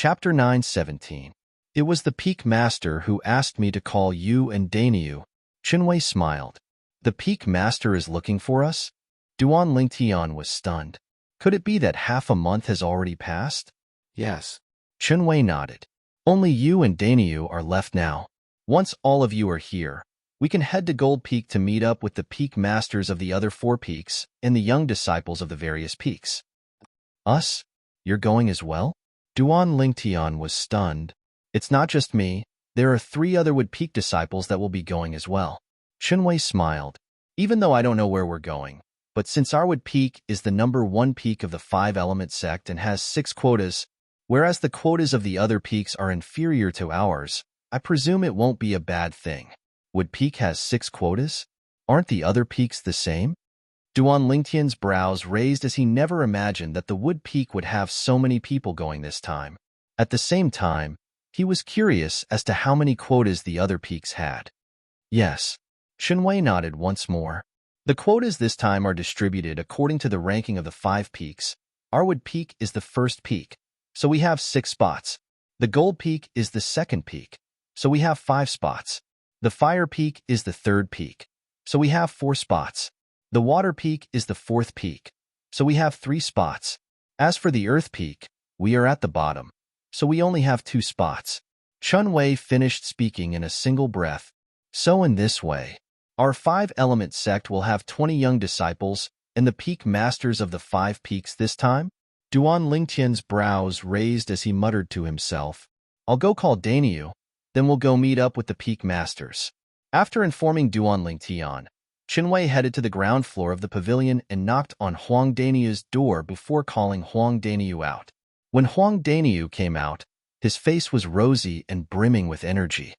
Chapter 9:17. It was the Peak Master who asked me to call you and Dainyu. Chinwei smiled. The Peak Master is looking for us? Duan Lingtian was stunned. Could it be that half a month has already passed? Yes. Chinwei nodded. Only you and Dainyu are left now. Once all of you are here, we can head to Gold Peak to meet up with the Peak Masters of the other 4 peaks and the young disciples of the various peaks. Us? You're going as well? Duan Lingtian was stunned. It's not just me. There are 3 other Wood Peak disciples that will be going as well. Chinwei smiled. Even though I don't know where we're going, but since our Wood Peak is the number 1 peak of the 5-element sect and has 6 quotas, whereas the quotas of the other peaks are inferior to ours, I presume it won't be a bad thing. Wood Peak has 6 quotas? Aren't the other peaks the same? Duan Lingtian's brows raised as he never imagined that the Wood Peak would have so many people going this time. At the same time, he was curious as to how many quotas the other peaks had. Yes. Chinwei nodded once more. The quotas this time are distributed according to the ranking of the 5 peaks. Our Wood Peak is the first peak, so we have 6 spots. The Gold Peak is the second peak, so we have 5 spots. The Fire Peak is the third peak, so we have 4 spots. The Water Peak is the 4th peak, so we have 3 spots. As for the Earth Peak, we are at the bottom, so we only have 2 spots. Chinwei finished speaking in a single breath. So in this way, our 5-element sect will have 20 young disciples and the Peak Masters of the 5 peaks this time? Duan Lingtian's brows raised as he muttered to himself. I'll go call Dainyu, then we'll go meet up with the Peak Masters. After informing Duan Lingtian, Chinwei headed to the ground floor of the pavilion and knocked on Huang Dainyu's door before calling Huang Dainyu out. When Huang Dainyu came out, his face was rosy and brimming with energy.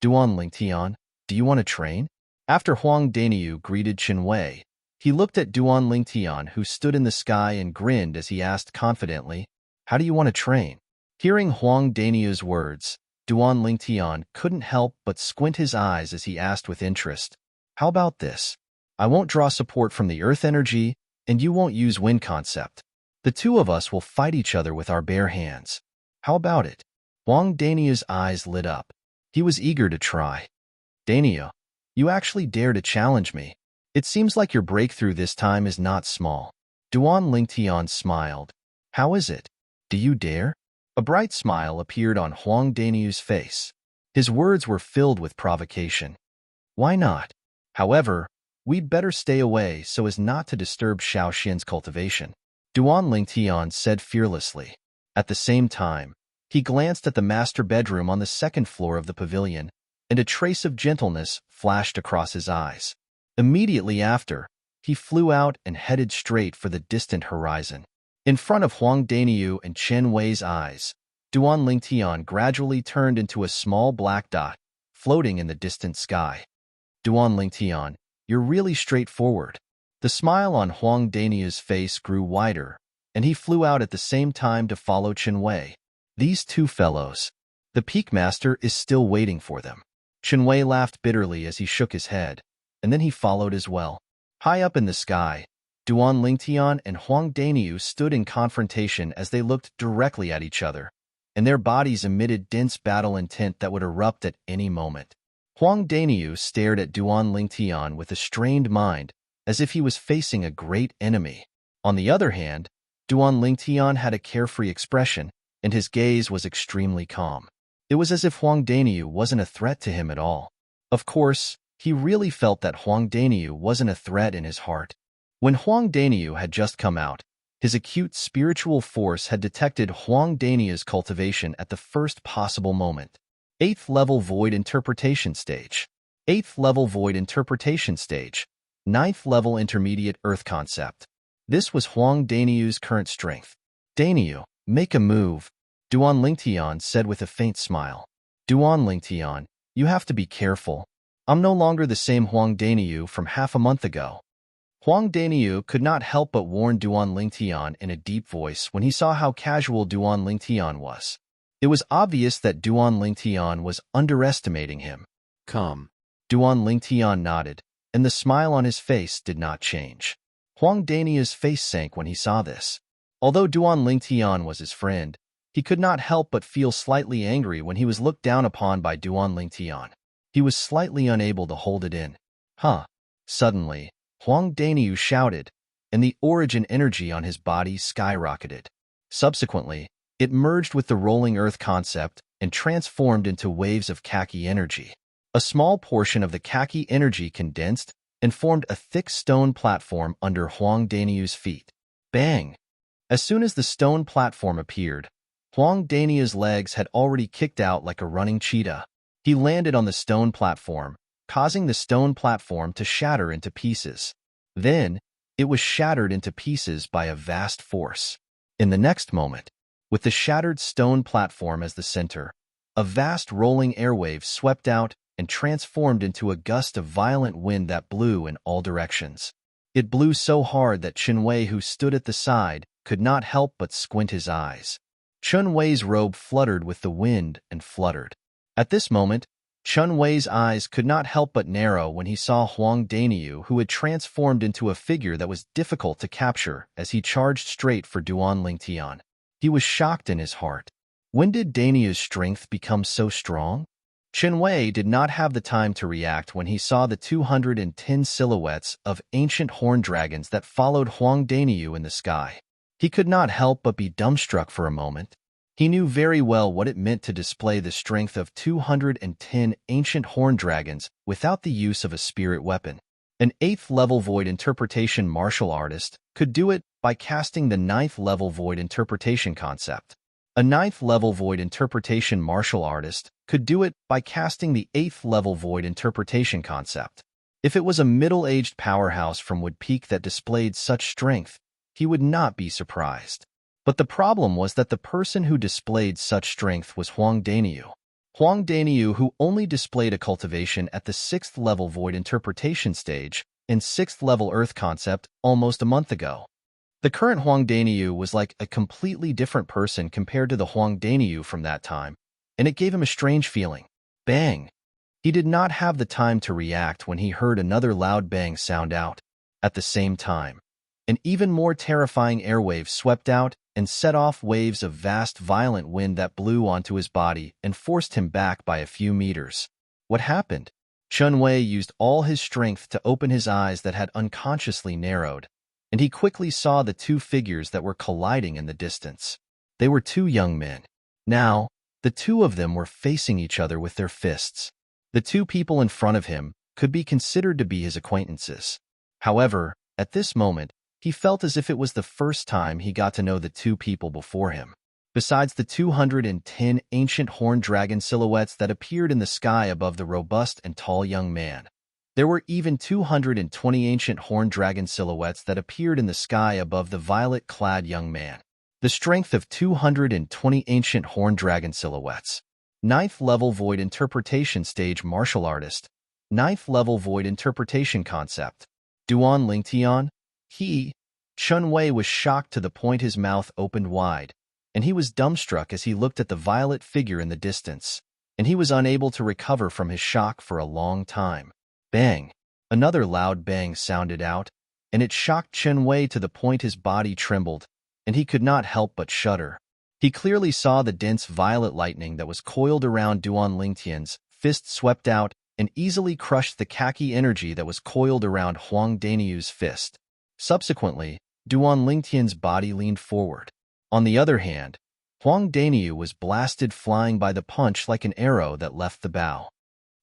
Duan Lingtian, do you want to train? After Huang Dainyu greeted Chinwei, he looked at Duan Lingtian, who stood in the sky, and grinned as he asked confidently, How do you want to train? Hearing Huang Dainyu's words, Duan Lingtian couldn't help but squint his eyes as he asked with interest, How about this? I won't draw support from the earth energy, and you won't use wind concept. The 2 of us will fight each other with our bare hands. How about it? Huang Dainyu's eyes lit up. He was eager to try. Dainyu, you actually dare to challenge me. It seems like your breakthrough this time is not small. Duan Lingtian smiled. How is it? Do you dare? A bright smile appeared on Huang Dainyu's face. His words were filled with provocation. Why not? However, we'd better stay away so as not to disturb Shaoxin's cultivation, Duan Lingtian said fearlessly. At the same time, he glanced at the master bedroom on the 2nd floor of the pavilion, and a trace of gentleness flashed across his eyes. Immediately after, he flew out and headed straight for the distant horizon. In front of Huang Dainyu and Chinwei's eyes, Duan Lingtian gradually turned into a small black dot, floating in the distant sky. Duan Lingtian, you're really straightforward. The smile on Huang Dainyu's face grew wider, and he flew out at the same time to follow Chinwei. These 2 fellows. The Peak Master is still waiting for them. Chinwei laughed bitterly as he shook his head, and then he followed as well. High up in the sky, Duan Lingtian and Huang Dainyu stood in confrontation as they looked directly at each other, and their bodies emitted dense battle intent that would erupt at any moment. Huang Dainyu stared at Duan Lingtian with a strained mind, as if he was facing a great enemy. On the other hand, Duan Lingtian had a carefree expression, and his gaze was extremely calm. It was as if Huang Dainyu wasn't a threat to him at all. Of course, he really felt that Huang Dainyu wasn't a threat in his heart. When Huang Dainyu had just come out, his acute spiritual force had detected Huang Dainyu's cultivation at the first possible moment. 8th level Void Interpretation Stage. 8th level Void Interpretation Stage. 9th level Intermediate Earth Concept. This was Huang Dainyu's current strength. Dainyu, make a move, Duan Lingtian said with a faint smile. Duan Lingtian, you have to be careful. I'm no longer the same Huang Dainyu from half a month ago. Huang Dainyu could not help but warn Duan Lingtian in a deep voice when he saw how casual Duan Lingtian was. It was obvious that Duan Lingtian was underestimating him. Come. Duan Lingtian nodded, and the smile on his face did not change. Huang Dainyu's face sank when he saw this. Although Duan Lingtian was his friend, He could not help but feel slightly angry when he was looked down upon by Duan Lingtian. He was slightly unable to hold it in. Huh. Suddenly, Huang Daniu shouted, and the origin energy on his body skyrocketed. Subsequently, it merged with the rolling earth concept and transformed into waves of khaki energy. A small portion of the khaki energy condensed and formed a thick stone platform under Huang Daniu's feet. Bang! As soon as the stone platform appeared, Huang Daniu's legs had already kicked out like a running cheetah. He landed on the stone platform, causing the stone platform to shatter into pieces. Then, it was shattered into pieces by a vast force. In the next moment, with the shattered stone platform as the center, a vast rolling airwave swept out and transformed into a gust of violent wind that blew in all directions. It blew so hard that Chen Wei, who stood at the side, could not help but squint his eyes. Chen Wei's robe fluttered with the wind and fluttered. At this moment, Chen Wei's eyes could not help but narrow when he saw Huang Daniu, who had transformed into a figure that was difficult to capture as he charged straight for Duan Lingtian. He was shocked in his heart. When did Daniu's strength become so strong? Chen Wei did not have the time to react when he saw the 210 silhouettes of ancient horned dragons that followed Huang Daniu in the sky. He could not help but be dumbstruck for a moment. He knew very well what it meant to display the strength of 210 ancient horned dragons without the use of a spirit weapon. An 8th-level void interpretation martial artist could do it by casting the 9th-level void interpretation concept. A 9th-level void interpretation martial artist could do it by casting the 8th-level void interpretation concept. If it was a middle-aged powerhouse from Wood Peak that displayed such strength, he would not be surprised. But the problem was that the person who displayed such strength was Huang Daniu. Huang Daniu, who only displayed a cultivation at the 6th-level void interpretation stage and 6th-level earth concept almost a month ago. The current Huang Daniu was like a completely different person compared to the Huang Daniu from that time, and it gave him a strange feeling. Bang! He did not have the time to react when he heard another loud bang sound out. At the same time, an even more terrifying airwave swept out and set off waves of vast violent wind that blew onto his body and forced him back by a few meters. What happened? Chen Wei used all his strength to open his eyes that had unconsciously narrowed, and he quickly saw the two figures that were colliding in the distance. They were two young men. Now, the two of them were facing each other with their fists. The two people in front of him could be considered to be his acquaintances. However, at this moment, he felt as if it was the first time he got to know the two people before him. Besides the 210 ancient horned dragon silhouettes that appeared in the sky above the robust and tall young man, there were even 220 ancient horned dragon silhouettes that appeared in the sky above the violet-clad young man. The strength of 220 ancient horned dragon silhouettes. 9th-level void interpretation stage martial artist. 9th-level void interpretation concept. Duan Lingtian. Chen Wei was shocked to the point his mouth opened wide, and he was dumbstruck as he looked at the violet figure in the distance, and he was unable to recover from his shock for a long time. Bang! Another loud bang sounded out, and it shocked Chen Wei to the point his body trembled, and he could not help but shudder. He clearly saw the dense violet lightning that was coiled around Duan Lingtian's fist swept out and easily crushed the khaki energy that was coiled around Huang Daniu's fist. Subsequently, Duan Lingtian's body leaned forward. On the other hand, Huang Daniu was blasted flying by the punch like an arrow that left the bow.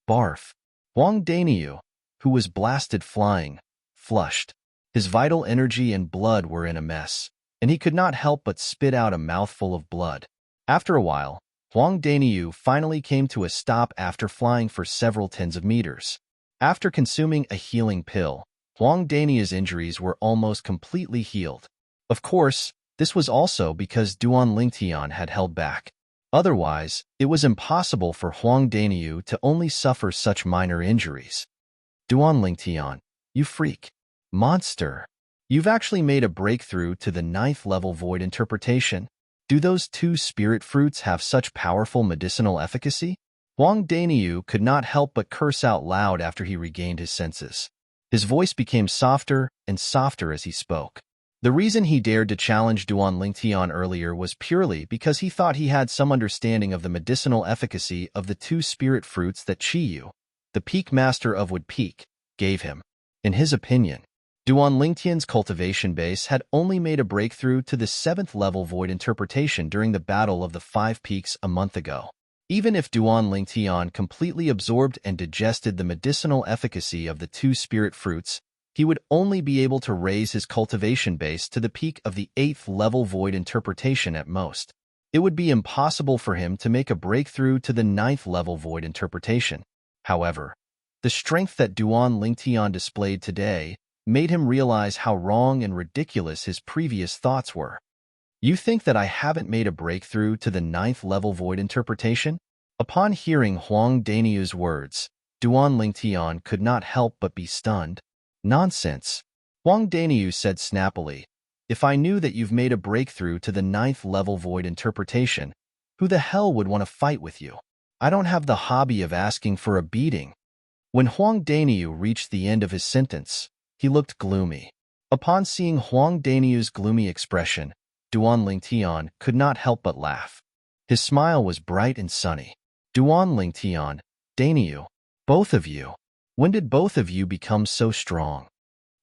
Barf! Huang Daniu, who was blasted flying, flushed. His vital energy and blood were in a mess, and he could not help but spit out a mouthful of blood. After a while, Huang Daniu finally came to a stop after flying for several tens of meters. After consuming a healing pill, Huang Daniu's injuries were almost completely healed. Of course, this was also because Duan Lingtian had held back. Otherwise, it was impossible for Huang Daniu to only suffer such minor injuries. Duan Lingtian, you freak. Monster. You've actually made a breakthrough to the 9th-level void interpretation. Do those two spirit fruits have such powerful medicinal efficacy? Huang Daniu could not help but curse out loud after he regained his senses. His voice became softer and softer as he spoke. The reason he dared to challenge Duan Lingtian earlier was purely because he thought he had some understanding of the medicinal efficacy of the two spirit fruits that Chiyu, the peak master of Wood Peak, gave him. In his opinion, Duan Lingtian's cultivation base had only made a breakthrough to the 7th level void interpretation during the Battle of the Five Peaks a month ago. Even if Duan Lingtian completely absorbed and digested the medicinal efficacy of the two spirit fruits, he would only be able to raise his cultivation base to the peak of the 8th level void interpretation at most. It would be impossible for him to make a breakthrough to the 9th level void interpretation. However, the strength that Duan Lingtian displayed today made him realize how wrong and ridiculous his previous thoughts were. You think that I haven't made a breakthrough to the 9th level void interpretation? Upon hearing Huang Daniu's words, Duan Lingtian could not help but be stunned. Nonsense, Huang Daniu said snappily. If I knew that you've made a breakthrough to the 9th level void interpretation, who the hell would want to fight with you? I don't have the hobby of asking for a beating. When Huang Daniu reached the end of his sentence, he looked gloomy. Upon seeing Huang Daniu's gloomy expression, Duan Lingtian could not help but laugh. His smile was bright and sunny. Duan Lingtian, Daniu, both of you. When did both of you become so strong?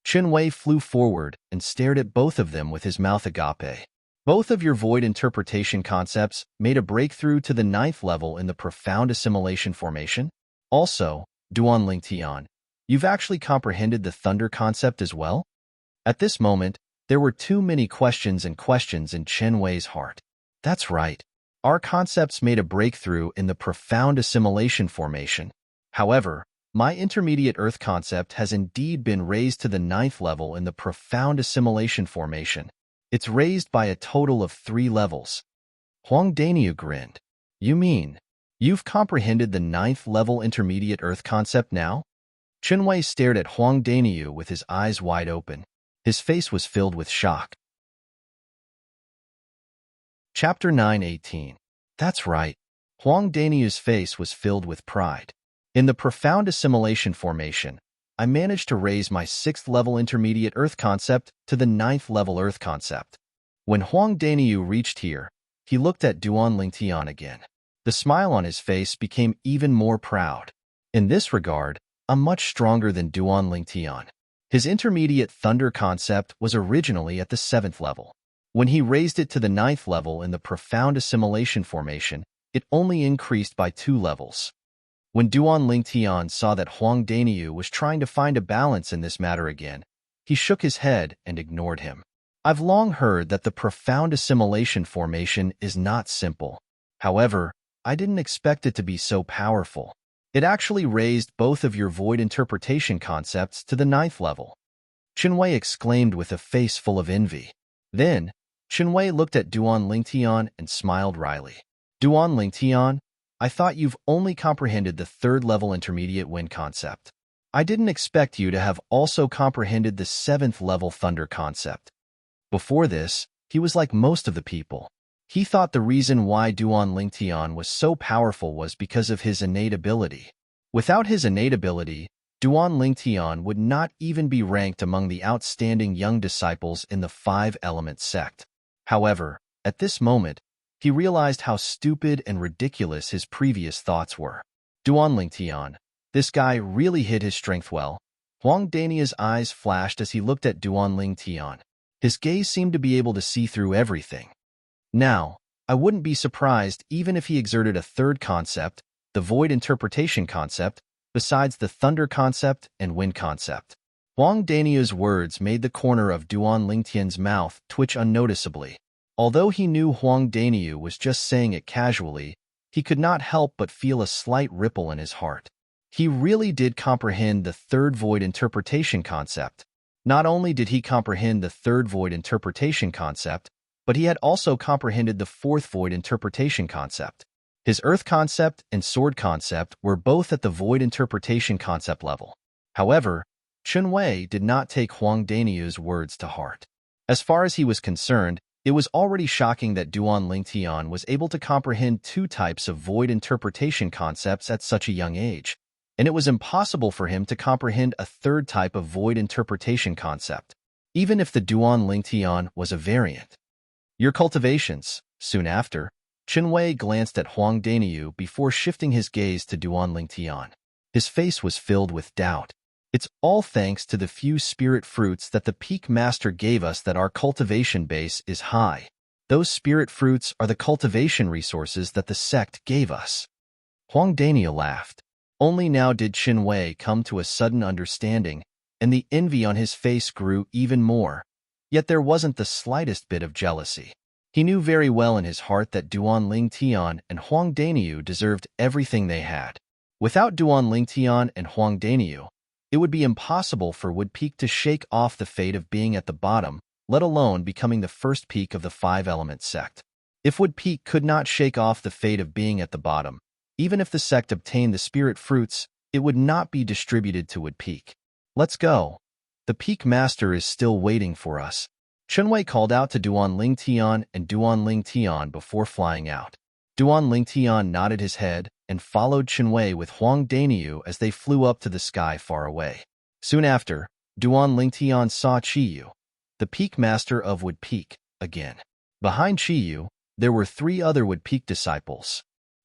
Qinwei flew forward and stared at both of them with his mouth agape. Both of your void interpretation concepts made a breakthrough to the 9th level in the profound assimilation formation? Also, Duan Lingtian, you've actually comprehended the thunder concept as well? At this moment, there were too many questions in Qinwei's heart. That's right. Our concepts made a breakthrough in the profound assimilation formation. However, my intermediate earth concept has indeed been raised to the 9th level in the profound assimilation formation. It's raised by a total of 3 levels. Huang Daniu grinned. You mean, you've comprehended the 9th level intermediate earth concept now? Qinwei stared at Huang Daniu with his eyes wide open. His face was filled with shock. Chapter 9:18. That's right. Huang Daniu's face was filled with pride. In the profound assimilation formation, I managed to raise my 6th level intermediate earth concept to the 9th level earth concept. When Huang Daniu reached here, he looked at Duan Lingtian again. The smile on his face became even more proud. In this regard, I'm much stronger than Duan Lingtian. His intermediate thunder concept was originally at the 7th level. When he raised it to the 9th level in the profound assimilation formation, it only increased by 2 levels. When Duan Lingtian saw that Huang Daniu was trying to find a balance in this matter again, he shook his head and ignored him. I've long heard that the profound assimilation formation is not simple. However, I didn't expect it to be so powerful. It actually raised both of your void interpretation concepts to the 9th level. Qinwei exclaimed with a face full of envy. Then, Qinwei looked at Duan Lingtian and smiled wryly. Duan Lingtian, I thought you've only comprehended the 3rd level intermediate wind concept. I didn't expect you to have also comprehended the 7th level thunder concept. Before this, he was like most of the people. He thought the reason why Duan Lingtian was so powerful was because of his innate ability. Without his innate ability, Duan Lingtian would not even be ranked among the outstanding young disciples in the 5-element sect. However, at this moment, he realized how stupid and ridiculous his previous thoughts were. Duan Lingtian, this guy really hid his strength well. Huang Daniu's eyes flashed as he looked at Duan Lingtian. His gaze seemed to be able to see through everything. Now, I wouldn't be surprised even if he exerted a 3rd concept, the void interpretation concept, besides the thunder concept and wind concept. Huang Daniu's words made the corner of Duan Lingtian's mouth twitch unnoticeably. Although he knew Huang Daniu was just saying it casually, he could not help but feel a slight ripple in his heart. He really did comprehend the 3rd void interpretation concept. Not only did he comprehend the 3rd void interpretation concept, but he had also comprehended the 4th void interpretation concept. His earth concept and sword concept were both at the void interpretation concept level. However, Qinwei did not take Huang Daniu's words to heart. As far as he was concerned, it was already shocking that Duan Lingtian was able to comprehend 2 types of void interpretation concepts at such a young age, and it was impossible for him to comprehend a 3rd type of void interpretation concept. even if the Duan Lingtian was a variant. Your cultivations. Soon after, Qinwei glanced at Huang Daniyu before shifting his gaze to Duan Lingtian. His face was filled with doubt. It's all thanks to the few spirit fruits that the Peak Master gave us that our cultivation base is high. Those spirit fruits are the cultivation resources that the sect gave us. Huang Daniyu laughed. Only now did Qinwei come to a sudden understanding, and the envy on his face grew even more. Yet there wasn't the slightest bit of jealousy. He knew very well in his heart that Duan Lingtian and Huang Daniyu deserved everything they had. Without Duan Lingtian and Huang Daniyu, it would be impossible for Wood Peak to shake off the fate of being at the bottom, let alone becoming the first peak of the five-element sect. If Wood Peak could not shake off the fate of being at the bottom, even if the sect obtained the spirit fruits, it would not be distributed to Wood Peak. Let's go. The Peak Master is still waiting for us. Qinwei called out to Duan Lingtian and Duan Lingtian before flying out. Duan Lingtian nodded his head and followed Qinwei with Huang Daniyu as they flew up to the sky far away. Soon after, Duan Lingtian saw Qiyu, the Peak Master of Wood Peak, again. Behind Qiyu, there were 3 other Wood Peak disciples.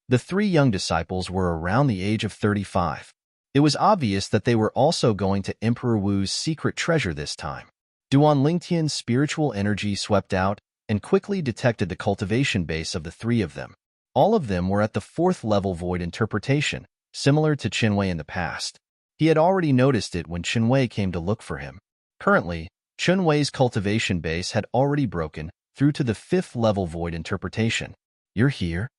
The 3 young disciples were around the age of 35. It was obvious that they were also going to Emperor Wu's secret treasure this time. Duan Lingtian's spiritual energy swept out and quickly detected the cultivation base of the 3 of them. All of them were at the 4th level void interpretation, similar to Qinwei in the past. He had already noticed it when Qinwei came to look for him. Currently, Qinwei's cultivation base had already broken through to the 5th level void interpretation. You're here?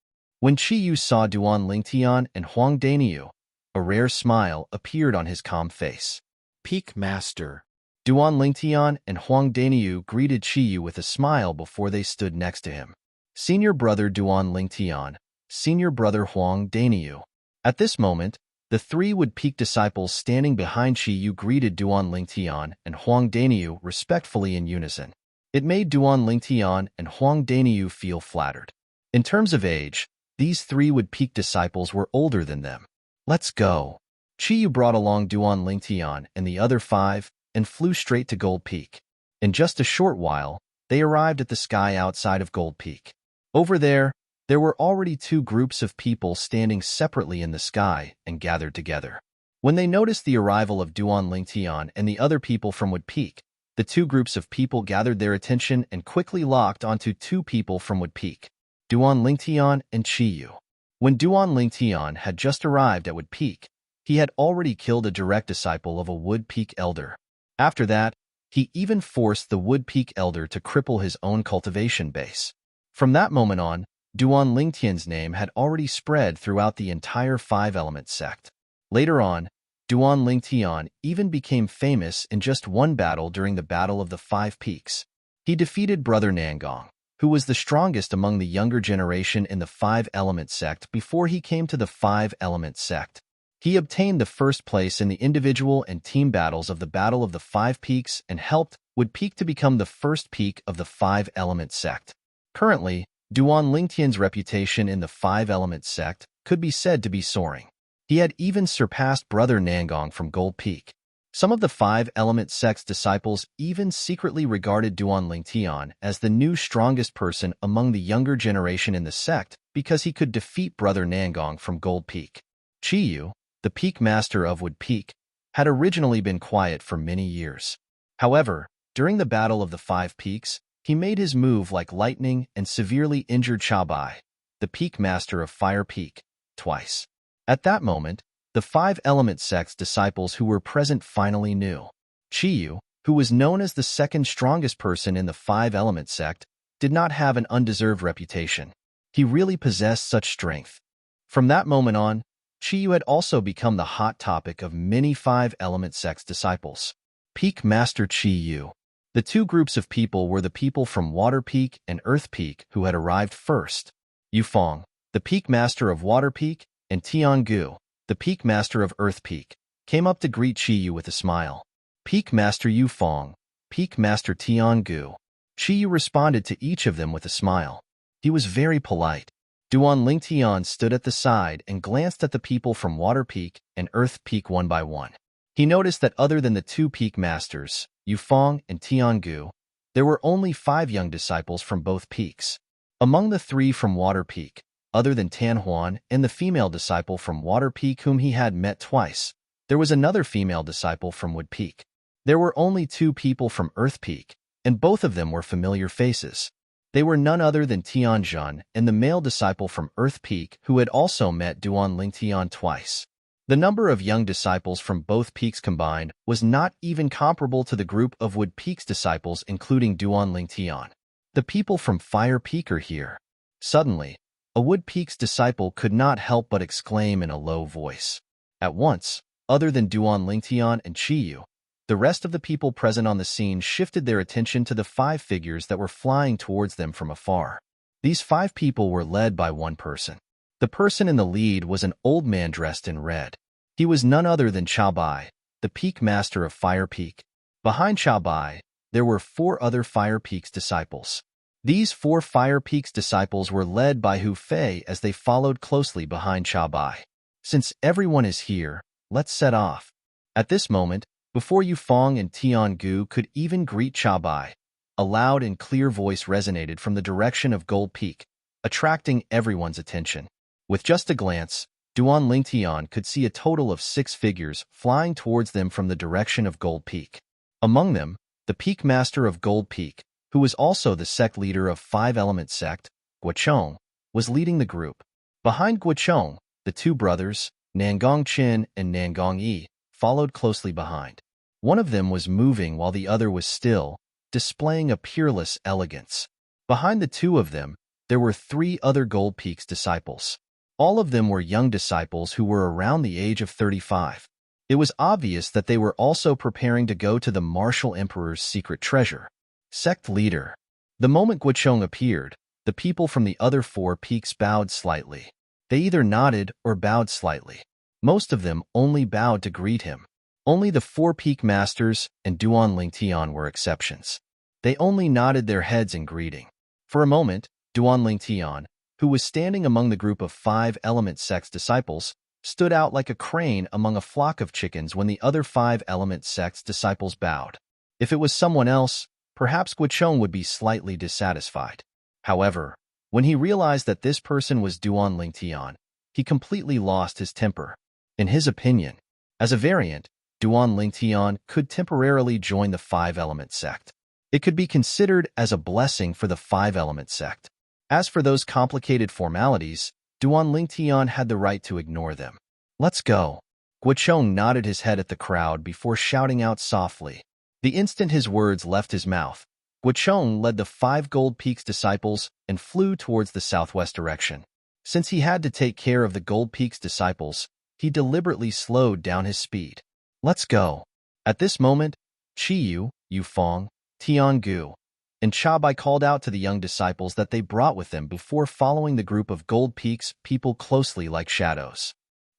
When Qiyu saw Duan Lingtian and Huang Daniyu, a rare smile appeared on his calm face. Peak Master. Duan Lingtian and Huang Daniyu greeted Qiyu with a smile before they stood next to him. Senior brother Duan Lingtian, senior brother Huang Daniyu. At this moment, the 3 Wood Peak disciples standing behind Qiyu greeted Duan Lingtian and Huang Daniyu respectfully in unison. It made Duan Lingtian and Huang Daniyu feel flattered. In terms of age, these 3 Wood Peak disciples were older than them. Let's go. Qiyu brought along Duan Lingtian and the other 5 and flew straight to Gold Peak. In just a short while, they arrived at the sky outside of Gold Peak. Over there were already 2 groups of people standing separately in the sky and gathered together. When they noticed the arrival of Duan Lingtian and the other people from Wood Peak, the 2 groups of people gathered their attention and quickly locked onto 2 people from Wood Peak, Duan Lingtian and Qiyu. When Duan Lingtian had just arrived at Wood Peak, he had already killed a direct disciple of a Wood Peak elder. After that, he even forced the Wood Peak elder to cripple his own cultivation base. From that moment on, Duan Lingtian's name had already spread throughout the entire 5-element sect. Later on, Duan Lingtian even became famous in just one battle during the Battle of the 5 Peaks. He defeated Brother Nangong, who was the strongest among the younger generation in the 5-element sect before he came to the 5-element sect. He obtained the first place in the individual and team battles of the Battle of the 5 Peaks and helped Wood Peak to become the first peak of the 5-element sect. Currently, Duan Lingtian's reputation in the 5-element sect could be said to be soaring. He had even surpassed Brother Nangong from Gold Peak. Some of the 5-element sect's disciples even secretly regarded Duan Lingtian as the new strongest person among the younger generation in the sect because he could defeat Brother Nangong from Gold Peak. Qiyu, the Peak Master of Wood Peak, had originally been quiet for many years. However, during the Battle of the 5 Peaks, he made his move like lightning and severely injured Chabai, the Peak Master of Fire Peak, twice. At that moment, the 5-element sect's disciples who were present finally knew. Qiyu, who was known as the second strongest person in the 5-element sect, did not have an undeserved reputation. He really possessed such strength. From that moment on, Qiyu had also become the hot topic of many 5-element sect's disciples. Peak Master Qiyu. The 2 groups of people were the people from Water Peak and Earth Peak who had arrived first. Yufeng, the Peak Master of Water Peak, and Tiangu, the Peak Master of Earth Peak, came up to greet Qiyu with a smile. Peak Master Yufeng, Peak Master Tiangu. Qiyu responded to each of them with a smile. He was very polite. Duan Lingtian stood at the side and glanced at the people from Water Peak and Earth Peak one by one. He noticed that other than the two peak masters, Yufeng and Tiangu, there were only 5 young disciples from both peaks. Among the 3 from Water Peak, other than Tanhuan and the female disciple from Water Peak whom he had met twice, there was another female disciple from Wood Peak. There were only 2 people from Earth Peak, and both of them were familiar faces. They were none other than Tianjun and the male disciple from Earth Peak who had also met Duan Lingtian twice. The number of young disciples from both peaks combined was not even comparable to the group of Wood Peak's disciples including Duan Lingtian. The people from Fire Peak are here. Suddenly, a Wood Peak's disciple could not help but exclaim in a low voice. At once, other than Duan Lingtian and Chiyu, the rest of the people present on the scene shifted their attention to the 5 figures that were flying towards them from afar. These 5 people were led by one person. The person in the lead was an old man dressed in red. He was none other than Chabai, the peak master of Fire Peak. Behind Chabai, there were 4 other Fire Peak's disciples. These 4 Fire Peak's disciples were led by Hu Fei as they followed closely behind Chabai. Since everyone is here, let's set off. At this moment, before Yufeng and Tiangu could even greet Chabai, a loud and clear voice resonated from the direction of Gold Peak, attracting everyone's attention. With just a glance, Duan Lingtian could see a total of 6 figures flying towards them from the direction of Gold Peak. Among them, the Peak Master of Gold Peak, who was also the sect leader of 5-element sect, Guochong, was leading the group. Behind Guochong, the 2 brothers, Nangong Qin and Nangong Yi, followed closely behind. One of them was moving while the other was still, displaying a peerless elegance. Behind the 2 of them, there were 3 other Gold Peak's disciples. All of them were young disciples who were around the age of 35. It was obvious that they were also preparing to go to the Martial Emperor's secret treasure. Sect leader. The moment Guochong appeared, the people from the other 4 peaks bowed slightly. They either nodded or bowed slightly. Most of them only bowed to greet him. Only the 4 peak masters and Duan Lingtian were exceptions. They only nodded their heads in greeting. For a moment, Duan Lingtian, who was standing among the group of 5-element sect's disciples, stood out like a crane among a flock of chickens when the other 5-element sect's disciples bowed. If it was someone else, perhaps Guochong would be slightly dissatisfied. However, when he realized that this person was Duan Lingtian, he completely lost his temper. In his opinion, as a variant, Duan Lingtian could temporarily join the 5-element sect. It could be considered as a blessing for the 5-element sect. As for those complicated formalities, Duan Lingtian had the right to ignore them. Let's go. Guochong nodded his head at the crowd before shouting out softly. The instant his words left his mouth, Guochong led the 5 Gold Peak's disciples and flew towards the southwest direction. Since he had to take care of the Gold Peak's disciples, he deliberately slowed down his speed. Let's go. At this moment, Chiyu, Yufeng, Tiangu, and Chabai called out to the young disciples that they brought with them before following the group of Gold Peak's people closely like shadows.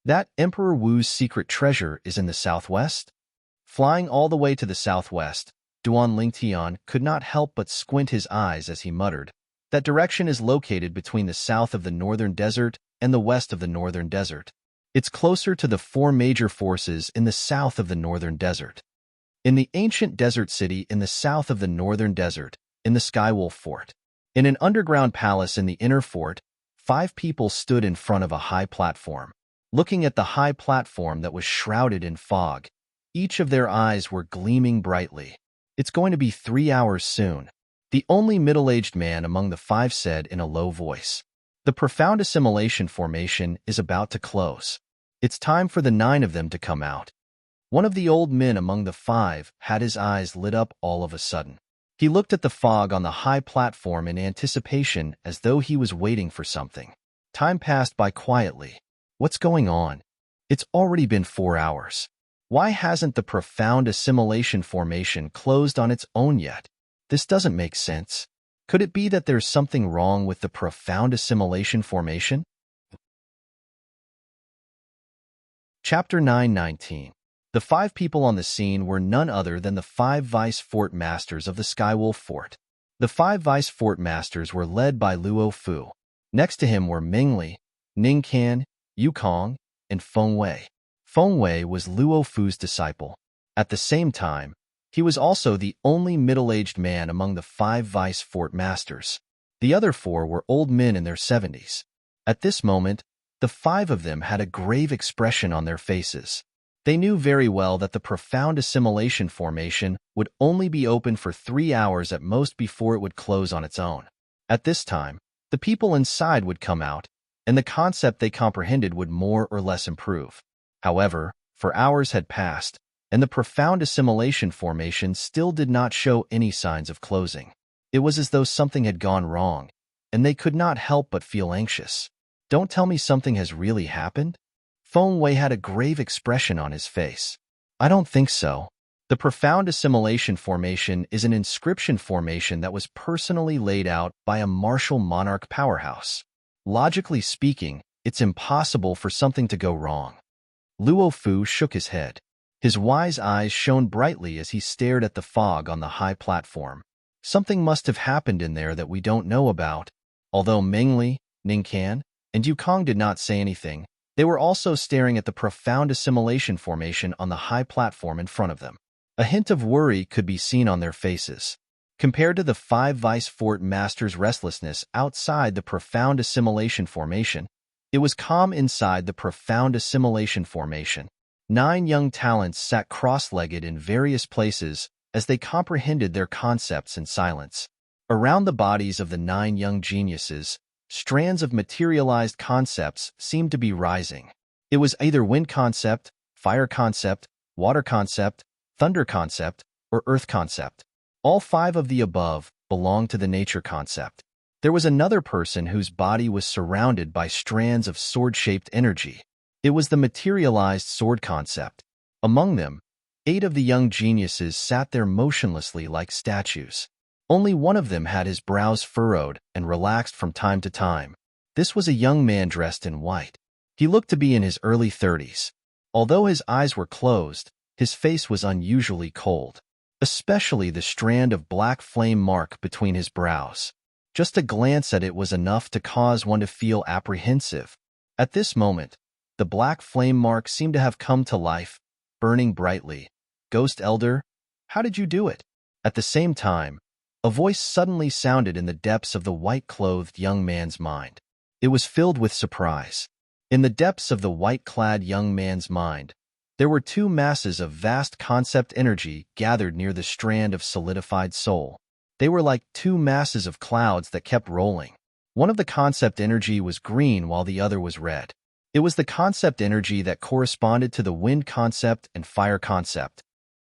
That Emperor Wu's secret treasure is in the southwest? Flying all the way to the southwest, Duan Lingtian could not help but squint his eyes as he muttered. That direction is located between the south of the northern desert and the west of the northern desert. It's closer to the 4 major forces in the south of the northern desert. In the ancient desert city in the south of the northern desert, in the Skywolf Fort. In an underground palace in the inner fort, 5 people stood in front of a high platform. Looking at the high platform that was shrouded in fog, each of their eyes were gleaming brightly. It's going to be 3 hours soon. The only middle-aged man among the 5 said in a low voice. The profound assimilation formation is about to close. It's time for the 9 of them to come out. One of the old men among the 5 had his eyes lit up all of a sudden. He looked at the fog on the high platform in anticipation as though he was waiting for something. Time passed by quietly. What's going on? It's already been 4 hours. Why hasn't the profound assimilation formation closed on its own yet? This doesn't make sense. Could it be that there's something wrong with the profound assimilation formation? Chapter 9:19. The 5 people on the scene were none other than the 5 vice fort masters of the Skywolf Fort. The 5 vice fort masters were led by Luo Fu. Next to him were Mingli, Ning Kan, Yukong, and Feng Wei. Feng Wei was Luo Fu's disciple. At the same time, he was also the only middle-aged man among the 5 vice fort masters. The other 4 were old men in their 70s. At this moment, the 5 of them had a grave expression on their faces. They knew very well that the profound assimilation formation would only be open for 3 hours at most before it would close on its own. At this time, the people inside would come out, and the concept they comprehended would more or less improve. However, 4 hours had passed, and the profound assimilation formation still did not show any signs of closing. It was as though something had gone wrong, and they could not help but feel anxious. Don't tell me something has really happened? Feng Wei had a grave expression on his face. I don't think so. The profound assimilation formation is an inscription formation that was personally laid out by a martial monarch powerhouse. Logically speaking, it's impossible for something to go wrong. Luo Fu shook his head. His wise eyes shone brightly as he stared at the fog on the high platform. Something must have happened in there that we don't know about. Although Mengli, Ningcan, and Yukong did not say anything, they were also staring at the profound assimilation formation on the high platform in front of them. A hint of worry could be seen on their faces. Compared to the 5 vice fort masters' restlessness outside the profound assimilation formation, it was calm inside the profound assimilation formation. 9 young talents sat cross-legged in various places as they comprehended their concepts in silence. Around the bodies of the 9 young geniuses, strands of materialized concepts seemed to be rising. It was either wind concept, fire concept, water concept, thunder concept, or earth concept. All 5 of the above belonged to the nature concept. There was another person whose body was surrounded by strands of sword-shaped energy. It was the materialized sword concept. Among them, 8 of the young geniuses sat there motionlessly like statues. Only one of them had his brows furrowed and relaxed from time to time. This was a young man dressed in white. He looked to be in his early 30s. Although his eyes were closed, his face was unusually cold, especially the strand of black flame mark between his brows. Just a glance at it was enough to cause one to feel apprehensive. At this moment, the black flame mark seemed to have come to life, burning brightly. Ghost Elder, how did you do it? At the same time, a voice suddenly sounded in the depths of the white-clothed young man's mind. It was filled with surprise. In the depths of the white-clad young man's mind, there were 2 masses of vast concept energy gathered near the strand of solidified soul. They were like 2 masses of clouds that kept rolling. One of the concept energy was green while the other was red. It was the concept energy that corresponded to the wind concept and fire concept.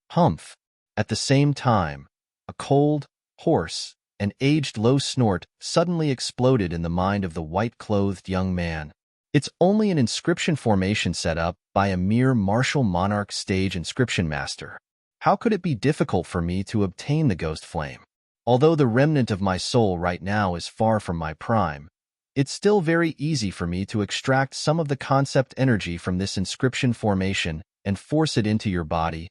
Humph! At the same time, a cold, hoarse, and aged low snort suddenly exploded in the mind of the white-clothed young man. It's only an inscription formation set up by a mere martial monarch stage inscription master. How could it be difficult for me to obtain the ghost flame? Although the remnant of my soul right now is far from my prime, it's still very easy for me to extract some of the concept energy from this inscription formation and force it into your body.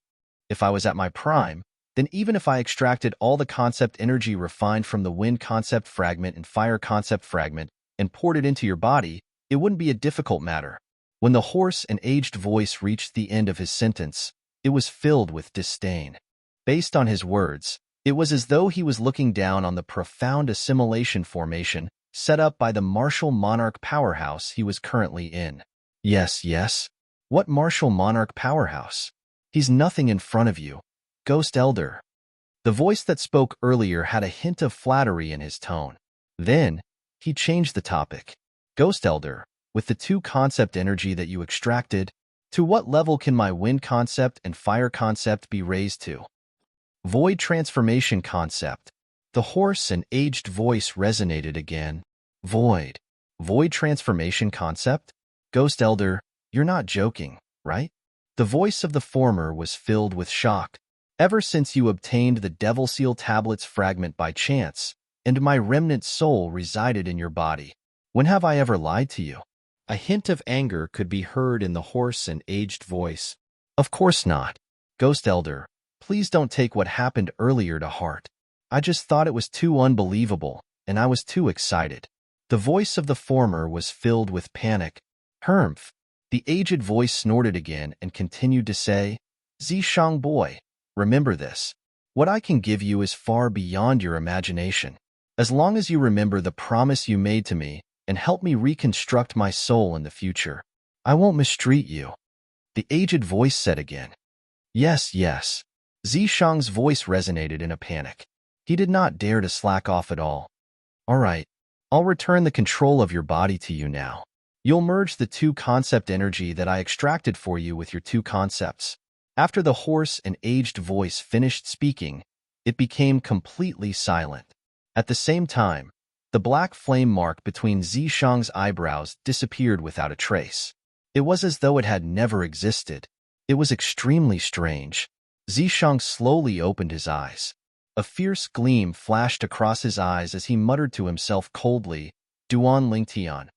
If I was at my prime, then even if I extracted all the concept energy refined from the wind concept fragment and fire concept fragment and poured it into your body, it wouldn't be a difficult matter. When the hoarse and aged voice reached the end of his sentence, it was filled with disdain. Based on his words, it was as though he was looking down on the profound assimilation formation set up by the martial monarch powerhouse he was currently in. Yes. What martial monarch powerhouse? He's nothing in front of you, Ghost Elder. The voice that spoke earlier had a hint of flattery in his tone. Then, he changed the topic. Ghost Elder, with the 2 concept energy that you extracted, to what level can my wind concept and fire concept be raised to? Void transformation concept. The hoarse and aged voice resonated again. Void transformation concept? Ghost Elder, you're not joking, right? The voice of the former was filled with shock. Ever since you obtained the Devil Seal Tablets fragment by chance, and my remnant soul resided in your body, when have I ever lied to you? A hint of anger could be heard in the hoarse and aged voice. Of course not. Ghost Elder, please don't take what happened earlier to heart. I just thought it was too unbelievable, and I was too excited. The voice of the former was filled with panic. Humph! The aged voice snorted again and continued to say, Zishang boy, remember this. What I can give you is far beyond your imagination. As long as you remember the promise you made to me and help me reconstruct my soul in the future, I won't mistreat you. The aged voice said again. Yes, yes. Zishang's voice resonated in a panic. He did not dare to slack off at all. All right, I'll return the control of your body to you now. You'll merge the two concept energy that I extracted for you with your two concepts. After the hoarse and aged voice finished speaking, it became completely silent. At the same time, the black flame mark between Zishang's eyebrows disappeared without a trace. It was as though it had never existed. It was extremely strange. Zishang slowly opened his eyes. A fierce gleam flashed across his eyes as he muttered to himself coldly, Duan Lingtian,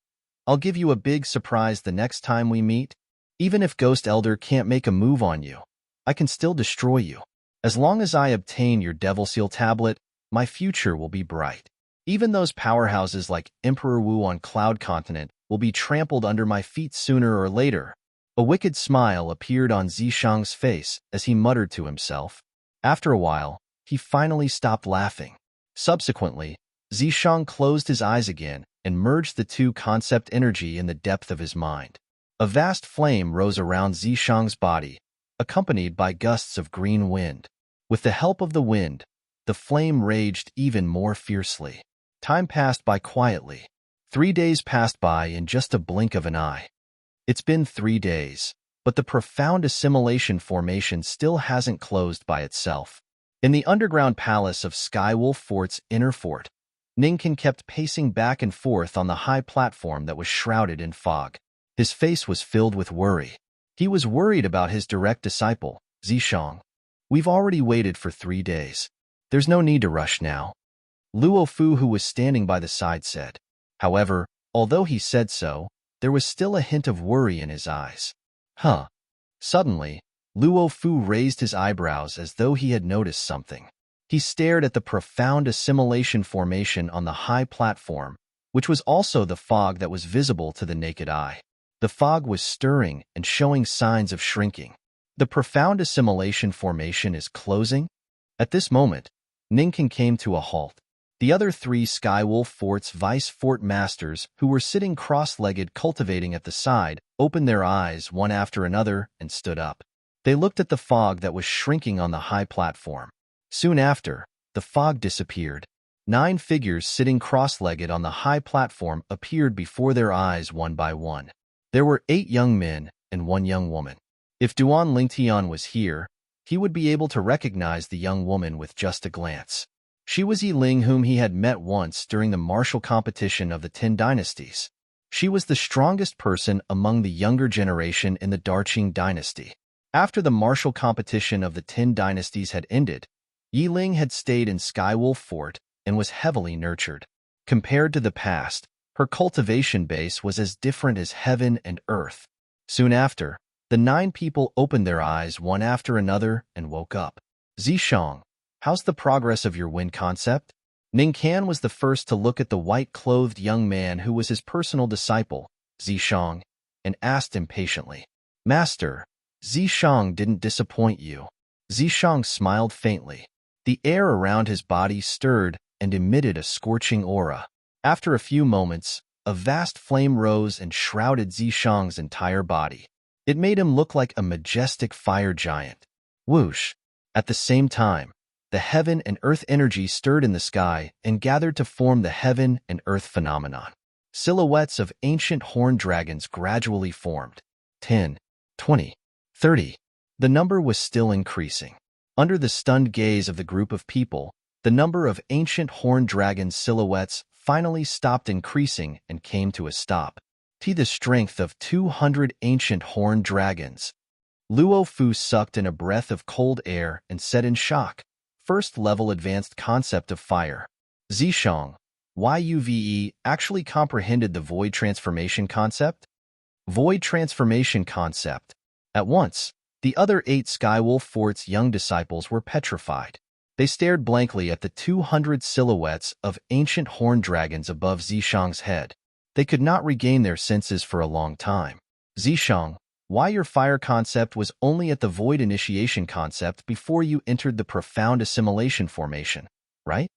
I'll give you a big surprise the next time we meet. Even if Ghost Elder can't make a move on you, I can still destroy you. As long as I obtain your Devil Seal tablet, my future will be bright. Even those powerhouses like Emperor Wu on Cloud Continent will be trampled under my feet sooner or later. A wicked smile appeared on Zishang's face as he muttered to himself. After a while, he finally stopped laughing. Subsequently, Zishang closed his eyes again and merged the two concept energy in the depth of his mind. A vast flame rose around Zishang's body, accompanied by gusts of green wind. With the help of the wind, the flame raged even more fiercely. Time passed by quietly. 3 days passed by in just a blink of an eye. It's been 3 days, but the profound assimilation formation still hasn't closed by itself. In the underground palace of Skywolf Fort's inner fort, Ningkan kept pacing back and forth on the high platform that was shrouded in fog. His face was filled with worry. He was worried about his direct disciple, Zishang. We've already waited for 3 days. There's no need to rush now. Luo Fu, who was standing by the side, said. However, although he said so, there was still a hint of worry in his eyes. Huh. Suddenly, Luo Fu raised his eyebrows as though he had noticed something. He stared at the profound assimilation formation on the high platform, which was also the fog that was visible to the naked eye. The fog was stirring and showing signs of shrinking. The profound assimilation formation is closing? At this moment, Ningkan came to a halt. The other 3 Skywolf Fort's vice fort masters, who were sitting cross-legged cultivating at the side, opened their eyes one after another and stood up. They looked at the fog that was shrinking on the high platform. Soon after, the fog disappeared. 9 figures sitting cross-legged on the high platform appeared before their eyes one by one. There were 8 young men and 1 young woman. If Duan Lingtian was here, he would be able to recognize the young woman with just a glance. She was Yiling, whom he had met once during the martial competition of the 10 dynasties. She was the strongest person among the younger generation in the Darqing dynasty. After the martial competition of the 10 dynasties had ended, Yiling had stayed in Skywolf Fort and was heavily nurtured. Compared to the past, her cultivation base was as different as heaven and earth. Soon after, the 9 people opened their eyes one after another and woke up. Zishang, how's the progress of your wind concept? Ningkan was the first to look at the white-clothed young man who was his personal disciple, Zishang, and asked impatiently, Master, Zishang didn't disappoint you. Zishang smiled faintly. The air around his body stirred and emitted a scorching aura. After a few moments, a vast flame rose and shrouded Zishang's entire body. It made him look like a majestic fire giant. Whoosh! At the same time, the heaven and earth energy stirred in the sky and gathered to form the heaven and earth phenomenon. Silhouettes of ancient horned dragons gradually formed. 10, 20, 30. The number was still increasing. Under the stunned gaze of the group of people, the number of ancient horned dragon silhouettes finally stopped increasing and came to a stop. The strength of 200 ancient horned dragons. Luo Fu sucked in a breath of cold air and said in shock, First level advanced concept of fire. Zishang, YUVE actually comprehended the void transformation concept? Void transformation concept. At once, the other 8 Skywolf Fort's young disciples were petrified. They stared blankly at the 200 silhouettes of ancient horned dragons above Zishang's head. They could not regain their senses for a long time. Zishang, why your fire concept was only at the void initiation concept before you entered the profound assimilation formation, right?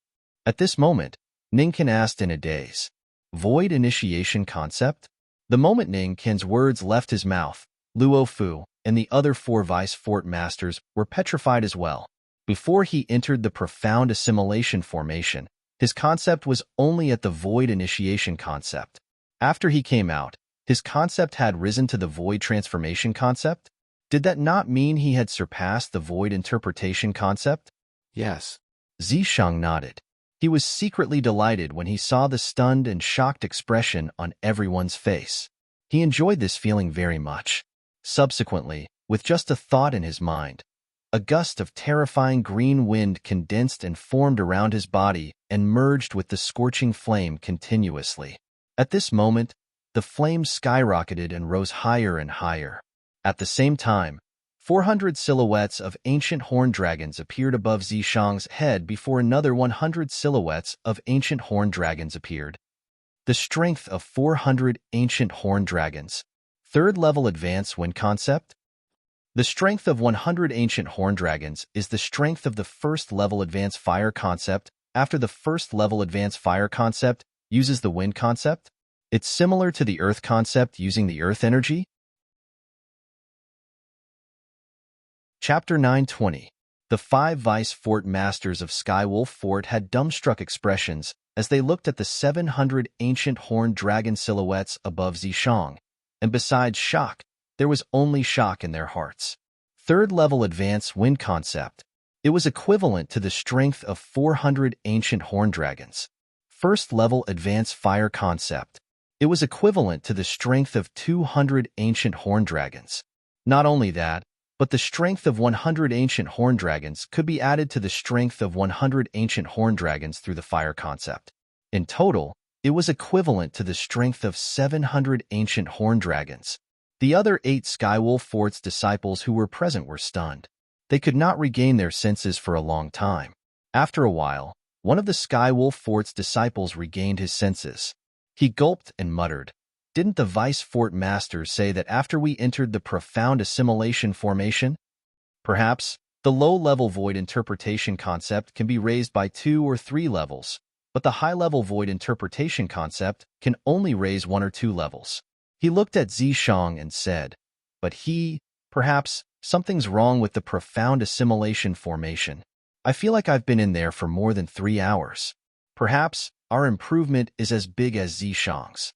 At this moment, Ningqian asked in a daze. Void initiation concept? The moment Ningqian's words left his mouth, Luo Fu and the other 4 vice fort masters were petrified as well. Before he entered the profound assimilation formation, his concept was only at the void initiation concept. After he came out, his concept had risen to the void transformation concept? Did that not mean he had surpassed the void interpretation concept? Yes. Zishang nodded. He was secretly delighted when he saw the stunned and shocked expression on everyone's face. He enjoyed this feeling very much. Subsequently, with just a thought in his mind, a gust of terrifying green wind condensed and formed around his body and merged with the scorching flame continuously. At this moment, the flame skyrocketed and rose higher and higher. At the same time, 400 silhouettes of ancient horned dragons appeared above Zishang's head before another 100 silhouettes of ancient horned dragons appeared. The strength of 400 ancient horned dragons. Third-level advance wind concept? The strength of 100 ancient horned dragons is the strength of the first-level advanced fire concept after the first-level advanced fire concept uses the wind concept. It's similar to the earth concept using the earth energy. Chapter 920. The 5 vice fort masters of Skywolf Fort had dumbstruck expressions as they looked at the 700 ancient horned dragon silhouettes above Zishang, and besides shock, there was only shock in their hearts. Third-level advanced wind concept. It was equivalent to the strength of 400 ancient horned dragons. First-level advanced fire concept. It was equivalent to the strength of 200 ancient horned dragons. Not only that, but the strength of 100 ancient horned dragons could be added to the strength of 100 ancient horned dragons through the fire concept. In total, it was equivalent to the strength of 700 ancient horned dragons. The other 8 Skywolf Fort's disciples who were present were stunned. They could not regain their senses for a long time. After a while, one of the Skywolf Fort's disciples regained his senses. He gulped and muttered, "Didn't the Vice Fort Masters say that after we entered the profound assimilation formation? Perhaps the low-level void interpretation concept can be raised by 2 or 3 levels, but the high-level void interpretation concept can only raise 1 or 2 levels." He looked at Zishang and said, "But perhaps, something's wrong with the profound assimilation formation. I feel like I've been in there for more than 3 hours. Perhaps our improvement is as big as Zishang's."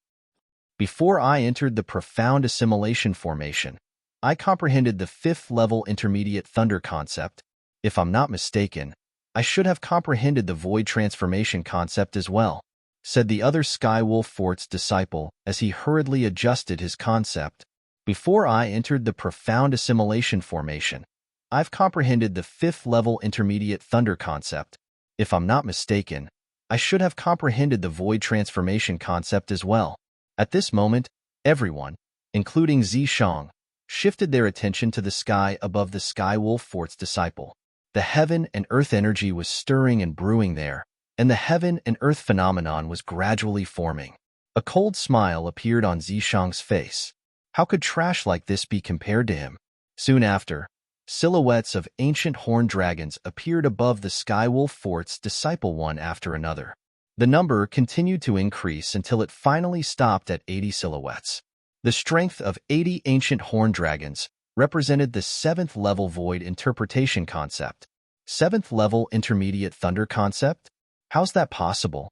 Before I entered the profound assimilation formation, I comprehended the 5th-level intermediate thunder concept. If I'm not mistaken, I should have comprehended the void transformation concept as well, said the other Skywolf Fort's disciple as he hurriedly adjusted his concept. Before I entered the profound assimilation formation, I've comprehended the 5th-level intermediate thunder concept. If I'm not mistaken, I should have comprehended the void transformation concept as well. At this moment, everyone, including Zishang, shifted their attention to the sky above the Skywolf Fort's disciple. The heaven and earth energy was stirring and brewing there, and the heaven and earth phenomenon was gradually forming. A cold smile appeared on Zishang's face. How could trash like this be compared to him? Soon after, silhouettes of ancient horned dragons appeared above the Skywolf Fort's disciple one after another. The number continued to increase until it finally stopped at 80 silhouettes. The strength of 80 ancient horned dragons represented the 7th-level void interpretation concept. 7th-level intermediate thunder concept? How's that possible?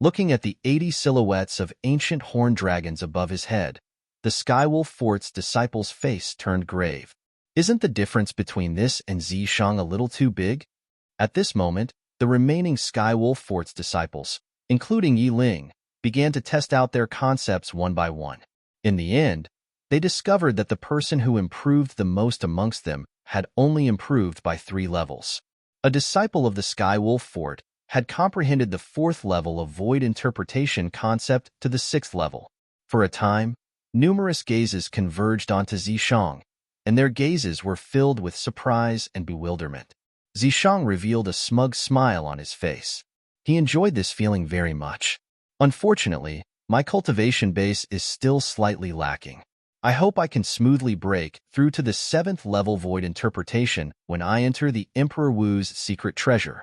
Looking at the 80 silhouettes of ancient horned dragons above his head, the Skywolf Fort's disciple's face turned grave. Isn't the difference between this and Zishang a little too big? At this moment, the remaining Skywolf Fort's disciples, including Yi Ling, began to test out their concepts one by one. In the end, they discovered that the person who improved the most amongst them had only improved by 3 levels. A disciple of the Skywolf Fort had comprehended the 4th level of void interpretation concept to the 6th level. For a time, numerous gazes converged onto Zishang, and their gazes were filled with surprise and bewilderment. Zishang revealed a smug smile on his face. He enjoyed this feeling very much. Unfortunately, my cultivation base is still slightly lacking. I hope I can smoothly break through to the 7th level void interpretation when I enter the Emperor Wu's secret treasure.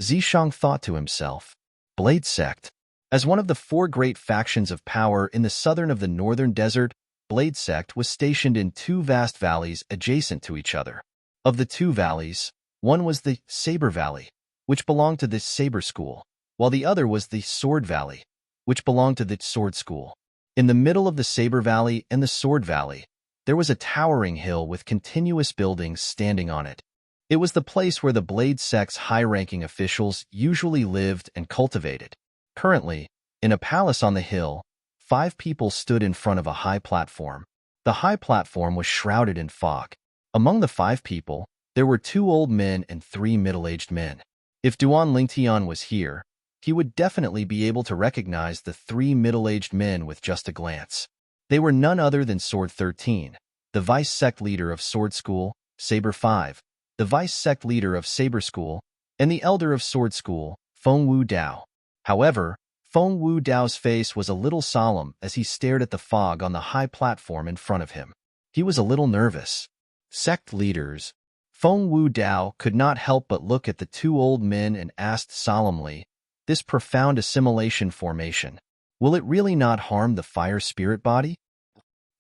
Zishang thought to himself. Blade Sect. As one of the 4 great factions of power in the southern of the northern desert, Blade Sect was stationed in 2 vast valleys adjacent to each other. Of the 2 valleys, one was the Saber Valley, which belonged to the Saber School, while the other was the Sword Valley, which belonged to the Sword School. In the middle of the Saber Valley and the Sword Valley, there was a towering hill with continuous buildings standing on it. It was the place where the Blade Sect's high-ranking officials usually lived and cultivated. Currently, in a palace on the hill, 5 people stood in front of a high platform. The high platform was shrouded in fog. Among the 5 people, there were 2 old men and 3 middle-aged men. If Duan Lingtian was here, he would definitely be able to recognize the 3 middle-aged men with just a glance. They were none other than Sword 13, the vice sect leader of Sword School, Saber 5, the vice sect leader of Saber School, and the elder of Sword School, Feng Wu Dao. However, Feng Wu Dao's face was a little solemn as he stared at the fog on the high platform in front of him. He was a little nervous. Sect leaders. Feng Wu Dao could not help but look at the 2 old men and asked solemnly, this profound assimilation formation, will it really not harm the fire spirit body?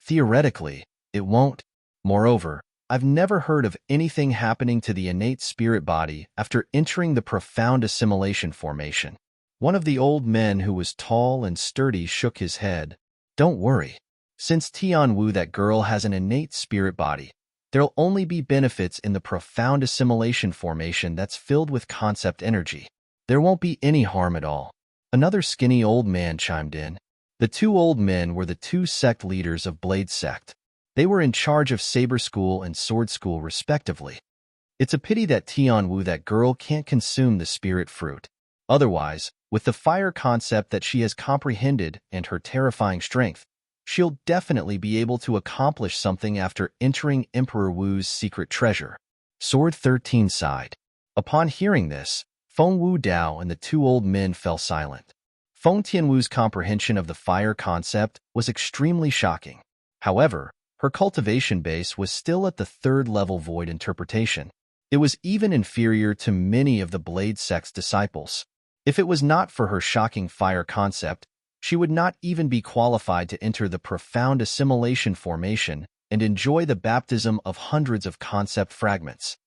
Theoretically, it won't. Moreover, I've never heard of anything happening to the innate spirit body after entering the profound assimilation formation. One of the old men who was tall and sturdy shook his head. Don't worry. Since Tian Wu, that girl, has an innate spirit body, there'll only be benefits in the profound assimilation formation that's filled with concept energy. There won't be any harm at all. Another skinny old man chimed in. The 2 old men were the 2 sect leaders of Blade Sect. They were in charge of Saber School and Sword School respectively. It's a pity that Tian Wu, that girl, can't consume the spirit fruit. Otherwise, with the fire concept that she has comprehended and her terrifying strength, she'll definitely be able to accomplish something after entering Emperor Wu's secret treasure. Sword 13 sighed. Upon hearing this, Feng Wu Dao and the 2 old men fell silent. Feng Tianwu's comprehension of the fire concept was extremely shocking. However, her cultivation base was still at the 3rd level void interpretation. It was even inferior to many of the Blade Sect's disciples. If it was not for her shocking fire concept, she would not even be qualified to enter the profound assimilation formation and enjoy the baptism of hundreds of concept fragments.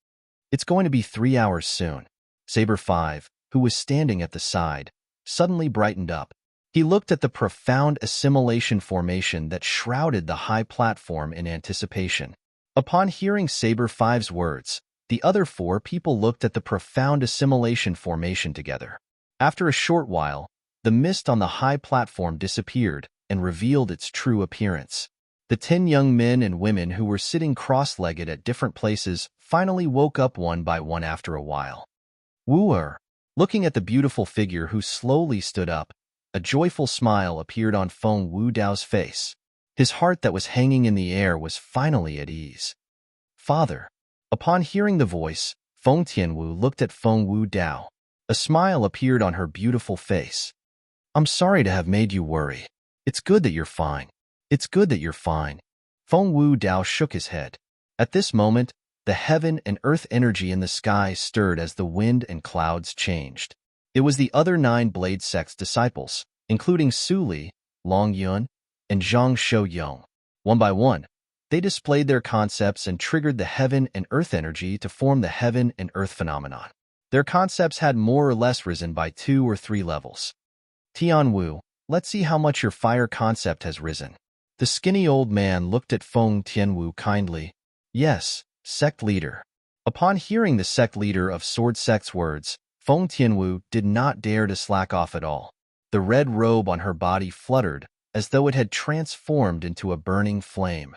It's going to be 3 hours soon. Saber 5, who was standing at the side, suddenly brightened up. He looked at the profound assimilation formation that shrouded the high platform in anticipation. Upon hearing Saber 5's words, the other 4 people looked at the profound assimilation formation together. After a short while, the mist on the high platform disappeared and revealed its true appearance. The 10 young men and women who were sitting cross-legged at different places finally woke up one by one after a while. Wu-er, looking at the beautiful figure who slowly stood up, a joyful smile appeared on Feng Wu Dao's face. His heart that was hanging in the air was finally at ease. Father. Upon hearing the voice, Feng Tianwu looked at Feng Wu Dao. A smile appeared on her beautiful face. I'm sorry to have made you worry. It's good that you're fine. It's good that you're fine. Feng Wu Dao shook his head. At this moment, the heaven and earth energy in the sky stirred as the wind and clouds changed. It was the other 9 Blade Sect's disciples, including Su Li, Long Yun, and Zhang Shou-yong. One by one, they displayed their concepts and triggered the heaven and earth energy to form the heaven and earth phenomenon. Their concepts had more or less risen by 2 or 3 levels. Tian Wu, let's see how much your fire concept has risen. The skinny old man looked at Feng Tianwu kindly. Yes, sect leader. Upon hearing the sect leader of Sword Sect's words, Feng Tianwu did not dare to slack off at all. The red robe on her body fluttered as though it had transformed into a burning flame.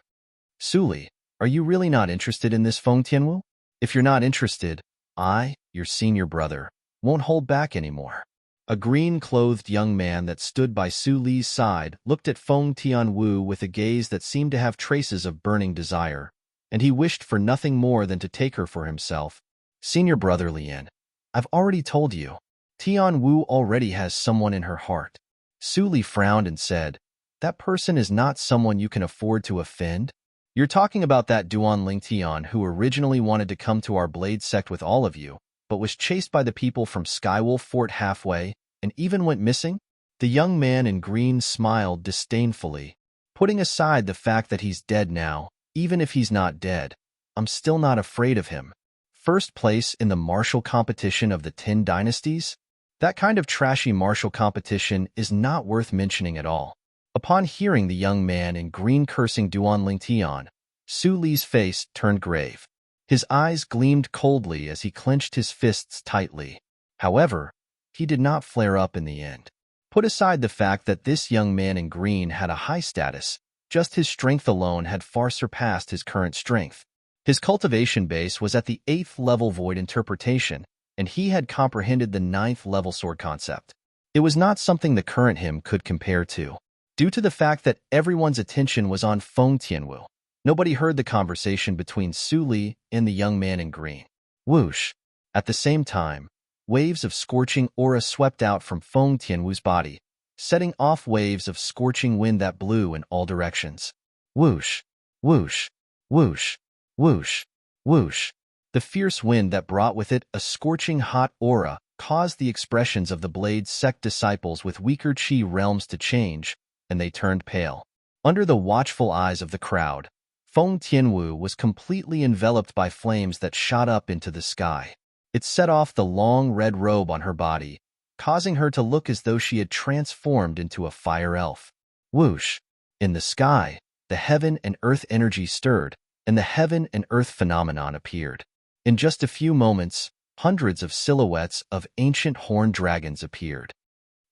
Suli, are you really not interested in this, Feng Tianwu? If you're not interested, I, your senior brother, won't hold back anymore. A green-clothed young man that stood by Su Li's side looked at Feng Tianwu with a gaze that seemed to have traces of burning desire, and he wished for nothing more than to take her for himself. Senior brother Lian, I've already told you. Tian Wu already has someone in her heart. Su Li frowned and said, that person is not someone you can afford to offend. You're talking about that Duan Lingtian who originally wanted to come to our Blade sect with all of you, but was chased by the people from Skywolf Fort halfway and even went missing? The young man in green smiled disdainfully. Putting aside the fact that he's dead now, even if he's not dead, I'm still not afraid of him. First place in the martial competition of the 10 dynasties? That kind of trashy martial competition is not worth mentioning at all. Upon hearing the young man in green cursing Duan Lingtian, Su Li's face turned grave. His eyes gleamed coldly as he clenched his fists tightly. However, he did not flare up in the end. Put aside the fact that this young man in green had a high status, just his strength alone had far surpassed his current strength. His cultivation base was at the 8th level void interpretation, and he had comprehended the 9th level sword concept. It was not something the current him could compare to. Due to the fact that everyone's attention was on Feng Tianwu, nobody heard the conversation between Su Li and the young man in green. Whoosh! At the same time, waves of scorching aura swept out from Feng Tianwu's body, setting off waves of scorching wind that blew in all directions. Whoosh! Whoosh! Whoosh! Whoosh! Whoosh! The fierce wind that brought with it a scorching hot aura caused the expressions of the Blade sect disciples with weaker chi realms to change, and they turned pale. Under the watchful eyes of the crowd, Feng Tianwu was completely enveloped by flames that shot up into the sky. It set off the long red robe on her body, causing her to look as though she had transformed into a fire elf. Whoosh! In the sky, the heaven and earth energy stirred, and the heaven and earth phenomenon appeared. In just a few moments, hundreds of silhouettes of ancient horned dragons appeared.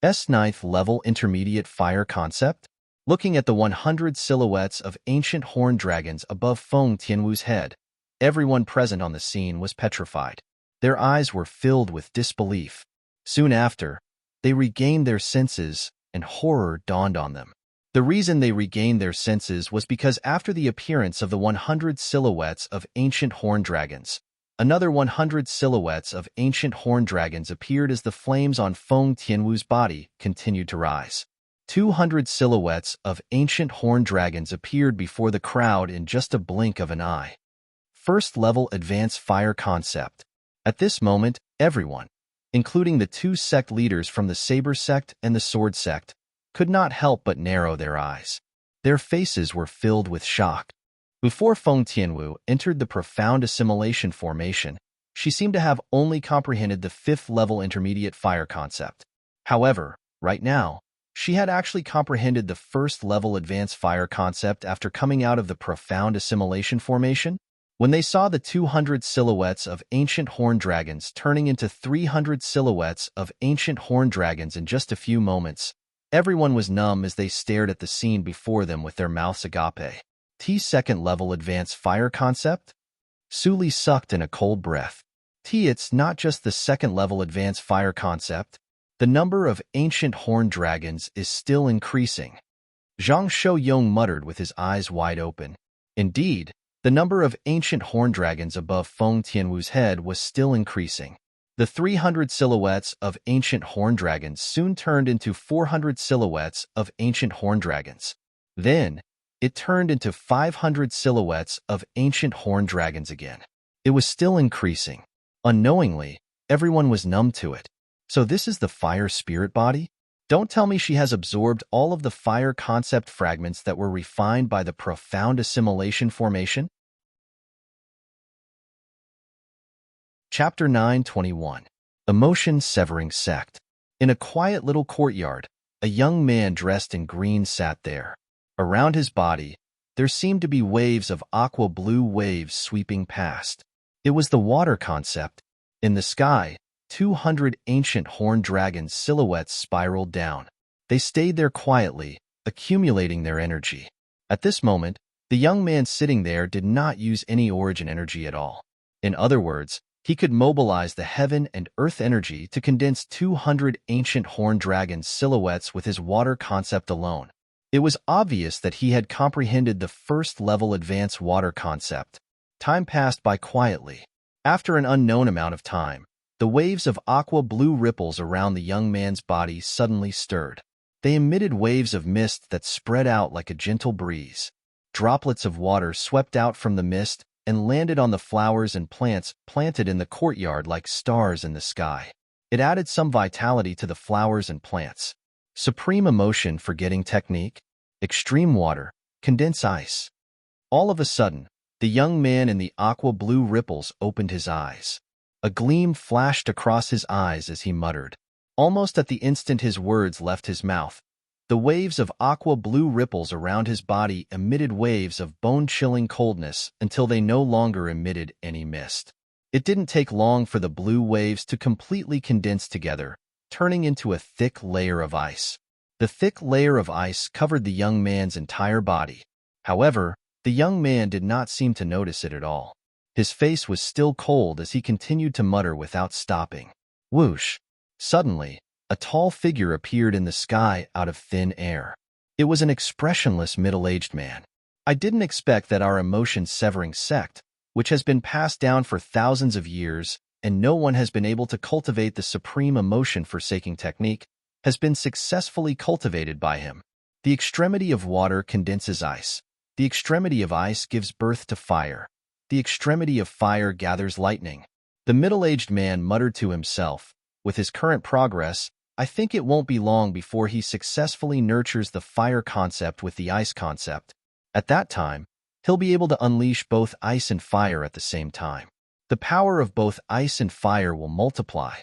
S9th level intermediate fire concept? Looking at the 100 silhouettes of ancient horned dragons above Feng Tianwu's head, everyone present on the scene was petrified. Their eyes were filled with disbelief. Soon after, they regained their senses, and horror dawned on them. The reason they regained their senses was because after the appearance of the 100 silhouettes of ancient horned dragons, another 100 silhouettes of ancient horned dragons appeared as the flames on Feng Tianwu's body continued to rise. 200 silhouettes of ancient horned dragons appeared before the crowd in just a blink of an eye. First level advanced fire concept. At this moment, everyone, including the 2 sect leaders from the Saber sect and the Sword sect, could not help but narrow their eyes. Their faces were filled with shock. Before Feng Tianwu entered the profound assimilation formation, she seemed to have only comprehended the 5th level intermediate fire concept. However, right now, she had actually comprehended the 1st level advanced fire concept after coming out of the profound assimilation formation. When they saw the 200 silhouettes of ancient horned dragons turning into 300 silhouettes of ancient horned dragons in just a few moments, everyone was numb as they stared at the scene before them with their mouths agape. T2nd level advanced fire concept? Su Li sucked in a cold breath. It's not just the 2nd level advanced fire concept. The number of ancient horned dragons is still increasing. Zhang Shouyong muttered with his eyes wide open. Indeed, the number of ancient horned dragons above Feng Tianwu's head was still increasing. The 300 silhouettes of ancient horned dragons soon turned into 400 silhouettes of ancient horned dragons. Then, it turned into 500 silhouettes of ancient horned dragons again. It was still increasing. Unknowingly, everyone was numb to it. So this is the fire spirit body? Don't tell me she has absorbed all of the fire concept fragments that were refined by the profound assimilation formation? Chapter 921. Emotion-Severing Sect. In a quiet little courtyard, a young man dressed in green sat there. Around his body, there seemed to be waves of aqua-blue waves sweeping past. It was the water concept. In the sky, 200 ancient horned dragons silhouettes spiraled down. They stayed there quietly, accumulating their energy. At this moment, the young man sitting there did not use any origin energy at all. In other words, he could mobilize the heaven and earth energy to condense 200 ancient horned dragons silhouettes with his water concept alone. It was obvious that he had comprehended the 1st level advanced water concept. Time passed by quietly. After an unknown amount of time, the waves of aqua-blue ripples around the young man's body suddenly stirred. They emitted waves of mist that spread out like a gentle breeze. Droplets of water swept out from the mist and landed on the flowers and plants planted in the courtyard like stars in the sky. It added some vitality to the flowers and plants. Supreme emotion forgetting technique, extreme water, condense ice. All of a sudden, the young man in the aqua blue ripples opened his eyes. A gleam flashed across his eyes as he muttered. Almost at the instant his words left his mouth, the waves of aqua blue ripples around his body emitted waves of bone-chilling coldness until they no longer emitted any mist. It didn't take long for the blue waves to completely condense together, turning into a thick layer of ice. The thick layer of ice covered the young man's entire body. However, the young man did not seem to notice it at all. His face was still cold as he continued to mutter without stopping. Whoosh! Suddenly, a tall figure appeared in the sky out of thin air. It was an expressionless middle-aged man. I didn't expect that our emotion-severing sect, which has been passed down for thousands of years and no one has been able to cultivate the supreme emotion-forsaking technique, has been successfully cultivated by him. The extremity of water condenses ice. The extremity of ice gives birth to fire. The extremity of fire gathers lightning. The middle-aged man muttered to himself, with his current progress, I think it won't be long before he successfully nurtures the fire concept with the ice concept. At that time, he'll be able to unleash both ice and fire at the same time. The power of both ice and fire will multiply.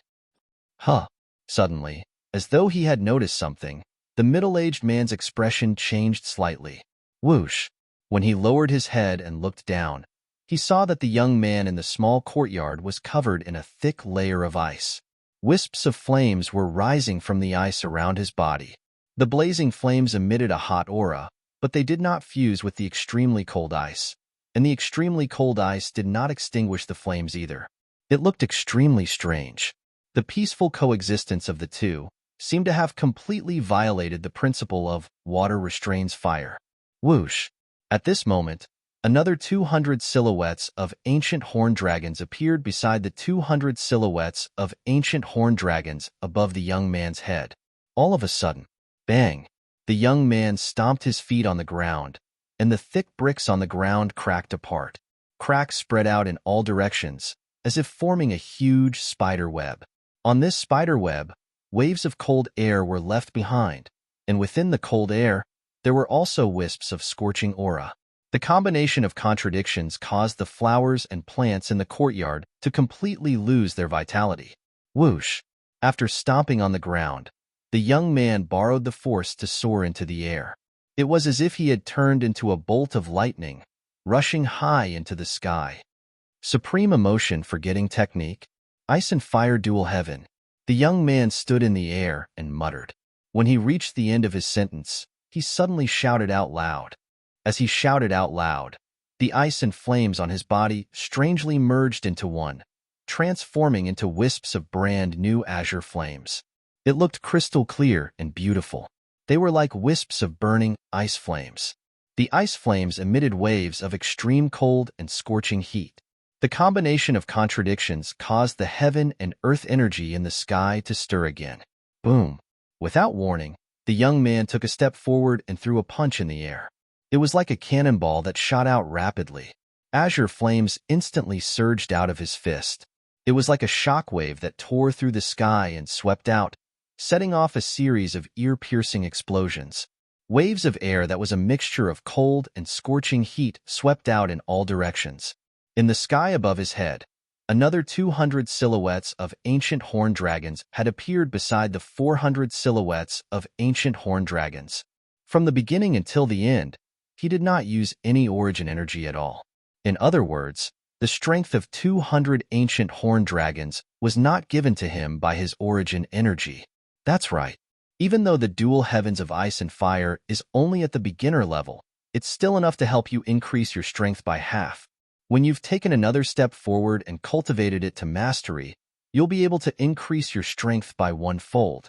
Suddenly, as though he had noticed something, the middle-aged man's expression changed slightly. Whoosh! When he lowered his head and looked down, he saw that the young man in the small courtyard was covered in a thick layer of ice. Wisps of flames were rising from the ice around his body. The blazing flames emitted a hot aura, but they did not fuse with the extremely cold ice, and the extremely cold ice did not extinguish the flames either. It looked extremely strange. The peaceful coexistence of the two seemed to have completely violated the principle of water restrains fire. Whoosh! At this moment, another 200 silhouettes of ancient horned dragons appeared beside the 200 silhouettes of ancient horned dragons above the young man's head. All of a sudden, bang! The young man stomped his feet on the ground, and the thick bricks on the ground cracked apart. Cracks spread out in all directions, as if forming a huge spider web. On this spider web, waves of cold air were left behind, and within the cold air, there were also wisps of scorching aura. The combination of contradictions caused the flowers and plants in the courtyard to completely lose their vitality. Whoosh! After stomping on the ground, the young man borrowed the force to soar into the air. It was as if he had turned into a bolt of lightning, rushing high into the sky. Supreme emotion forgetting technique, ice and fire dual heaven. The young man stood in the air and muttered. When he reached the end of his sentence, he suddenly shouted out loud. As he shouted out loud, the ice and flames on his body strangely merged into one, transforming into wisps of brand new azure flames. It looked crystal clear and beautiful. They were like wisps of burning ice flames. The ice flames emitted waves of extreme cold and scorching heat. The combination of contradictions caused the heaven and earth energy in the sky to stir again. Boom! Without warning, the young man took a step forward and threw a punch in the air. It was like a cannonball that shot out rapidly. Azure flames instantly surged out of his fist. It was like a shockwave that tore through the sky and swept out, setting off a series of ear-piercing explosions. Waves of air that was a mixture of cold and scorching heat swept out in all directions. In the sky above his head, another 200 silhouettes of ancient horned dragons had appeared beside the 400 silhouettes of ancient horned dragons. From the beginning until the end, he did not use any origin energy at all. In other words, the strength of 200 ancient horned dragons was not given to him by his origin energy. That's right. Even though the dual heavens of ice and fire is only at the beginner level, it's still enough to help you increase your strength by half. When you've taken another step forward and cultivated it to mastery, you'll be able to increase your strength by 1-fold.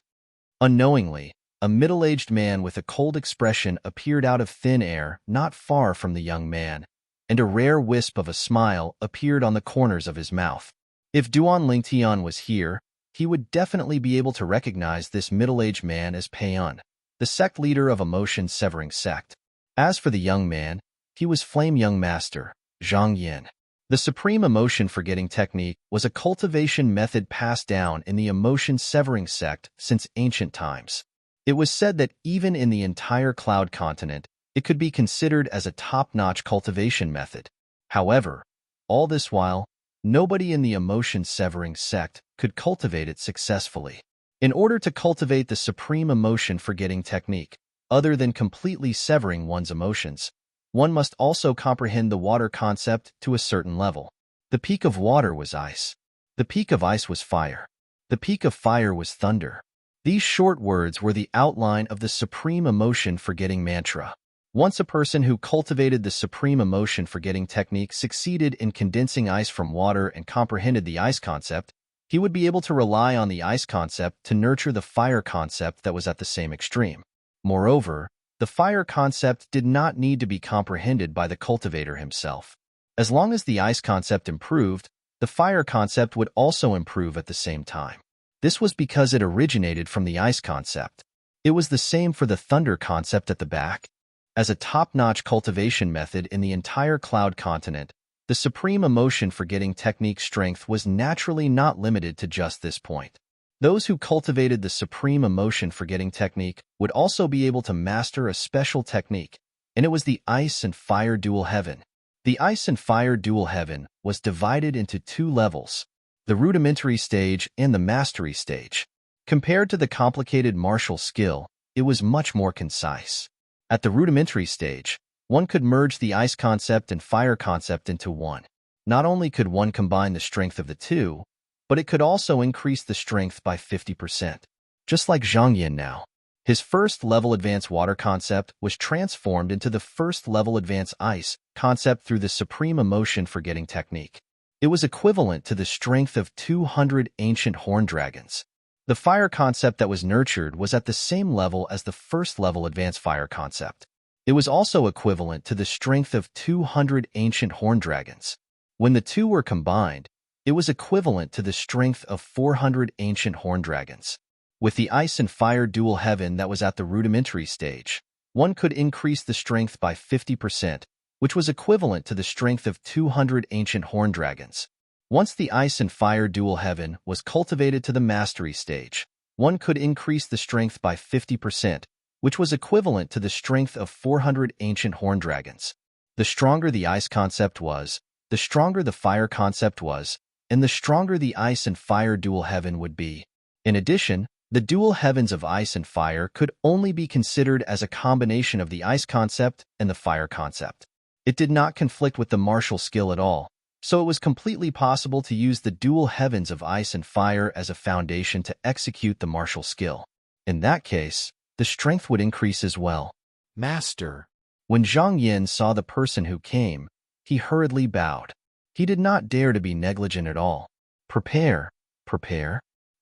Unknowingly, a middle-aged man with a cold expression appeared out of thin air not far from the young man, and a rare wisp of a smile appeared on the corners of his mouth. If Duan Lingtian was here, he would definitely be able to recognize this middle-aged man as Paeon. the sect leader of emotion-severing sect. As for the young man, he was Flame Young Master, Zhang Yin. The supreme emotion-forgetting technique was a cultivation method passed down in the emotion-severing sect since ancient times. It was said that even in the entire Cloud continent, it could be considered as a top-notch cultivation method. However, all this while, nobody in the emotion-severing sect could cultivate it successfully. In order to cultivate the supreme emotion-forgetting technique, other than completely severing one's emotions, one must also comprehend the water concept to a certain level. The peak of water was ice. The peak of ice was fire. The peak of fire was thunder. These short words were the outline of the supreme emotion-forgetting mantra. Once a person who cultivated the supreme emotion-forgetting technique succeeded in condensing ice from water and comprehended the ice concept, he would be able to rely on the ice concept to nurture the fire concept that was at the same extreme. Moreover, the fire concept did not need to be comprehended by the cultivator himself. As long as the ice concept improved, the fire concept would also improve at the same time. This was because it originated from the ice concept. It was the same for the thunder concept at the back. As a top-notch cultivation method in the entire Cloud continent, the supreme emotion-forgetting technique strength was naturally not limited to just this point. Those who cultivated the supreme emotion-forgetting technique would also be able to master a special technique, and it was the Ice and Fire Dual Heaven. The Ice and Fire Dual Heaven was divided into two levels, the rudimentary stage and the mastery stage. Compared to the complicated martial skill, it was much more concise. At the rudimentary stage, one could merge the ice concept and fire concept into one. Not only could one combine the strength of the two, but it could also increase the strength by 50%. Just like Zhang Yin now. His first-level advanced water concept was transformed into the first-level advanced ice concept through the supreme emotion-forgetting technique. It was equivalent to the strength of 200 ancient horn dragons. The fire concept that was nurtured was at the same level as the first-level advanced fire concept. It was also equivalent to the strength of 200 ancient horn dragons. When the two were combined, it was equivalent to the strength of 400 ancient horn dragons. With the Ice and Fire Dual Heaven that was at the rudimentary stage, one could increase the strength by 50%, which was equivalent to the strength of 200 ancient horn dragons. Once the Ice and Fire Dual Heaven was cultivated to the mastery stage, one could increase the strength by 50%, which was equivalent to the strength of 400 ancient horn dragons. The stronger the ice concept was, the stronger the fire concept was, and the stronger the Ice and Fire Dual Heaven would be. In addition, the dual heavens of ice and fire could only be considered as a combination of the ice concept and the fire concept. It did not conflict with the martial skill at all, so it was completely possible to use the dual heavens of ice and fire as a foundation to execute the martial skill. In that case, the strength would increase as well. Master. When Zhang Yin saw the person who came, he hurriedly bowed. He did not dare to be negligent at all. Prepare.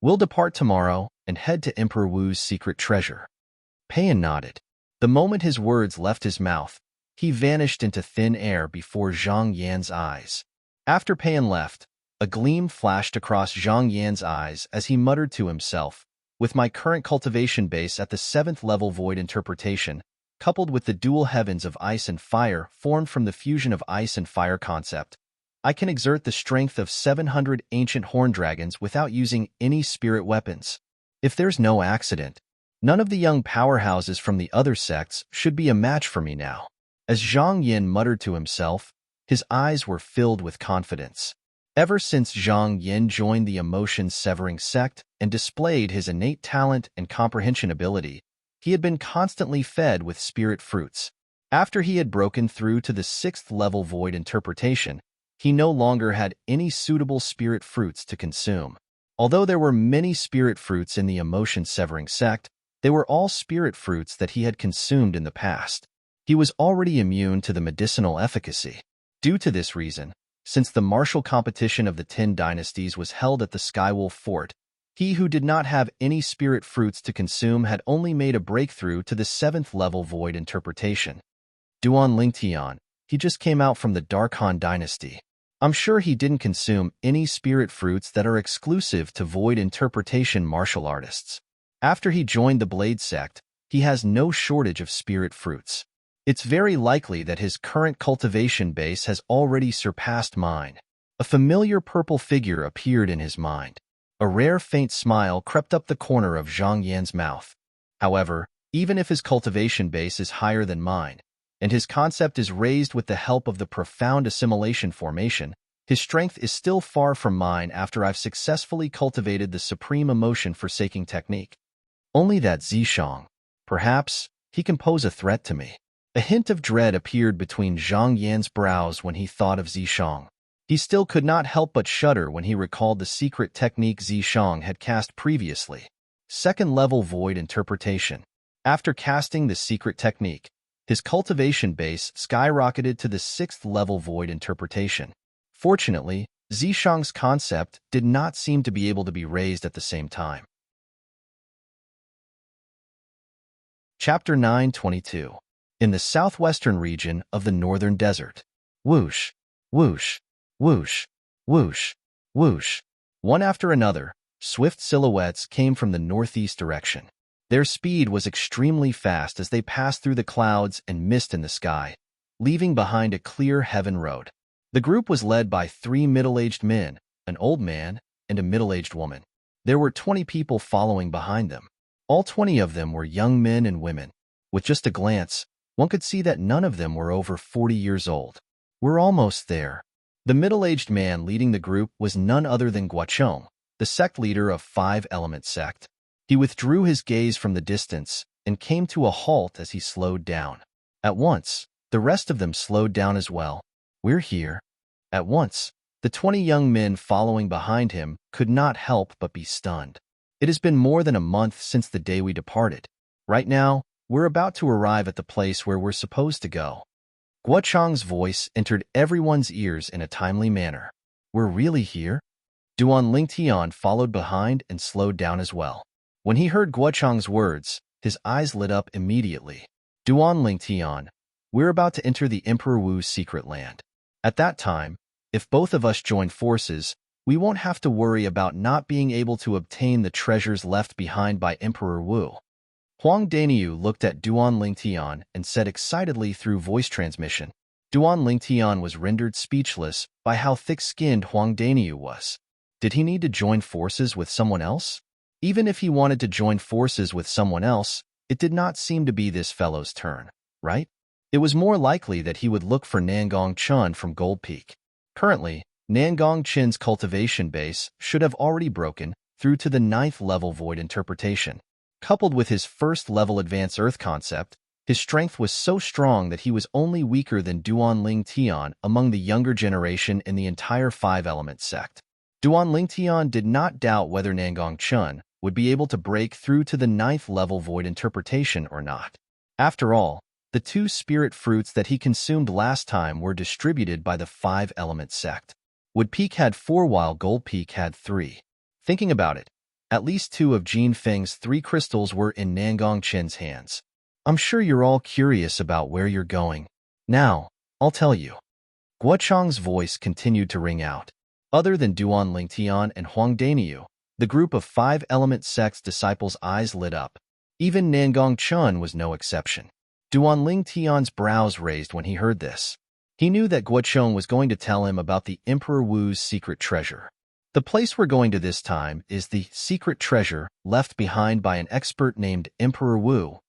We'll depart tomorrow and head to Emperor Wu's secret treasure. Payan nodded. The moment his words left his mouth, he vanished into thin air before Zhang Yan's eyes. After Payan left, a gleam flashed across Zhang Yan's eyes as he muttered to himself, with my current cultivation base at the 7th level void interpretation, coupled with the dual heavens of ice and fire formed from the fusion of ice and fire concept, I can exert the strength of 700 ancient horn dragons without using any spirit weapons. If there's no accident, none of the young powerhouses from the other sects should be a match for me now. As Zhang Yin muttered to himself, his eyes were filled with confidence. Ever since Zhang Yin joined the emotion-severing sect and displayed his innate talent and comprehension ability, he had been constantly fed with spirit fruits. After he had broken through to the 6th level void interpretation, he no longer had any suitable spirit fruits to consume. Although there were many spirit fruits in the emotion-severing sect, they were all spirit fruits that he had consumed in the past. He was already immune to the medicinal efficacy. Due to this reason, since the martial competition of the 10 dynasties was held at the Skywolf Fort, he who did not have any spirit fruits to consume had only made a breakthrough to the 7th level void interpretation. Duan Lingtian, he just came out from the Darkhan dynasty. I'm sure he didn't consume any spirit fruits that are exclusive to void interpretation martial artists. After he joined the Blade sect, he has no shortage of spirit fruits. It's very likely that his current cultivation base has already surpassed mine. A familiar purple figure appeared in his mind. A rare faint smile crept up the corner of Zhang Yan's mouth. However, even if his cultivation base is higher than mine, and his concept is raised with the help of the profound assimilation formation, his strength is still far from mine after I've successfully cultivated the supreme emotion-forsaking technique. Only that Zishang. Perhaps he can pose a threat to me. A hint of dread appeared between Zhang Yan's brows when he thought of Zishang. He still could not help but shudder when he recalled the secret technique Zishang had cast previously. Second-level void interpretation. After casting the secret technique, his cultivation base skyrocketed to the 6th-level void interpretation. Fortunately, Zishang's concept did not seem to be able to be raised at the same time. Chapter 9:22. In the southwestern region of the northern desert. Whoosh, whoosh, whoosh, whoosh, whoosh. One after another, swift silhouettes came from the northeast direction. Their speed was extremely fast as they passed through the clouds and mist in the sky, leaving behind a clear heaven road. The group was led by 3 middle-aged men, an old man, and a middle-aged woman. There were 20 people following behind them. All 20 of them were young men and women. With just a glance, one could see that none of them were over 40 years old. We're almost there. The middle-aged man leading the group was none other than Guocheng, the sect leader of 5-element sect. He withdrew his gaze from the distance and came to a halt as he slowed down. At once, the rest of them slowed down as well. We're here. At once, the 20 young men following behind him could not help but be stunned. It has been more than a month since the day we departed. Right now, we're about to arrive at the place where we're supposed to go. Guocheng's voice entered everyone's ears in a timely manner. We're really here? Duan Lingtian followed behind and slowed down as well. When he heard Guocheng's words, his eyes lit up immediately. Duan Lingtian, we're about to enter the Emperor Wu's secret land. At that time, if both of us join forces, we won't have to worry about not being able to obtain the treasures left behind by Emperor Wu. Huang Daniu looked at Duan Lingtian and said excitedly through voice transmission. Duan Lingtian was rendered speechless by how thick-skinned Huang Daniu was. Did he need to join forces with someone else? Even if he wanted to join forces with someone else, it did not seem to be this fellow's turn, right? It was more likely that he would look for Nangong Chun from Gold Peak. Currently, Nangong Chin's cultivation base should have already broken through to the 9th-level void interpretation. Coupled with his 1st-level advanced earth concept, his strength was so strong that he was only weaker than Duan Lingtian among the younger generation in the entire 5-element sect. Duan Lingtian did not doubt whether Nangong Chun would be able to break through to the 9th-level void interpretation or not. After all, the 2 spirit fruits that he consumed last time were distributed by the 5-element sect. Wood Peak had 4 while Gold Peak had 3. Thinking about it, at least 2 of Jin Feng's 3 crystals were in Nangong Chin's hands. I'm sure you're all curious about where you're going. Now, I'll tell you. Guocheng's voice continued to ring out. Other than Duan Lingtian and Huang Daniu, the group of 5-element sect's disciples' eyes lit up. Even Nangong Chun was no exception. Duan Lingtian's brows raised when he heard this. He knew that Guocheng was going to tell him about the Emperor Wu's secret treasure. The place we're going to this time is the secret treasure left behind by an expert named Emperor Wu.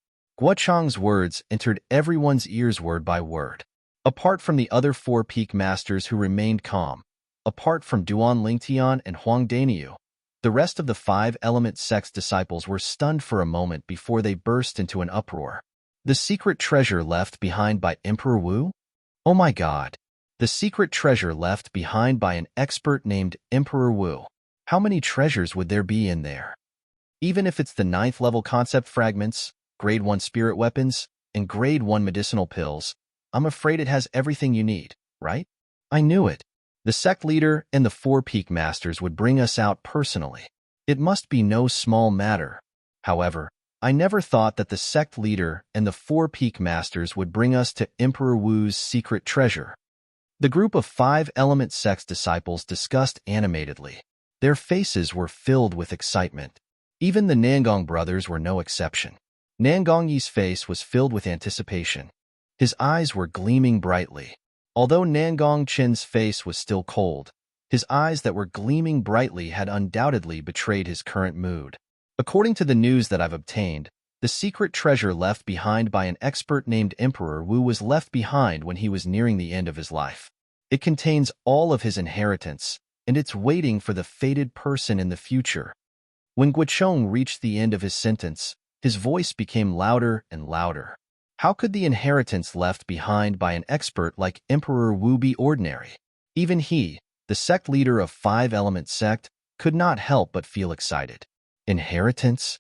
Guocheng's words entered everyone's ears word by word. Apart from the other 4 peak masters who remained calm, apart from Duan Lingtian and Huang Daniu, the rest of the 5-element sect's disciples were stunned for a moment before they burst into an uproar. The secret treasure left behind by Emperor Wu? Oh my God! The secret treasure left behind by an expert named Emperor Wu. How many treasures would there be in there? Even if it's the 9th-level concept fragments, Grade 1 spirit weapons, and Grade 1 medicinal pills, I'm afraid it has everything you need, right? I knew it. The sect leader and the 4 peak masters would bring us out personally. It must be no small matter. However, I never thought that the sect leader and the 4 peak masters would bring us to Emperor Wu's secret treasure. The group of 5-element sect's disciples discussed animatedly. Their faces were filled with excitement. Even the Nangong brothers were no exception. Nangongyi's face was filled with anticipation. His eyes were gleaming brightly. Although Nangong Chen's face was still cold, his eyes that were gleaming brightly had undoubtedly betrayed his current mood. According to the news that I've obtained, the secret treasure left behind by an expert named Emperor Wu was left behind when he was nearing the end of his life. It contains all of his inheritance, and it's waiting for the fated person in the future. When Guocheng reached the end of his sentence, his voice became louder and louder. How could the inheritance left behind by an expert like Emperor Wu be ordinary? Even he, the sect leader of Five Element Sect, could not help but feel excited. Inheritance?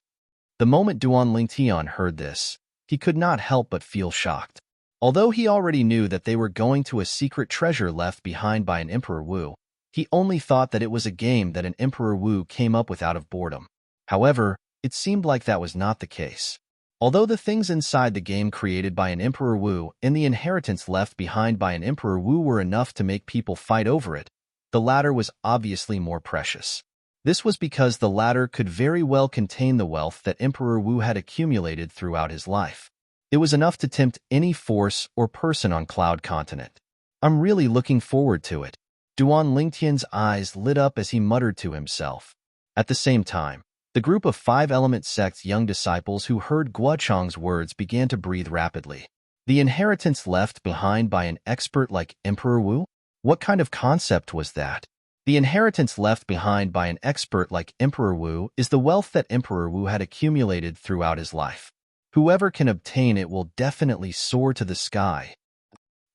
The moment Duan Lingtian heard this, he could not help but feel shocked. Although he already knew that they were going to a secret treasure left behind by an Emperor Wu, he only thought that it was a game that an Emperor Wu came up with out of boredom. However, it seemed like that was not the case. Although the things inside the game created by an Emperor Wu and the inheritance left behind by an Emperor Wu were enough to make people fight over it, the latter was obviously more precious. This was because the latter could very well contain the wealth that Emperor Wu had accumulated throughout his life. It was enough to tempt any force or person on Cloud Continent. I'm really looking forward to it. Duan Lingtian's eyes lit up as he muttered to himself. At the same time, the group of Five Element Sect's young disciples who heard Guocheng's words began to breathe rapidly. The inheritance left behind by an expert like Emperor Wu? What kind of concept was that? The inheritance left behind by an expert like Emperor Wu is the wealth that Emperor Wu had accumulated throughout his life. Whoever can obtain it will definitely soar to the sky.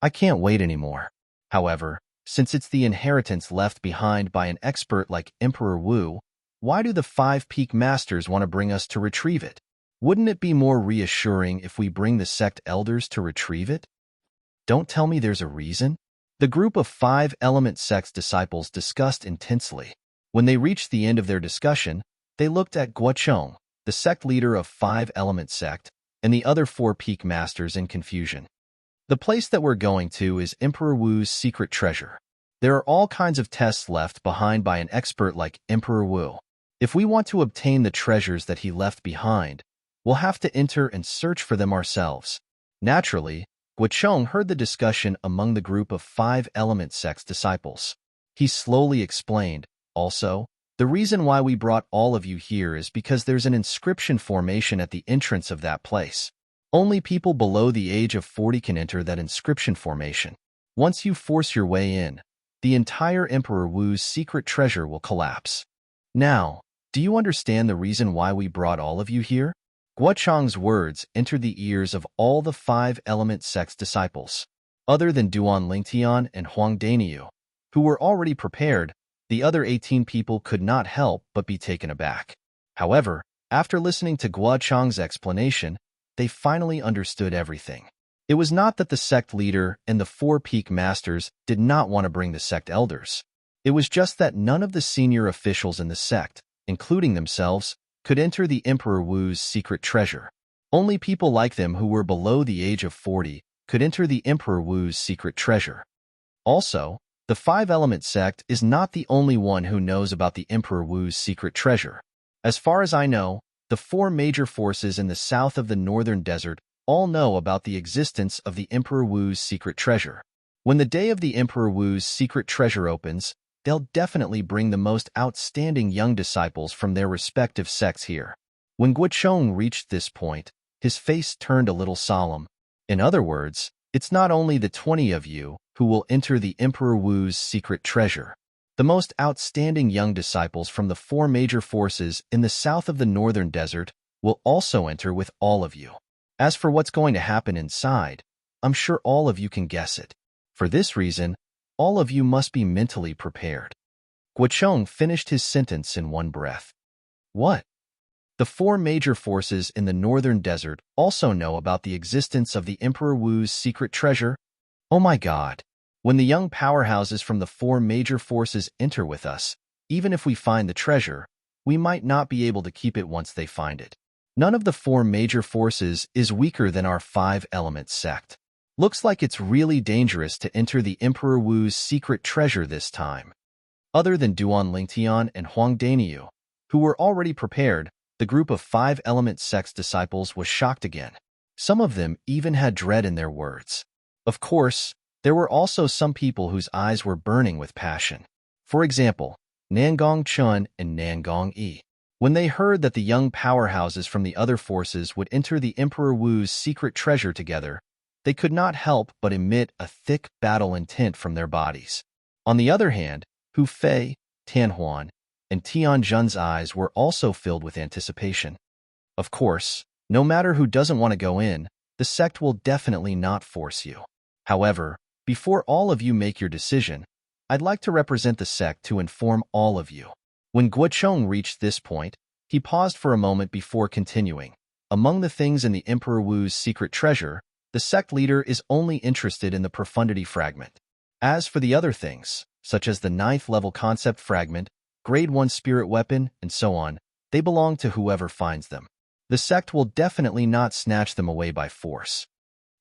I can't wait anymore. However, since it's the inheritance left behind by an expert like Emperor Wu, why do the Five Peak Masters want to bring us to retrieve it? Wouldn't it be more reassuring if we bring the sect elders to retrieve it? Don't tell me there's a reason? The group of Five Element Sect's disciples discussed intensely. When they reached the end of their discussion, they looked at Guocheng, the sect leader of Five Element Sect, and the other Four Peak Masters in confusion. The place that we're going to is Emperor Wu's secret treasure. There are all kinds of tests left behind by an expert like Emperor Wu. If we want to obtain the treasures that he left behind, we'll have to enter and search for them ourselves. Naturally, Guocheng heard the discussion among the group of Five Element Sect's disciples. He slowly explained, also, the reason why we brought all of you here is because there's an inscription formation at the entrance of that place. Only people below the age of 40 can enter that inscription formation. Once you force your way in, the entire Emperor Wu's secret treasure will collapse. Now, do you understand the reason why we brought all of you here? Guocheng's words entered the ears of all the Five Element Sect's disciples. Other than Duan Lingtian and Huang Daniu, who were already prepared, the other 18 people could not help but be taken aback. However, after listening to Guocheng's explanation, they finally understood everything. It was not that the sect leader and the Four Peak Masters did not want to bring the sect elders. It was just that none of the senior officials in the sect, including themselves, could enter the Emperor Wu's secret treasure. Only people like them who were below the age of 40 could enter the Emperor Wu's secret treasure. Also, the Five Element Sect is not the only one who knows about the Emperor Wu's secret treasure. As far as I know, the four major forces in the south of the northern desert all know about the existence of the Emperor Wu's secret treasure. When the day of the Emperor Wu's secret treasure opens, they'll definitely bring the most outstanding young disciples from their respective sects here. When Guocheng reached this point, his face turned a little solemn. In other words, it's not only the 20 of you who will enter the Emperor Wu's secret treasure. The most outstanding young disciples from the four major forces in the south of the northern desert will also enter with all of you. As for what's going to happen inside, I'm sure all of you can guess it. For this reason, all of you must be mentally prepared. Guocheng finished his sentence in one breath. What? The four major forces in the northern desert also know about the existence of the Emperor Wu's secret treasure? Oh my God! When the young powerhouses from the four major forces enter with us, even if we find the treasure, we might not be able to keep it once they find it. None of the four major forces is weaker than our Five Element Sect. Looks like it's really dangerous to enter the Emperor Wu's secret treasure this time. Other than Duan Lingtian and Huang Daniu, who were already prepared, the group of 5-element sect's disciples was shocked again. Some of them even had dread in their words. Of course, there were also some people whose eyes were burning with passion. For example, Nangong Chun and Nangong Yi. When they heard that the young powerhouses from the other forces would enter the Emperor Wu's secret treasure together, they could not help but emit a thick battle intent from their bodies. On the other hand, Hu Fei, Tanhuan, and Tian Jun's eyes were also filled with anticipation. Of course, no matter who doesn't want to go in, the sect will definitely not force you. However, before all of you make your decision, I'd like to represent the sect to inform all of you. When Guochong reached this point, he paused for a moment before continuing. Among the things in the Emperor Wu's secret treasure, the sect leader is only interested in the profundity fragment. As for the other things, such as the 9th level concept fragment, grade 1 spirit weapon, and so on, they belong to whoever finds them. The sect will definitely not snatch them away by force.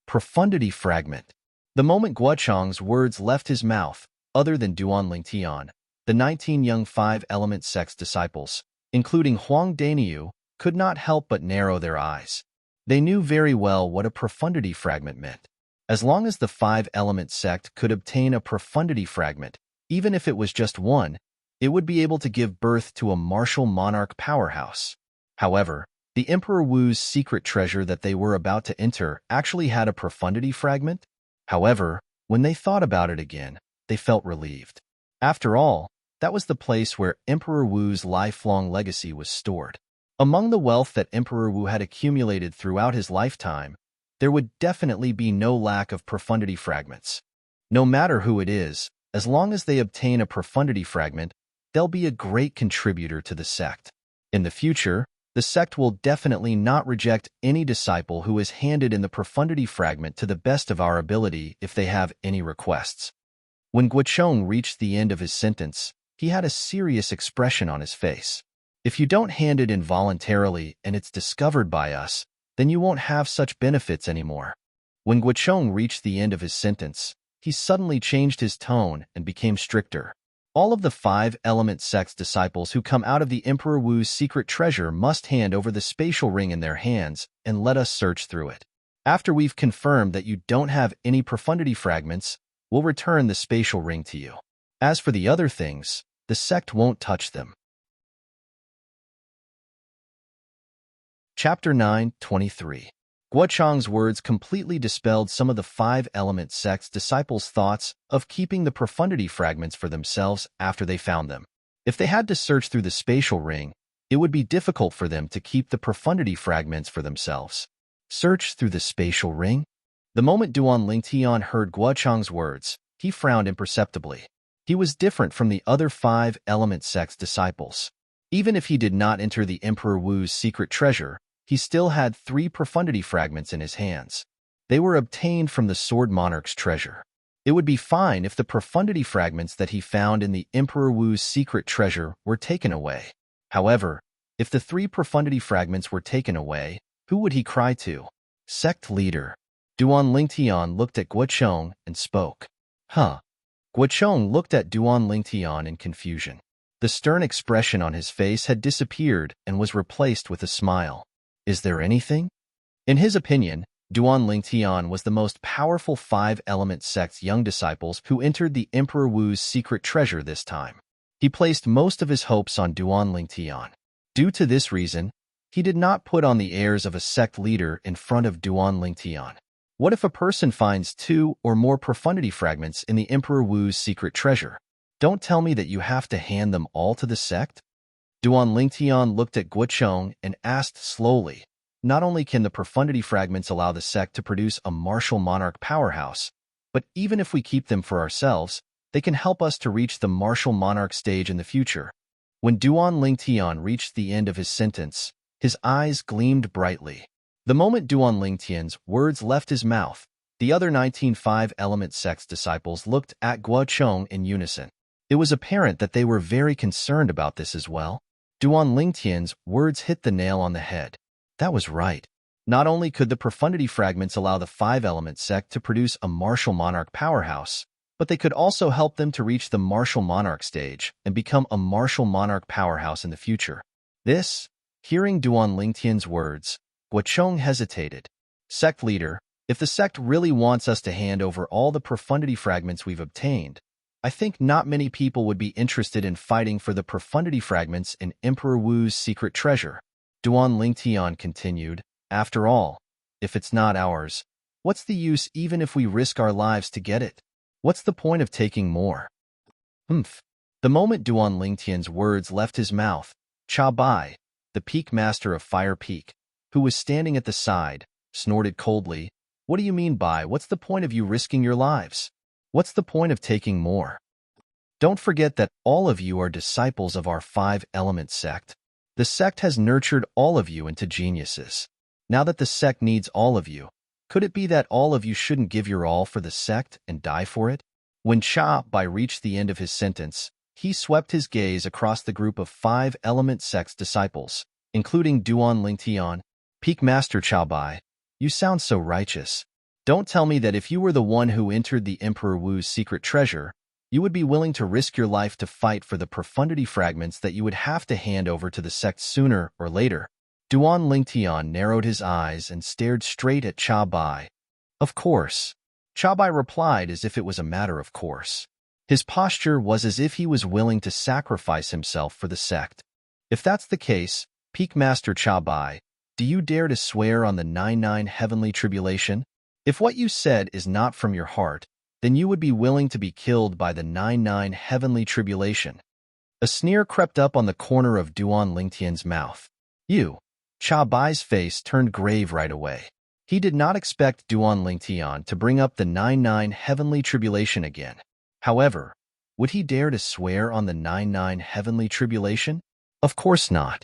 Profundity fragment. The moment Guochong's words left his mouth, other than Duan Lingtian, the 19 young 5-element sect's disciples, including Huang Daniu, could not help but narrow their eyes. They knew very well what a profundity fragment meant. As long as the 5-element sect could obtain a profundity fragment, even if it was just one, it would be able to give birth to a martial monarch powerhouse. However, the Emperor Wu's secret treasure that they were about to enter actually had a profundity fragment. However, when they thought about it again, they felt relieved. After all, that was the place where Emperor Wu's lifelong legacy was stored. Among the wealth that Emperor Wu had accumulated throughout his lifetime, there would definitely be no lack of profundity fragments. No matter who it is, as long as they obtain a profundity fragment, they'll be a great contributor to the sect. In the future, the sect will definitely not reject any disciple who is handed in the profundity fragment to the best of our ability if they have any requests. When Guochong reached the end of his sentence, he had a serious expression on his face. If you don't hand it in voluntarily and it's discovered by us, then you won't have such benefits anymore. When Guochong reached the end of his sentence, he suddenly changed his tone and became stricter. All of the 5-element sect's disciples who come out of the Emperor Wu's secret treasure must hand over the spatial ring in their hands and let us search through it. After we've confirmed that you don't have any profundity fragments, we'll return the spatial ring to you. As for the other things, the sect won't touch them. Chapter 9:23. Guochong's words completely dispelled some of the 5-element sect's disciples' thoughts of keeping the profundity fragments for themselves after they found them. If they had to search through the spatial ring, it would be difficult for them to keep the profundity fragments for themselves. Search through the spatial ring? The moment Duan Lingtian heard Guochong's words, he frowned imperceptibly. He was different from the other 5-element sect's disciples. Even if he did not enter the Emperor Wu's secret treasure, he still had 3 profundity fragments in his hands. They were obtained from the Sword Monarch's treasure. It would be fine if the profundity fragments that he found in the Emperor Wu's secret treasure were taken away. However, if the 3 profundity fragments were taken away, who would he cry to? Sect leader. Duan Lingtian looked at Guochong and spoke. Huh. Guochong looked at Duan Lingtian in confusion. The stern expression on his face had disappeared and was replaced with a smile. Is there anything? In his opinion, Duan Lingtian was the most powerful 5-element sect's young disciples who entered the Emperor Wu's secret treasure this time. He placed most of his hopes on Duan Lingtian. Due to this reason, he did not put on the airs of a sect leader in front of Duan Lingtian. What if a person finds 2 or more profundity fragments in the Emperor Wu's secret treasure? Don't tell me that you have to hand them all to the sect? Duan Lingtian looked at Guochong and asked slowly, not only can the profundity fragments allow the sect to produce a martial monarch powerhouse, but even if we keep them for ourselves, they can help us to reach the martial monarch stage in the future. When Duan Lingtian reached the end of his sentence, his eyes gleamed brightly. The moment Duan Lingtian's words left his mouth, the other 19 5-element sect's disciples looked at Guochong in unison. It was apparent that they were very concerned about this as well. Duan Lingtian's words hit the nail on the head. That was right. Not only could the profundity fragments allow the 5-element sect to produce a martial monarch powerhouse, but they could also help them to reach the martial monarch stage and become a martial monarch powerhouse in the future. This, Hearing Duan Lingtian's words, Guocheng hesitated. Sect leader, if the sect really wants us to hand over all the profundity fragments we've obtained, I think not many people would be interested in fighting for the profundity fragments in Emperor Wu's secret treasure. Duan Lingtian continued, after all, if it's not ours, what's the use even if we risk our lives to get it? What's the point of taking more? Humph. The moment Duan Lingtian's words left his mouth, Cha Bai, the peak master of Fire Peak, who was standing at the side, snorted coldly, what do you mean by, what's the point of you risking your lives? What's the point of taking more? Don't forget that all of you are disciples of our five-element sect. The sect has nurtured all of you into geniuses. Now that the sect needs all of you, could it be that all of you shouldn't give your all for the sect and die for it? When Cha Bai reached the end of his sentence, he swept his gaze across the group of five-element sect's disciples, including Duan Lingtian. Peak Master Cha Bai, you sound so righteous. Don't tell me that if you were the one who entered the Emperor Wu's secret treasure, you would be willing to risk your life to fight for the profundity fragments that you would have to hand over to the sect sooner or later. Duan Lingtian narrowed his eyes and stared straight at Cha Bai. Of course. Cha Bai replied as if it was a matter of course. His posture was as if he was willing to sacrifice himself for the sect. If that's the case, Peak Master Cha Bai, do you dare to swear on the 99 heavenly tribulation? If what you said is not from your heart, then you would be willing to be killed by the 99 heavenly tribulation. A sneer crept up on the corner of Duan Lingtian's mouth. You. Cha Bai's face turned grave right away. He did not expect Duan Lingtian to bring up the 99 heavenly tribulation again. However, would he dare to swear on the 99 heavenly tribulation? Of course not.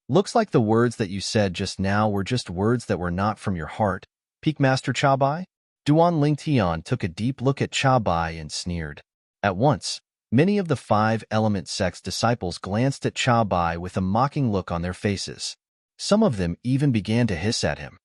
Looks like the words that you said just now were just words that were not from your heart, Peak Master Cha Bai. Duan Lingtian took a deep look at Cha Bai and sneered. At once, many of the five-element sect's disciples glanced at Cha Bai with a mocking look on their faces. Some of them even began to hiss at him.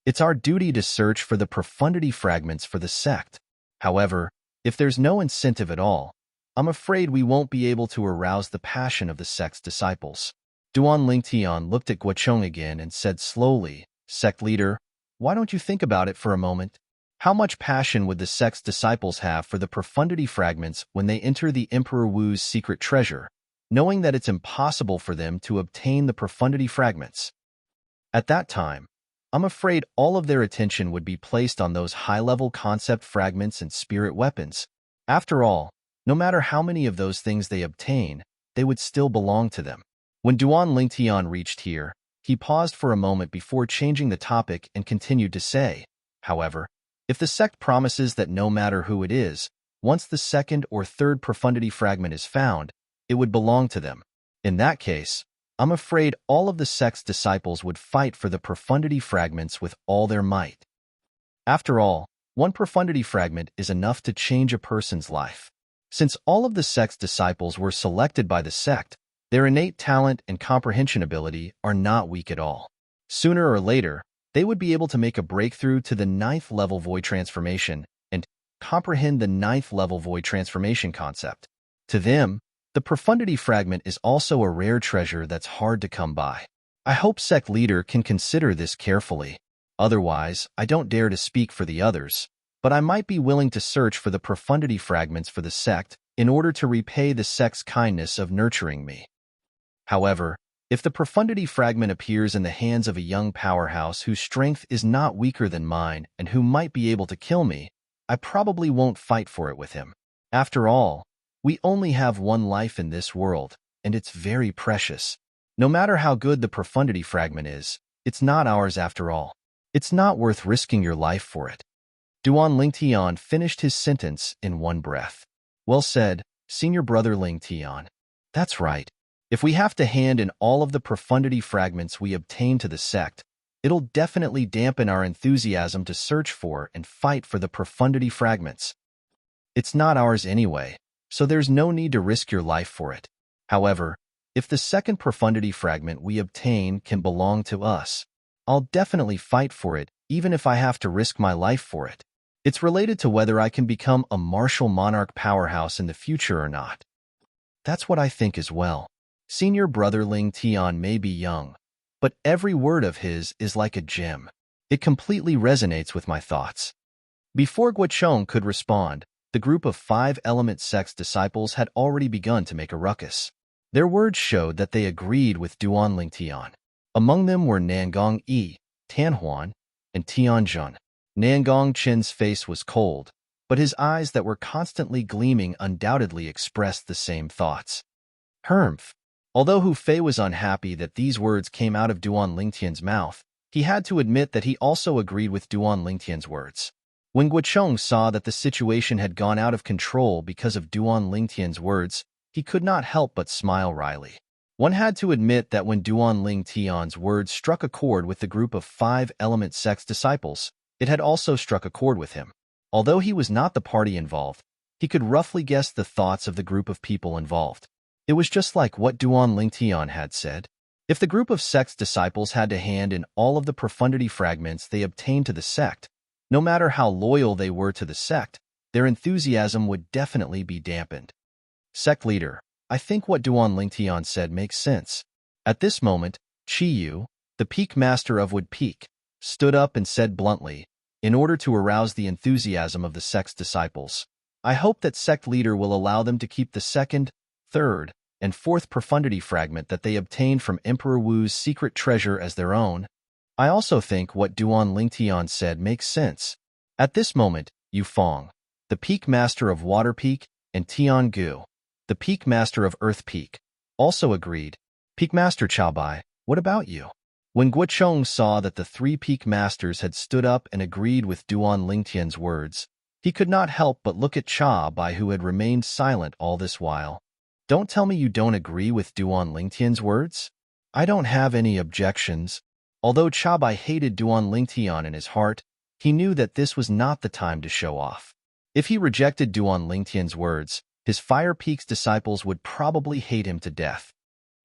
It's our duty to search for the profundity fragments for the sect. However, if there's no incentive at all, I'm afraid we won't be able to arouse the passion of the sect's disciples. Duan Lingtian looked at Guocheng again and said slowly, Sect leader, why don't you think about it for a moment? How much passion would the sect's disciples have for the profundity fragments when they enter the Emperor Wu's secret treasure, knowing that it's impossible for them to obtain the profundity fragments? At that time, I'm afraid all of their attention would be placed on those high-level concept fragments and spirit weapons. After all, no matter how many of those things they obtain, they would still belong to them. When Duan Lingtian reached here, he paused for a moment before changing the topic and continued to say, however, if the sect promises that no matter who it is, once the second or third profundity fragment is found, it would belong to them. In that case, I'm afraid all of the sect's disciples would fight for the profundity fragments with all their might. After all, one profundity fragment is enough to change a person's life. Since all of the sect's disciples were selected by the sect, their innate talent and comprehension ability are not weak at all. Sooner or later, they would be able to make a breakthrough to the 9th level void transformation and comprehend the 9th level void transformation concept. To them, the profundity fragment is also a rare treasure that's hard to come by. I hope sect leader can consider this carefully. Otherwise, I don't dare to speak for the others, but I might be willing to search for the profundity fragments for the sect in order to repay the sect's kindness of nurturing me. However, if the profundity fragment appears in the hands of a young powerhouse whose strength is not weaker than mine and who might be able to kill me, I probably won't fight for it with him. After all, we only have one life in this world, and it's very precious. No matter how good the profundity fragment is, it's not ours after all. It's not worth risking your life for it. Duan Lingtian finished his sentence in one breath. Well said, Senior Brother Lingtian. That's right. If we have to hand in all of the profundity fragments we obtain to the sect, it'll definitely dampen our enthusiasm to search for and fight for the profundity fragments. It's not ours anyway, so there's no need to risk your life for it. However, if the second profundity fragment we obtain can belong to us, I'll definitely fight for it, even if I have to risk my life for it. It's related to whether I can become a martial monarch powerhouse in the future or not. That's what I think as well. Senior Brother Lingtian may be young, but every word of his is like a gem. It completely resonates with my thoughts. Before Guocheng could respond, the group of 5-element sect's disciples had already begun to make a ruckus. Their words showed that they agreed with Duan Lingtian. Among them were Nangong Yi, Tanhuan, and Tianjun. Nangong Chen's face was cold, but his eyes that were constantly gleaming undoubtedly expressed the same thoughts. Hermph. Although Hu Fei was unhappy that these words came out of Duan Lingtian's mouth, he had to admit that he also agreed with Duan Lingtian's words. When Guocheng saw that the situation had gone out of control because of Duan Lingtian's words, he could not help but smile wryly. One had to admit that when Duan Lingtian's words struck a chord with the group of 5-element sect's disciples, it had also struck a chord with him. Although he was not the party involved, he could roughly guess the thoughts of the group of people involved. It was just like what Duan Lingtian had said. If the group of sect's disciples had to hand in all of the profundity fragments they obtained to the sect, no matter how loyal they were to the sect, their enthusiasm would definitely be dampened. Sect leader, I think what Duan Lingtian said makes sense. At this moment, Chi Yu, the peak master of Wood Peak, stood up and said bluntly, in order to arouse the enthusiasm of the sect's disciples, I hope that sect leader will allow them to keep the second, third, and fourth profundity fragment that they obtained from Emperor Wu's secret treasure as their own. I also think what Duan Lingtian said makes sense. At this moment, Yu Fong, the peak master of Water Peak, and Tian Gu, the peak master of Earth Peak, also agreed. Peak Master Chaobai, what about you? When Guocheng saw that the 3 peak masters had stood up and agreed with Duan Lingtian's words, he could not help but look at Chaobai, who had remained silent all this while. Don't tell me you don't agree with Duan Lingtian's words? I don't have any objections. Although Chaobai hated Duan Lingtian in his heart, he knew that this was not the time to show off. If he rejected Duan Lingtian's words, his Fire Peak's disciples would probably hate him to death.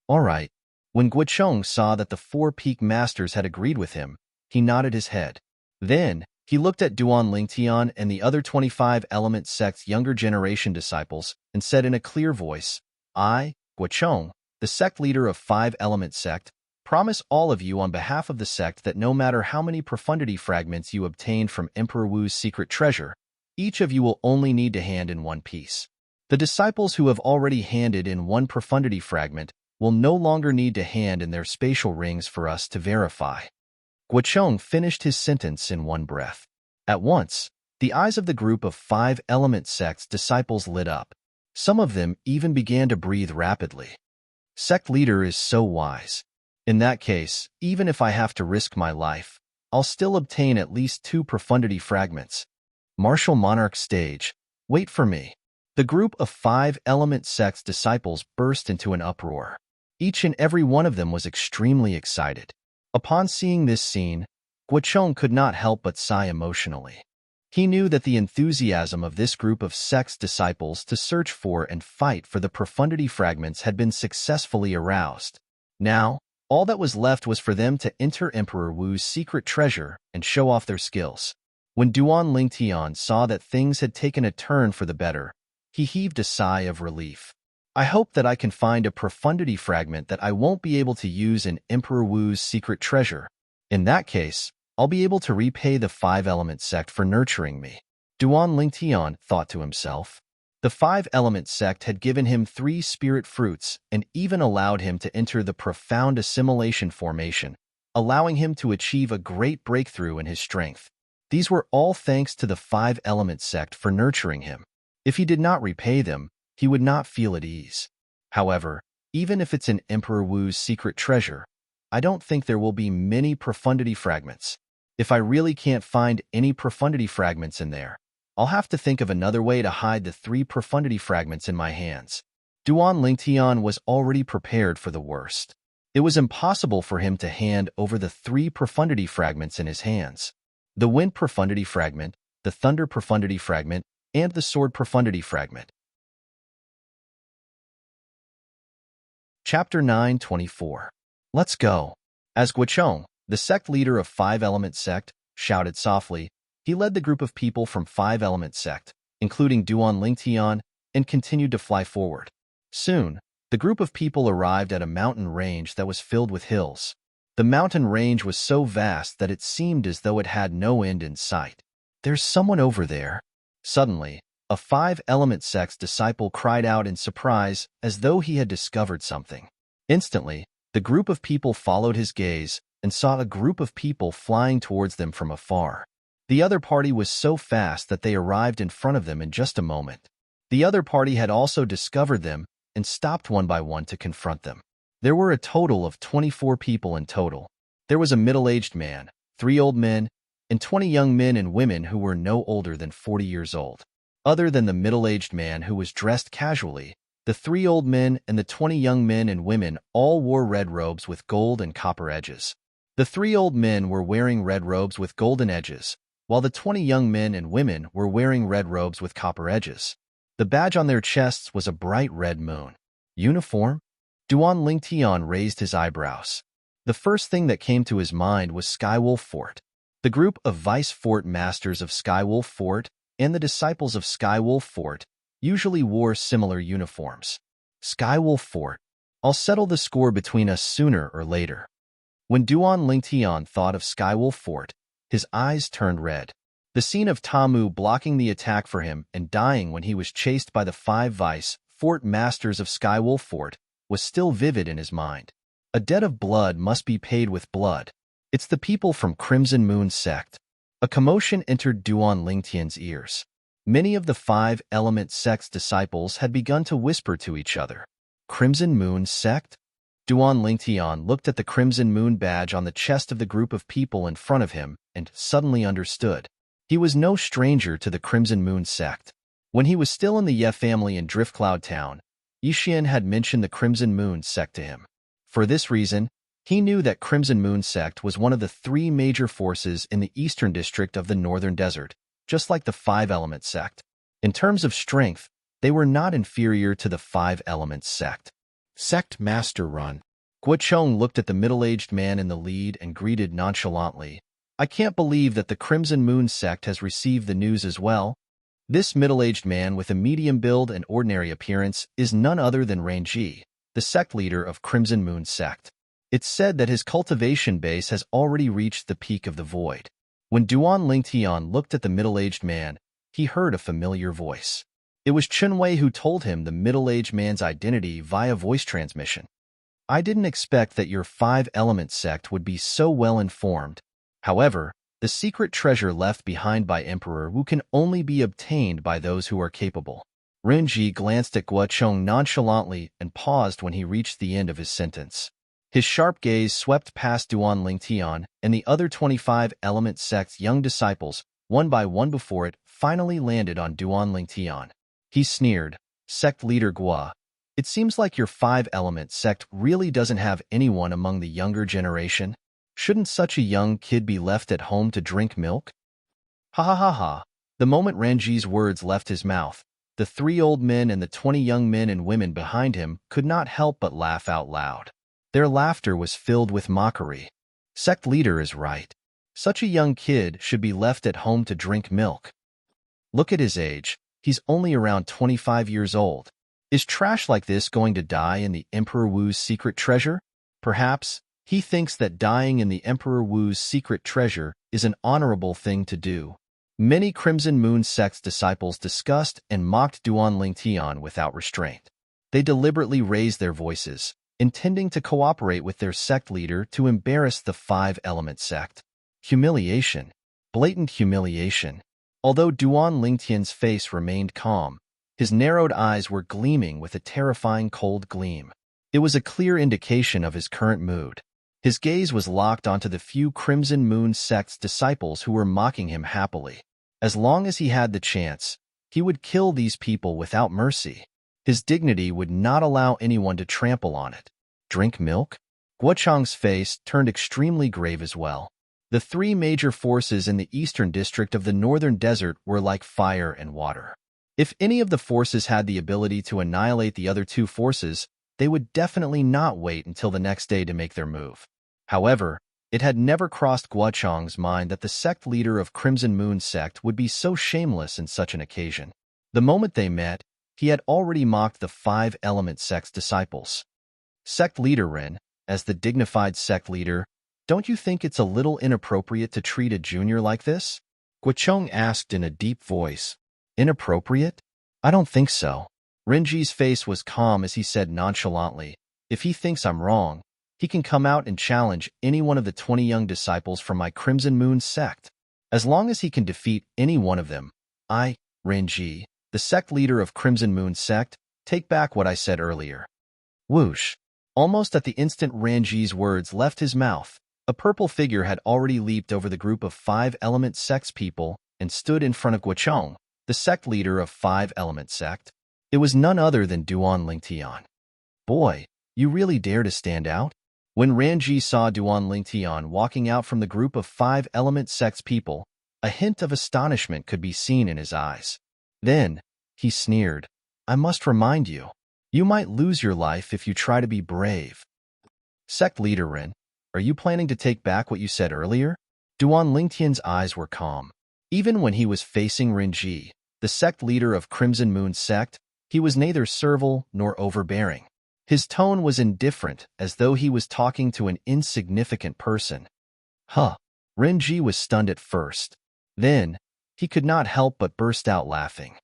All right. When Guocheng saw that the 4 peak masters had agreed with him, he nodded his head. Then, he looked at Duan Lingtian and the other 25-element sect's younger generation disciples and said in a clear voice, I, Guocheng, the sect leader of 5-element sect, promise all of you on behalf of the sect that no matter how many profundity fragments you obtained from Emperor Wu's secret treasure, each of you will only need to hand in 1 piece. The disciples who have already handed in 1 profundity fragment will no longer need to hand in their spatial rings for us to verify. Guocheng finished his sentence in one breath. At once, the eyes of the group of 5-element sect's disciples lit up. Some of them even began to breathe rapidly. Sect leader is so wise. In that case, even if I have to risk my life, I'll still obtain at least 2 profundity fragments. Martial Monarch stage. Wait for me. The group of 5-element sect's disciples burst into an uproar. Each and every one of them was extremely excited. Upon seeing this scene, Guocheng could not help but sigh emotionally. He knew that the enthusiasm of this group of sect's disciples to search for and fight for the profundity fragments had been successfully aroused. Now, all that was left was for them to enter Emperor Wu's secret treasure and show off their skills. When Duan Lingtian saw that things had taken a turn for the better, he heaved a sigh of relief. I hope that I can find a profundity fragment that I won't be able to use in Emperor Wu's secret treasure. In that case, I'll be able to repay the 5-element sect for nurturing me. Duan Lingtian thought to himself. The 5-element sect had given him 3 spirit fruits and even allowed him to enter the profound assimilation formation, allowing him to achieve a great breakthrough in his strength. These were all thanks to the 5-element sect for nurturing him. If he did not repay them, he would not feel at ease. However, even if it's in Emperor Wu's secret treasure, I don't think there will be many profundity fragments. If I really can't find any profundity fragments in there, I'll have to think of another way to hide the 3 profundity fragments in my hands. Duan Lingtian was already prepared for the worst. It was impossible for him to hand over the 3 profundity fragments in his hands. The Wind profundity fragment, the Thunder profundity fragment, and the Sword profundity fragment. Chapter 9:24. Let's go. As Guocheng, the sect leader of 5-element sect, shouted softly, he led the group of people from 5-element sect, including Duan Lingtian, and continued to fly forward. Soon, the group of people arrived at a mountain range that was filled with hills. The mountain range was so vast that it seemed as though it had no end in sight. "There's someone over there." Suddenly, a five-element sect's disciple cried out in surprise as though he had discovered something. Instantly, the group of people followed his gaze and saw a group of people flying towards them from afar. The other party was so fast that they arrived in front of them in just a moment. The other party had also discovered them and stopped one by one to confront them. There were a total of 24 people in total. There was a middle-aged man, 3 old men, and 20 young men and women who were no older than 40 years old. Other than the middle-aged man who was dressed casually, the 3 old men and the 20 young men and women all wore red robes with gold and copper edges. The 3 old men were wearing red robes with golden edges, while the 20 young men and women were wearing red robes with copper edges. The badge on their chests was a bright red moon. Uniform? Duan Lingtian raised his eyebrows. The first thing that came to his mind was Skywolf Fort. The group of Vice Fort Masters of Skywolf Fort and the disciples of Skywolf Fort usually wore similar uniforms. Skywolf Fort. I'll settle the score between us sooner or later. When Duan Lingtian thought of Skywolf Fort, his eyes turned red. The scene of Tamu blocking the attack for him and dying when he was chased by the 5 Vice Fort Masters of Skywolf Fort was still vivid in his mind. A debt of blood must be paid with blood. It's the people from Crimson Moon sect. A commotion entered Duan Lingtian's ears. Many of the 5-element sect's disciples had begun to whisper to each other. Crimson Moon sect? Duan Lingtian looked at the Crimson Moon badge on the chest of the group of people in front of him and suddenly understood. He was no stranger to the Crimson Moon sect. When he was still in the Ye family in Driftcloud Town, Yixian had mentioned the Crimson Moon sect to him. For this reason, he knew that Crimson Moon sect was one of the 3 major forces in the eastern district of the Northern Desert, just like the 5-element sect. In terms of strength, they were not inferior to the 5-element sect. Sect Master Run. Guocheng looked at the middle-aged man in the lead and greeted nonchalantly. I can't believe that the Crimson Moon sect has received the news as well. This middle-aged man with a medium build and ordinary appearance is none other than Ranji, the sect leader of Crimson Moon sect. It's said that his cultivation base has already reached the peak of the void. When Duan Lingtian looked at the middle-aged man, he heard a familiar voice. It was Chunwei who told him the middle-aged man's identity via voice transmission. I didn't expect that your 5-element sect would be so well informed. However, the secret treasure left behind by Emperor Wu can only be obtained by those who are capable. Renji glanced at Guocheng nonchalantly and paused when he reached the end of his sentence. His sharp gaze swept past Duan Lingtian and the other 25-element sect's young disciples, one by one before it finally landed on Duan Lingtian. He sneered, Sect Leader Gua, it seems like your 5-element sect really doesn't have anyone among the younger generation. Shouldn't such a young kid be left at home to drink milk? Ha ha ha ha. The moment Ranji's words left his mouth, the 3 old men and the 20 young men and women behind him could not help but laugh out loud. Their laughter was filled with mockery. Sect leader is right. Such a young kid should be left at home to drink milk. Look at his age. He's only around 25 years old. Is trash like this going to die in the Emperor Wu's secret treasure? Perhaps he thinks that dying in the Emperor Wu's secret treasure is an honorable thing to do. Many Crimson Moon sect's disciples discussed and mocked Duan Lingtian without restraint. They deliberately raised their voices, intending to cooperate with their sect leader to embarrass the 5-element sect. Humiliation. Blatant humiliation. Although Duan Lingtian's face remained calm, his narrowed eyes were gleaming with a terrifying cold gleam. It was a clear indication of his current mood. His gaze was locked onto the few Crimson Moon sect's disciples who were mocking him happily. As long as he had the chance, he would kill these people without mercy. His dignity would not allow anyone to trample on it. Drink milk? Guocheng's face turned extremely grave as well. The 3 major forces in the eastern district of the Northern Desert were like fire and water. If any of the forces had the ability to annihilate the other 2 forces, they would definitely not wait until the next day to make their move. However, it had never crossed Guocheng's mind that the sect leader of Crimson Moon sect would be so shameless in such an occasion. The moment they met, he had already mocked the 5-element sect's disciples. Sect leader Ren, as the dignified sect leader, Don't you think it's a little inappropriate to treat a junior like this? Guicheng asked in a deep voice. Inappropriate? I don't think so. Renji's face was calm as he said nonchalantly, if he thinks I'm wrong, he can come out and challenge any one of the 20 young disciples from my Crimson Moon sect. As long as he can defeat any one of them, I, Renji, the sect leader of Crimson Moon sect, take back what I said earlier. Whoosh. Almost at the instant Renji's words left his mouth, a purple figure had already leaped over the group of 5 Element Sect's people and stood in front of Guicheng, the sect leader of 5 Element Sect. It was none other than Duan Lingtian. Boy, you really dare to stand out? When Renji saw Duan Lingtian walking out from the group of 5 Element Sect's people, a hint of astonishment could be seen in his eyes. Then, he sneered, I must remind you, you might lose your life if you try to be brave. Sect leader Ren, are you planning to take back what you said earlier? Duan Lingtian's eyes were calm. Even when he was facing Renji, the sect leader of Crimson Moon sect, he was neither servile nor overbearing. His tone was indifferent, as though he was talking to an insignificant person. Huh. Renji was stunned at first. Then, he could not help but burst out laughing.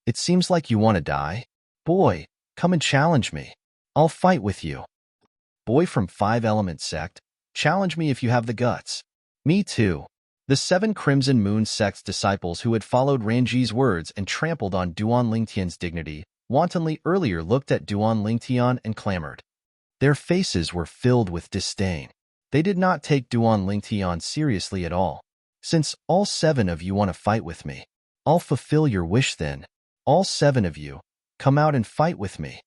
It seems like you want to die? Boy, come and challenge me. I'll fight with you. Boy from 5 Element Sect, challenge me if you have the guts. Me too. The 7 Crimson Moon Sect's disciples who had followed Renji's words and trampled on Duan Lingtian's dignity wantonly earlier looked at Duan Lingtian and clamored. Their faces were filled with disdain. They did not take Duan Lingtian seriously at all. Since all 7 of you want to fight with me, I'll fulfill your wish then. All 7 of you, come out and fight with me.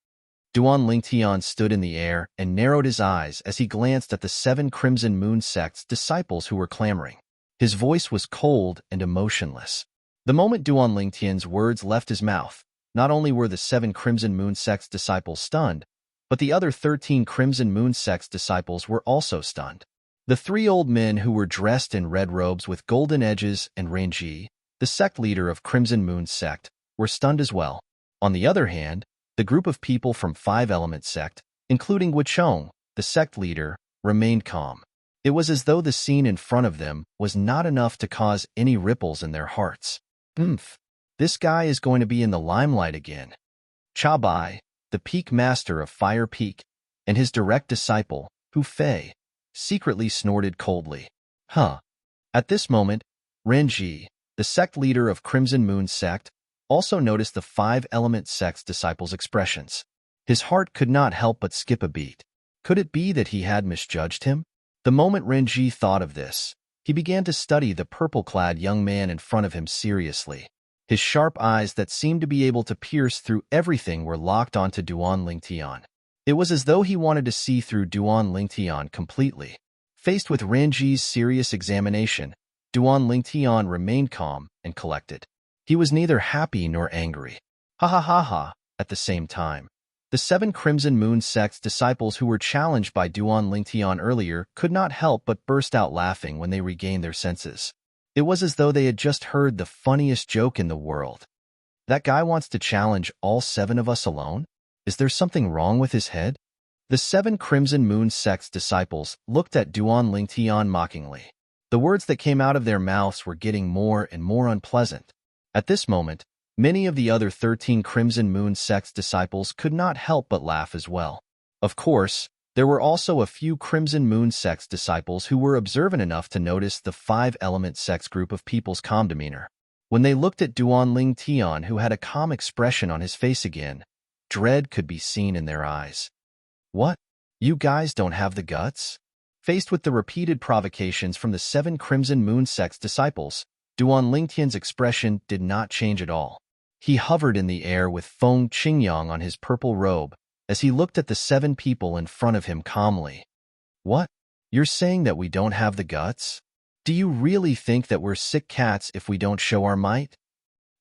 Duan Lingtian stood in the air and narrowed his eyes as he glanced at the 7 Crimson Moon Sect's disciples who were clamoring. His voice was cold and emotionless. The moment Duan Lingtian's words left his mouth, not only were the 7 Crimson Moon Sect's disciples stunned, but the other 13 Crimson Moon Sect's disciples were also stunned. The 3 old men who were dressed in red robes with golden edges and Renji, the sect leader of Crimson Moon sect, were stunned as well. On the other hand, the group of people from 5 Element Sect, including Guicheng, the sect leader, remained calm. It was as though the scene in front of them was not enough to cause any ripples in their hearts. This guy is going to be in the limelight again. Cha Bai, the Peak Master of Fire Peak, and his direct disciple, Hu Fei, secretly snorted coldly. At this moment, Renji, the sect leader of Crimson Moon Sect, also noticed the 5 Element Sect's disciples' expressions. His heart could not help but skip a beat. Could it be that he had misjudged him? The moment Renji thought of this, he began to study the purple-clad young man in front of him seriously. His sharp eyes that seemed to be able to pierce through everything were locked onto Duan Lingtian. It was as though he wanted to see through Duan Lingtian completely. Faced with Renji's serious examination, Duan Lingtian remained calm and collected. He was neither happy nor angry. At the same time. The 7 Crimson Moon Sect's disciples who were challenged by Duan Lingtian earlier could not help but burst out laughing when they regained their senses. It was as though they had just heard the funniest joke in the world. That guy wants to challenge all 7 of us alone? Is there something wrong with his head? The 7 Crimson Moon Sect's disciples looked at Duan Lingtian mockingly. The words that came out of their mouths were getting more and more unpleasant. At this moment, many of the other 13 Crimson Moon Sect's disciples could not help but laugh as well. Of course, there were also a few Crimson Moon Sect's disciples who were observant enough to notice the 5 Element Sect's group of people's calm demeanor. When they looked at Duan Lingtian, who had a calm expression on his face again, dread could be seen in their eyes. What? You guys don't have the guts? Faced with the repeated provocations from the 7 Crimson Moon Sect's disciples, Duan Lingtian's expression did not change at all. He hovered in the air with Feng Qingyang on his purple robe as he looked at the 7 people in front of him calmly. What? You're saying that we don't have the guts? Do you really think that we're sick cats if we don't show our might?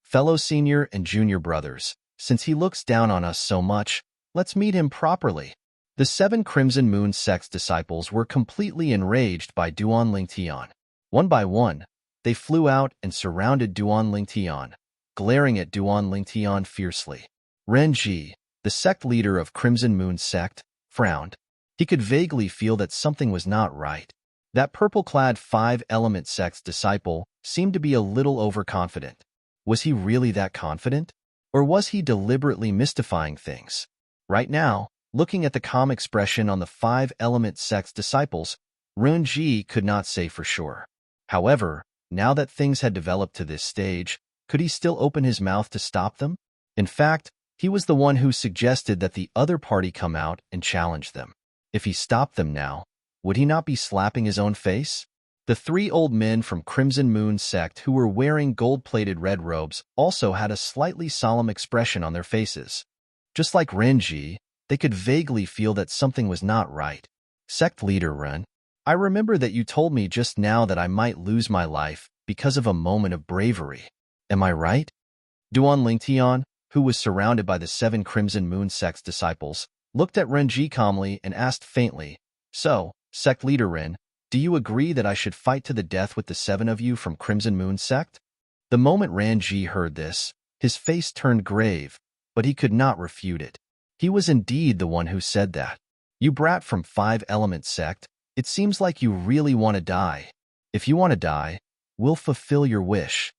Fellow senior and junior brothers, since he looks down on us so much, let's meet him properly. The 7 Crimson Moon Sect's disciples were completely enraged by Duan Lingtian. One by one, they flew out and surrounded Duan Lingtian, glaring at Duan Lingtian fiercely. Renji, the sect leader of Crimson Moon Sect, frowned. He could vaguely feel that something was not right. That purple-clad five-element sect's disciple seemed to be a little overconfident. Was he really that confident? Or was he deliberately mystifying things? Right now, looking at the calm expression on the five-element sect's disciples, Renji could not say for sure. However, now that things had developed to this stage, could he still open his mouth to stop them? In fact, he was the one who suggested that the other party come out and challenge them. If he stopped them now, would he not be slapping his own face? The three old men from Crimson Moon sect who were wearing gold-plated red robes also had a slightly solemn expression on their faces. Just like Renji, they could vaguely feel that something was not right. Sect leader Ren, I remember that you told me just now that I might lose my life because of a moment of bravery. Am I right? Duan Lingtian, who was surrounded by the 7 Crimson Moon sect's disciples, looked at Renji calmly and asked faintly, So, sect leader Ren, do you agree that I should fight to the death with the 7 of you from Crimson Moon sect? The moment Renji heard this, his face turned grave, but he could not refute it. He was indeed the one who said that. You brat from 5-element sect, it seems like you really want to die. If you want to die, we'll fulfill your wish.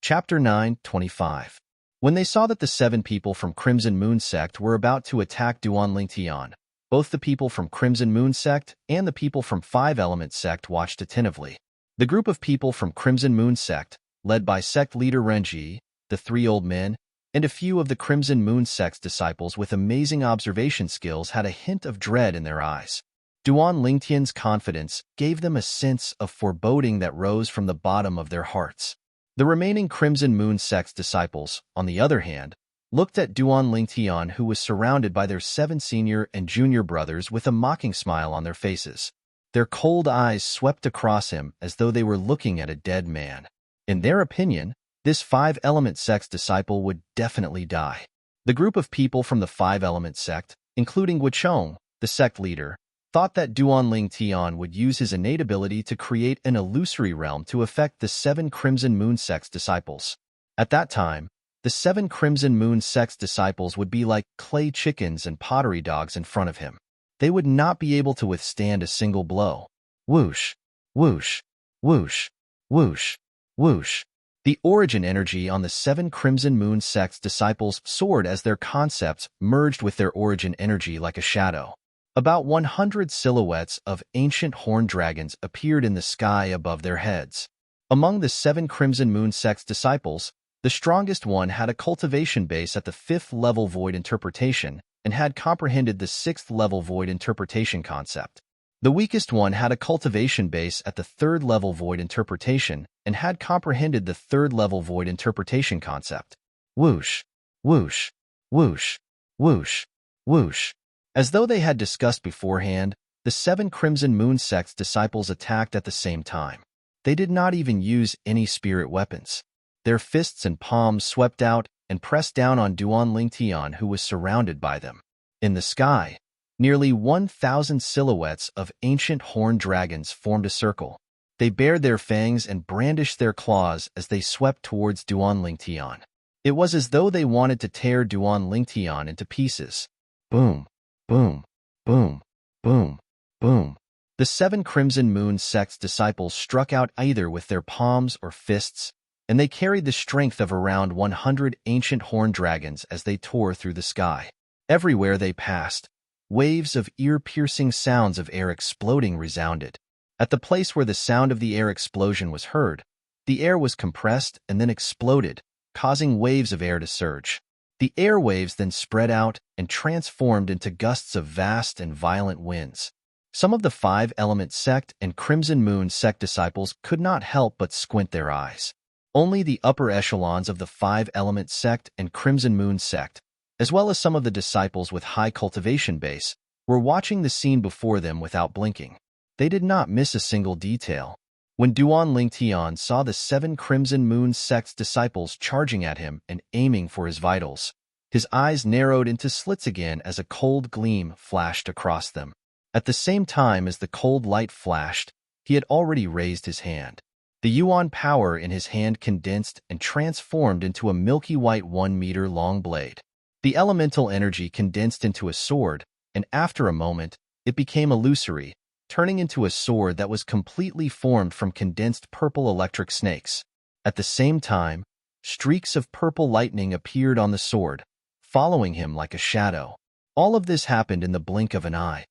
Chapter 9:25. When they saw that the 7 people from Crimson Moon sect were about to attack Duan Lingtian, both the people from Crimson Moon sect and the people from 5-element sect watched attentively. The group of people from Crimson Moon sect, led by sect leader Renji, the 3 old men, and a few of the Crimson Moon sect's disciples with amazing observation skills had a hint of dread in their eyes. Duan Lingtian's confidence gave them a sense of foreboding that rose from the bottom of their hearts. The remaining Crimson Moon sect's disciples, on the other hand, looked at Duan Lingtian, who was surrounded by their 7 senior and junior brothers with a mocking smile on their faces. Their cold eyes swept across him as though they were looking at a dead man. In their opinion, this 5-element sect's disciple would definitely die. The group of people from the 5-element sect, including Wuchong, the sect leader, thought that Duan Lingtian would use his innate ability to create an illusory realm to affect the 7 Crimson Moon sect's disciples. At that time, the 7 Crimson Moon sect's disciples would be like clay chickens and pottery dogs in front of him. They would not be able to withstand a single blow. Whoosh, whoosh, whoosh, whoosh, whoosh. The origin energy on the 7 Crimson Moon sect's disciples soared as their concepts merged with their origin energy like a shadow. About 100 silhouettes of ancient horned dragons appeared in the sky above their heads. Among the 7 Crimson Moon sect's disciples, the strongest one had a cultivation base at the 5th level void interpretation and had comprehended the 6th level void interpretation concept. The weakest one had a cultivation base at the 3rd level void interpretation and had comprehended the 3rd level void interpretation concept. Whoosh, whoosh, whoosh, whoosh, whoosh. As though they had discussed beforehand, the 7 Crimson Moon sect's disciples attacked at the same time. They did not even use any spirit weapons. Their fists and palms swept out and pressed down on Duan Lingtian, who was surrounded by them. In the sky, nearly 1,000 silhouettes of ancient horned dragons formed a circle. They bared their fangs and brandished their claws as they swept towards Duan Lingtian. It was as though they wanted to tear Duan Lingtian into pieces. Boom, boom, boom, boom, boom. The 7 Crimson Moon sect's disciples struck out either with their palms or fists, and they carried the strength of around 100 ancient horned dragons as they tore through the sky. Everywhere they passed, waves of ear-piercing sounds of air exploding resounded. At the place where the sound of the air explosion was heard, the air was compressed and then exploded, causing waves of air to surge. The air waves then spread out and transformed into gusts of vast and violent winds. Some of the 5-element sect and Crimson Moon sect disciples could not help but squint their eyes. Only the upper echelons of the 5-element sect and Crimson Moon sect, as well as some of the disciples with high cultivation base, were watching the scene before them without blinking. They did not miss a single detail. When Duan Lingtian saw the 7 Crimson Moon sect's disciples charging at him and aiming for his vitals, his eyes narrowed into slits again as a cold gleam flashed across them. At the same time as the cold light flashed, he had already raised his hand. The yuan power in his hand condensed and transformed into a milky white 1-meter-long blade. The elemental energy condensed into a sword, and after a moment, it became illusory, turning into a sword that was completely formed from condensed purple electric snakes. At the same time, streaks of purple lightning appeared on the sword, following him like a shadow. All of this happened in the blink of an eye.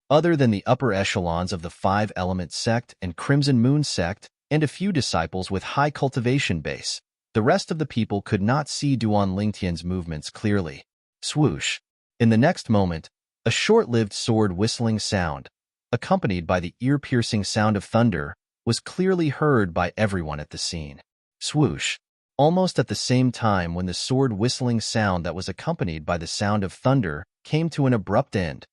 Other than the upper echelons of the Five-Element sect and Crimson Moon sect, and a few disciples with high cultivation base, the rest of the people could not see Duan Lingtian's movements clearly. Swoosh! In the next moment, a short-lived sword whistling sound, accompanied by the ear-piercing sound of thunder, was clearly heard by everyone at the scene. Swoosh! Almost at the same time when the sword whistling sound that was accompanied by the sound of thunder came to an abrupt end,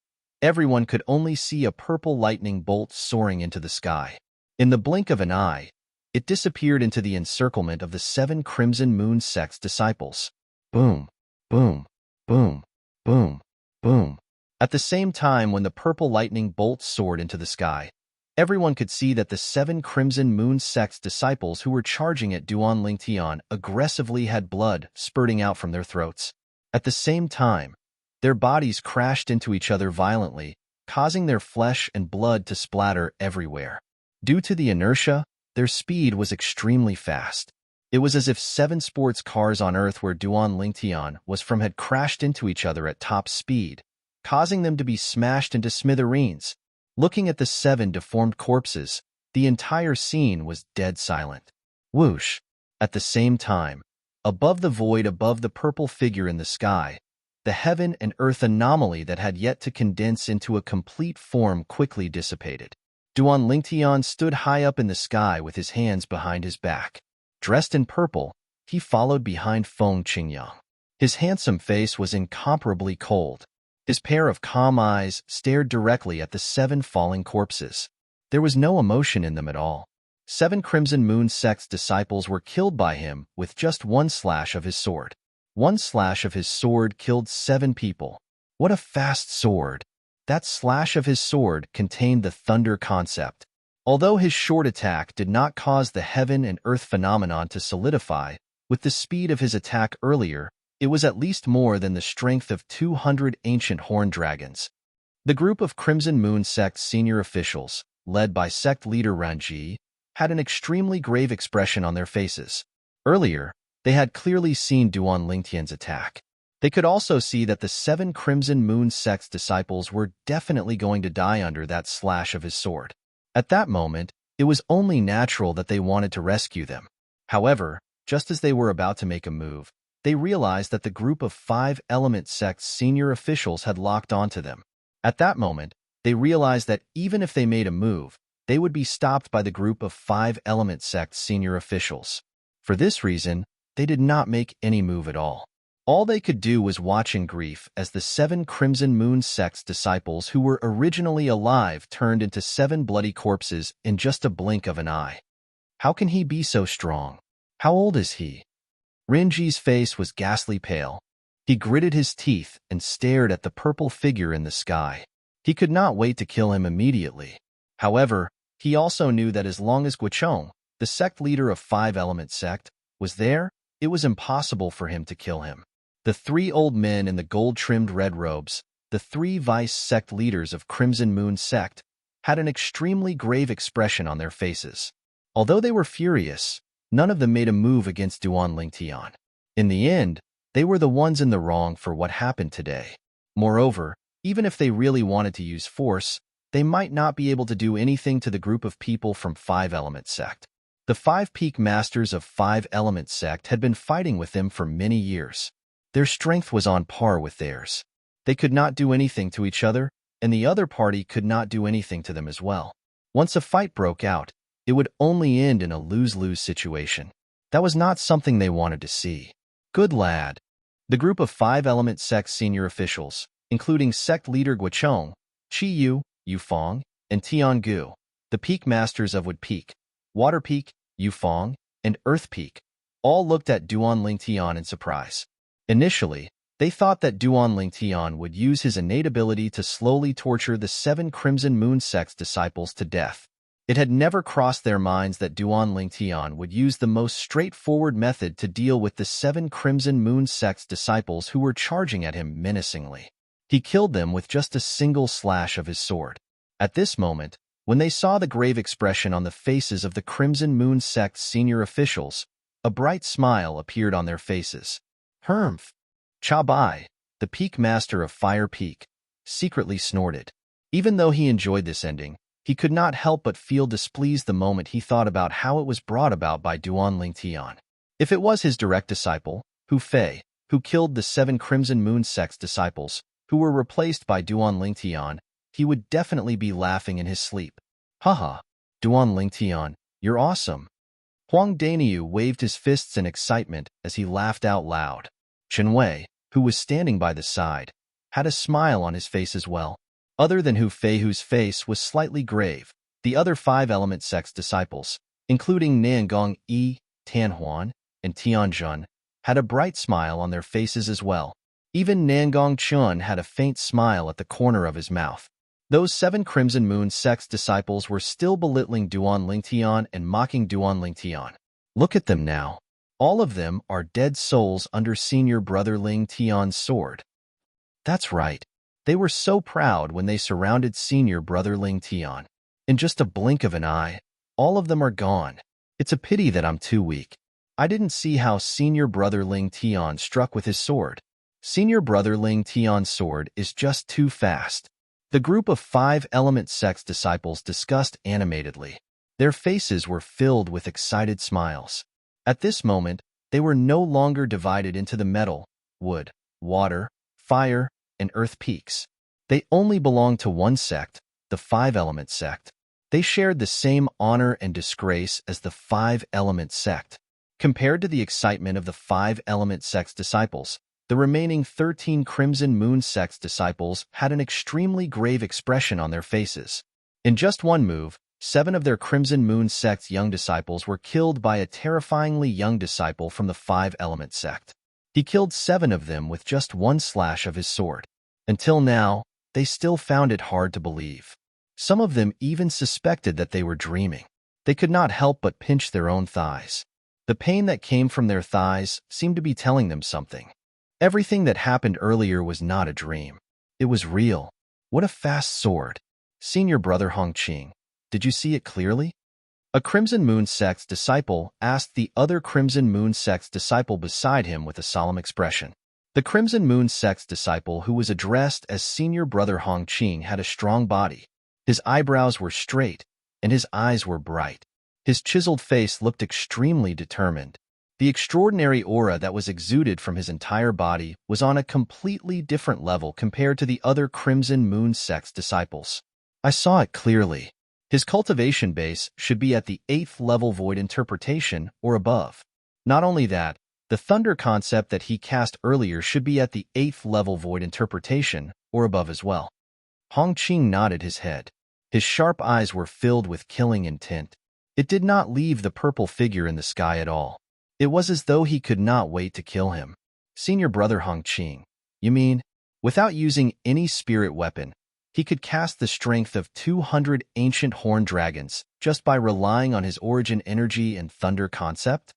everyone could only see a purple lightning bolt soaring into the sky. In the blink of an eye, it disappeared into the encirclement of the 7 Crimson Moon sect's disciples. Boom, boom, boom, boom, boom. At the same time when the purple lightning bolt soared into the sky, everyone could see that the 7 Crimson Moon sect's disciples who were charging at Duan Lingtian aggressively had blood spurting out from their throats. At the same time, their bodies crashed into each other violently, causing their flesh and blood to splatter everywhere. Due to the inertia, their speed was extremely fast. It was as if 7 sports cars on Earth where Duan Lingtian was from had crashed into each other at top speed, causing them to be smashed into smithereens. Looking at the 7 deformed corpses, the entire scene was dead silent. Whoosh! At the same time, above the void above the purple figure in the sky, the heaven and earth anomaly that had yet to condense into a complete form quickly dissipated. Duan Lingtian stood high up in the sky with his hands behind his back. Dressed in purple, he followed behind Feng Qingyang. His handsome face was incomparably cold. His pair of calm eyes stared directly at the 7 falling corpses. There was no emotion in them at all. 7 Crimson Moon sect's disciples were killed by him with just one slash of his sword. One slash of his sword killed 7 people. What a fast sword! That slash of his sword contained the thunder concept. Although his short attack did not cause the heaven and earth phenomenon to solidify, with the speed of his attack earlier, it was at least more than the strength of 200 ancient horned dragons. The group of Crimson Moon sect's senior officials, led by sect leader Ranji, had an extremely grave expression on their faces. Earlier, they had clearly seen Duan Lingtian's attack. They could also see that the 7 Crimson Moon sect's disciples were definitely going to die under that slash of his sword. At that moment, it was only natural that they wanted to rescue them. However, just as they were about to make a move, they realized that the group of 5-Element sect's senior officials had locked onto them. At that moment, they realized that even if they made a move, they would be stopped by the group of 5-Element sect's senior officials. For this reason, they did not make any move at all. All they could do was watch in grief as the 7 Crimson Moon sect's disciples who were originally alive turned into 7 bloody corpses in just a blink of an eye. How can he be so strong? How old is he? Rinji's face was ghastly pale. He gritted his teeth and stared at the purple figure in the sky. He could not wait to kill him immediately. However, he also knew that as long as Guichong, the sect leader of 5-Element sect, was there, it was impossible for him to kill him. The 3 old men in the gold-trimmed red robes, the 3 vice sect leaders of Crimson Moon sect, had an extremely grave expression on their faces. Although they were furious, none of them made a move against Duan Lingtian. In the end, they were the ones in the wrong for what happened today. Moreover, even if they really wanted to use force, they might not be able to do anything to the group of people from 5-Element sect. The 5 peak masters of 5-Element sect had been fighting with them for many years. Their strength was on par with theirs. They could not do anything to each other, and the other party could not do anything to them as well. Once a fight broke out, it would only end in a lose-lose situation. That was not something they wanted to see. Good lad. The group of 5-Element sect senior officials, including sect leader Guichong, Qi Yu, Yufeng, and Tian Gu, the peak masters of Wood Peak, Water Peak, Yufeng, and Earth Peak, all looked at Duan Lingtian in surprise. Initially, they thought that Duan Lingtian would use his innate ability to slowly torture the 7 Crimson Moon sect's disciples to death. It had never crossed their minds that Duan Lingtian would use the most straightforward method to deal with the 7 Crimson Moon sect's disciples who were charging at him menacingly. He killed them with just a single slash of his sword. At this moment, when they saw the grave expression on the faces of the Crimson Moon Sect's senior officials, a bright smile appeared on their faces. Humph! Chabai, the Peak Master of Fire Peak, secretly snorted. Even though he enjoyed this ending, he could not help but feel displeased the moment he thought about how it was brought about by Duan Lingtian. If it was his direct disciple, Hu Fei, who killed the 7 Crimson Moon Sect's disciples, who were replaced by Duan Lingtian, he would definitely be laughing in his sleep. Haha, Duan Lingtian, you're awesome. Huang Daniu waved his fists in excitement as he laughed out loud. Chen Wei, who was standing by the side, had a smile on his face as well. Other than Hu Fei, whose face was slightly grave, the other 5 Element Sect's disciples, including Niangong Yi, Tanhuan, and Tianjun, had a bright smile on their faces as well. Even Nangong Chun had a faint smile at the corner of his mouth. Those 7 Crimson Moon Sect's disciples were still belittling Duan Lingtian and mocking Duan Lingtian. Look at them now. All of them are dead souls under senior brother Ling Tian's sword. That's right. They were so proud when they surrounded senior brother Ling Tian. In just a blink of an eye, all of them are gone. It's a pity that I'm too weak. I didn't see how senior brother Ling Tian struck with his sword. Senior brother Ling Tian's sword is just too fast. The group of 5 Element Sect's disciples discussed animatedly. Their faces were filled with excited smiles. At this moment, they were no longer divided into the metal, wood, water, fire, and earth peaks. They only belonged to one sect, the 5 Element Sect. They shared the same honor and disgrace as the 5 Element Sect. Compared to the excitement of the 5 Element Sect's disciples, the remaining 13 Crimson Moon Sect's disciples had an extremely grave expression on their faces. In just one move, 7 of their Crimson Moon Sect's young disciples were killed by a terrifyingly young disciple from the 5 Element Sect. He killed 7 of them with just one slash of his sword. Until now, they still found it hard to believe. Some of them even suspected that they were dreaming. They could not help but pinch their own thighs. The pain that came from their thighs seemed to be telling them something. Everything that happened earlier was not a dream. It was real. What a fast sword. Senior brother Hongqing, did you see it clearly? A Crimson Moon Sect's disciple asked the other Crimson Moon Sect's disciple beside him with a solemn expression. The Crimson Moon Sect's disciple, who was addressed as Senior Brother Hongqing, had a strong body. His eyebrows were straight, and his eyes were bright. His chiseled face looked extremely determined. The extraordinary aura that was exuded from his entire body was on a completely different level compared to the other Crimson Moon Sect's disciples. I saw it clearly. His cultivation base should be at the 8th level void interpretation or above. Not only that, the thunder concept that he cast earlier should be at the 8th level void interpretation or above as well. Hongqing nodded his head. His sharp eyes were filled with killing intent. It did not leave the purple figure in the sky at all. It was as though he could not wait to kill him. Senior brother Hongqing, you mean, without using any spirit weapon, he could cast the strength of 200 ancient horned dragons just by relying on his origin energy and thunder concept?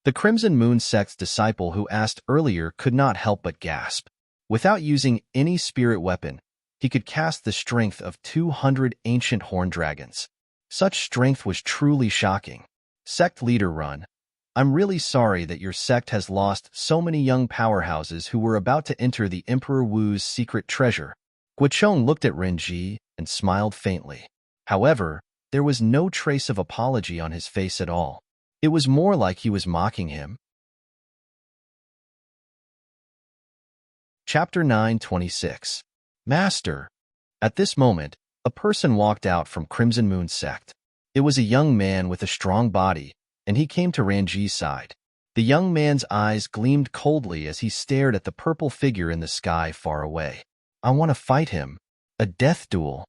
The Crimson Moon Sect's disciple who asked earlier could not help but gasp. Without using any spirit weapon, he could cast the strength of 200 ancient horned dragons. Such strength was truly shocking. Sect leader Run, I'm really sorry that your sect has lost so many young powerhouses who were about to enter the Emperor Wu's secret treasure. Guochong looked at Renji and smiled faintly. However, there was no trace of apology on his face at all. It was more like he was mocking him. Chapter 9:26. Master. At this moment, a person walked out from Crimson Moon Sect. It was a young man with a strong body, and he came to Ranji's side. The young man's eyes gleamed coldly as he stared at the purple figure in the sky far away. I want to fight him. A death duel.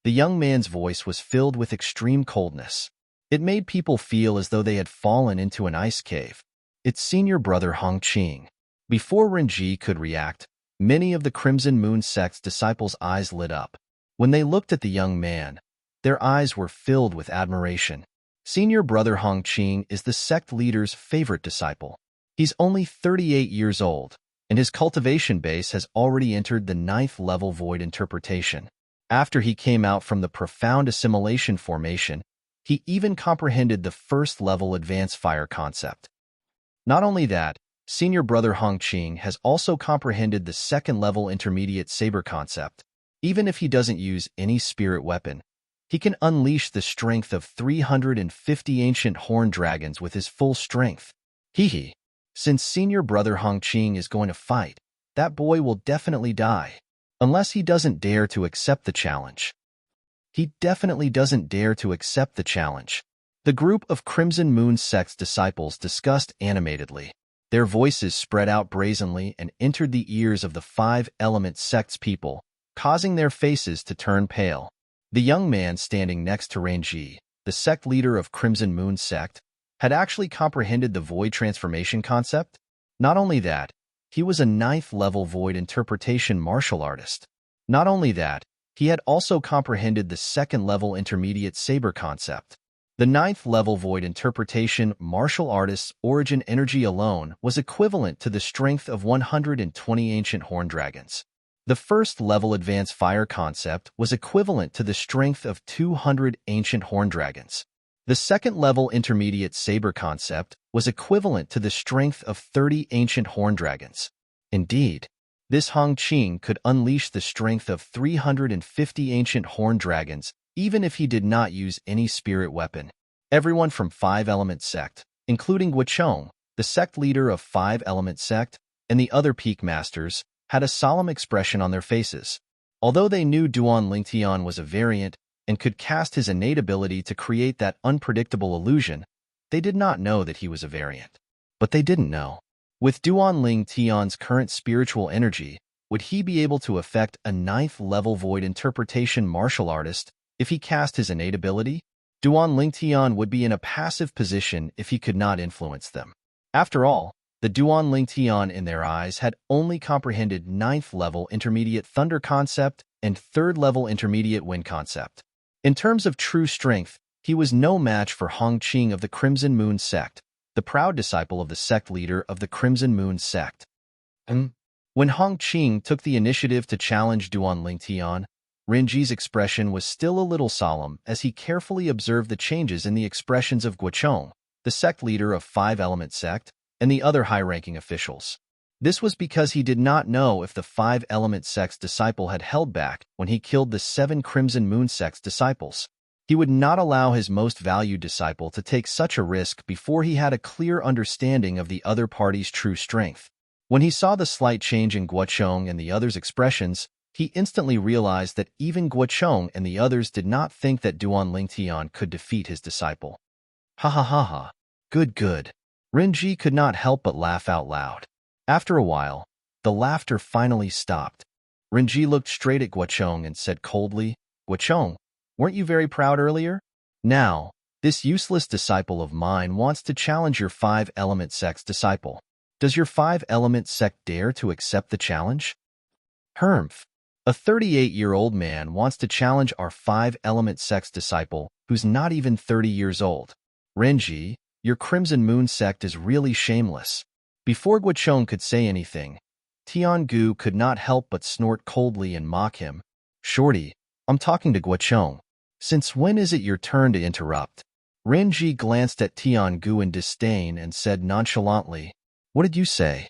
The young man's voice was filled with extreme coldness. It made people feel as though they had fallen into an ice cave. It's senior brother Hongqing. Before Renji could react, many of the Crimson Moon Sect's disciples' eyes lit up. When they looked at the young man, their eyes were filled with admiration. Senior brother Hongqing is the sect leader's favorite disciple. He's only 38 years old, and his cultivation base has already entered the 9th level void interpretation. After he came out from the profound assimilation formation, he even comprehended the 1st level advanced fire concept. Not only that, senior brother Hong Qing has also comprehended the 2nd level intermediate saber concept. Even if he doesn't use any spirit weapon, he can unleash the strength of 350 ancient horned dragons with his full strength. Hee. Since senior brother Hong Qing is going to fight, that boy will definitely die. Unless he doesn't dare to accept the challenge. He definitely doesn't dare to accept the challenge. The group of Crimson Moon sect's disciples discussed animatedly. Their voices spread out brazenly and entered the ears of the 5-element sect's people, causing their faces to turn pale. The young man standing next to Renji, the sect leader of Crimson Moon sect, had actually comprehended the void transformation concept. Not only that, he was a 9th level void interpretation martial artist. Not only that, he had also comprehended the 2nd level intermediate saber concept. The 9th level void interpretation martial artist's origin energy alone was equivalent to the strength of 120 ancient horned dragons. The 1st level advanced fire concept was equivalent to the strength of 200 ancient horned dragons. The 2nd level intermediate saber concept was equivalent to the strength of 30 ancient horned dragons. Indeed, this Hong Qing could unleash the strength of 350 ancient horned dragons even if he did not use any spirit weapon. Everyone from 5-element sect, including Guochong, the sect leader of 5-element sect, and the other peak masters, had a solemn expression on their faces. Although they knew Duan Lingtian was a variant and could cast his innate ability to create that unpredictable illusion, they did not know that he was a variant. But they didn't know. With Duan Lingtian's current spiritual energy, would he be able to affect a 9th level void interpretation martial artist if he cast his innate ability? Duan Lingtian would be in a passive position if he could not influence them. After all, the Duan Lingtian in their eyes had only comprehended 9th level intermediate thunder concept and 3rd level intermediate wind concept. In terms of true strength, he was no match for Hong Qing of the Crimson Moon sect, the proud disciple of the sect leader of the Crimson Moon sect. When Hong Qing took the initiative to challenge Duan Lingtian, Renji's expression was still a little solemn as he carefully observed the changes in the expressions of Guochong, the sect leader of 5-element sect, and the other high-ranking officials. This was because he did not know if the 5-element sect's disciple had held back when he killed the 7 Crimson Moon sect's disciples. He would not allow his most valued disciple to take such a risk before he had a clear understanding of the other party's true strength. When he saw the slight change in Guochong and the others' expressions, he instantly realized that even Guochong and the others did not think that Duan Lingtian could defeat his disciple. Ha ha ha ha. Good. Renji could not help but laugh out loud. After a while, the laughter finally stopped. Renji looked straight at Guochong and said coldly, "Guochong, weren't you very proud earlier? Now, this useless disciple of mine wants to challenge your 5-element sect's disciple. Does your 5-element sect dare to accept the challenge?" Hermph. A 38-year-old man wants to challenge our 5-element sect's disciple who's not even 30 years old. Renji, your Crimson Moon sect is really shameless. Before Guochong could say anything, Tiangu could not help but snort coldly and mock him. "Shorty, I'm talking to Guochong. Since when is it your turn to interrupt?" Renji glanced at Tiangu in disdain and said nonchalantly, "What did you say?"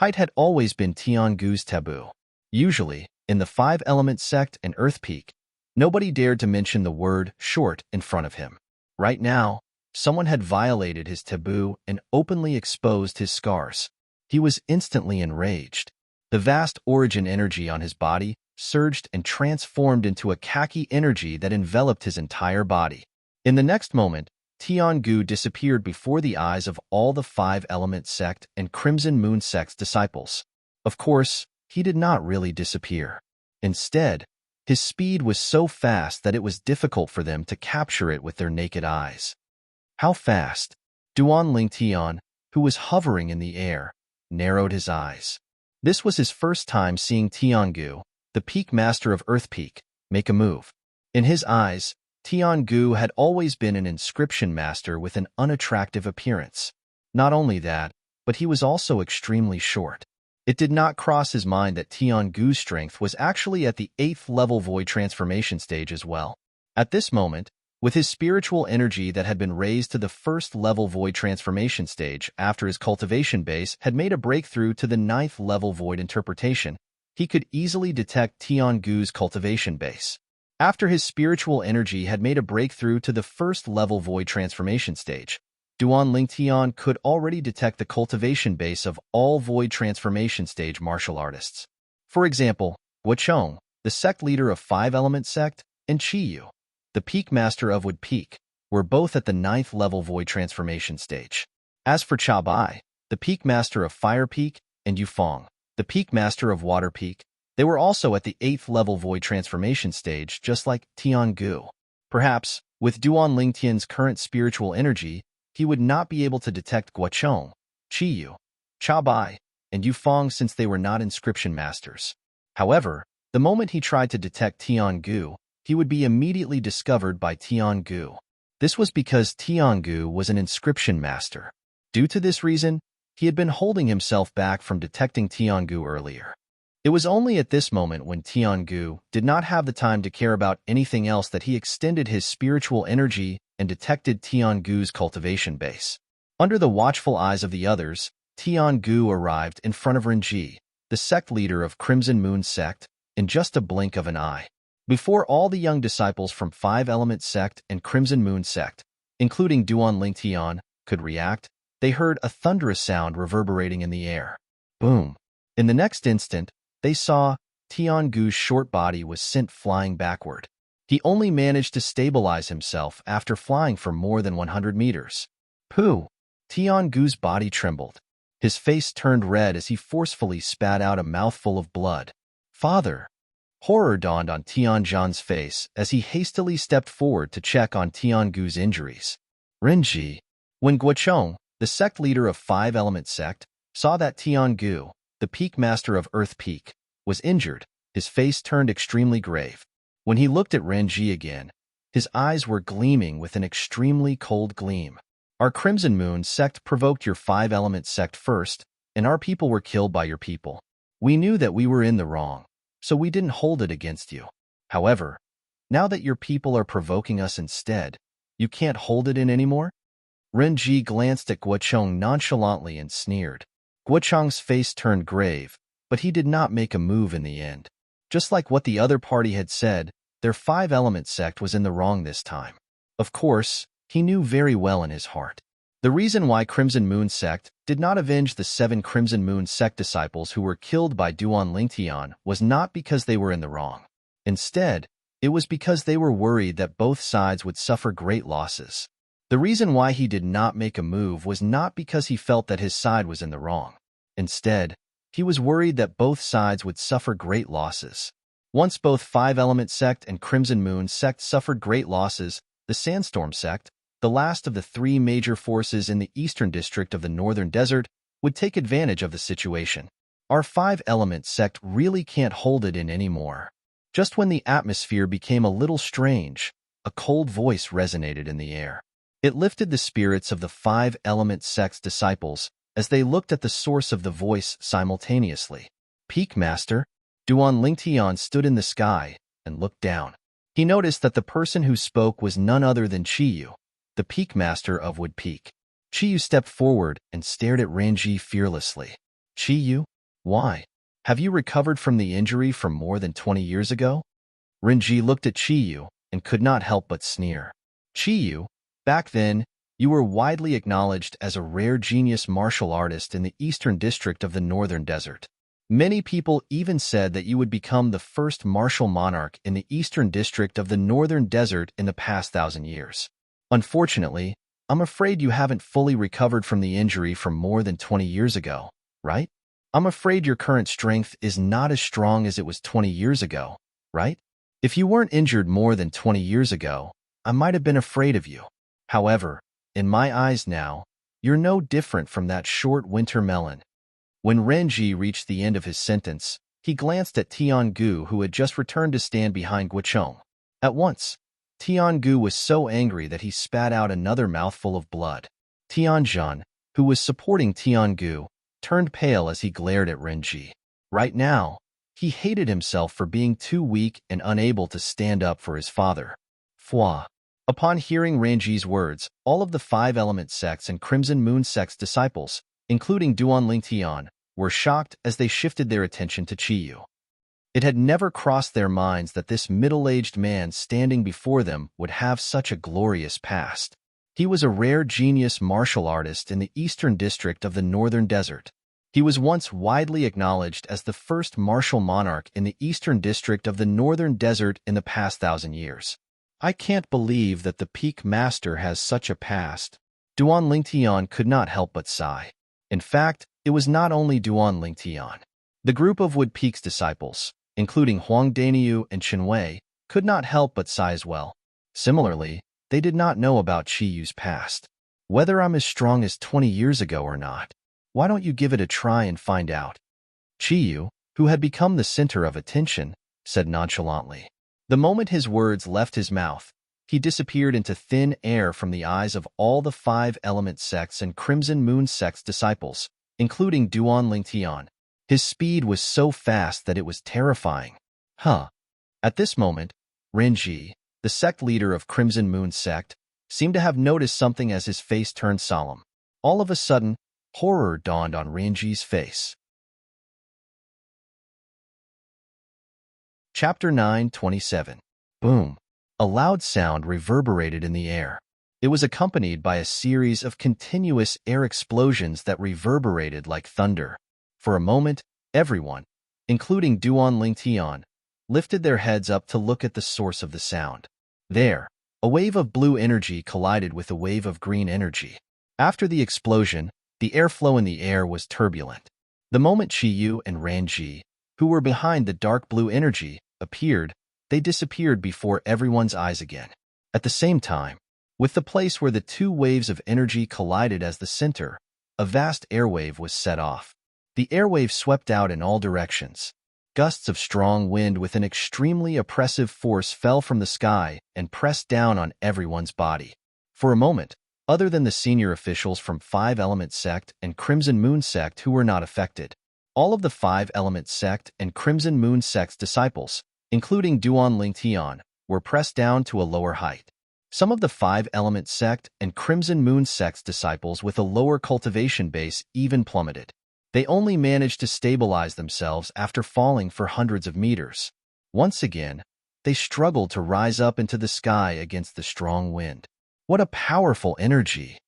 Height had always been Tiangu's taboo. Usually, in the 5-element sect and Earth Peak, nobody dared to mention the word short in front of him. Right now, someone had violated his taboo and openly exposed his scars. He was instantly enraged. The vast origin energy on his body surged and transformed into a khaki energy that enveloped his entire body. In the next moment, Tiangu disappeared before the eyes of all the 5-element sect and Crimson Moon sect's disciples. Of course, he did not really disappear. Instead, his speed was so fast that it was difficult for them to capture it with their naked eyes. How fast? Duan Lingtian, who was hovering in the air, narrowed his eyes. This was his first time seeing Tiangu, the peak master of Earth Peak, make a move. In his eyes, Tiangu had always been an inscription master with an unattractive appearance. Not only that, but he was also extremely short. It did not cross his mind that Tiangu's strength was actually at the 8th level void transformation stage as well. At this moment, with his spiritual energy that had been raised to the 1st level void transformation stage after his cultivation base had made a breakthrough to the 9th level void interpretation, he could easily detect Tiangu's cultivation base. After his spiritual energy had made a breakthrough to the 1st level void transformation stage, Duan Lingtian could already detect the cultivation base of all void transformation stage martial artists. For example, Guochong, the sect leader of 5-element sect, and Qiyu, the peak master of Wood Peak, were both at the 9th level void transformation stage. As for Chabai, the peak master of Fire Peak, and Yufeng, the peak master of Water Peak, they were also at the 8th level void transformation stage, just like Tiangu. Perhaps, with Duan Lingtian's current spiritual energy, he would not be able to detect Guochong, Qiyu, Chabai, and Yufeng since they were not inscription masters. However, the moment he tried to detect Tiangu, he would be immediately discovered by Tiangu. This was because Tiangu was an inscription master. Due to this reason, he had been holding himself back from detecting Tiangu earlier. It was only at this moment when Tiangu did not have the time to care about anything else that he extended his spiritual energy and detected Tiangu's cultivation base. Under the watchful eyes of the others, Tiangu arrived in front of Renji, the sect leader of Crimson Moon sect, in just a blink of an eye. Before all the young disciples from 5-element sect and Crimson Moon sect, including Duan Lingtian, could react, they heard a thunderous sound reverberating in the air. Boom! In the next instant, they saw Tiangu's short body was sent flying backward. He only managed to stabilize himself after flying for more than 100 meters. Pooh! Tiangu's body trembled. His face turned red as he forcefully spat out a mouthful of blood. Father! Horror dawned on Tianzhan's face as he hastily stepped forward to check on Tiangu's injuries. Renji. When Guochong, the sect leader of 5-element sect, saw that Tiangu, the peak master of Earth Peak, was injured, his face turned extremely grave. When he looked at Renji again, his eyes were gleaming with an extremely cold gleam. Our Crimson Moon sect provoked your 5-element sect first, and our people were killed by your people. We knew that we were in the wrong, so we didn't hold it against you. However, now that your people are provoking us instead, you can't hold it in anymore? Renji glanced at Guochong nonchalantly and sneered. Guochong's face turned grave, but he did not make a move in the end. Just like what the other party had said, their 5-element sect was in the wrong this time. Of course, he knew very well in his heart. The reason why Crimson Moon sect did not avenge the 7 Crimson Moon sect disciples who were killed by Duan Lingtian was not because they were in the wrong. Instead, it was because they were worried that both sides would suffer great losses. The reason why he did not make a move was not because he felt that his side was in the wrong. Instead, he was worried that both sides would suffer great losses. Once both 5-element sect and Crimson Moon sect suffered great losses, the Sandstorm sect, the last of the 3 major forces in the eastern district of the Northern Desert, would take advantage of the situation. Our 5-element sect really can't hold it in anymore. Just when the atmosphere became a little strange, a cold voice resonated in the air. It lifted the spirits of the 5-element sect's disciples as they looked at the source of the voice simultaneously. Peak Master, Duan Lingtian stood in the sky and looked down. He noticed that the person who spoke was none other than Qiyu, the Peak Master of Wood Peak. Qiyu stepped forward and stared at Renji fearlessly. Qiyu, why? Have you recovered from the injury from more than 20 years ago? Renji looked at Qiyu and could not help but sneer. Qiyu, back then, you were widely acknowledged as a rare genius martial artist in the eastern district of the Northern Desert. Many people even said that you would become the first martial monarch in the eastern district of the Northern Desert in the past 1,000 years. Unfortunately, I'm afraid you haven't fully recovered from the injury from more than 20 years ago, right? I'm afraid your current strength is not as strong as it was 20 years ago, right? If you weren't injured more than 20 years ago, I might have been afraid of you. However, in my eyes now, you're no different from that short winter melon. When Renji reached the end of his sentence, he glanced at Tiangu, who had just returned to stand behind Guochong. At once, Tiangu was so angry that he spat out another mouthful of blood. Tianzhan, who was supporting Tiangu, turned pale as he glared at Renji. Right now, he hated himself for being too weak and unable to stand up for his father. Fwa. Upon hearing Renji's words, all of the Five Element sects and Crimson Moon sect's disciples, including Duan Lingtian, were shocked as they shifted their attention to Chiyu. It had never crossed their minds that this middle-aged man standing before them would have such a glorious past. He was a rare genius martial artist in the eastern district of the Northern Desert. He was once widely acknowledged as the first martial monarch in the eastern district of the Northern Desert in the past 1,000 years. I can't believe that the Peak Master has such a past. Duan Lingtian could not help but sigh. In fact, it was not only Duan Lingtian. The group of Wood Peak's disciples, including Huang Daniu and Qinwei, could not help but sigh as well. Similarly, they did not know about Chiyu's past. Whether I'm as strong as 20 years ago or not, why don't you give it a try and find out? Chiyu, who had become the center of attention, said nonchalantly. The moment his words left his mouth, he disappeared into thin air from the eyes of all the Five Element sects and Crimson Moon sect's disciples, including Duan Lingtian. His speed was so fast that it was terrifying. At this moment, Renji, the sect leader of Crimson Moon sect, seemed to have noticed something as his face turned solemn. All of a sudden, horror dawned on Renji's face. Chapter 9:27. Boom. A loud sound reverberated in the air. It was accompanied by a series of continuous air explosions that reverberated like thunder. For a moment, everyone, including Duan Lingtian, lifted their heads up to look at the source of the sound. There, a wave of blue energy collided with a wave of green energy. After the explosion, the airflow in the air was turbulent. The moment Chiyu and Renji, who were behind the dark blue energy, appeared, they disappeared before everyone's eyes again. At the same time, with the place where the two waves of energy collided as the center, a vast airwave was set off. The airwave swept out in all directions. Gusts of strong wind with an extremely oppressive force fell from the sky and pressed down on everyone's body. For a moment, other than the senior officials from Five Element Sect and Crimson Moon Sect who were not affected, all of the Five Element Sect and Crimson Moon Sect's disciples, including Duan Lingtian, were pressed down to a lower height. Some of the Five Element Sect and Crimson Moon Sect's disciples with a lower cultivation base even plummeted. They only managed to stabilize themselves after falling for hundreds of meters. Once again, they struggled to rise up into the sky against the strong wind. What a powerful energy!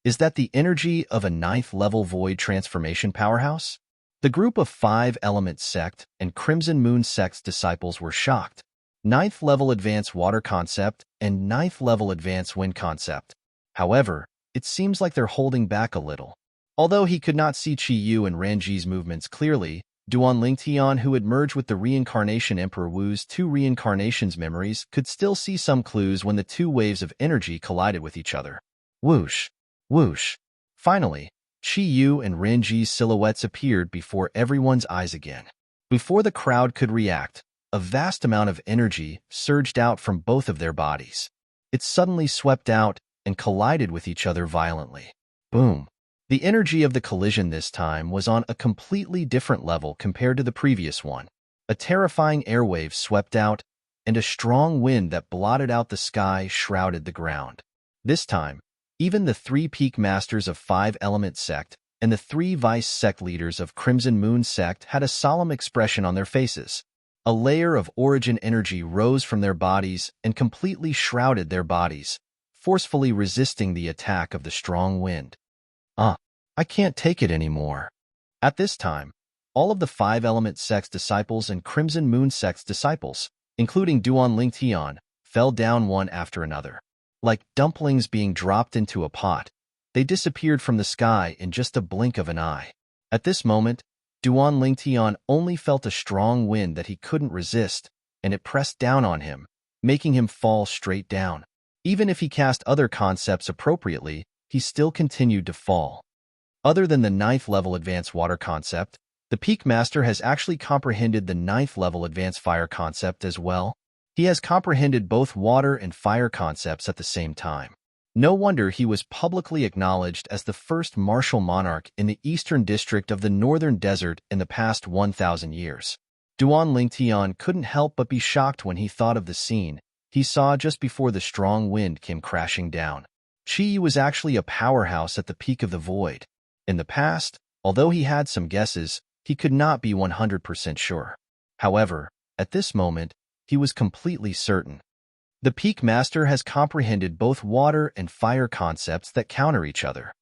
Is that the energy of a 9th-level void transformation powerhouse? The group of Five Element Sect and Crimson Moon Sect's disciples were shocked. 9th-level advanced water concept and 9th-level advanced wind concept. However, it seems like they're holding back a little. Although he could not see Chiyu and Renji's movements clearly, Duan Lingtian, who had merged with the reincarnation Emperor Wu's two reincarnations memories, could still see some clues when the two waves of energy collided with each other. Whoosh! Whoosh! Finally, Chiyu and Renji's silhouettes appeared before everyone's eyes again. Before the crowd could react, a vast amount of energy surged out from both of their bodies. It suddenly swept out and collided with each other violently. Boom! The energy of the collision this time was on a completely different level compared to the previous one. A terrifying airwave swept out, and a strong wind that blotted out the sky shrouded the ground. This time, even the 3 Peak Masters of Five Element Sect and the 3 Vice Sect leaders of Crimson Moon Sect had a solemn expression on their faces. A layer of origin energy rose from their bodies and completely shrouded their bodies, forcefully resisting the attack of the strong wind. I can't take it anymore. At this time, all of the Five Element Sect's disciples and Crimson Moon Sect's disciples, including Duan Lingtian, fell down one after another. Like dumplings being dropped into a pot, they disappeared from the sky in just a blink of an eye. At this moment, Duan Lingtian only felt a strong wind that he couldn't resist, and it pressed down on him, making him fall straight down. Even if he cast other concepts appropriately, he still continued to fall. Other than the 9th-level advanced water concept, the Peak Master has actually comprehended the 9th-level advanced fire concept as well. He has comprehended both water and fire concepts at the same time. No wonder he was publicly acknowledged as the first martial monarch in the eastern district of the northern desert in the past 1,000 years. Duan Lingtian couldn't help but be shocked when he thought of the scene he saw just before the strong wind came crashing down. Qi was actually a powerhouse at the peak of the void. In the past, although he had some guesses, he could not be 100% sure. However, at this moment, he was completely certain. The Peak Master has comprehended both water and fire concepts that counter each other.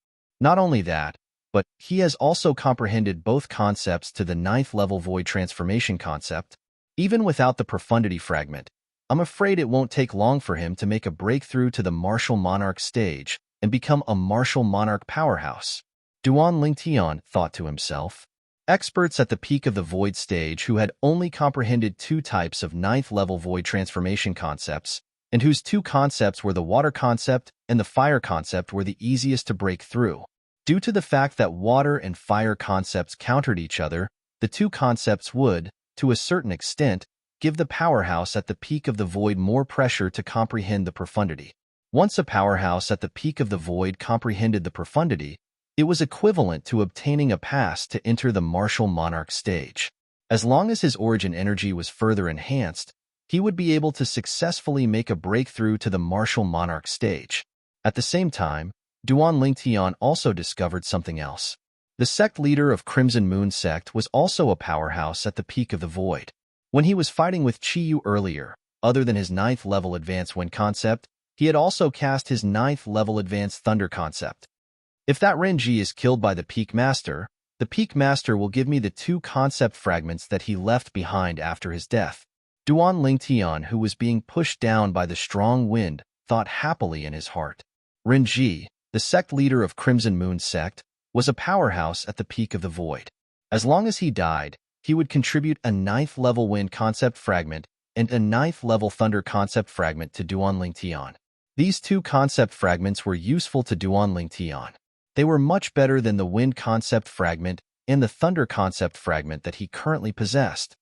Not only that, but he has also comprehended both concepts to the 9th level void transformation concept. Even without the profundity fragment, I'm afraid it won't take long for him to make a breakthrough to the martial monarch stage and become a martial monarch powerhouse. Duan Lingtian thought to himself. Experts at the peak of the void stage who had only comprehended 2 types of 9th level void transformation concepts, and whose 2 concepts were the water concept and the fire concept, were the easiest to break through. Due to the fact that water and fire concepts countered each other, the 2 concepts would, to a certain extent, give the powerhouse at the peak of the void more pressure to comprehend the profundity. Once a powerhouse at the peak of the void comprehended the profundity, it was equivalent to obtaining a pass to enter the martial monarch stage. As long as his origin energy was further enhanced, he would be able to successfully make a breakthrough to the martial monarch stage. At the same time, Duan Lingtian also discovered something else. The sect leader of Crimson Moon sect was also a powerhouse at the peak of the void. When he was fighting with Qiyu earlier, other than his 9th level advanced wind concept, he had also cast his 9th level advanced thunder concept. If that Renji is killed by the Peak Master will give me the 2 concept fragments that he left behind after his death. Duan Lingtian, who was being pushed down by the strong wind, thought happily in his heart. Renji, the sect leader of Crimson Moon sect, was a powerhouse at the peak of the void. As long as he died, he would contribute a 9th level wind concept fragment and a 9th level thunder concept fragment to Duan Lingtian. These 2 concept fragments were useful to Duan Lingtian. They were much better than the wind concept fragment and the thunder concept fragment that he currently possessed.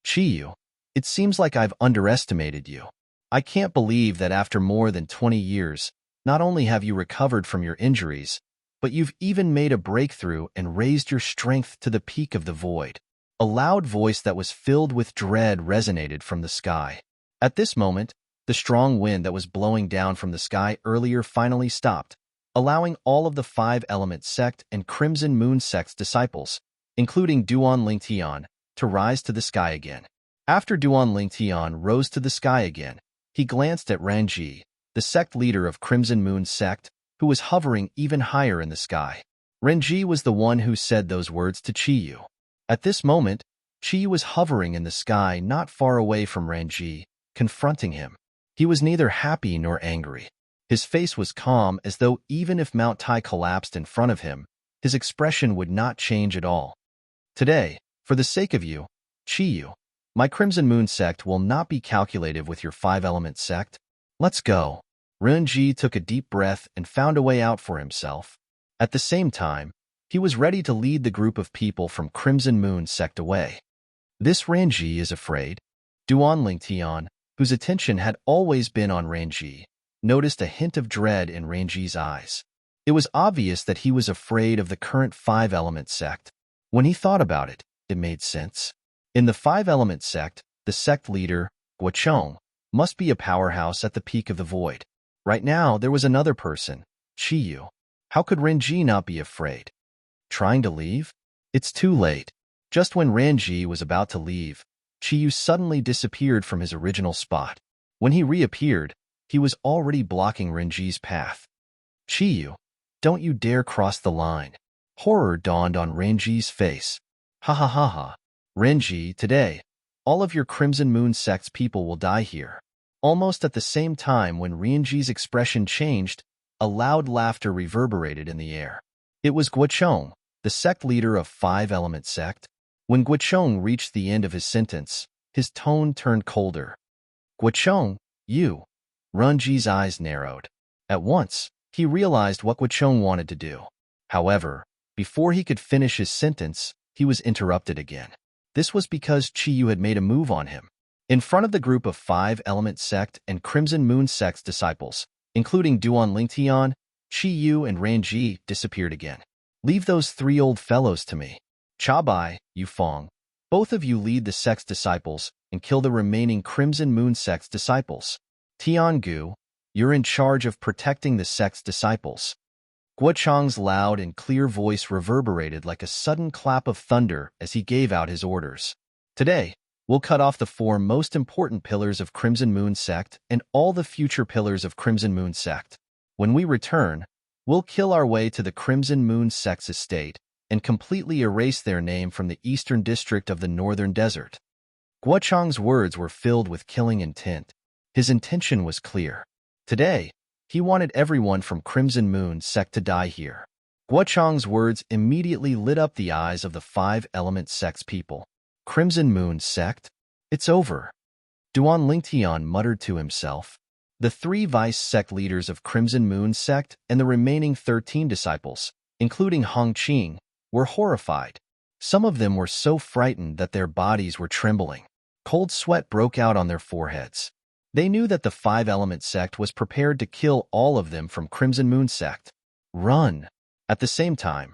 Qiyu, it seems like I've underestimated you. I can't believe that after more than 20 years, not only have you recovered from your injuries, but you've even made a breakthrough and raised your strength to the peak of the void. A loud voice that was filled with dread resonated from the sky. At this moment, the strong wind that was blowing down from the sky earlier finally stopped, allowing all of the 5-element sect and Crimson Moon sect's disciples, including Duan Lingtian, to rise to the sky again. After Duan Lingtian rose to the sky again, he glanced at Renji, the sect leader of Crimson Moon sect, who was hovering even higher in the sky. Renji was the one who said those words to Qiyu. At this moment, Qiyu was hovering in the sky not far away from Renji, confronting him. He was neither happy nor angry. His face was calm, as though even if Mount Tai collapsed in front of him, his expression would not change at all. Today, for the sake of you, Qiyu, my Crimson Moon sect will not be calculative with your 5-element sect. Let's go. Renji took a deep breath and found a way out for himself. At the same time, he was ready to lead the group of people from Crimson Moon sect away. This Renji is afraid. Duan Lingtian, whose attention had always been on Renji, noticed a hint of dread in Renji's eyes. It was obvious that he was afraid of the current 5-element sect. When he thought about it, it made sense. In the 5-element sect, the sect leader, Guochong, must be a powerhouse at the peak of the void. Right now, there was another person, Qiyu. How could Renji not be afraid? Trying to leave? It's too late. Just when Renji was about to leave, Qiyu suddenly disappeared from his original spot. When he reappeared, he was already blocking Renji's path. Qiyu, don't you dare cross the line. Horror dawned on Renji's face. Ha ha ha ha. Renji, today, all of your Crimson Moon sect's people will die here. Almost at the same time when Renji's expression changed, a loud laughter reverberated in the air. It was Guochong, the sect leader of 5-element sect. When Guochong reached the end of his sentence, his tone turned colder. Guochong, you. Renji's eyes narrowed. At once, he realized what Guochong wanted to do. However, before he could finish his sentence, he was interrupted again. This was because Qiyu had made a move on him. In front of the group of 5-element sect and Crimson Moon sect's disciples, including Duan Lingtian, Qi Yu, and Ranji, disappeared again. Leave those three old fellows to me. Cha Bai, Yu Fong, both of you lead the sect's disciples and kill the remaining Crimson Moon sect's disciples. Tian Gu, you're in charge of protecting the sect's disciples. Guo Chang's loud and clear voice reverberated like a sudden clap of thunder as he gave out his orders. Today, we'll cut off the four most important pillars of Crimson Moon sect and all the future pillars of Crimson Moon sect. When we return, we'll kill our way to the Crimson Moon sect's estate and completely erase their name from the eastern district of the northern desert. Guo Chang's words were filled with killing intent. His intention was clear. Today, he wanted everyone from Crimson Moon sect to die here. Guo Chang's words immediately lit up the eyes of the five-element sect's people. Crimson Moon sect? It's over. Duan Lingtian muttered to himself. The three vice sect leaders of Crimson Moon sect and the remaining 13 disciples, including Hong Qing, were horrified. Some of them were so frightened that their bodies were trembling. Cold sweat broke out on their foreheads. They knew that the five-element sect was prepared to kill all of them from Crimson Moon sect. Run! At the same time,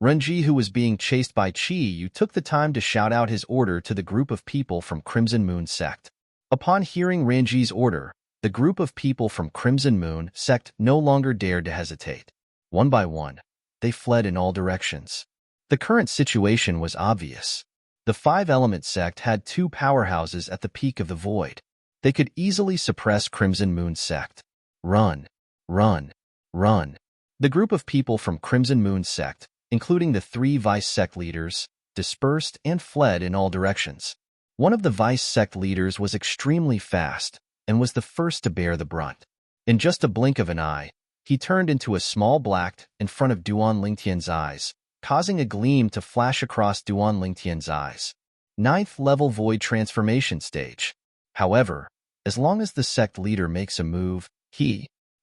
Renji, who was being chased by Qi Yu, took the time to shout out his order to the group of people from Crimson Moon sect. Upon hearing Renji's order, the group of people from Crimson Moon sect no longer dared to hesitate. One by one, they fled in all directions. The current situation was obvious. The five-element sect had two powerhouses at the peak of the void. They could easily suppress Crimson Moon sect. Run, run, run. The group of people from Crimson Moon sect, including the three vice sect leaders, dispersed and fled in all directions. One of the vice sect leaders was extremely fast and was the first to bear the brunt. In just a blink of an eye, he turned into a small black in front of Duan Lingtian's eyes, causing a gleam to flash across Duan Lingtian's eyes. 9th level void transformation stage. However, as long as the sect leader makes a move,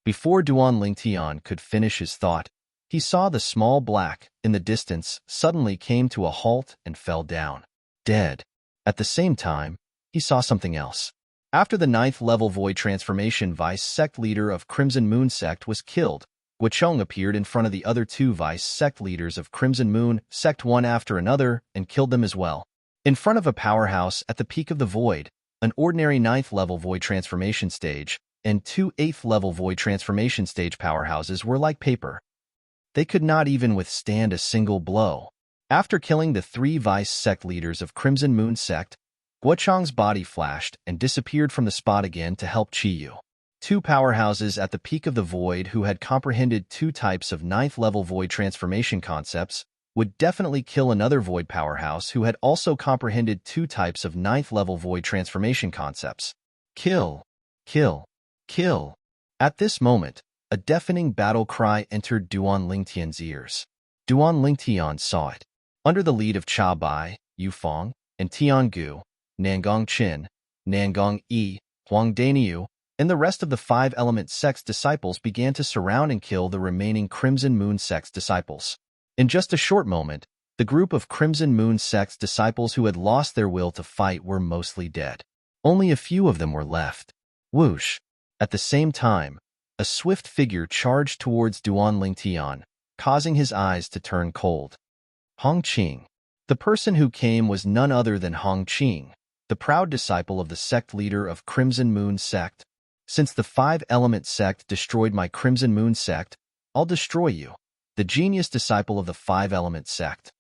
before Duan Lingtian could finish his thought, he saw the small black in the distance suddenly came to a halt and fell down, dead. At the same time, he saw something else. After the 9th level void transformation vice sect leader of Crimson Moon sect was killed, Guocheng appeared in front of the other two vice sect leaders of Crimson Moon sect one after another and killed them as well. In front of a powerhouse at the peak of the void, an ordinary 9th level void transformation stage and two 8th level void transformation stage powerhouses were like paper. They could not even withstand a single blow. After killing the three vice sect leaders of Crimson Moon sect, Guocheng's body flashed and disappeared from the spot again to help Qi Yu. Two powerhouses at the peak of the void who had comprehended two types of 9th level void transformation concepts would definitely kill another void powerhouse who had also comprehended two types of 9th level void transformation concepts. Kill, kill, kill. At this moment, a deafening battle cry entered Duan Lingtian's ears. Duan Lingtian saw it. Under the lead of Cha Bai, Yu Fong, and Tian Gu, Nangong Qin, Nangong Yi, Huang Daniu, and the rest of the five-element sect's disciples began to surround and kill the remaining Crimson Moon sect's disciples. In just a short moment, the group of Crimson Moon sect's disciples who had lost their will to fight were mostly dead. Only a few of them were left. Whoosh! At the same time, a swift figure charged towards Duan Lingtian, causing his eyes to turn cold. Hong Qing. The person who came was none other than Hong Qing, the proud disciple of the sect leader of Crimson Moon sect. Since the five-element sect destroyed my Crimson Moon sect, I'll destroy you, the genius disciple of the five-element sect.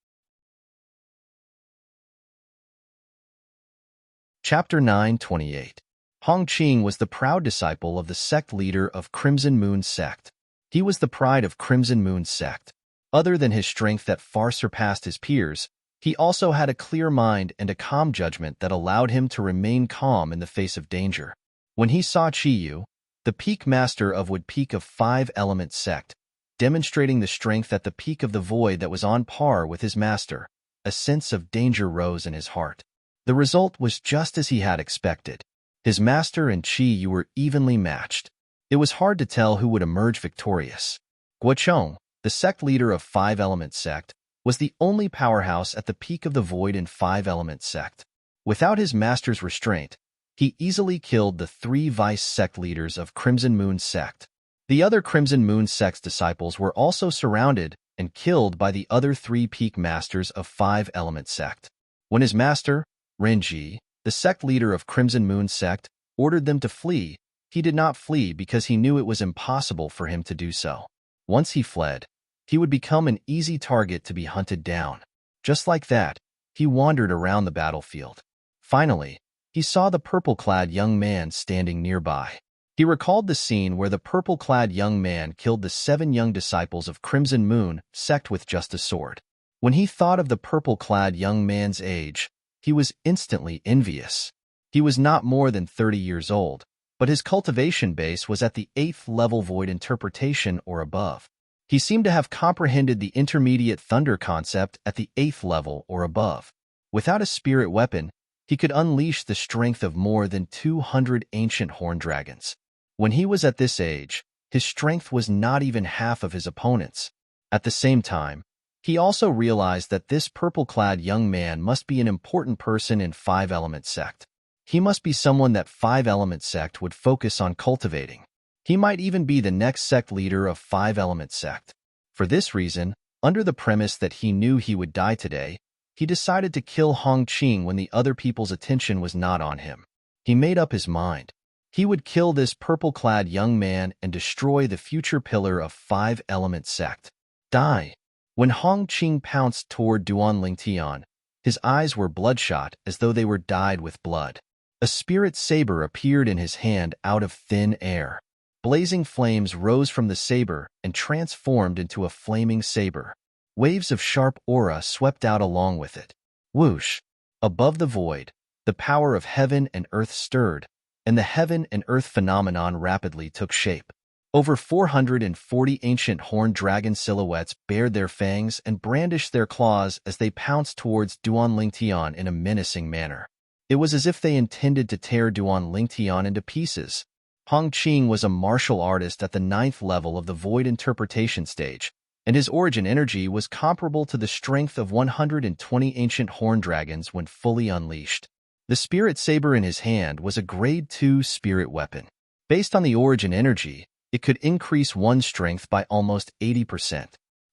Chapter 928. Hong Qing was the proud disciple of the sect leader of Crimson Moon sect. He was the pride of Crimson Moon sect. Other than his strength that far surpassed his peers, he also had a clear mind and a calm judgment that allowed him to remain calm in the face of danger. When he saw Qi Yu, the peak master of Wood Peak of five-element sect, demonstrating the strength at the peak of the void that was on par with his master, a sense of danger rose in his heart. The result was just as he had expected. His master and Qi Yu were evenly matched. It was hard to tell who would emerge victorious. Guocheng, the sect leader of five-element sect, was the only powerhouse at the peak of the void in five-element sect. Without his master's restraint, he easily killed the three vice sect leaders of Crimson Moon sect. The other Crimson Moon sect's disciples were also surrounded and killed by the other 3 peak masters of 5-element sect. When his master, Renji, the sect leader of Crimson Moon sect, ordered them to flee, he did not flee because he knew it was impossible for him to do so. Once he fled, he would become an easy target to be hunted down. Just like that, he wandered around the battlefield. Finally, he saw the purple-clad young man standing nearby. He recalled the scene where the purple-clad young man killed the 7 young disciples of Crimson Moon sect with just a sword. When he thought of the purple-clad young man's age, he was instantly envious. He was not more than 30 years old, but his cultivation base was at the 8th level void interpretation or above. He seemed to have comprehended the intermediate thunder concept at the 8th level or above. Without a spirit weapon, he could unleash the strength of more than 200 ancient horn dragons. When he was at this age, his strength was not even half of his opponent's. At the same time, he also realized that this purple-clad young man must be an important person in 5-element sect. He must be someone that 5-element sect would focus on cultivating. He might even be the next sect leader of 5-element sect. For this reason, under the premise that he knew he would die today, he decided to kill Hong Qing when the other people's attention was not on him. He made up his mind. He would kill this purple-clad young man and destroy the future pillar of 5-element sect. Die. When Hong Qing pounced toward Duan Tian, his eyes were bloodshot as though they were dyed with blood. A spirit saber appeared in his hand out of thin air. Blazing flames rose from the saber and transformed into a flaming saber. Waves of sharp aura swept out along with it. Whoosh! Above the void, the power of heaven and earth stirred, and the heaven and earth phenomenon rapidly took shape. Over 440 ancient horned dragon silhouettes bared their fangs and brandished their claws as they pounced towards Duan Lingtian in a menacing manner. It was as if they intended to tear Duan Lingtian into pieces. Hong Qing was a martial artist at the 9th level of the void interpretation stage, and his origin energy was comparable to the strength of 120 ancient horned dragons when fully unleashed. The spirit saber in his hand was a grade 2 spirit weapon. Based on the origin energy, it could increase one's strength by almost 80%.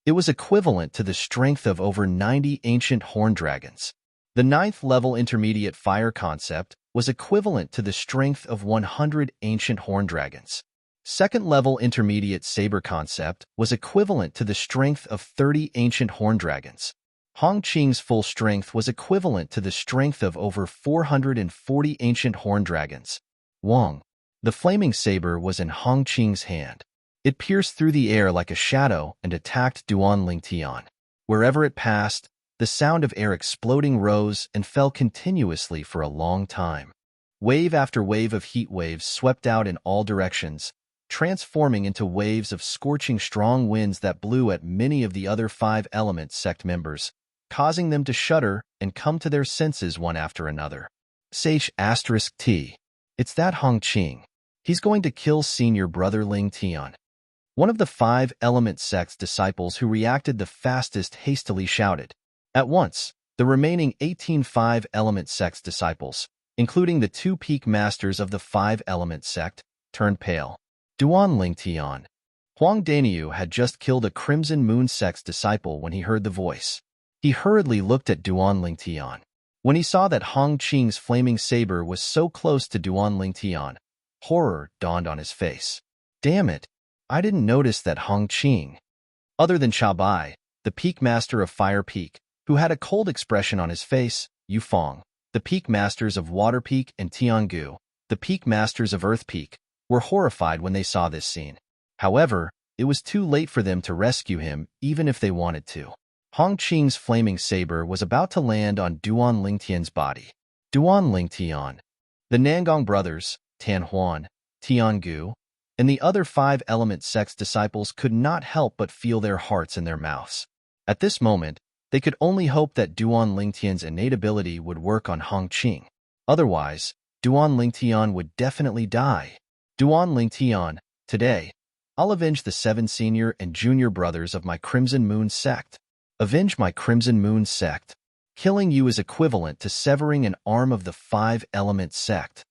It was equivalent to the strength of over 90 ancient horned dragons. The 9th level intermediate fire concept was equivalent to the strength of 100 ancient horned dragons. 2nd level intermediate saber concept was equivalent to the strength of 30 ancient horned dragons. Hong Qing's full strength was equivalent to the strength of over 440 ancient horned dragons. Wong. The flaming saber was in Hong Qing's hand. It pierced through the air like a shadow and attacked Duan Lingtian. Wherever it passed, the sound of air exploding rose and fell continuously for a long time. Wave after wave of heat waves swept out in all directions, transforming into waves of scorching strong winds that blew at many of the other 5-element sect members, causing them to shudder and come to their senses one after another. *T. It's that Hong Qing. He's going to kill senior brother Ling Tian. One of the 5-element sect's disciples who reacted the fastest hastily shouted. At once, the remaining 18 5-element sect's disciples, including the 2 peak masters of the 5-element sect, turned pale. Duan Lingtian. Huang Daniu had just killed a Crimson Moon sect's disciple when he heard the voice. He hurriedly looked at Duan Lingtian. When he saw that Hong Qing's flaming saber was so close to Duan Lingtian, horror dawned on his face. Damn it, I didn't notice that Hong Qing. Other than Bai, the peak master of Fire Peak, who had a cold expression on his face, Yufeng, the peak masters of Water Peak, and Tiangu, the peak masters of Earth Peak, were horrified when they saw this scene. However, it was too late for them to rescue him even if they wanted to. Hong Qing's flaming saber was about to land on Duan Lingtian's body. Duan Lingtian, the Nangong brothers, Tan Huan, Tiangu, and the other 5-element sect's disciples could not help but feel their hearts in their mouths. At this moment, they could only hope that Duan Lingtian's innate ability would work on Hong Qing. Otherwise, Duan Lingtian would definitely die. Duan Lingtian, today, I'll avenge the 7 senior and junior brothers of my Crimson Moon sect. Avenge my Crimson Moon sect. Killing you is equivalent to severing an arm of the 5-element sect.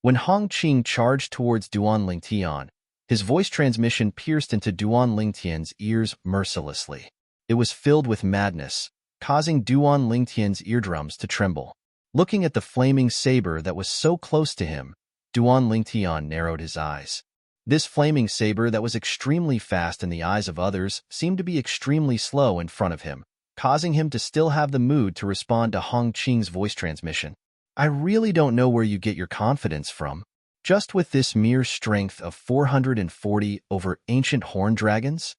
When Hong Qing charged towards Duan Lingtian, His voice transmission pierced into Duan Lingtian's ears mercilessly. It was filled with madness, causing Duan Lingtian's eardrums to tremble. Looking at the flaming saber that was so close to him, Duan Lingtian narrowed his eyes. This flaming saber that was extremely fast in the eyes of others seemed to be extremely slow in front of him, causing him to still have the mood to respond to Hong Qing's voice transmission. I really don't know where you get your confidence from. Just with this mere strength of 440 over ancient horn dragons?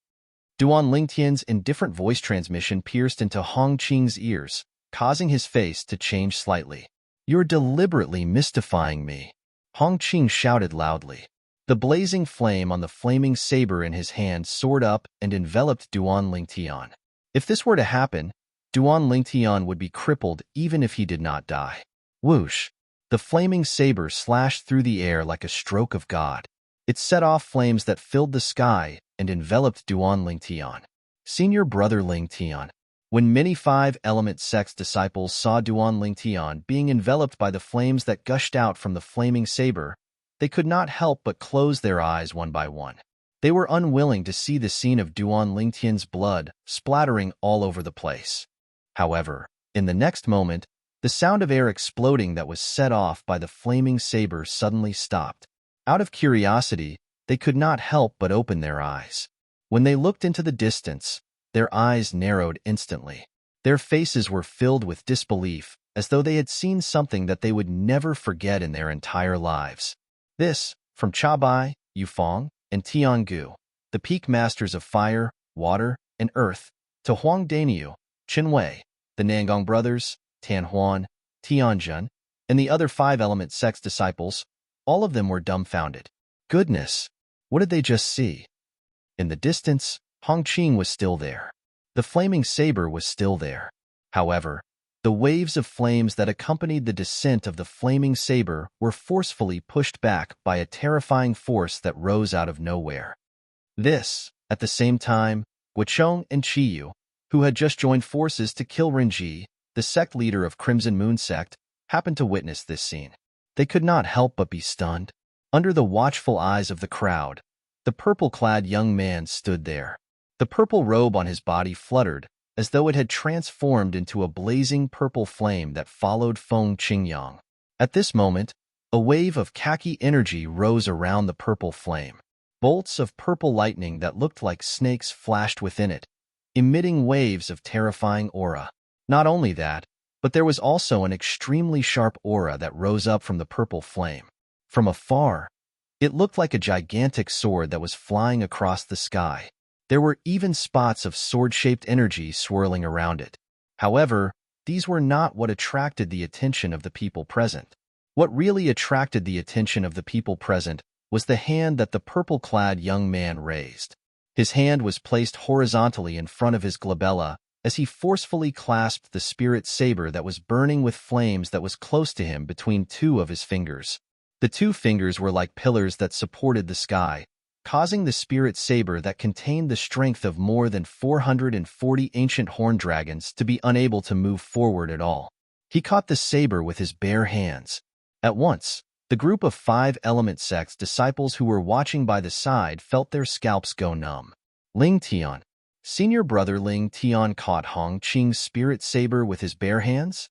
Duan Lingtian's indifferent voice transmission pierced into Hong Qing's ears, causing his face to change slightly. You're deliberately mystifying me. Hong Qing shouted loudly. The blazing flame on the flaming saber in his hand soared up and enveloped Duan Lingtian. If this were to happen, Duan Lingtian would be crippled even if he did not die. Whoosh! The flaming saber slashed through the air like a stroke of God. It set off flames that filled the sky and enveloped Duan Lingtian. Senior brother Lingtian. When many five-element sect's disciples saw Duan Lingtian being enveloped by the flames that gushed out from the flaming saber, they could not help but close their eyes one by one. They were unwilling to see the scene of Duan Lingtian's blood splattering all over the place. However, in the next moment, the sound of air exploding that was set off by the flaming saber suddenly stopped. Out of curiosity, they could not help but open their eyes. When they looked into the distance, their eyes narrowed instantly. Their faces were filled with disbelief, as though they had seen something that they would never forget in their entire lives. This, from Chabai, Yufeng, and Tiangu, the peak masters of fire, water, and earth, to Huang Daniu, Qinwei, the Nangong brothers, Tanhuan, Tianjun, and the other five-element sect's disciples, all of them were dumbfounded. Goodness, what did they just see? In the distance, Hong Qing was still there. The flaming saber was still there. However, the waves of flames that accompanied the descent of the flaming saber were forcefully pushed back by a terrifying force that rose out of nowhere. This, at the same time, Guochong and Chiyu, who had just joined forces to kill Renji, the sect leader of Crimson Moon Sect, happened to witness this scene. They could not help but be stunned. Under the watchful eyes of the crowd, the purple-clad young man stood there. The purple robe on his body fluttered, as though it had transformed into a blazing purple flame that followed Feng Qingyang. At this moment, a wave of khaki energy rose around the purple flame. Bolts of purple lightning that looked like snakes flashed within it, emitting waves of terrifying aura. Not only that, but there was also an extremely sharp aura that rose up from the purple flame. From afar, it looked like a gigantic sword that was flying across the sky. There were even spots of sword-shaped energy swirling around it. However, these were not what attracted the attention of the people present. What really attracted the attention of the people present was the hand that the purple-clad young man raised. His hand was placed horizontally in front of his glabella as he forcefully clasped the spirit saber that was burning with flames that was close to him between two of his fingers. The two fingers were like pillars that supported the sky, causing the spirit saber that contained the strength of more than 440 ancient horn dragons to be unable to move forward at all. He caught the saber with his bare hands. At once, the group of five-element sect's disciples who were watching by the side felt their scalps go numb. Ling Tian, senior brother Ling Tian, caught Hong Qing's spirit saber with his bare hands?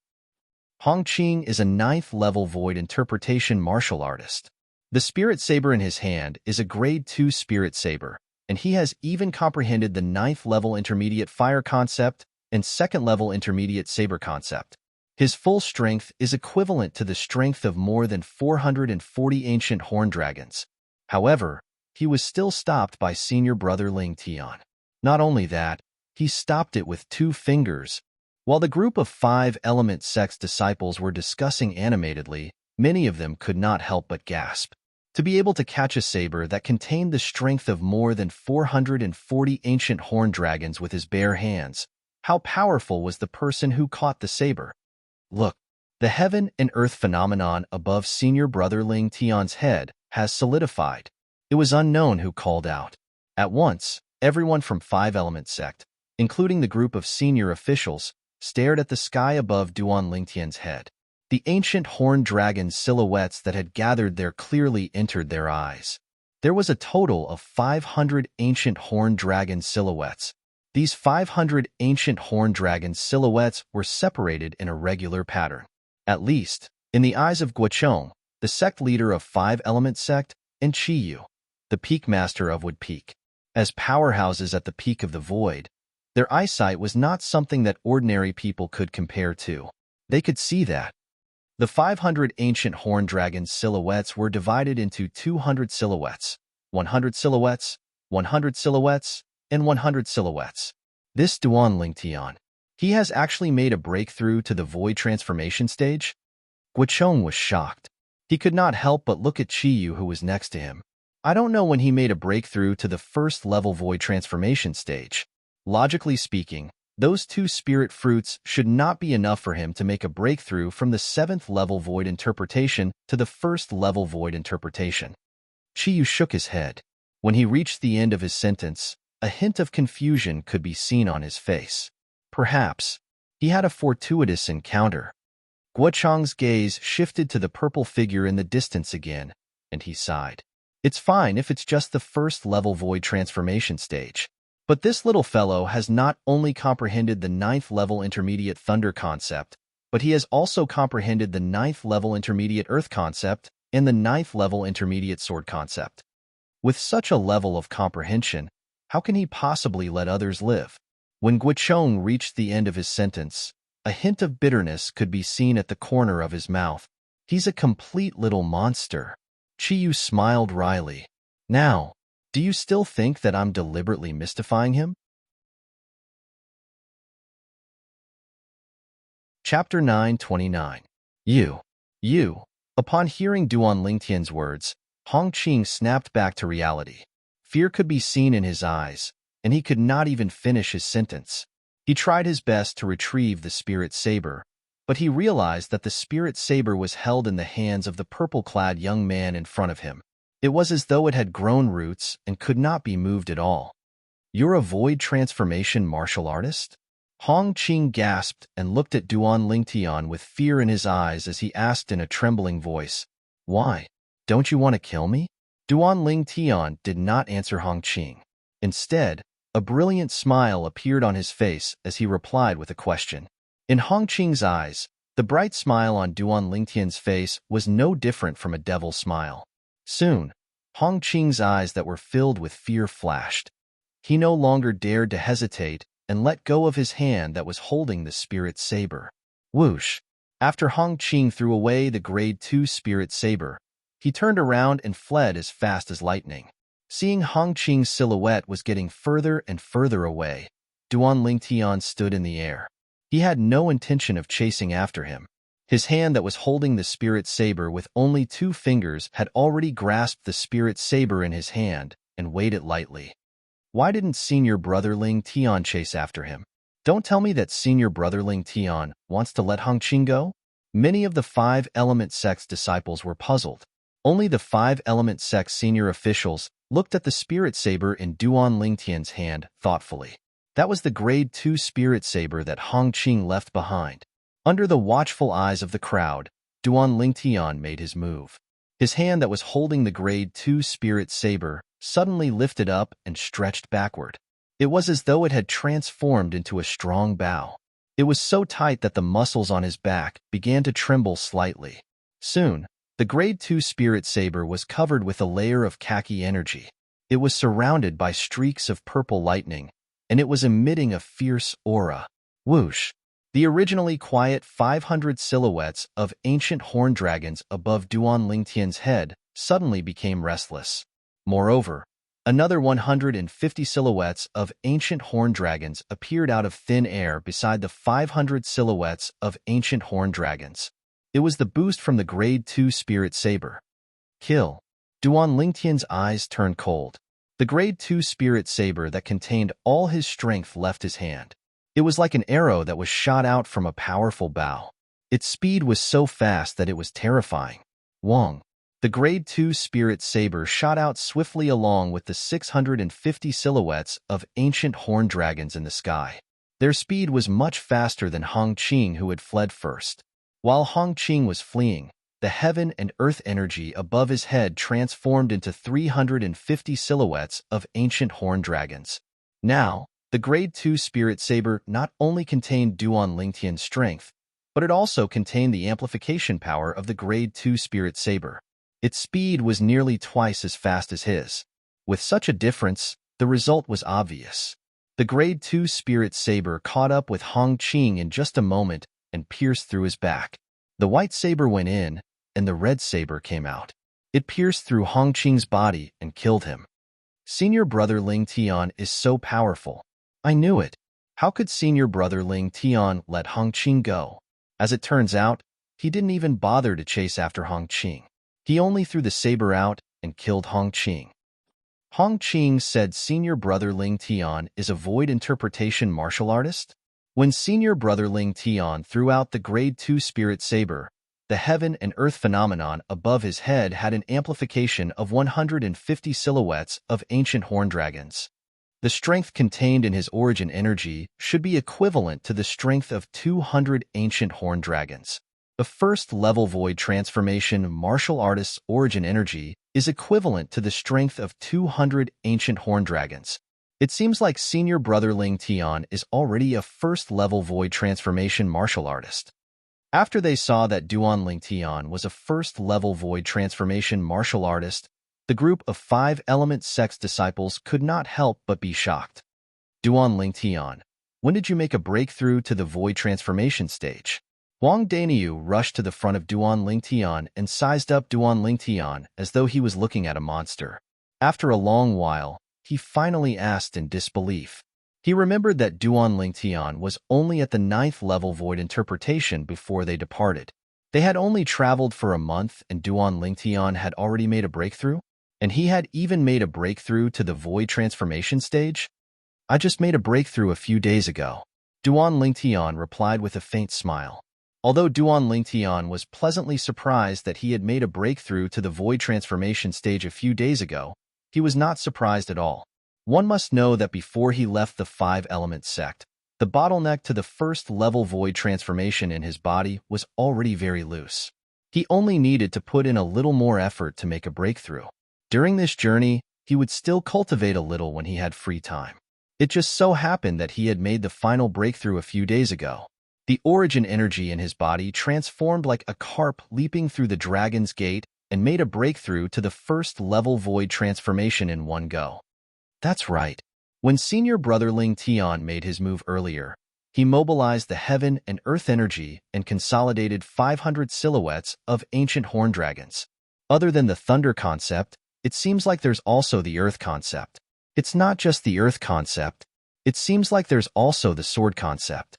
Hong Qing is a 9th-level void interpretation martial artist. The spirit saber in his hand is a grade 2 spirit saber, and he has even comprehended the 9th-level intermediate fire concept and 2nd-level intermediate saber concept. His full strength is equivalent to the strength of more than 440 ancient horn dragons. However, he was still stopped by senior brother Ling Tian. Not only that, he stopped it with 2 fingers. While the group of 5-element sect's disciples were discussing animatedly, many of them could not help but gasp. To be able to catch a saber that contained the strength of more than 440 ancient horn dragons with his bare hands, how powerful was the person who caught the saber? Look, the heaven and earth phenomenon above senior brother Ling Tian's head has solidified. It was unknown who called out. At once, everyone from 5-element sect, including the group of senior officials, stared at the sky above Duan Lingtian's head. The ancient horned dragon silhouettes that had gathered there clearly entered their eyes. There was a total of 500 ancient horned dragon silhouettes. These 500 ancient horned dragon silhouettes were separated in a regular pattern. At least, in the eyes of Guocheng, the sect leader of Five-Element Sect, and Qiyu, the peak master of Wood Peak. As powerhouses at the peak of the void, their eyesight was not something that ordinary people could compare to. They could see that. The 500 ancient horned dragon silhouettes were divided into 200 silhouettes, 100 silhouettes, 100 silhouettes, and 100 silhouettes. This Duan Lingtian, he has actually made a breakthrough to the void transformation stage? Guocheng was shocked. He could not help but look at Qiyu, who was next to him. I don't know when he made a breakthrough to the first level void transformation stage. Logically speaking, those two spirit fruits should not be enough for him to make a breakthrough from the 7th level void interpretation to the 1st level void interpretation. Qiyu shook his head. When he reached the end of his sentence, a hint of confusion could be seen on his face. Perhaps he had a fortuitous encounter. Guocheng's gaze shifted to the purple figure in the distance again, and he sighed. It's fine if it's just the 1st level void transformation stage. But this little fellow has not only comprehended the 9th level intermediate thunder concept, but he has also comprehended the 9th level intermediate earth concept and the 9th level intermediate sword concept. With such a level of comprehension, how can he possibly let others live? When Guocheng reached the end of his sentence, a hint of bitterness could be seen at the corner of his mouth. He's a complete little monster. Qiyu smiled wryly. Now, do you still think that I'm deliberately mystifying him? Chapter 929. You. Upon hearing Duan Lingtian's words, Hongqing snapped back to reality. Fear could be seen in his eyes, and he could not even finish his sentence. He tried his best to retrieve the spirit saber, but he realized that the spirit saber was held in the hands of the purple-clad young man in front of him. It was as though it had grown roots and could not be moved at all. You're a void transformation martial artist? Hongqing gasped and looked at Duan Lingtian with fear in his eyes as he asked in a trembling voice, Why? Don't you want to kill me? Duan Lingtian did not answer Hongqing. Instead, a brilliant smile appeared on his face as he replied with a question. In Hongqing's eyes, the bright smile on Duan Lingtian's face was no different from a devil's smile. Soon, Hongqing's eyes that were filled with fear flashed. He no longer dared to hesitate and let go of his hand that was holding the spirit saber. Whoosh! After Hongqing threw away the Grade 2 spirit saber, he turned around and fled as fast as lightning. Seeing Hongqing's silhouette was getting further and further away, Duan Lingtian stood in the air. He had no intention of chasing after him. His hand that was holding the spirit saber with only 2 fingers had already grasped the spirit saber in his hand and weighed it lightly. Why didn't Senior Brother Ling Tian chase after him? Don't tell me that Senior Brother Ling Tian wants to let Hongqing go? Many of the 5-Element Sect's disciples were puzzled. Only the 5-Element Sect's senior officials looked at the spirit saber in Duan Lingtian's hand thoughtfully. That was the Grade 2 spirit saber that Hongqing left behind. Under the watchful eyes of the crowd, Duan Lingtian made his move. His hand that was holding the Grade 2 spirit saber suddenly lifted up and stretched backward. It was as though it had transformed into a strong bow. It was so tight that the muscles on his back began to tremble slightly. Soon, the Grade 2 spirit saber was covered with a layer of khaki energy. It was surrounded by streaks of purple lightning, and it was emitting a fierce aura. Whoosh! The originally quiet 500 silhouettes of ancient horned dragons above Duan Lingtian's head suddenly became restless. Moreover, another 150 silhouettes of ancient horned dragons appeared out of thin air beside the 500 silhouettes of ancient horned dragons. It was the boost from the Grade 2 spirit saber. Kill. Duan Lingtian's eyes turned cold. The Grade 2 spirit saber that contained all his strength left his hand. It was like an arrow that was shot out from a powerful bow. Its speed was so fast that it was terrifying. Wong. The Grade 2 spirit saber shot out swiftly along with the 650 silhouettes of ancient horned dragons in the sky. Their speed was much faster than Hongqing, who had fled first. While Hongqing was fleeing, the heaven and earth energy above his head transformed into 350 silhouettes of ancient horned dragons. Now, the Grade 2 Spirit Saber not only contained Duan Lingtian's strength, but it also contained the amplification power of the Grade 2 Spirit Saber. Its speed was nearly twice as fast as his. With such a difference, the result was obvious. The Grade 2 Spirit Saber caught up with Hong Qing in just a moment and pierced through his back. The white saber went in, and the red saber came out. It pierced through Hong Qing's body and killed him. Senior brother Ling Tian is so powerful. I knew it. How could senior brother Ling Tian let Hong Qing go? As it turns out, he didn't even bother to chase after Hong Qing. He only threw the saber out and killed Hong Qing. Hong Qing said senior brother Ling Tian is a void interpretation martial artist? When senior brother Ling Tian threw out the Grade 2 Spirit Saber, the heaven and earth phenomenon above his head had an amplification of 150 silhouettes of ancient horned dragons. The strength contained in his origin energy should be equivalent to the strength of 200 ancient horned dragons. The first-level void transformation martial artist's origin energy is equivalent to the strength of 200 ancient horned dragons. It seems like senior brother Ling Tian is already a first-level void transformation martial artist. After they saw that Duan Ling Tian was a first-level void transformation martial artist, the group of 5 element sect's disciples could not help but be shocked. Duan Ling Tian, when did you make a breakthrough to the void transformation stage? Huang Daniu rushed to the front of Duan Ling Tian and sized up Duan Ling Tian as though he was looking at a monster. After a long while, he finally asked in disbelief. He remembered that Duan Ling Tian was only at the 9th level void interpretation before they departed. They had only traveled for a month and Duan Ling Tian had already made a breakthrough? And he had even made a breakthrough to the void transformation stage? I just made a breakthrough a few days ago. Duan Ling Tian replied with a faint smile. Although Duan Ling Tian was pleasantly surprised that he had made a breakthrough to the void transformation stage a few days ago, he was not surprised at all. One must know that before he left the 5-element sect, the bottleneck to the first-level void transformation in his body was already very loose. He only needed to put in a little more effort to make a breakthrough. During this journey, he would still cultivate a little when he had free time. It just so happened that he had made the final breakthrough a few days ago. The origin energy in his body transformed like a carp leaping through the dragon's gate and made a breakthrough to the first-level void transformation in one go. That's right. When senior brother Ling Tian made his move earlier, he mobilized the heaven and earth energy and consolidated 500 silhouettes of ancient horned dragons. Other than the thunder concept, it seems like there's also the earth concept. It's not just the earth concept. It seems like there's also the sword concept.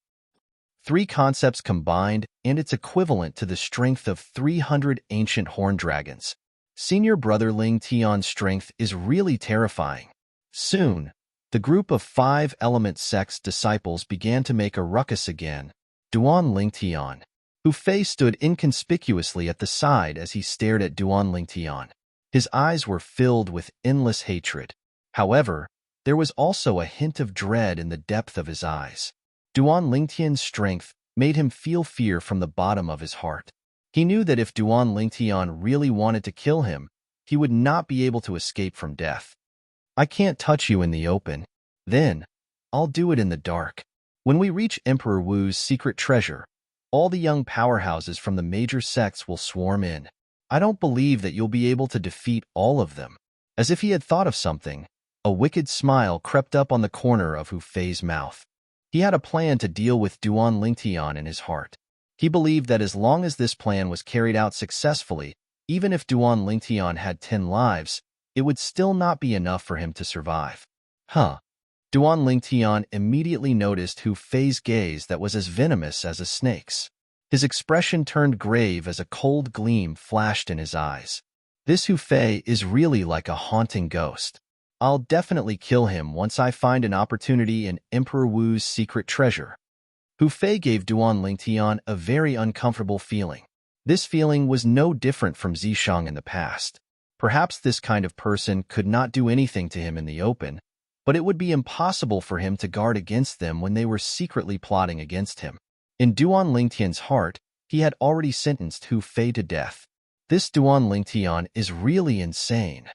3 concepts combined, and it's equivalent to the strength of 300 ancient horned dragons. Senior brother Ling Tian's strength is really terrifying. Soon, the group of 5 element sect's disciples began to make a ruckus again. Duan Ling Tian, Hu Fei, stood inconspicuously at the side as he stared at Duan Ling Tian. His eyes were filled with endless hatred. However, there was also a hint of dread in the depth of his eyes. Duan Ling Tian's strength made him feel fear from the bottom of his heart. He knew that if Duan Ling Tian really wanted to kill him, he would not be able to escape from death. I can't touch you in the open. Then, I'll do it in the dark. When we reach Emperor Wu's secret treasure, all the young powerhouses from the major sects will swarm in. I don't believe that you'll be able to defeat all of them. As if he had thought of something, a wicked smile crept up on the corner of Hu Fei's mouth. He had a plan to deal with Duan Ling Tian in his heart. He believed that as long as this plan was carried out successfully, even if Duan Ling Tian had 10 lives, it would still not be enough for him to survive. Duan Ling Tian immediately noticed Hu Fei's gaze that was as venomous as a snake's. His expression turned grave as a cold gleam flashed in his eyes. This Hu Fei is really like a haunting ghost. I'll definitely kill him once I find an opportunity in Emperor Wu's secret treasure. Hu Fei gave Duan Ling Tian a very uncomfortable feeling. This feeling was no different from Zishang in the past. Perhaps this kind of person could not do anything to him in the open, but it would be impossible for him to guard against them when they were secretly plotting against him. In Duan Ling Tian's heart, he had already sentenced Hu Fei to death. This Duan Lingtian is really insane.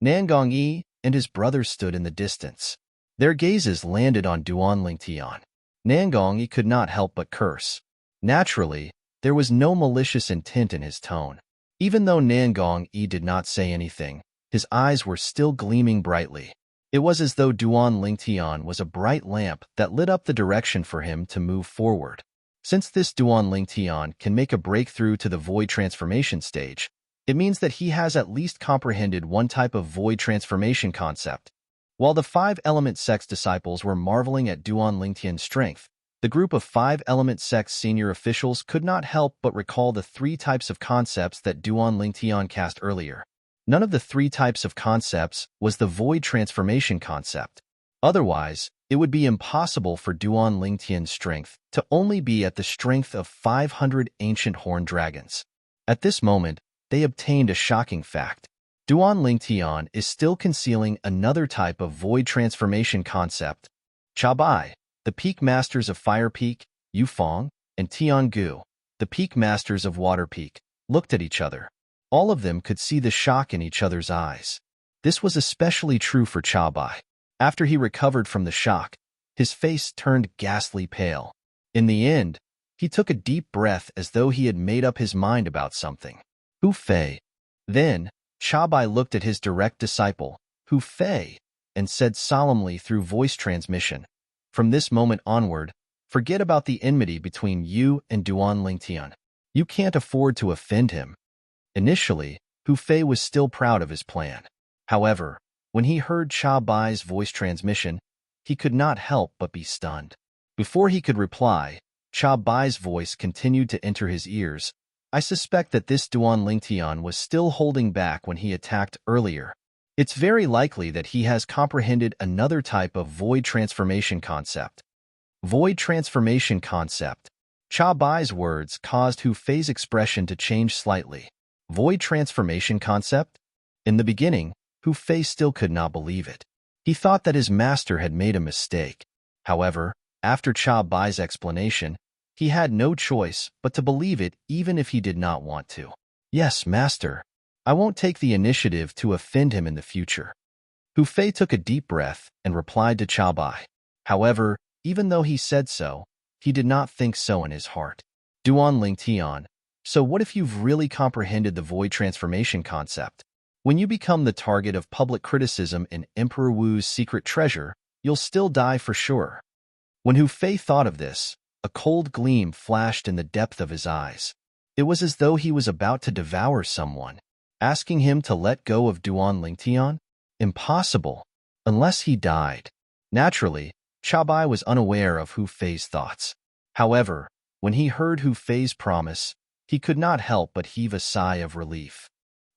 Nangong Yi and his brother stood in the distance. Their gazes landed on Duan Lingtian. Nangong Yi could not help but curse. Naturally, there was no malicious intent in his tone. Even though Nangong Yi did not say anything, his eyes were still gleaming brightly. It was as though Duan Lingtian was a bright lamp that lit up the direction for him to move forward. Since this Duan Lingtian can make a breakthrough to the void transformation stage, it means that he has at least comprehended one type of void transformation concept. While the 5-element sect's disciples were marveling at Duan Lingtian's strength, the group of 5-element sect's senior officials could not help but recall the 3 types of concepts that Duan Lingtian cast earlier. None of the 3 types of concepts was the void transformation concept. Otherwise, it would be impossible for Duan Lingtian's strength to only be at the strength of 500 ancient horned dragons. At this moment, they obtained a shocking fact. Duan Lingtian is still concealing another type of void transformation concept. Chabai, the peak masters of Fire Peak, Yufeng, and Tiangu, the peak masters of Water Peak, looked at each other. All of them could see the shock in each other's eyes. This was especially true for Chabai. After he recovered from the shock, his face turned ghastly pale. In the end, he took a deep breath as though he had made up his mind about something. Hu Fei. Then, Chabai looked at his direct disciple, Hu Fei, and said solemnly through voice transmission, "From this moment onward, forget about the enmity between you and Duan Lingtian. You can't afford to offend him." Initially, Hu Fei was still proud of his plan. However, when he heard Chabai's voice transmission, he could not help but be stunned. Before he could reply, Chabai's voice continued to enter his ears. "I suspect that this Duan Lingtian was still holding back when he attacked earlier. It's very likely that he has comprehended another type of void transformation concept." Void transformation concept. Chabai's words caused Hu Fei's expression to change slightly. Void transformation concept? In the beginning, Hu Fei still could not believe it. He thought that his master had made a mistake. However, after Chabai's explanation, he had no choice but to believe it even if he did not want to. "Yes, master. I won't take the initiative to offend him in the future." Hu Fei took a deep breath and replied to Chabai. However, even though he said so, he did not think so in his heart. "Duan Lingtian, so what if you've really comprehended the void transformation concept? When you become the target of public criticism in Emperor Wu's secret treasure, you'll still die for sure." When Hu Fei thought of this, a cold gleam flashed in the depth of his eyes. It was as though he was about to devour someone. Asking him to let go of Duan Lingtian? Impossible, unless he died. Naturally, Chabai was unaware of Hu Fei's thoughts. However, when he heard Hu Fei's promise, he could not help but heave a sigh of relief.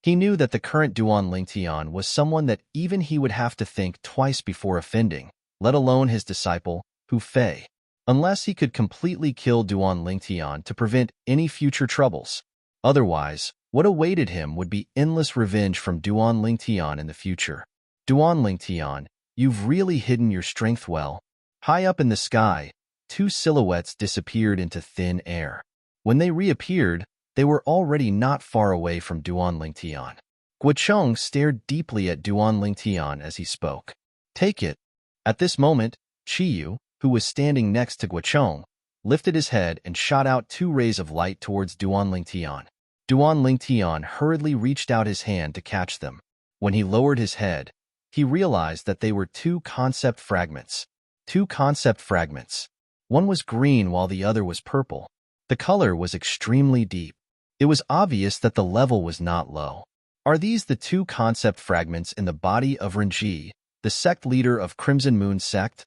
He knew that the current Duan Lingtian was someone that even he would have to think twice before offending, let alone his disciple, Hu Fei. Unless he could completely kill Duan Lingtian to prevent any future troubles. Otherwise, what awaited him would be endless revenge from Duan Lingtian in the future. "Duan Lingtian, you've really hidden your strength well." High up in the sky, 2 silhouettes disappeared into thin air. When they reappeared, they were already not far away from Duan Lingtian. Guocheng stared deeply at Duan Lingtian as he spoke. "Take it." At this moment, Chiyu, who was standing next to Guocheng, lifted his head and shot out 2 rays of light towards Duan Lingtian. Duan Lingtian hurriedly reached out his hand to catch them. When he lowered his head, he realized that they were 2 concept fragments. 2 concept fragments. One was green while the other was purple. The color was extremely deep. It was obvious that the level was not low. Are these the 2 concept fragments in the body of Renji, the sect leader of Crimson Moon sect?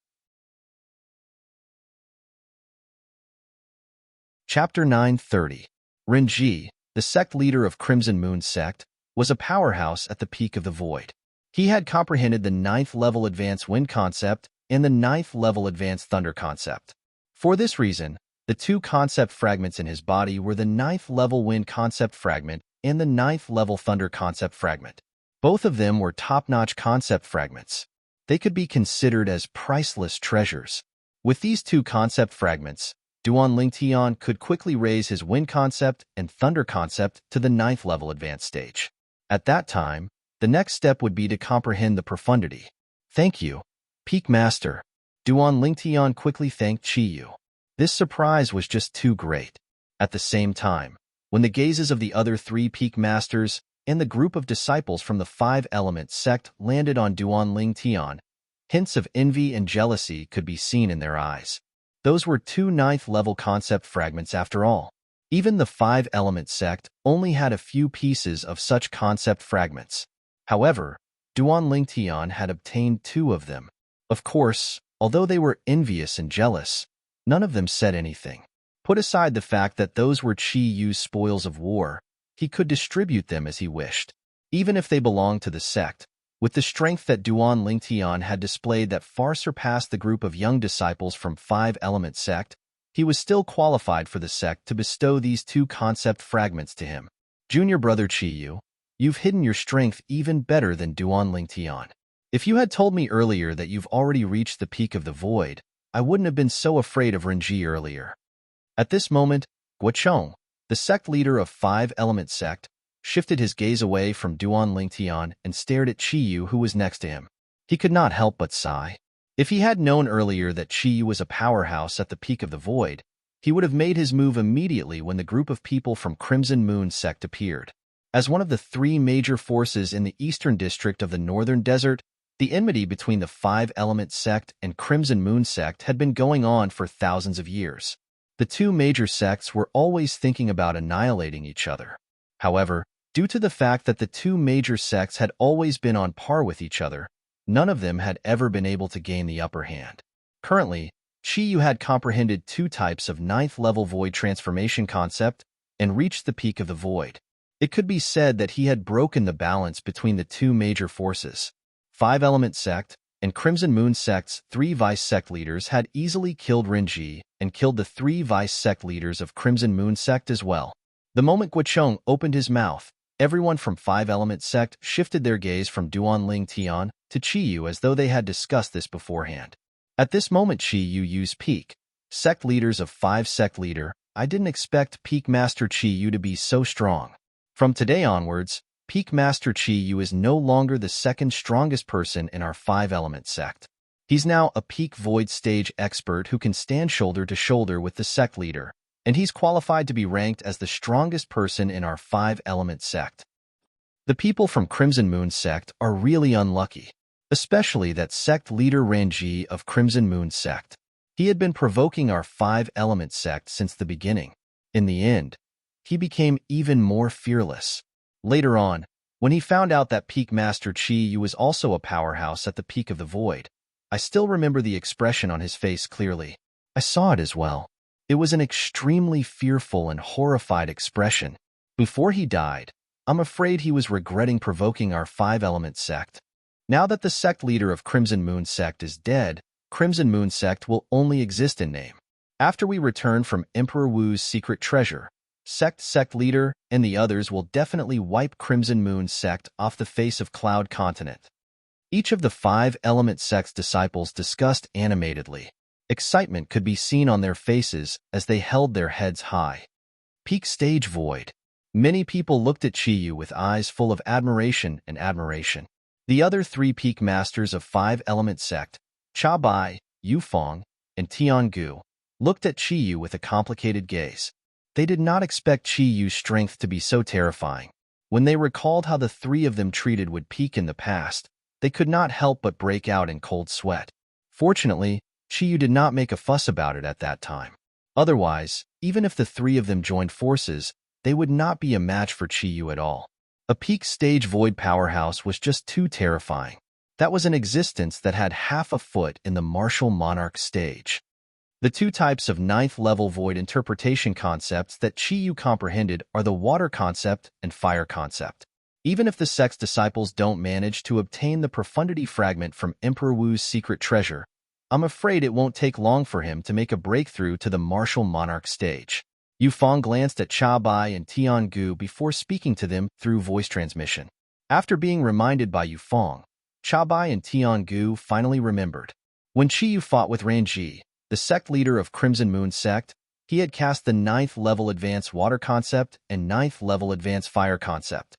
Chapter 930. Renji, the sect leader of Crimson Moon sect, was a powerhouse at the peak of the void. He had comprehended the 9th level advanced wind concept and the 9th level advanced thunder concept. For this reason, the 2 concept fragments in his body were the 9th level wind concept fragment and the 9th level thunder concept fragment. Both of them were top-notch concept fragments. They could be considered as priceless treasures. With these 2 concept fragments, Duan Lingtian could quickly raise his wind concept and thunder concept to the 9th level advanced stage. At that time, the next step would be to comprehend the profundity. Thank you, Peak Master. Duan Lingtian quickly thanked Chiyu. This surprise was just too great. At the same time, when the gazes of the other 3 Peak Masters and the group of disciples from the 5-element sect landed on Duan Lingtian, hints of envy and jealousy could be seen in their eyes. Those were 2 9th-level concept fragments after all. Even the 5-element sect only had a few pieces of such concept fragments. However, Duan Lingtian had obtained 2 of them. Of course, although they were envious and jealous, none of them said anything. Put aside the fact that those were Chi-Yu's spoils of war, he could distribute them as he wished. Even if they belonged to the sect, with the strength that Duan Lingtian had displayed that far surpassed the group of young disciples from 5-element sect, he was still qualified for the sect to bestow these 2 concept fragments to him. Junior brother Chi-Yu, you've hidden your strength even better than Duan Lingtian. If you had told me earlier that you've already reached the peak of the void, I wouldn't have been so afraid of Renji earlier. At this moment, Guochong, the sect leader of 5-element sect, shifted his gaze away from Duan Lingtian and stared at Chiyu, who was next to him. He could not help but sigh. If he had known earlier that Chiyu was a powerhouse at the peak of the void, he would have made his move immediately when the group of people from Crimson Moon sect appeared. As one of the 3 major forces in the eastern district of the northern desert, the enmity between the 5-element sect and Crimson Moon sect had been going on for thousands of years. The 2 major sects were always thinking about annihilating each other. However, due to the fact that the 2 major sects had always been on par with each other, none of them had ever been able to gain the upper hand. Currently, Chiyu had comprehended 2 types of 9th-level void transformation concept and reached the peak of the void. It could be said that he had broken the balance between the 2 major forces. 5-element sect and Crimson Moon sect's 3 vice sect leaders had easily killed Renji and killed the 3 vice sect leaders of Crimson Moon sect as well. The moment Guochong opened his mouth, everyone from 5-element sect shifted their gaze from Duan Lingtian to Chiyu as though they had discussed this beforehand. At this moment, Chiyu used peak. Sect leaders of 5 sect leader, I didn't expect Peak Master Chiyu to be so strong. From today onwards, Peak Master Chiyu is no longer the second strongest person in our 5-element sect. He's now a peak void stage expert who can stand shoulder to shoulder with the sect leader, and he's qualified to be ranked as the strongest person in our 5-element sect. The people from Crimson Moon sect are really unlucky, especially that sect leader Renji of Crimson Moon sect. He had been provoking our 5-element sect since the beginning. In the end, he became even more fearless. Later on, when he found out that Peak Master Chiyu was also a powerhouse at the peak of the void, I still remember the expression on his face clearly. I saw it as well. It was an extremely fearful and horrified expression. Before he died, I'm afraid he was regretting provoking our 5-element sect. Now that the sect leader of Crimson Moon sect is dead, Crimson Moon sect will only exist in name. After we return from Emperor Wu's secret treasure, sect leader and the others will definitely wipe Crimson Moon sect off the face of Cloud Continent. Each of the 5-element sect's disciples discussed animatedly. Excitement could be seen on their faces as they held their heads high. Peak stage void. Many people looked at Chiyu with eyes full of admiration and admiration. The other 3 peak masters of 5-element sect, Cha Bai, Yu Fong, and Tian Gu, looked at Chiyu with a complicated gaze. They did not expect Chiyu's strength to be so terrifying. When they recalled how the 3 of them treated Wood Peak in the past, they could not help but break out in cold sweat. Fortunately, Chiyu did not make a fuss about it at that time. Otherwise, even if the 3 of them joined forces, they would not be a match for Chiyu at all. A peak stage void powerhouse was just too terrifying. That was an existence that had half a foot in the martial Monarch stage. The 2 types of 9th-level void interpretation concepts that Chiyu comprehended are the water concept and fire concept. Even if the sect's disciples don't manage to obtain the profundity fragment from Emperor Wu's secret treasure, I'm afraid it won't take long for him to make a breakthrough to the martial Monarch stage. Yu Fong glanced at Cha Bai and Tian Gu before speaking to them through voice transmission. After being reminded by Yu Fong, Cha Bai and Tian Gu finally remembered. When Chiyu fought with Renji, the sect leader of Crimson Moon sect, He had cast the 9th level advanced water concept and 9th level advanced fire concept.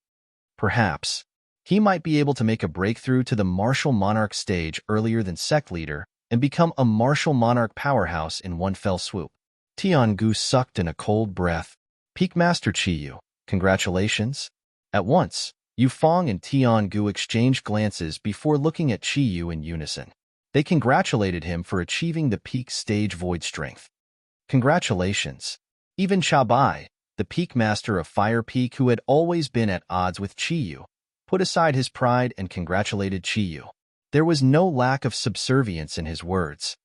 Perhaps he might be able to make a breakthrough to the martial monarch stage earlier than sect leader and become a martial monarch powerhouse in one fell swoop. Tiangu sucked in a cold breath. Peak Master Chiyu, congratulations. At once, Yufeng and Tiangu exchanged glances before looking at Chiyu in unison. They congratulated him for achieving the peak stage void strength. Congratulations. Even Chabai, the peak master of Fire Peak who had always been at odds with Chiyu, put aside his pride and congratulated Chiyu. There was no lack of subservience in his words.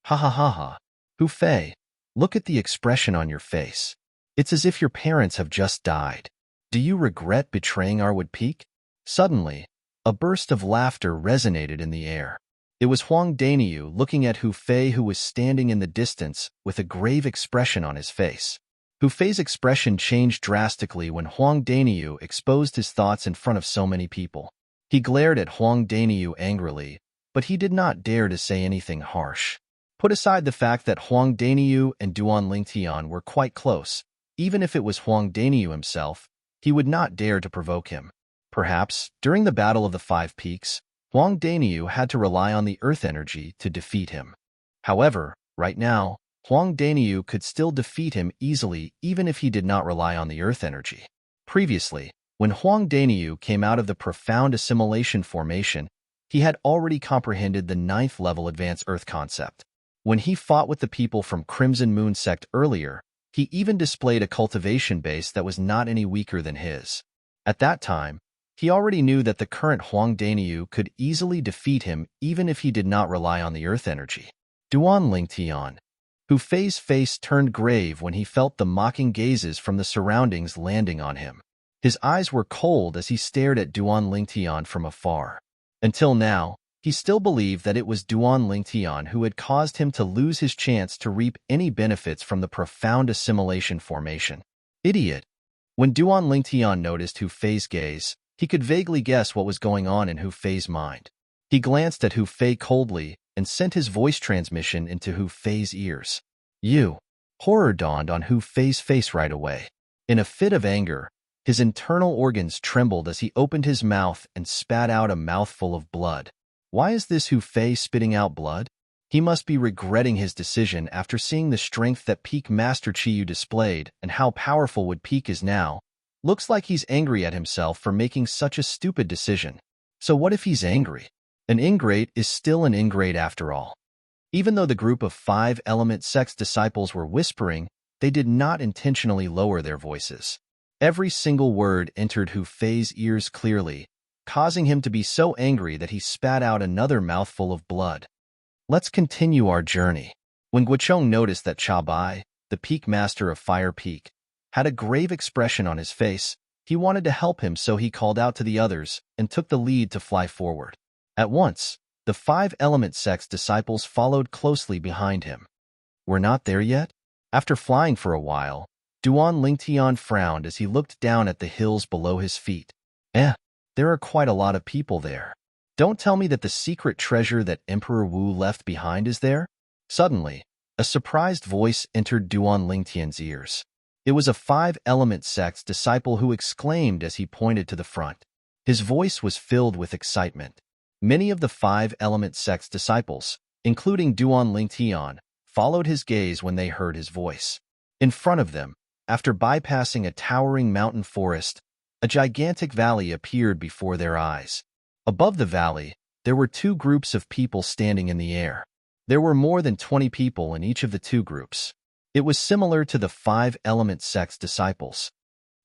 Ha ha ha ha. Hu Fei, look at the expression on your face. It's as if your parents have just died. Do you regret betraying our Wood Peak? Suddenly, a burst of laughter resonated in the air. It was Huang Daniu looking at Hu Fei, who was standing in the distance with a grave expression on his face. Hu Fei's expression changed drastically when Huang Daniu exposed his thoughts in front of so many people. He glared at Huang Daniu angrily, but he did not dare to say anything harsh. Put aside the fact that Huang Daniu and Duan Lingtian were quite close. Even if it was Huang Daniu himself, he would not dare to provoke him. Perhaps, during the Battle of the Five Peaks, Huang Daniu had to rely on the earth energy to defeat him. However, right now, Huang Daniu could still defeat him easily even if he did not rely on the earth energy. Previously, when Huang Daniu came out of the profound assimilation formation, he had already comprehended the 9th level advanced earth concept. When he fought with the people from Crimson Moon sect earlier, he even displayed a cultivation base that was not any weaker than his. At that time, he already knew that the current Huang Daniu could easily defeat him even if he did not rely on the earth energy. Duan Lingtian, Hu Fei's face turned grave when he felt the mocking gazes from the surroundings landing on him. His eyes were cold as he stared at Duan Lingtian from afar. Until now, he still believed that it was Duan Lingtian who had caused him to lose his chance to reap any benefits from the profound assimilation formation. Idiot! When Duan Lingtian noticed Hu Fei's gaze, he could vaguely guess what was going on in Hu Fei's mind. He glanced at Hu Fei coldly and sent his voice transmission into Hu Fei's ears. Horror dawned on Hu Fei's face right away. In a fit of anger, his internal organs trembled as he opened his mouth and spat out a mouthful of blood. Why is this Hu Fei spitting out blood? He must be regretting his decision after seeing the strength that Peak Master Chiyu displayed and how powerful Wood Peak is now. Looks like he's angry at himself for making such a stupid decision. So what if he's angry? An ingrate is still an ingrate after all. Even though the group of 5 element sect's disciples were whispering, they did not intentionally lower their voices. Every single word entered Hu Fei's ears clearly, causing him to be so angry that he spat out another mouthful of blood. Let's continue our journey. When Guocheng noticed that Chabai, the Peak Master of Fire Peak, had a grave expression on his face, he wanted to help him, so he called out to the others and took the lead to fly forward. At once, the 5 element sect's disciples followed closely behind him. We're not there yet? After flying for a while, Duan Lingtian frowned as he looked down at the hills below his feet. There are quite a lot of people there. Don't tell me that the secret treasure that Emperor Wu left behind is there? Suddenly, a surprised voice entered Duan Lingtian's ears. It was a 5 element sect's disciple who exclaimed as he pointed to the front. His voice was filled with excitement. Many of the 5 element sect's disciples, including Duan Lingtian, followed his gaze when they heard his voice. In front of them, after bypassing a towering mountain forest, a gigantic valley appeared before their eyes. Above the valley, there were 2 groups of people standing in the air. There were more than 20 people in each of the 2 groups. It was similar to the 5 element sect's disciples.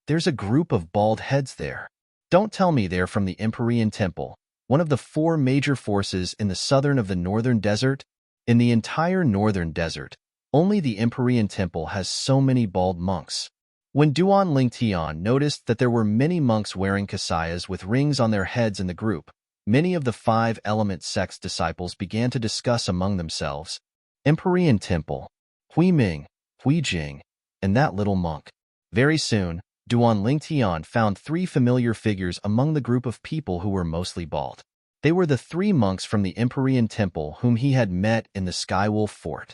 There's a group of bald heads there. Don't tell me they're from the Empyrean Temple, one of the 4 major forces in the southern of the Northern Desert. In the entire Northern Desert, only the Empyrean Temple has so many bald monks. When Duan Lingtian noticed that there were many monks wearing kasayas with rings on their heads in the group, many of the 5 element sect's disciples began to discuss among themselves. Empyrean Temple, Hui Ming, Hui Jing, and that little monk. Very soon, Duan Lingtian found 3 familiar figures among the group of people who were mostly bald. They were the 3 monks from the Empyrean Temple whom he had met in the Skywolf Fort.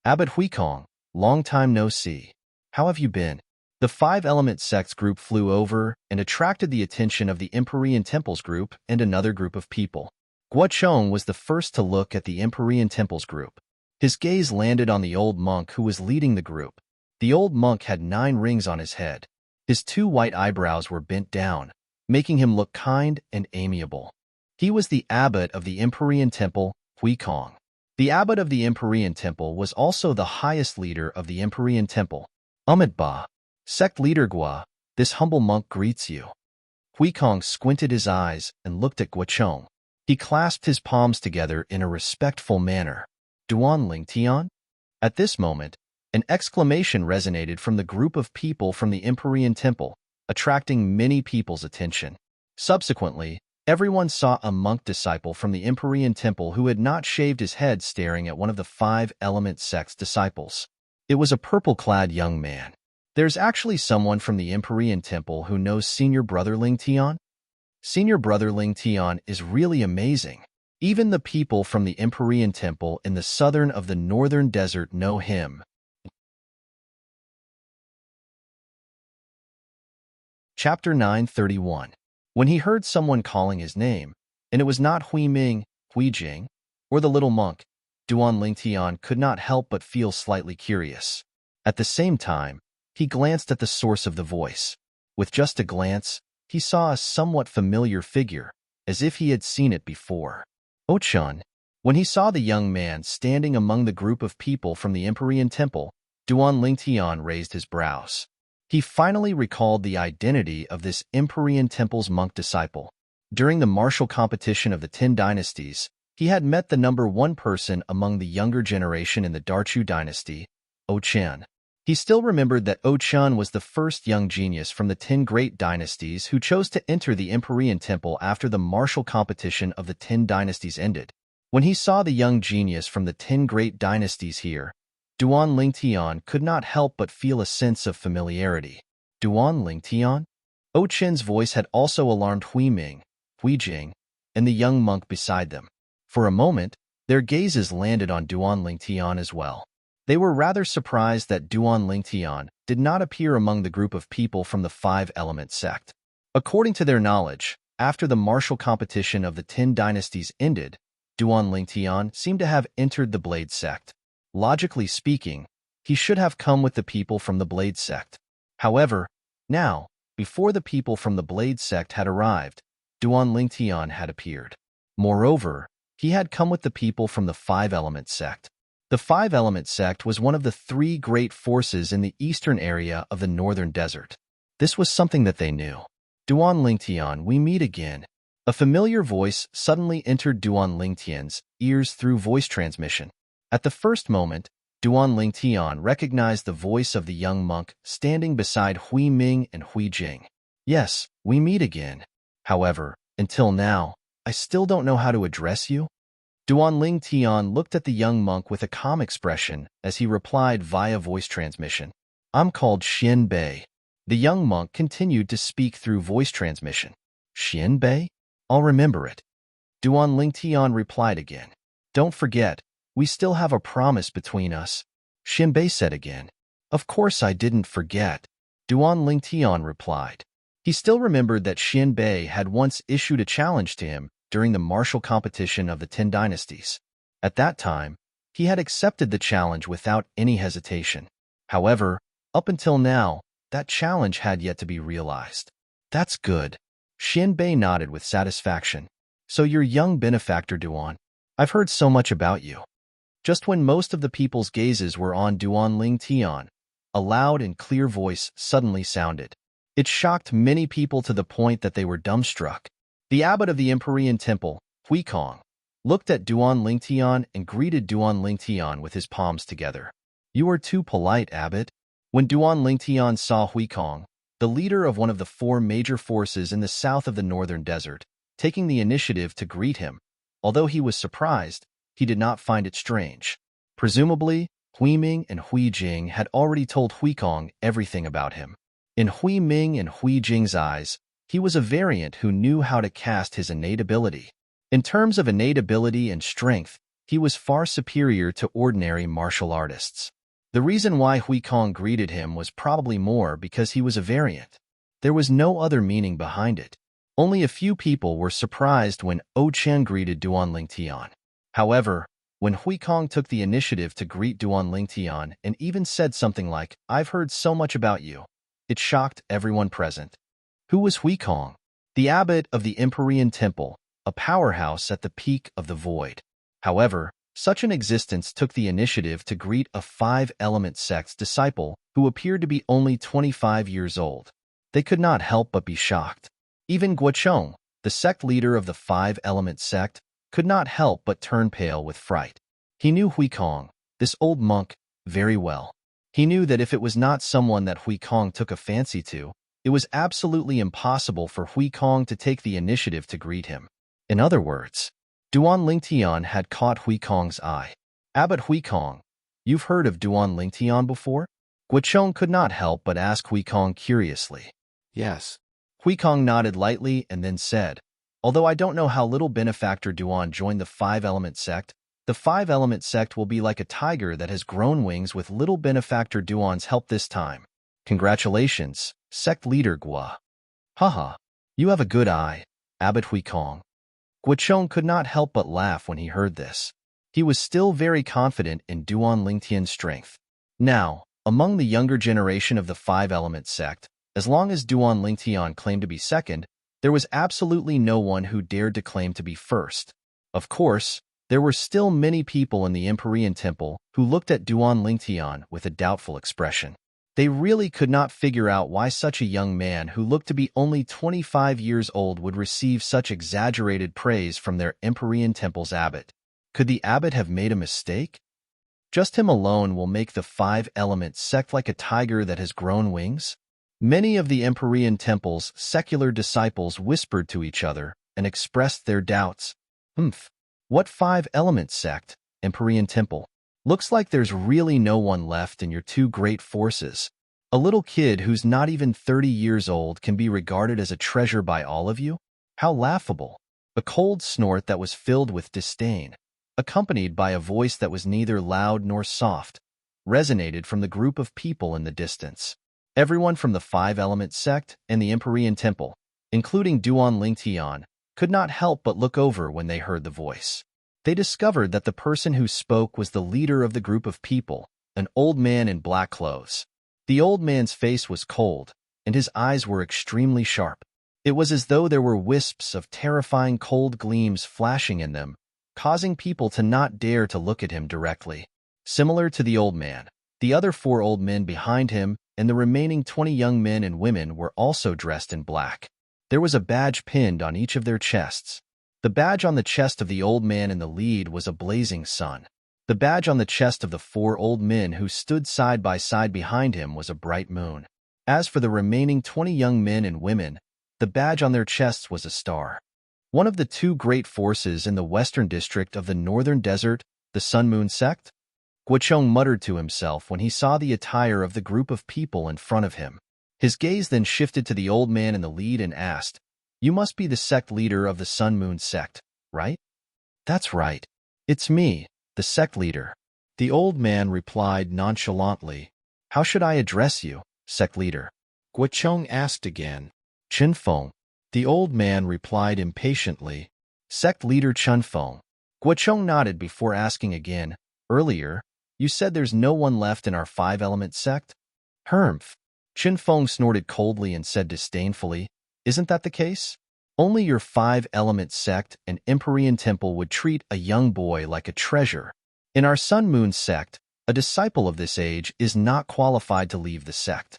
Abbot Huikong, Long time no see. How have you been? The five-element sects group flew over and attracted the attention of the Empyrean Temples group and another group of people. Guo was the first to look at the Empyrean Temples group. His gaze landed on the old monk who was leading the group. The old monk had 9 rings on his head. His 2 white eyebrows were bent down, making him look kind and amiable. He was the abbot of the Empyrean Temple, Huikong. The abbot of the Empyrean Temple was also the highest leader of the Empyrean Temple. Ba, sect leader Gua, this humble monk greets you. Huikong squinted his eyes and looked at Guo. He clasped his palms together in a respectful manner. Duan Ling Tian? At this moment, an exclamation resonated from the group of people from the Empyrean Temple, attracting many people's attention. Subsequently, everyone saw a monk disciple from the Empyrean Temple who had not shaved his head staring at one of the 5-element sect's disciples. It was a purple-clad young man. There's actually someone from the Empyrean Temple who knows Senior Brother Ling Tian? Senior Brother Ling Tian is really amazing. Even the people from the Empyrean Temple in the southern of the northern desert know him. Chapter 931. When he heard someone calling his name, and it was not Hui Ming, Hui Jing, or the little monk, Duan Ling Tian could not help but feel slightly curious. At the same time, he glanced at the source of the voice. With just a glance, he saw a somewhat familiar figure, as if he had seen it before. Chun. When he saw the young man standing among the group of people from the Empyrean Temple, Duan Ling Tian raised his brows. He finally recalled the identity of this Empyrean Temple's monk disciple. During the martial competition of the 10 dynasties, he had met the number 1 person among the younger generation in the Darchu dynasty, Chen. He still remembered that Chen was the first young genius from the 10 great dynasties who chose to enter the Empyrean Temple after the martial competition of the 10 dynasties ended. When he saw the young genius from the 10 great dynasties here, Duan Ling Tian could not help but feel a sense of familiarity. Duan Ling Tian? Chen's voice had also alarmed Hui Ming, Hui Jing, and the young monk beside them. For a moment, their gazes landed on Duan Ling Tian as well. They were rather surprised that Duan Ling Tian did not appear among the group of people from the 5-element sect. According to their knowledge, after the martial competition of the 10 dynasties ended, Duan Ling Tian seemed to have entered the Blade sect. Logically speaking, he should have come with the people from the Blade sect. However, now, before the people from the Blade sect had arrived, Duan Ling Tian had appeared. Moreover, he had come with the people from the 5-element sect. The 5-element sect was one of the 3 great forces in the eastern area of the northern desert. This was something that they knew. Duan Ling Tian, we meet again. A familiar voice suddenly entered Duan Ling Tian's ears through voice transmission. At the first moment, Duan Ling Tian recognized the voice of the young monk standing beside Hui Ming and Hui Jing. Yes, we meet again. However, until now, I still don't know how to address you. Duan Ling Tian looked at the young monk with a calm expression as he replied via voice transmission. I'm called Xian Bei. The young monk continued to speak through voice transmission. Xian Bei? I'll remember it. Duan Ling Tian replied again. Don't forget, we still have a promise between us. Xian Bei said again. Of course I didn't forget. Duan Ling Tian replied. He still remembered that Xian Bei had once issued a challenge to him during the martial competition of the 10 dynasties. At that time, he had accepted the challenge without any hesitation. However, up until now, that challenge had yet to be realized. That's good. Xian Bei nodded with satisfaction. So you're young benefactor Duan. I've heard so much about you. Just when most of the people's gazes were on Duan Ling Tian, a loud and clear voice suddenly sounded. It shocked many people to the point that they were dumbstruck. The abbot of the Empyrean Temple, Huikong, looked at Duan Ling Tian and greeted Duan Ling Tian with his palms together. You are too polite, abbot. When Duan Ling Tian saw Huikong, the leader of one of the 4 major forces in the south of the northern desert, taking the initiative to greet him, although he was surprised, he did not find it strange. Presumably, Hui Ming and Hui Jing had already told Huikong everything about him. In Hui Ming and Hui Jing's eyes, he was a variant who knew how to cast his innate ability. In terms of innate ability and strength, he was far superior to ordinary martial artists. The reason why Hui Kong greeted him was probably more because he was a variant. There was no other meaning behind it. Only a few people were surprised when O Chen greeted Duan Lingtian. However, when Hui Kong took the initiative to greet Duan Lingtian and even said something like, "I've heard so much about you," it shocked everyone present. Who was Hui Kong? The abbot of the Empyrean Temple, a powerhouse at the peak of the void. However, such an existence took the initiative to greet a five-element sect's disciple who appeared to be only 25 years old. They could not help but be shocked. Even Guochong, the sect leader of the five-element sect, could not help but turn pale with fright. He knew Hui Kong, this old monk, very well. He knew that if it was not someone that Hui Kong took a fancy to, it was absolutely impossible for Hui Kong to take the initiative to greet him. In other words, Duan Lingtian had caught Hui Kong's eye. Abbot Hui Kong, you've heard of Duan Lingtian before? Guochong could not help but ask Hui Kong curiously. Yes. Hui Kong nodded lightly and then said, "Although I don't know how little benefactor Duan joined the five-element sect, the five-element sect will be like a tiger that has grown wings with little benefactor Duan's help this time. Congratulations, sect leader Gua." "Haha, you have a good eye, Abbot Hui Kong." Guochong could not help but laugh when he heard this. He was still very confident in Duan Lingtian's strength. Now, among the younger generation of the five-element sect, as long as Duan Lingtian claimed to be second, there was absolutely no one who dared to claim to be first. Of course, there were still many people in the Empyrean Temple who looked at Duan Lingtian with a doubtful expression. They really could not figure out why such a young man who looked to be only 25 years old would receive such exaggerated praise from their Empyrean Temple's abbot. Could the abbot have made a mistake? Just him alone will make the five-element sect like a tiger that has grown wings? Many of the Empyrean Temple's secular disciples whispered to each other and expressed their doubts. What five-element sect, Empyrean Temple? Looks like there's really no one left in your two great forces. A little kid who's not even 30 years old can be regarded as a treasure by all of you? How laughable. A cold snort that was filled with disdain, accompanied by a voice that was neither loud nor soft, resonated from the group of people in the distance. Everyone from the five-element sect and the Empyrean Temple, including Duan Lingtian, could not help but look over when they heard the voice. They discovered that the person who spoke was the leader of the group of people, an old man in black clothes. The old man's face was cold, and his eyes were extremely sharp. It was as though there were wisps of terrifying cold gleams flashing in them, causing people to not dare to look at him directly. Similar to the old man, the other four old men behind him and the remaining 20 young men and women were also dressed in black. There was a badge pinned on each of their chests. The badge on the chest of the old man in the lead was a blazing sun. The badge on the chest of the four old men who stood side by side behind him was a bright moon. As for the remaining 20 young men and women, the badge on their chests was a star. One of the two great forces in the western district of the northern desert, the Sun-Moon sect? Guochong muttered to himself when he saw the attire of the group of people in front of him. His gaze then shifted to the old man in the lead and asked, "You must be the sect leader of the Sun-Moon sect, right?" "That's right. It's me, the sect leader." The old man replied nonchalantly. "How should I address you, sect leader?" Guochong asked again. "Chen Feng." The old man replied impatiently. "Sect leader Chen Feng." Guochong nodded before asking again. "Earlier, you said there's no one left in our five-element sect?" "Humph." Chen Feng snorted coldly and said disdainfully, "Isn't that the case? Only your five-element sect and Empyrean Temple would treat a young boy like a treasure. In our Sun-Moon sect, a disciple of this age is not qualified to leave the sect."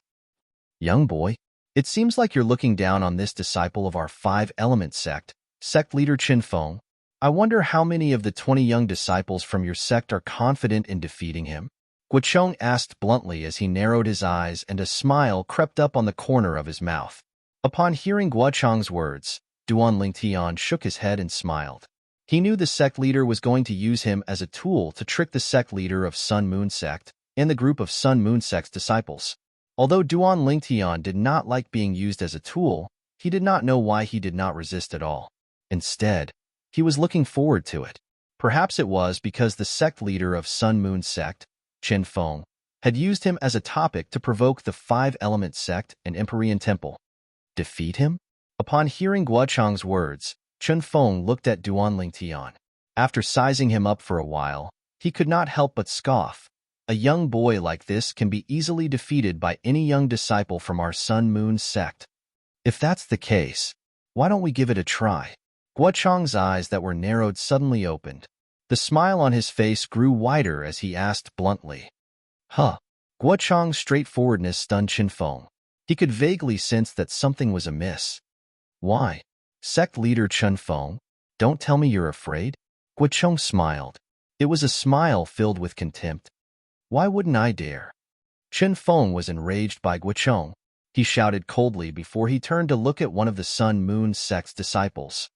"Young boy? It seems like you're looking down on this disciple of our five-element sect, sect leader Chen Feng. I wonder how many of the 20 young disciples from your sect are confident in defeating him?" Guochong asked bluntly as he narrowed his eyes and a smile crept up on the corner of his mouth. Upon hearing Guochong's words, Duan Lingtian shook his head and smiled. He knew the sect leader was going to use him as a tool to trick the sect leader of Sun-Moon sect and the group of Sun-Moon sect's disciples. Although Duan Lingtian did not like being used as a tool, he did not know why he did not resist at all. Instead, he was looking forward to it. Perhaps it was because the sect leader of Sun-Moon sect, Chen Feng, had used him as a topic to provoke the five-element sect and Empyrean temple. Defeat him? Upon hearing Guo Chang's words, Chen Feng looked at Duan Lingtian. After sizing him up for a while, he could not help but scoff. A young boy like this can be easily defeated by any young disciple from our Sun Moon sect. If that's the case, why don't we give it a try? Guo Chang's eyes that were narrowed suddenly opened. The smile on his face grew wider as he asked bluntly. Huh. Guo Chang's straightforwardness stunned Chen Feng. He could vaguely sense that something was amiss. Why? Sect leader Chen Feng, don't tell me you're afraid? Guo Chang smiled. It was a smile filled with contempt. Why wouldn't I dare? Chen Feng was enraged by Guo Chang. He shouted coldly before he turned to look at one of the Sun Moon sect's disciples.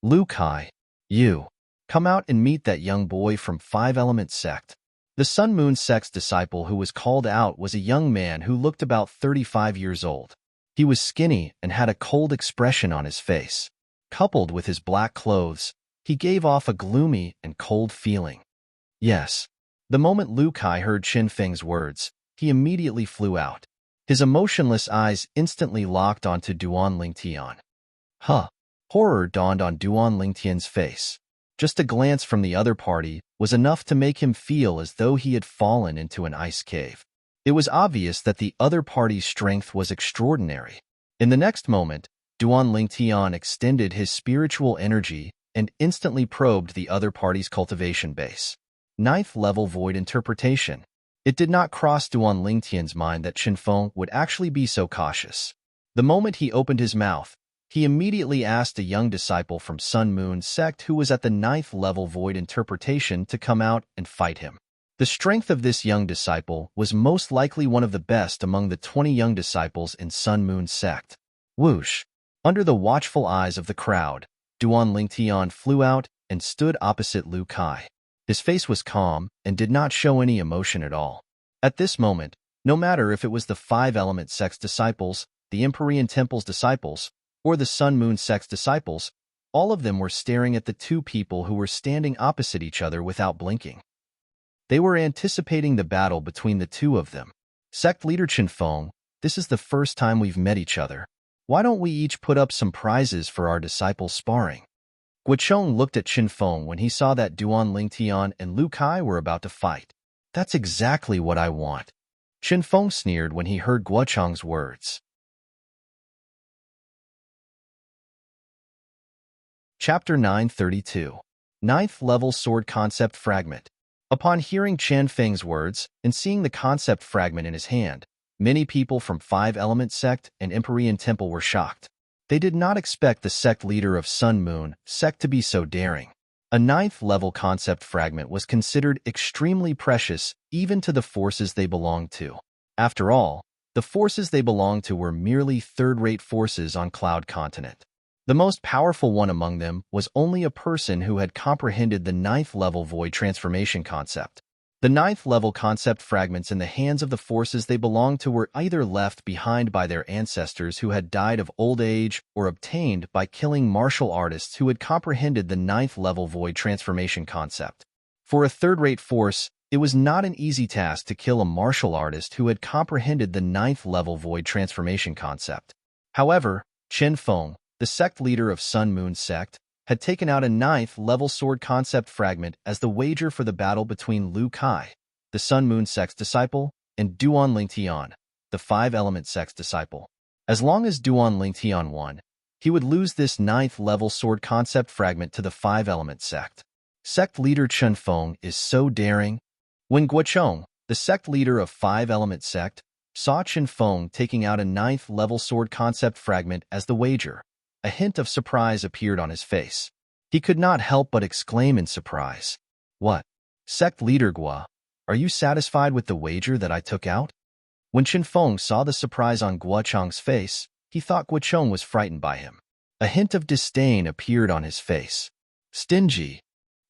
Lu Kai, you, come out and meet that young boy from Five Element sect. The Sun Moon sect's disciple who was called out was a young man who looked about 35 years old. He was skinny and had a cold expression on his face. Coupled with his black clothes, he gave off a gloomy and cold feeling. Yes. The moment Lu Kai heard Chen Feng's words, he immediately flew out. His emotionless eyes instantly locked onto Duan Lingtian. Huh. Horror dawned on Duan Lingtian's face. Just a glance from the other party was enough to make him feel as though he had fallen into an ice cave. It was obvious that the other party's strength was extraordinary. In the next moment, Duan Lingtian extended his spiritual energy and instantly probed the other party's cultivation base. 9th level void interpretation. It did not cross Duan Lingtian's mind that Chen Feng would actually be so cautious. The moment he opened his mouth, he immediately asked a young disciple from Sun Moon sect who was at the 9th level void interpretation to come out and fight him. The strength of this young disciple was most likely one of the best among the 20 young disciples in Sun Moon sect. Whoosh! Under the watchful eyes of the crowd, Duan Lingtian flew out and stood opposite Lu Kai. His face was calm and did not show any emotion at all. At this moment, no matter if it was the Five Element sect's disciples, the Empyrean Temple's disciples, or the Sun Moon sect's disciples, all of them were staring at the two people who were standing opposite each other without blinking. They were anticipating the battle between the two of them. Sect leader Chen Feng, this is the first time we've met each other. Why don't we each put up some prizes for our disciples sparring? Guo Chang looked at Chen Feng when he saw that Duan Lingtian and Lu Kai were about to fight. That's exactly what I want. Chen Feng sneered when he heard Guo Chang's words. Chapter 932. 9th Level Sword Concept Fragment. Upon hearing Chen Feng's words and seeing the concept fragment in his hand, many people from Five Element sect and Empyrean Temple were shocked. They did not expect the sect leader of Sun Moon sect to be so daring. A 9th level concept fragment was considered extremely precious even to the forces they belonged to. After all, the forces they belonged to were merely third-rate forces on Cloud Continent. The most powerful one among them was only a person who had comprehended the 9th level void transformation concept. The 9th level concept fragments in the hands of the forces they belonged to were either left behind by their ancestors who had died of old age or obtained by killing martial artists who had comprehended the 9th level void transformation concept. For a third-rate force, it was not an easy task to kill a martial artist who had comprehended the 9th level void transformation concept. However, Chen Feng, the sect leader of Sun Moon sect, had taken out a 9th level sword concept fragment as the wager for the battle between Lu Kai, the Sun Moon sect's disciple, and Duan Lingtian, the Five Element sect's disciple. As long as Duan Lingtian won, he would lose this 9th level sword concept fragment to the Five Element sect. Sect leader Chen Feng is so daring. When Guo Chang, the sect leader of Five Element sect, saw Chen Feng taking out a 9th level sword concept fragment as the wager, a hint of surprise appeared on his face. He could not help but exclaim in surprise. What? Sect leader Guo, are you satisfied with the wager that I took out? When Chen Feng saw the surprise on Guo Chang's face, he thought Guo Chang was frightened by him. A hint of disdain appeared on his face. Stingy.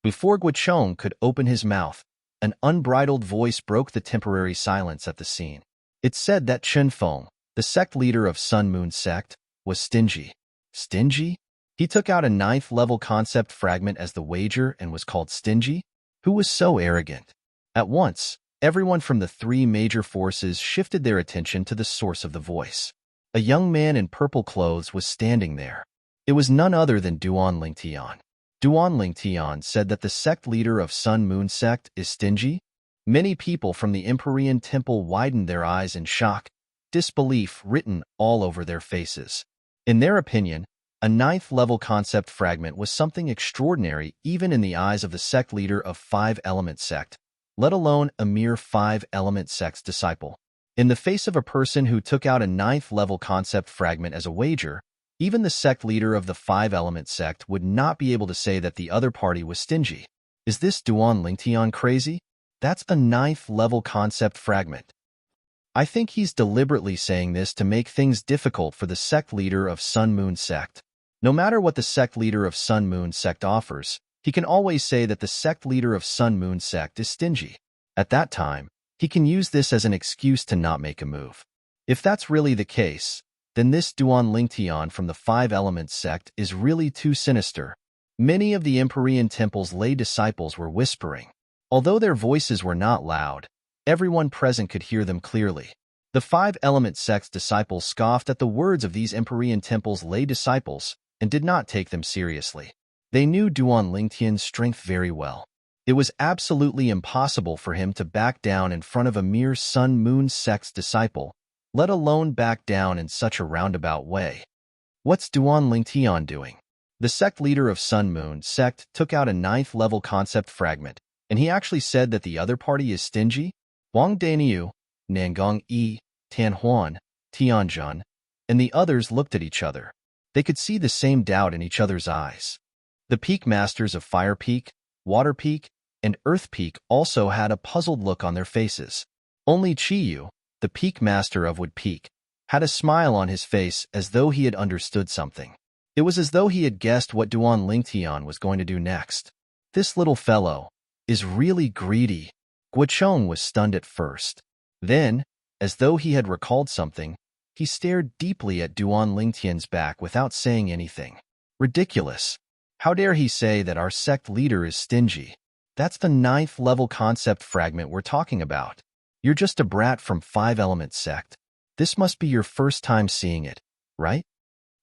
Before Guo Chang could open his mouth, an unbridled voice broke the temporary silence at the scene. It said that Chen Feng, the sect leader of Sun Moon sect, was stingy. Stingy? He took out a 9th level concept fragment as the wager and was called stingy? Who was so arrogant? At once, Everyone from the three major forces shifted their attention to the source of the voice. A young man in purple clothes was standing there. It was none other than Duan Lingtian. Duan Lingtian said that the sect leader of Sun Moon sect is stingy. Many people from the Empyrean temple widened their eyes in shock, disbelief written all over their faces. In their opinion, a ninth-level concept fragment was something extraordinary even in the eyes of the sect leader of Five-Element sect, let alone a mere Five-Element sect's disciple. In the face of a person who took out a ninth-level concept fragment as a wager, even the sect leader of the Five-Element sect would not be able to say that the other party was stingy. Is this Duan Lingtian crazy? That's a ninth-level concept fragment. I think he's deliberately saying this to make things difficult for the sect leader of Sun Moon sect. No matter what the sect leader of Sun Moon sect offers, he can always say that the sect leader of Sun Moon sect is stingy. At that time, he can use this as an excuse to not make a move. If that's really the case, then this Duan Lingtian from the Five-Element sect is really too sinister. Many of the Empyrean temple's lay disciples were whispering. Although their voices were not loud, everyone present could hear them clearly. The Five-Element sect's disciples scoffed at the words of these Empyrean temple's lay disciples and did not take them seriously. They knew Duan Lingtian's strength very well. It was absolutely impossible for him to back down in front of a mere Sun Moon sect's disciple, let alone back down in such a roundabout way. What's Duan Lingtian doing? The sect leader of Sun Moon sect took out a ninth-level concept fragment, and he actually said that the other party is stingy? Wang Daniu, Nangong Yi, Tan Huan, Tianjun, and the others looked at each other. They could see the same doubt in each other's eyes. The peak masters of Fire Peak, Water Peak, and Earth Peak also had a puzzled look on their faces. Only Chiyu, the peak master of Wood Peak, had a smile on his face as though he had understood something. It was as though he had guessed what Duan Lingtian was going to do next. This little fellow is really greedy. Guocheng was stunned at first. Then, as though he had recalled something, he stared deeply at Duan Lingtian's back without saying anything. Ridiculous. How dare he say that our sect leader is stingy? That's the ninth-level concept fragment we're talking about. You're just a brat from Five-Element sect. This must be your first time seeing it, right?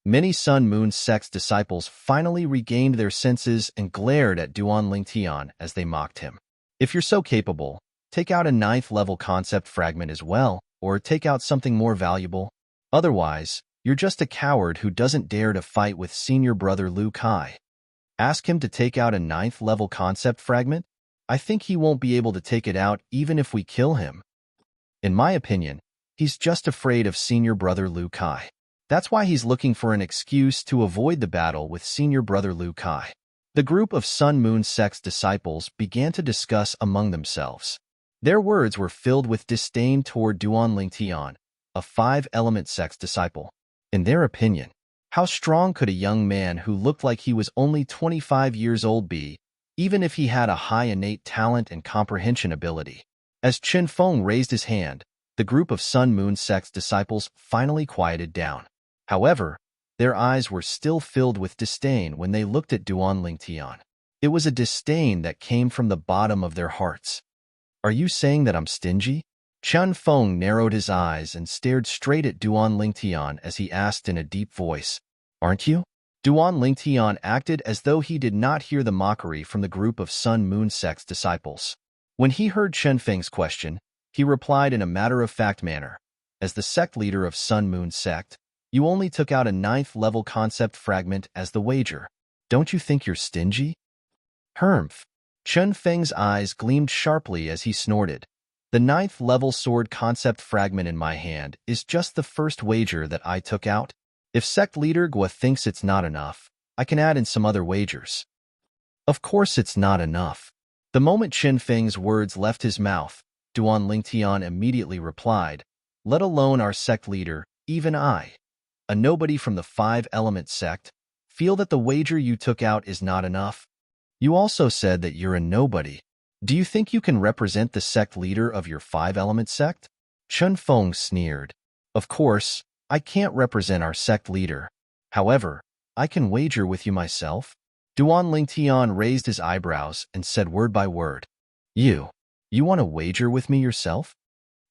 Many Sun Moon sect's disciples finally regained their senses and glared at Duan Lingtian as they mocked him. If you're so capable, take out a ninth-level concept fragment as well, or take out something more valuable. Otherwise, you're just a coward who doesn't dare to fight with senior brother Liu Kai. Ask him to take out a ninth-level concept fragment? I think he won't be able to take it out even if we kill him. In my opinion, he's just afraid of senior brother Liu Kai. That's why he's looking for an excuse to avoid the battle with senior brother Liu Kai. The group of Sun Moon sect's disciples began to discuss among themselves. Their words were filled with disdain toward Duan Lingtian, a Five-Element sect's disciple. In their opinion, how strong could a young man who looked like he was only 25 years old be, even if he had a high innate talent and comprehension ability? As Chen Feng raised his hand, the group of Sun Moon sect's disciples finally quieted down. However, their eyes were still filled with disdain when they looked at Duan Lingtian. It was a disdain that came from the bottom of their hearts. Are you saying that I'm stingy? Chen Feng narrowed his eyes and stared straight at Duan Lingtian as he asked in a deep voice, Aren't you? Duan Lingtian acted as though he did not hear the mockery from the group of Sun Moon sect's disciples. When he heard Chen Feng's question, he replied in a matter-of-fact manner, As the sect leader of Sun Moon sect, you only took out a ninth-level concept fragment as the wager. Don't you think you're stingy? Humph. Chen Feng's eyes gleamed sharply as he snorted. The ninth-level sword concept fragment in my hand is just the first wager that I took out. If sect leader Gua thinks it's not enough, I can add in some other wagers. Of course it's not enough. The moment Chen Feng's words left his mouth, Duan Lingtian immediately replied, Let alone our sect leader, even I, a nobody from the Five-Element sect, feel that the wager you took out is not enough. You also said that you're a nobody. Do you think you can represent the sect leader of your Five-Element sect? Chen Feng sneered. Of course, I can't represent our sect leader. However, I can wager with you myself. Duan Lingtian raised his eyebrows and said word by word, You You want to wager with me yourself?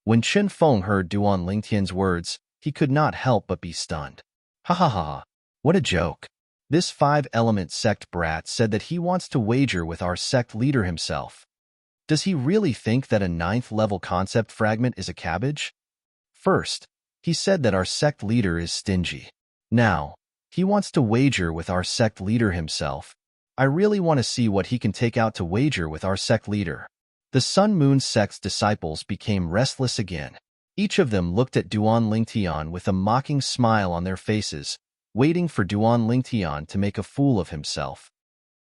When Chen Feng heard Duan Lingtian's words, he could not help but be stunned. Ha ha ha ha, what a joke. This five-element sect brat said that he wants to wager with our sect leader himself. Does he really think that a ninth-level concept fragment is a cabbage? First, he said that our sect leader is stingy. Now, he wants to wager with our sect leader himself. I really want to see what he can take out to wager with our sect leader. The Sun Moon sect's disciples became restless again. Each of them looked at Duan Lingtian with a mocking smile on their faces, waiting for Duan Lingtian to make a fool of himself.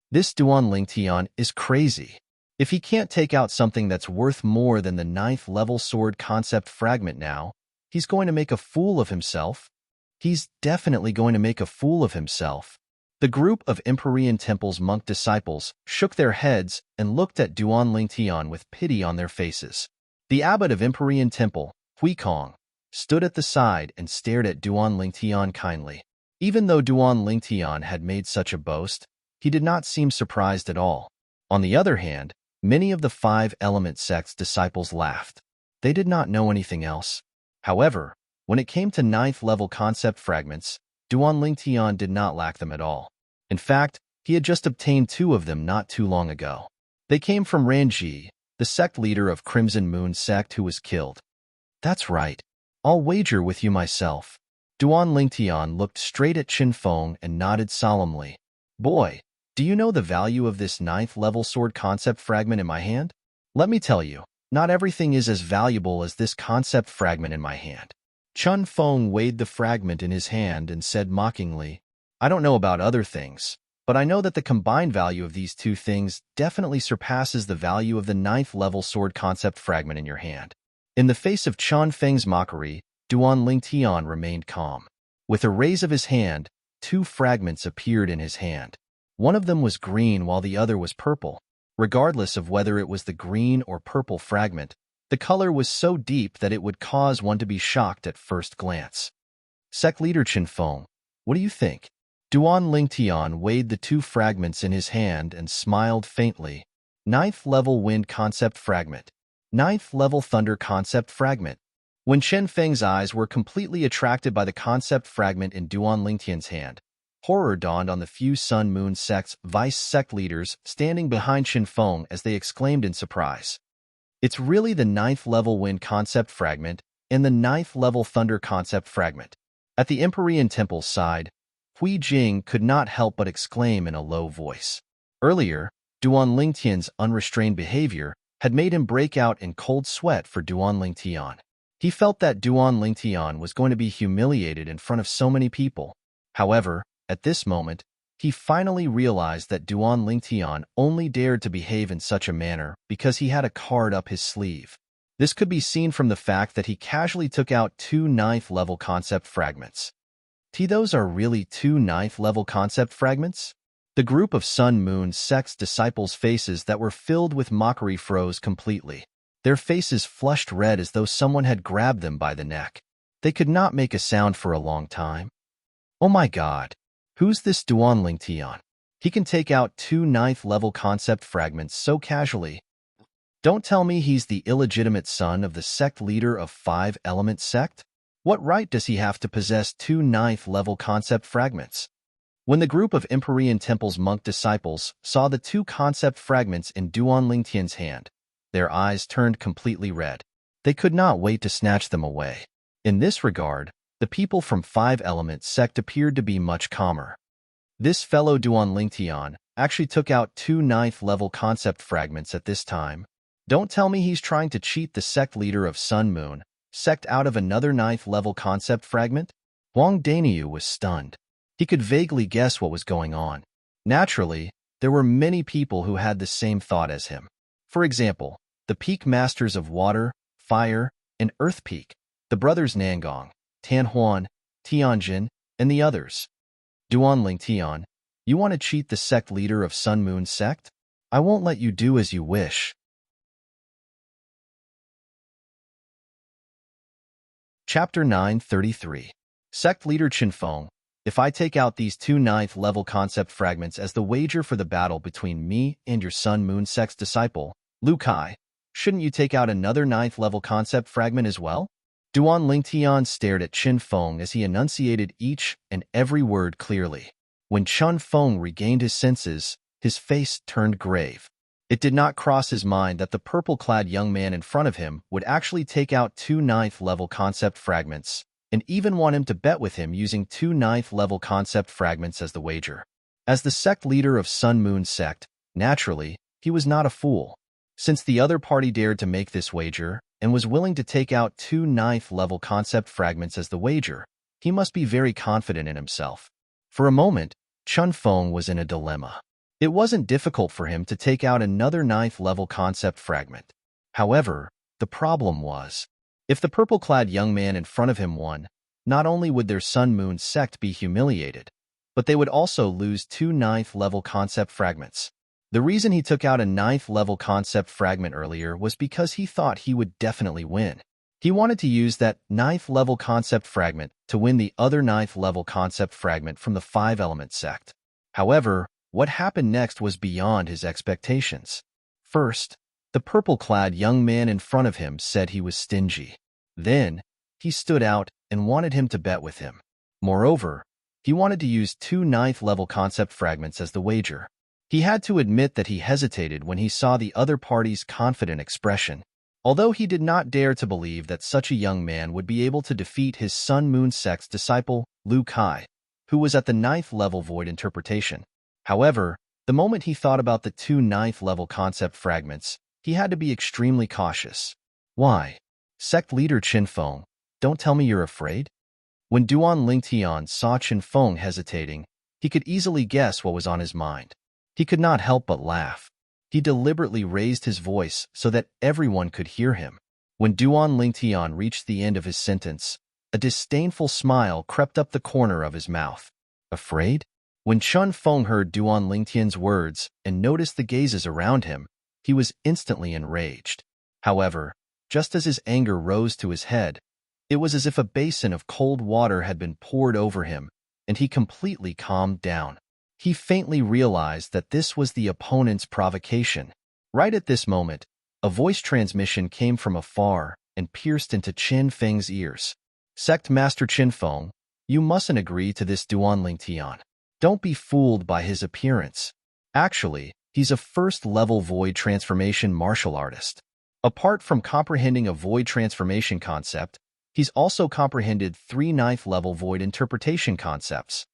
This Duan Lingtian is crazy. If he can't take out something that's worth more than the ninth-level sword concept fragment now, he's going to make a fool of himself. He's definitely going to make a fool of himself. The group of Empyrean Temple's monk disciples shook their heads and looked at Duan Lingtian with pity on their faces. The abbot of Empyrean Temple, Hui Kong, stood at the side and stared at Duan Lingtian kindly. Even though Duan Lingtian had made such a boast, he did not seem surprised at all. On the other hand, many of the five-element sect's disciples laughed. They did not know anything else. However, when it came to ninth-level concept fragments, Duan Lingtian did not lack them at all. In fact, he had just obtained 2 of them not too long ago. They came from Ranji, the sect leader of Crimson Moon sect who was killed. That's right. I'll wager with you myself. Duan Lingtian looked straight at Chen Feng and nodded solemnly. Boy, do you know the value of this ninth-level sword concept fragment in my hand? Let me tell you, not everything is as valuable as this concept fragment in my hand. Chen Feng weighed the fragment in his hand and said mockingly, I don't know about other things, but I know that the combined value of these 2 things definitely surpasses the value of the ninth-level sword concept fragment in your hand. In the face of Chen Feng's mockery, Duan Lingtian remained calm. With a raise of his hand, 2 fragments appeared in his hand. One of them was green while the other was purple. Regardless of whether it was the green or purple fragment, the color was so deep that it would cause one to be shocked at first glance. Sect leader Chen Feng, what do you think? Duan Lingtian weighed the 2 fragments in his hand and smiled faintly. Ninth-level wind concept fragment. Ninth-level thunder concept fragment. When Chen Feng's eyes were completely attracted by the concept fragment in Duan Lingtian's hand, horror dawned on the few Sun Moon sect's vice sect leaders standing behind Chen Feng as they exclaimed in surprise. It's really the ninth-level wind concept fragment and the ninth-level thunder concept fragment. At the Empyrean Temple's side, Hui Jing could not help but exclaim in a low voice. Earlier, Duan Lingtian's unrestrained behavior had made him break out in cold sweat for Duan Lingtian. He felt that Duan Lingtian was going to be humiliated in front of so many people. However, at this moment, he finally realized that Duan Lingtian only dared to behave in such a manner because he had a card up his sleeve. This could be seen from the fact that he casually took out 2 ninth-level concept fragments. Those are really 2 ninth-level concept fragments? The group of Sun Moon sect's disciples' faces that were filled with mockery froze completely. Their faces flushed red as though someone had grabbed them by the neck. They could not make a sound for a long time. Oh my god. Who's this Duan Lingtian? He can take out 2 ninth-level concept fragments so casually. Don't tell me he's the illegitimate son of the sect leader of 5-element sect? What right does he have to possess 2 ninth-level concept fragments? When the group of Empyrean Temple's monk disciples saw the 2 concept fragments in Duan Lingtian's hand, their eyes turned completely red. They could not wait to snatch them away. In this regard, the people from 5-element sect appeared to be much calmer. This fellow Duan Lingtian actually took out 2 ninth-level concept fragments at this time. Don't tell me he's trying to cheat the sect leader of Sun Moon sect out of another ninth-level concept fragment? Huang Daniu was stunned. He could vaguely guess what was going on. Naturally, there were many people who had the same thought as him. For example, the peak masters of Water, Fire, and Earth Peak, the brothers Nangong, Tanhuan, Tianjin, and the others. Duan Lingtian, you want to cheat the sect leader of Sun Moon sect? I won't let you do as you wish. Chapter 933. Sect Leader Chen Feng, if I take out these 2 ninth-level concept fragments as the wager for the battle between me and your Sun Moon sect's disciple, Lu Kai, Shouldn't you take out another ninth-level concept fragment as well? Duan Lingtian stared at Qin Feng as he enunciated each and every word clearly. When Chun Feng regained his senses, his face turned grave. It did not cross his mind that the purple-clad young man in front of him would actually take out two ninth-level concept fragments, and even want him to bet with him using two ninth-level concept fragments as the wager. As the sect leader of Sun Moon Sect, naturally, he was not a fool. Since the other party dared to make this wager and was willing to take out two ninth-level concept fragments as the wager, he must be very confident in himself. For a moment, Chun Feng was in a dilemma. It wasn't difficult for him to take out another ninth-level concept fragment. However, the problem was, if the purple-clad young man in front of him won, not only would their Sun Moon sect be humiliated, but they would also lose two ninth-level concept fragments. The reason he took out a ninth-level concept fragment earlier was because he thought he would definitely win. He wanted to use that ninth-level concept fragment to win the other ninth-level concept fragment from the five-element sect. However, what happened next was beyond his expectations. First, the purple-clad young man in front of him said he was stingy. Then, he stood out and wanted him to bet with him. Moreover, he wanted to use two ninth-level concept fragments as the wager. He had to admit that he hesitated when he saw the other party's confident expression. Although he did not dare to believe that such a young man would be able to defeat his Sun Moon Sect's disciple, Lu Kai, who was at the ninth-level void interpretation. However, the moment he thought about the two ninth-level concept fragments, he had to be extremely cautious. Why? Sect leader Qin Feng, don't tell me you're afraid? When Duan Lingtian saw Qin Feng hesitating, he could easily guess what was on his mind. He could not help but laugh. He deliberately raised his voice so that everyone could hear him. When Duan Lingtian reached the end of his sentence, a disdainful smile crept up the corner of his mouth. Afraid? When Chun Feng heard Duan Lingtian's words and noticed the gazes around him, he was instantly enraged. However, just as his anger rose to his head, it was as if a basin of cold water had been poured over him, and he completely calmed down. He faintly realized that this was the opponent's provocation. Right at this moment, a voice transmission came from afar and pierced into Qin Feng's ears. Sect Master Qin Feng, you mustn't agree to this Duan Lingtian. Don't be fooled by his appearance. Actually, he's a first-level void transformation martial artist. Apart from comprehending a void transformation concept, he's also comprehended three ninth-level void interpretation concepts.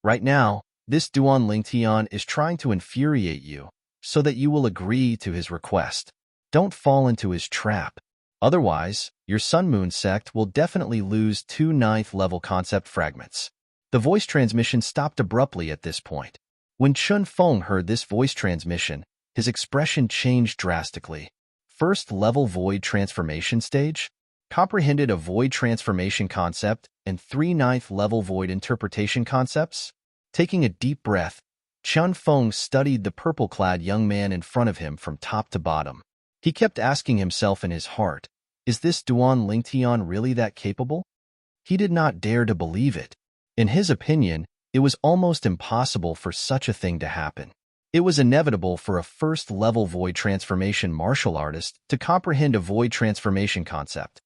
Right now, this Duan Lingtian is trying to infuriate you so that you will agree to his request. Don't fall into his trap. Otherwise, your Sun Moon sect will definitely lose two ninth-level concept fragments. The voice transmission stopped abruptly at this point. When Chun Feng heard this voice transmission, his expression changed drastically. First-level void transformation stage? Comprehended a void transformation concept and three ninth-level void interpretation concepts? Taking a deep breath, Chun Feng studied the purple-clad young man in front of him from top to bottom. He kept asking himself in his heart, is this Duan Lingtian really that capable? He did not dare to believe it. In his opinion, it was almost impossible for such a thing to happen. It was inevitable for a first-level void transformation martial artist to comprehend a void transformation concept.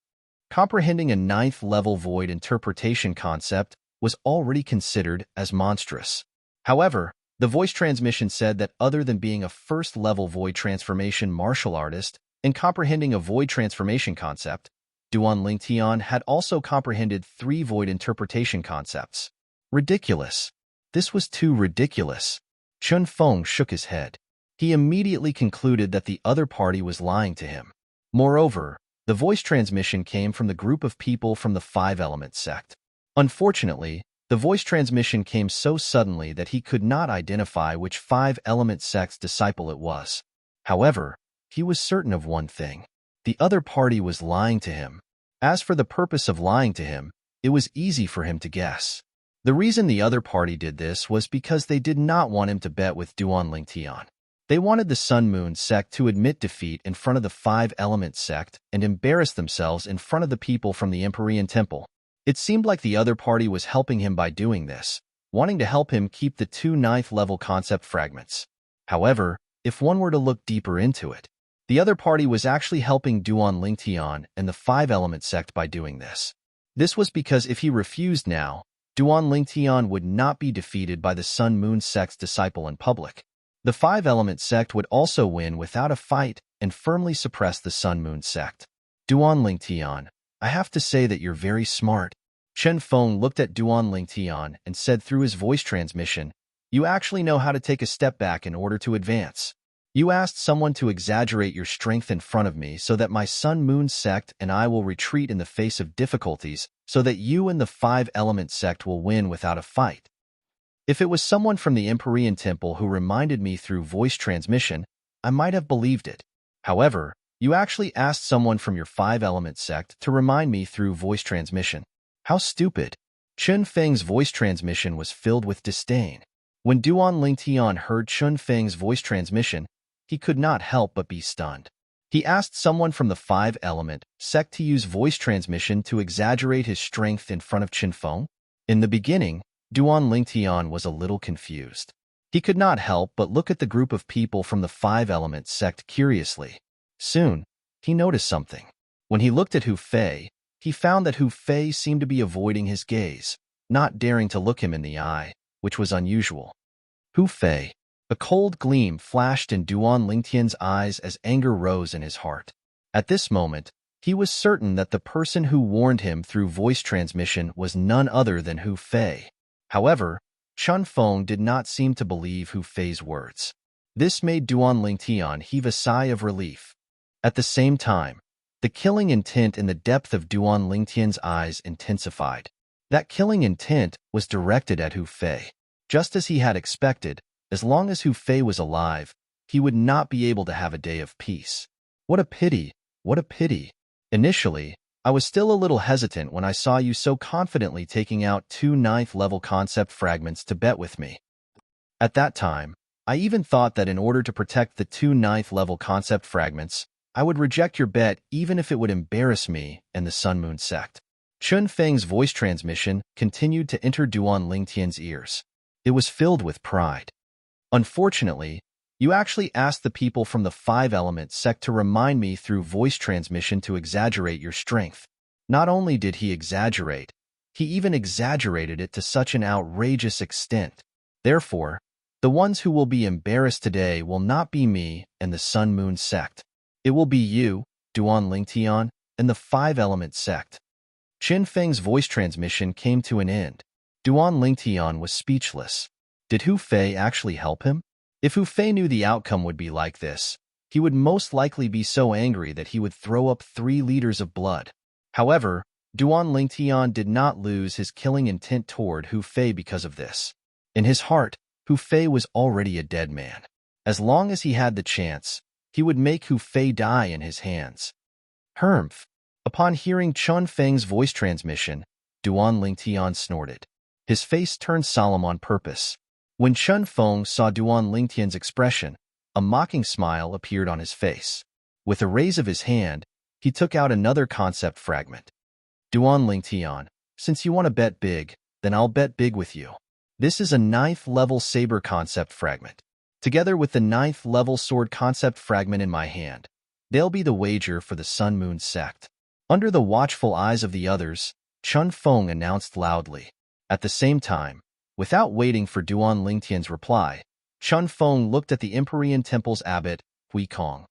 Comprehending a ninth-level void interpretation concept was already considered as monstrous. However, the voice transmission said that other than being a first-level void transformation martial artist and comprehending a void transformation concept, Duan Lingtian had also comprehended three void interpretation concepts. Ridiculous. This was too ridiculous. Chun Feng shook his head. He immediately concluded that the other party was lying to him. Moreover, the voice transmission came from the group of people from the five-element sect. Unfortunately, the voice transmission came so suddenly that he could not identify which five-element sect's disciple it was. However, he was certain of one thing. The other party was lying to him. As for the purpose of lying to him, it was easy for him to guess. The reason the other party did this was because they did not want him to bet with Duan Lingtian. They wanted the Sun Moon sect to admit defeat in front of the five-element sect and embarrass themselves in front of the people from the Empyrean Temple. It seemed like the other party was helping him by doing this, wanting to help him keep the two ninth-level concept fragments. However, if one were to look deeper into it, The other party was actually helping Duan Lingtian and the Five-Element sect by doing this. This was because if he refused now, Duan Lingtian would not be defeated by the Sun-Moon sect's disciple in public. The Five-Element sect would also win without a fight and firmly suppress the Sun-Moon sect. Duan Lingtian, I have to say that you're very smart. Chen Feng looked at Duan Lingtian and said through his voice transmission, you actually know how to take a step back in order to advance. You asked someone to exaggerate your strength in front of me so that my Sun-Moon sect and I will retreat in the face of difficulties so that you and the Five-Element sect will win without a fight. If it was someone from the Empyrean Temple who reminded me through voice transmission, I might have believed it. However, you actually asked someone from your Five-Element sect to remind me through voice transmission. How stupid. Chun Feng's voice transmission was filled with disdain. When Duan Lingtian heard Chun Feng's voice transmission, he could not help but be stunned. He asked someone from the Five-Element sect to use voice transmission to exaggerate his strength in front of Chen Feng. In the beginning, Duan Lingtian was a little confused. He could not help but look at the group of people from the Five-Element sect curiously. Soon, he noticed something. When he looked at Hu Fei, he found that Hu Fei seemed to be avoiding his gaze, not daring to look him in the eye, which was unusual. Hu Fei. A cold gleam flashed in Duan Lingtian's eyes as anger rose in his heart. At this moment, he was certain that the person who warned him through voice transmission was none other than Hu Fei. However, Chun Feng did not seem to believe Hu Fei's words. This made Duan Lingtian heave a sigh of relief. At the same time, the killing intent in the depth of Duan Lingtian's eyes intensified. That killing intent was directed at Hu Fei. Just as he had expected, as long as Hu Fei was alive, he would not be able to have a day of peace. What a pity, what a pity. Initially, I was still a little hesitant when I saw you so confidently taking out 2 9th-level concept fragments to bet with me. At that time, I even thought that in order to protect the 2 9th-level concept fragments, I would reject your bet even if it would embarrass me and the Sun-Moon sect. Chun Feng's voice transmission continued to enter Duan Lingtian's ears. It was filled with pride. Unfortunately, you actually asked the people from the Five-Element sect to remind me through voice transmission to exaggerate your strength. Not only did he exaggerate, he even exaggerated it to such an outrageous extent. Therefore, the ones who will be embarrassed today will not be me and the Sun-Moon sect. It will be you, Duan Lingtian, and the Five-Element sect. Qin Feng's voice transmission came to an end. Duan Lingtian was speechless. Did Hu Fei actually help him? If Hu Fei knew the outcome would be like this, he would most likely be so angry that he would throw up 3 liters of blood. However, Duan Lingtian did not lose his killing intent toward Hu Fei because of this. In his heart, Hu Fei was already a dead man. As long as he had the chance, he would make Hu Fei die in his hands. Humph! Upon hearing Chun Feng's voice transmission, Duan Lingtian snorted. His face turned solemn on purpose. When Chun Feng saw Duan Lingtian's expression, a mocking smile appeared on his face. With a raise of his hand, he took out another concept fragment. Duan Lingtian, since you want to bet big, then I'll bet big with you. This is a 9th-level saber concept fragment. Together with the 9th-level sword concept fragment in my hand, they'll be the wager for the Sun-Moon sect. Under the watchful eyes of the others, Chun Feng announced loudly. At the same time, without waiting for Duan Lingtian's reply, Chun Feng looked at the Empyrean Temple's abbot, Hui Kong.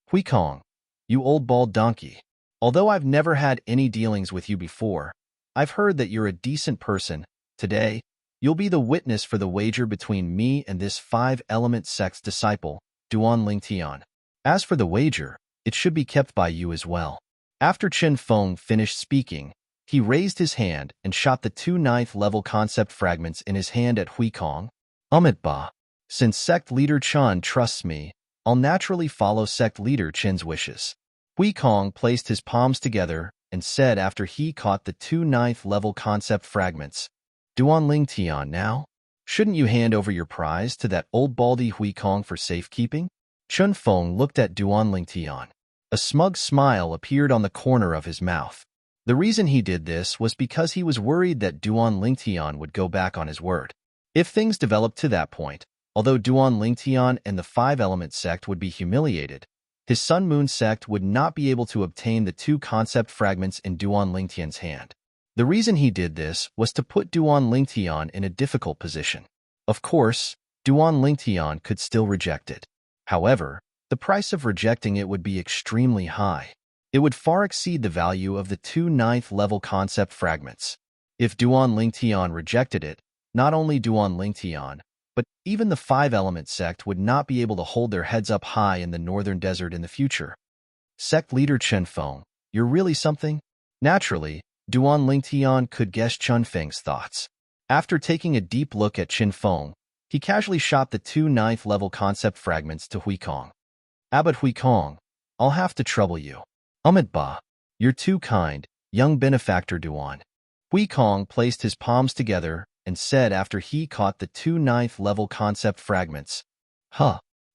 Hui Kong, you old bald donkey. Although I've never had any dealings with you before, I've heard that you're a decent person. Today, you'll be the witness for the wager between me and this Five-Element sect's disciple, Duan Lingtian. As for the wager, it should be kept by you as well. After Chen Feng finished speaking, he raised his hand and shot the 2 9th-level concept fragments in his hand at Hui Kong. Ba. Since sect leader Chen trusts me, I'll naturally follow sect leader Chen's wishes. Hui Kong placed his palms together and said after he caught the 2 9th-level concept fragments, Duan Lingtian now? Shouldn't you hand over your prize to that old baldy Hui Kong for safekeeping? Chun Feng looked at Duan Lingtian. A smug smile appeared on the corner of his mouth. The reason he did this was because he was worried that Duan Lingtian would go back on his word. If things developed to that point, although Duan Lingtian and the Five-Element sect would be humiliated, his Sun-Moon sect would not be able to obtain the 2 concept fragments in Duan Lingtian's hand. The reason he did this was to put Duan Lingtian in a difficult position. Of course, Duan Lingtian could still reject it. However, the price of rejecting it would be extremely high. It would far exceed the value of the 2 9th-level concept fragments. If Duan Lingtian rejected it, not only Duan Lingtian, but even the 5-element sect would not be able to hold their heads up high in the northern desert in the future. Sect leader Chen Feng, you're really something? Naturally, Duan Lingtian could guess Chen Feng's thoughts. After taking a deep look at Chen Feng, he casually shot the 2 9th-level concept fragments to Huikong. Abbot Huikong, I'll have to trouble you. Ba, you're too kind, young benefactor Duan. Huikong placed his palms together and said after he caught the 2 9th-level concept fragments.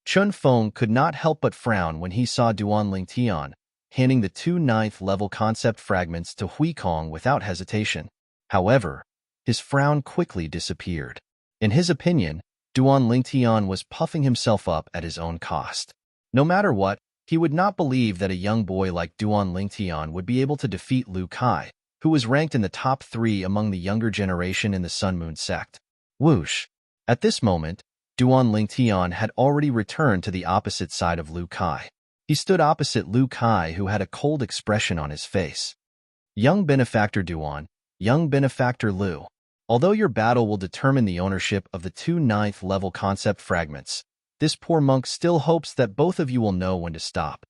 Chen Feng could not help but frown when he saw Duan Lingtian handing the 2 9th-level concept fragments to Huikong without hesitation. However, his frown quickly disappeared. In his opinion, Duan Lingtian was puffing himself up at his own cost. No matter what, he would not believe that a young boy like Duan Lingtian would be able to defeat Lu Kai, who was ranked in the top 3 among the younger generation in the Sun-Moon sect. Whoosh! At this moment, Duan Lingtian had already returned to the opposite side of Lu Kai. He stood opposite Lu Kai, who had a cold expression on his face. Young benefactor Duan, young benefactor Lu. Although your battle will determine the ownership of the 2 9th-level concept fragments, this poor monk still hopes that both of you will know when to stop.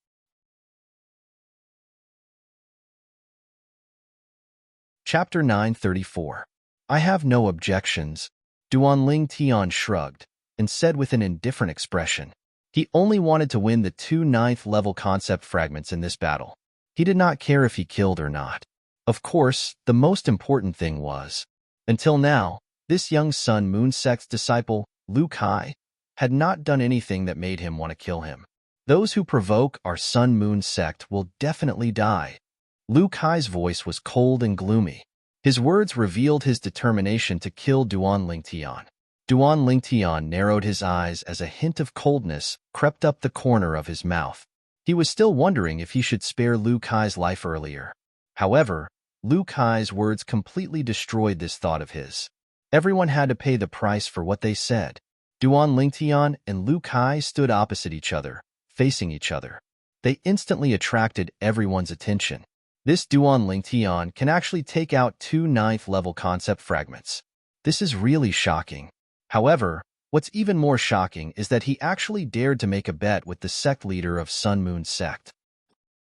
Chapter 934. I have no objections. Duan Lingtian shrugged and said with an indifferent expression. He only wanted to win the 2 9th-level concept fragments in this battle. He did not care if he killed or not. Of course, the most important thing was, until now, this young Sun-Moon sect's disciple, Lu Kai, had not done anything that made him want to kill him. Those who provoke our Sun-Moon sect will definitely die. Lu Kai's voice was cold and gloomy. His words revealed his determination to kill Duan Lingtian. Duan Lingtian narrowed his eyes as a hint of coldness crept up the corner of his mouth. He was still wondering if he should spare Lu Kai's life earlier. However, Lu Kai's words completely destroyed this thought of his. Everyone had to pay the price for what they said. Duan Lingtian and Lu Kai stood opposite each other, facing each other. They instantly attracted everyone's attention. This Duan Lingtian can actually take out 2 9th-level concept fragments. This is really shocking. However, what's even more shocking is that he actually dared to make a bet with the sect leader of Sun-Moon sect.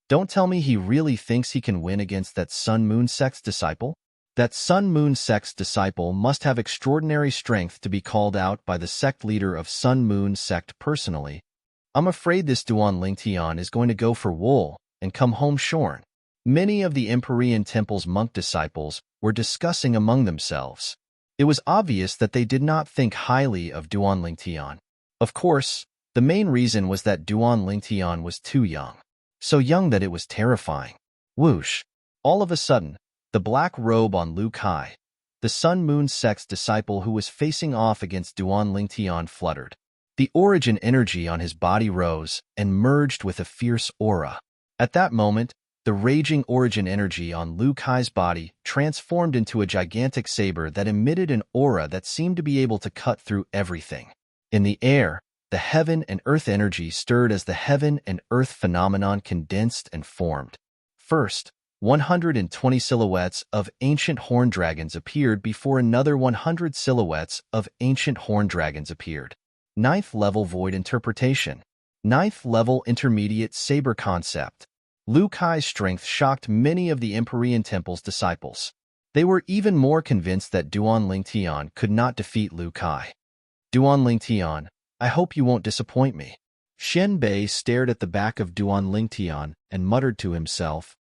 Don't tell me he really thinks he can win against that Sun-Moon sect's disciple? That Sun-Moon sect's disciple must have extraordinary strength to be called out by the sect leader of Sun-Moon sect personally. I'm afraid this Duan Lingtian is going to go for wool and come home shorn. Many of the Empyrean Temple's monk disciples were discussing among themselves. It was obvious that they did not think highly of Duan Lingtian. Of course, the main reason was that Duan Lingtian was too young. So young that it was terrifying. Whoosh! All of a sudden, the black robe on Lu Kai, the Sun-Moon sect's disciple who was facing off against Duan Lingtian, fluttered. The origin energy on his body rose and merged with a fierce aura. At that moment, the raging origin energy on Lu Kai's body transformed into a gigantic saber that emitted an aura that seemed to be able to cut through everything. In the air, the heaven and earth energy stirred as the heaven and earth phenomenon condensed and formed. First, 120 silhouettes of ancient horn dragons appeared before another 100 silhouettes of ancient horn dragons appeared. 9th level void interpretation. 9th level intermediate saber concept. Lu Kai's strength shocked many of the Empyrean Temple's disciples. They were even more convinced that Duan Lingtian could not defeat Lu Kai. Duan Lingtian, I hope you won't disappoint me. Shen Bei stared at the back of Duan Lingtian and muttered to himself,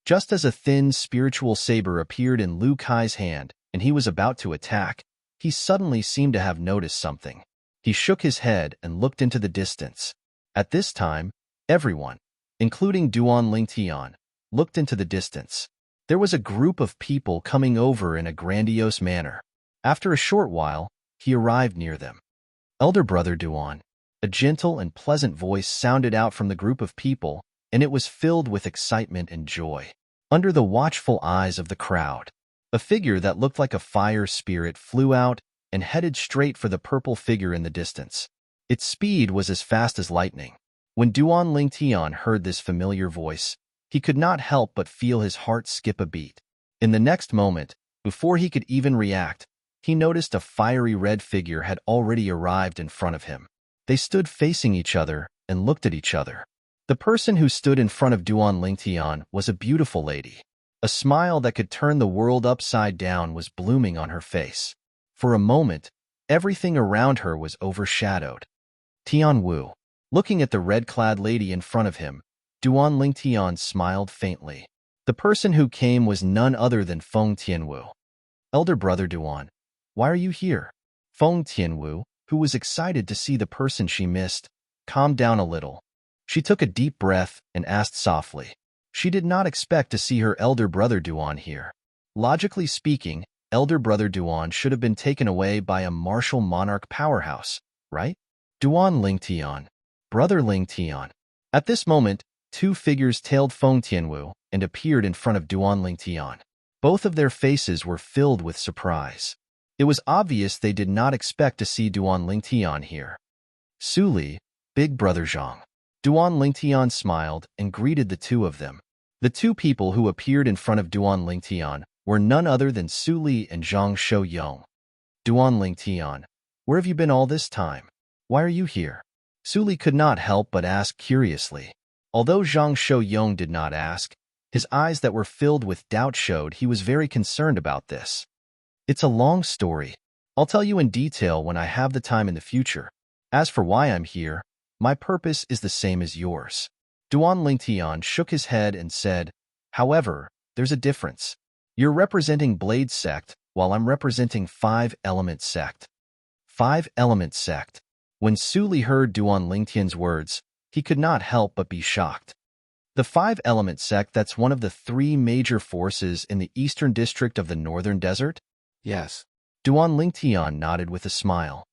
Just as a thin spiritual saber appeared in Lu Kai's hand and he was about to attack, he suddenly seemed to have noticed something. He shook his head and looked into the distance. At this time, everyone, including Duan Lingtian, looked into the distance. There was a group of people coming over in a grandiose manner. After a short while, he arrived near them. Elder brother Duan, A gentle and pleasant voice sounded out from the group of people, and it was filled with excitement and joy. Under the watchful eyes of the crowd, a figure that looked like a fire spirit flew out and headed straight for the purple figure in the distance. Its speed was as fast as lightning. When Duan Lingtian heard this familiar voice, he could not help but feel his heart skip a beat. In the next moment, before he could even react, he noticed a fiery red figure had already arrived in front of him. They stood facing each other and looked at each other. The person who stood in front of Duan Lingtian was a beautiful lady. A smile that could turn the world upside down was blooming on her face. For a moment, everything around her was overshadowed. Tian Wu. Looking at the red-clad lady in front of him, Duan Lingtian smiled faintly. The person who came was none other than Feng Tianwu. Elder brother Duan, why are you here? Feng Tianwu, who was excited to see the person she missed, calmed down a little. She took a deep breath and asked softly. She did not expect to see her elder brother Duan here. Logically speaking, elder brother Duan should have been taken away by a martial monarch powerhouse, right? Duan Lingtian. Brother Lingtian. At this moment, two figures tailed Feng Tianwu and appeared in front of Duan Lingtian. Both of their faces were filled with surprise. It was obvious they did not expect to see Duan Lingtian here. Su Li, big brother Zhang. Duan Lingtian smiled and greeted the two of them. The two people who appeared in front of Duan Lingtian were none other than Su Li and Zhang Shouyong. Duan Lingtian, where have you been all this time? Why are you here? Su Li could not help but ask curiously. Although Zhang Shouyong did not ask, his eyes that were filled with doubt showed he was very concerned about this. It's a long story. I'll tell you in detail when I have the time in the future. As for why I'm here, my purpose is the same as yours. Duan Lingtian shook his head and said, however, there's a difference. You're representing Blade Sect, while I'm representing Five-Element Sect. Five-Element Sect. When Su Li heard Duan Lingtian's words, he could not help but be shocked. The Five-Element Sect, that's one of the three major forces in the eastern district of the Northern Desert? Yes. Duan Lingtian nodded with a smile.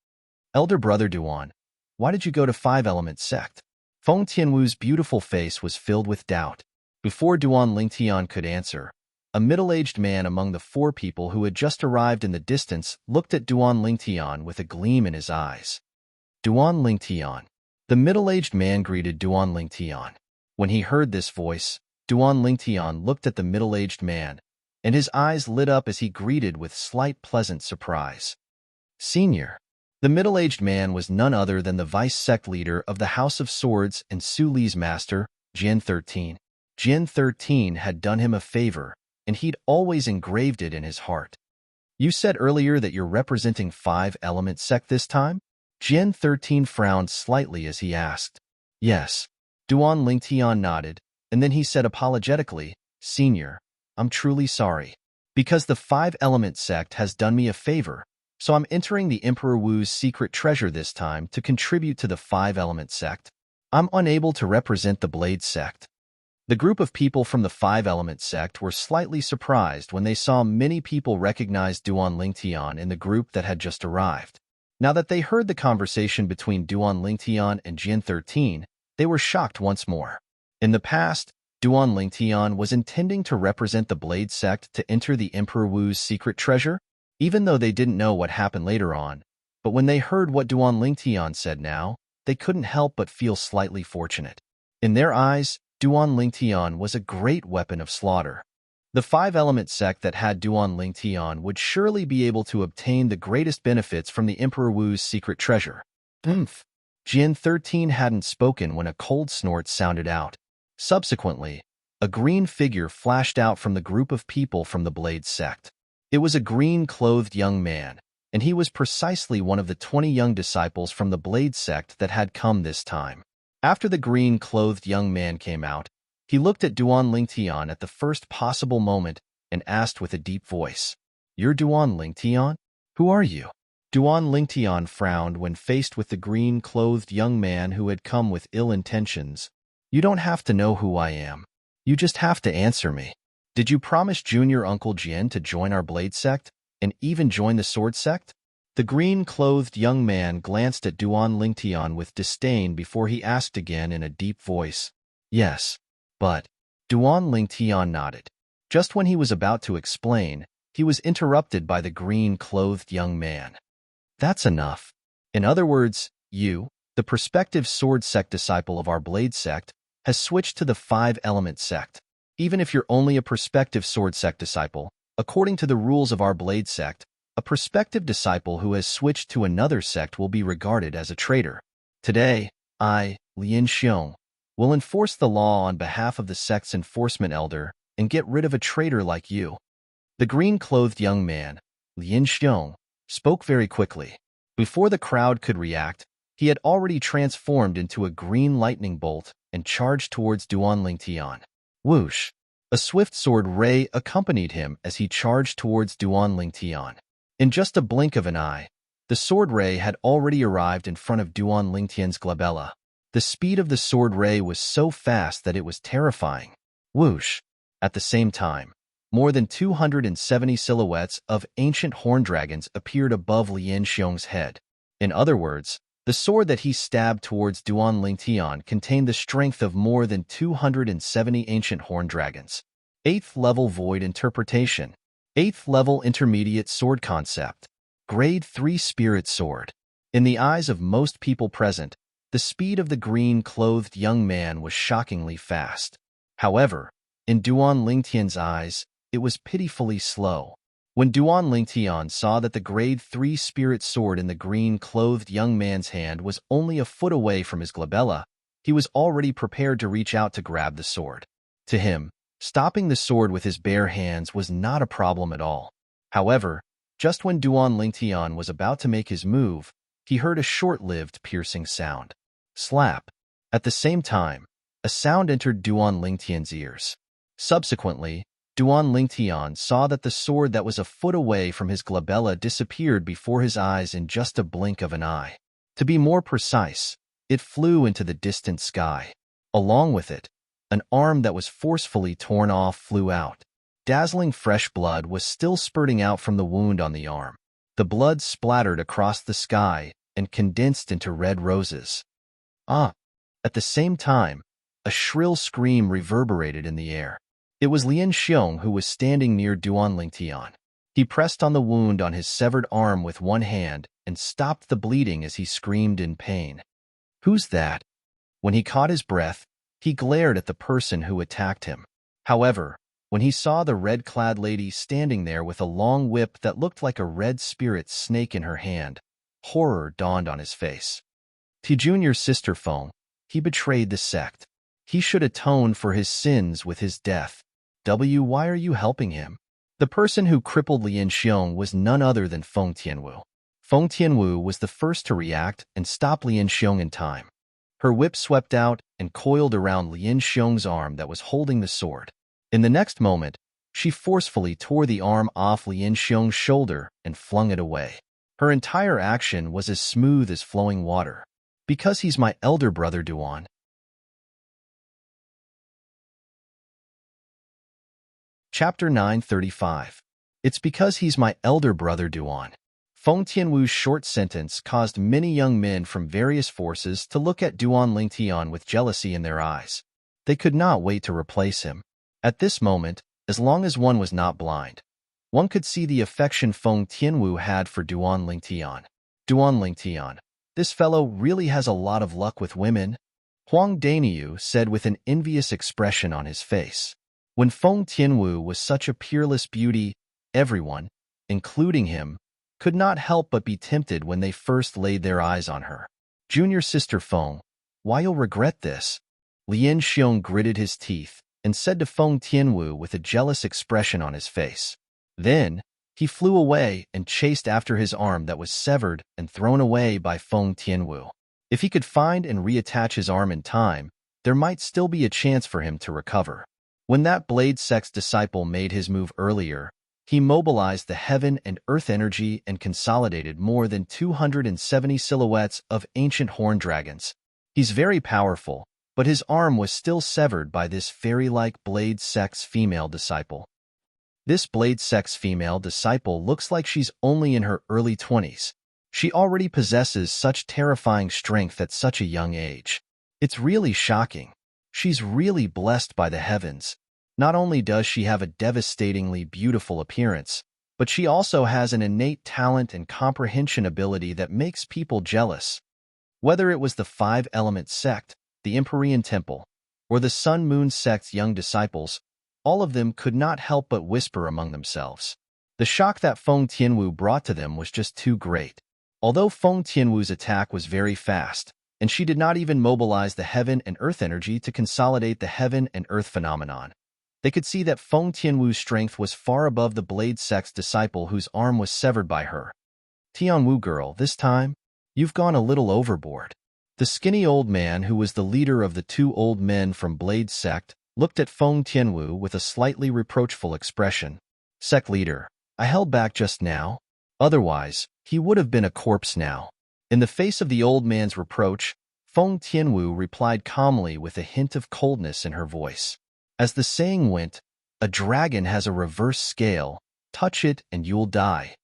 Elder brother Duan, why did you go to Five-Element Sect? Feng Tianwu's beautiful face was filled with doubt. Before Duan Lingtian could answer, a middle-aged man among the four people who had just arrived in the distance looked at Duan Lingtian with a gleam in his eyes. Duan Lingtian. The middle-aged man greeted Duan Lingtian. When he heard this voice, Duan Lingtian looked at the middle-aged man, and his eyes lit up as he greeted with slight pleasant surprise. Senior. The middle-aged man was none other than the vice-sect leader of the House of Swords and Su Li's master, Jin 13. Jin 13 had done him a favor, and he'd always engraved it in his heart. You said earlier that you're representing Five-Element Sect this time? Jin 13 frowned slightly as he asked. Yes. Duan Lingtian nodded, and then he said apologetically, Senior, I'm truly sorry. Because the Five-Element Sect has done me a favor, so I'm entering the Emperor Wu's secret treasure this time to contribute to the Five-Element Sect. I'm unable to represent the Blade Sect. The group of people from the Five-Element Sect were slightly surprised when they saw many people recognize Duan Lingtian in the group that had just arrived. Now that they heard the conversation between Duan Lingtian and Jin 13, they were shocked once more. In the past, Duan Lingtian was intending to represent the Blade Sect to enter the Emperor Wu's secret treasure, even though they didn't know what happened later on. But when they heard what Duan Lingtian said now, they couldn't help but feel slightly fortunate. In their eyes, Duan Lingtian was a great weapon of slaughter. The Five-Element Sect that had Duan Lingtian would surely be able to obtain the greatest benefits from the Emperor Wu's secret treasure. Jin 13 hadn't spoken when a cold snort sounded out. Subsequently, a green figure flashed out from the group of people from the Blade Sect. It was a green-clothed young man, and he was precisely one of the 20 young disciples from the Blade Sect that had come this time. After the green-clothed young man came out, he looked at Duan Lingtian at the first possible moment and asked with a deep voice, You're Duan Lingtian? Who are you? Duan Lingtian frowned when faced with the green-clothed young man who had come with ill intentions. You don't have to know who I am. You just have to answer me. Did you promise Junior Uncle Jin to join our Blade Sect, and even join the Sword Sect? The green-clothed young man glanced at Duan Lingtian with disdain before he asked again in a deep voice, "Yes, but—" Duan Lingtian nodded. Just when he was about to explain, he was interrupted by the green-clothed young man. "That's enough. In other words, you, the prospective sword sect disciple of our blade sect, has switched to the five-element sect. Even if you're only a prospective sword sect disciple, according to the rules of our blade sect, a prospective disciple who has switched to another sect will be regarded as a traitor. Today, I, Lin Xiong, will enforce the law on behalf of the sect's enforcement elder and get rid of a traitor like you." The green-clothed young man, Lin Xiong, spoke very quickly. Before the crowd could react, he had already transformed into a green lightning bolt and charged towards Duan Lingtian. Whoosh! A swift sword ray accompanied him as he charged towards Duan Lingtian. In just a blink of an eye, the sword ray had already arrived in front of Duan Lingtian's glabella. The speed of the sword ray was so fast that it was terrifying. Whoosh! At the same time, more than 270 silhouettes of ancient horn dragons appeared above Lin Xiong's head. In other words, the sword that he stabbed towards Duan Lingtian contained the strength of more than 270 ancient horn dragons. 8th level Void Interpretation. 8th level Intermediate Sword Concept. Grade 3 Spirit Sword. In the eyes of most people present, the speed of the green-clothed young man was shockingly fast. However, in Duan Lingtian's eyes, it was pitifully slow. When Duan Lingtian saw that the Grade 3 Spirit Sword in the green-clothed young man's hand was only a foot away from his glabella, he was already prepared to reach out to grab the sword. To him, stopping the sword with his bare hands was not a problem at all. However, just when Duan Lingtian was about to make his move, he heard a short-lived piercing sound. Slap. At the same time, a sound entered Duan Lingtian's ears. Subsequently, Duan Lingtian saw that the sword that was a foot away from his glabella disappeared before his eyes in just a blink of an eye. To be more precise, it flew into the distant sky. Along with it, an arm that was forcefully torn off flew out. Dazzling fresh blood was still spurting out from the wound on the arm. The blood splattered across the sky and condensed into red roses. Ah! At the same time, a shrill scream reverberated in the air. It was Lin Xiong who was standing near Duan Lingtian. He pressed on the wound on his severed arm with one hand and stopped the bleeding as he screamed in pain. "Who's that?" When he caught his breath, he glared at the person who attacked him. However, when he saw the red-clad lady standing there with a long whip that looked like a red spirit snake in her hand, horror dawned on his face. To Junior's sister Feng, he betrayed the sect. He should atone for his sins with his death. Why are you helping him? The person who crippled Lin Xiong was none other than Feng Tianwu. Feng Tianwu was the first to react and stop Lin Xiong in time. Her whip swept out and coiled around Lin Xiong's arm that was holding the sword. In the next moment, she forcefully tore the arm off Lin Xiong's shoulder and flung it away. Her entire action was as smooth as flowing water. "Because he's my elder brother, Duan." Chapter 935. It's because he's my elder brother, Duan. Feng Tianwu's short sentence caused many young men from various forces to look at Duan Lingtian with jealousy in their eyes. They could not wait to replace him. At this moment, as long as one was not blind, one could see the affection Feng Tianwu had for Duan Lingtian. "Duan Lingtian, this fellow really has a lot of luck with women," Huang Daniu said with an envious expression on his face. When Feng Tianwu was such a peerless beauty, everyone, including him, could not help but be tempted when they first laid their eyes on her. "Junior sister Feng, why you'll regret this?" Lin Xiong gritted his teeth and said to Feng Tianwu with a jealous expression on his face. Then, he flew away and chased after his arm that was severed and thrown away by Feng Tianwu. If he could find and reattach his arm in time, there might still be a chance for him to recover. When that Blade Sect's disciple made his move earlier, he mobilized the heaven and earth energy and consolidated more than 270 silhouettes of ancient horn dragons. He's very powerful, but his arm was still severed by this fairy-like Blade Sect's female disciple. This Blade Sect's female disciple looks like she's only in her early 20s. She already possesses such terrifying strength at such a young age. It's really shocking. She's really blessed by the heavens. Not only does she have a devastatingly beautiful appearance, but she also has an innate talent and comprehension ability that makes people jealous. Whether it was the Five-Element sect, the Empyrean Temple, or the Sun-Moon sect's young disciples, all of them could not help but whisper among themselves. The shock that Feng Tianwu brought to them was just too great. Although Feng Tianwu's attack was very fast, and she did not even mobilize the heaven and earth energy to consolidate the heaven and earth phenomenon, they could see that Feng Tianwu's strength was far above the Blade sect's disciple whose arm was severed by her. Tianwu girl, this time, you've gone a little overboard. The skinny old man who was the leader of the two old men from Blade sect looked at Feng Tianwu with a slightly reproachful expression. Sect leader, I held back just now. Otherwise, he would have been a corpse now. In the face of the old man's reproach, Feng Tianwu replied calmly with a hint of coldness in her voice. As the saying went, a dragon has a reverse scale. Touch it and you'll die.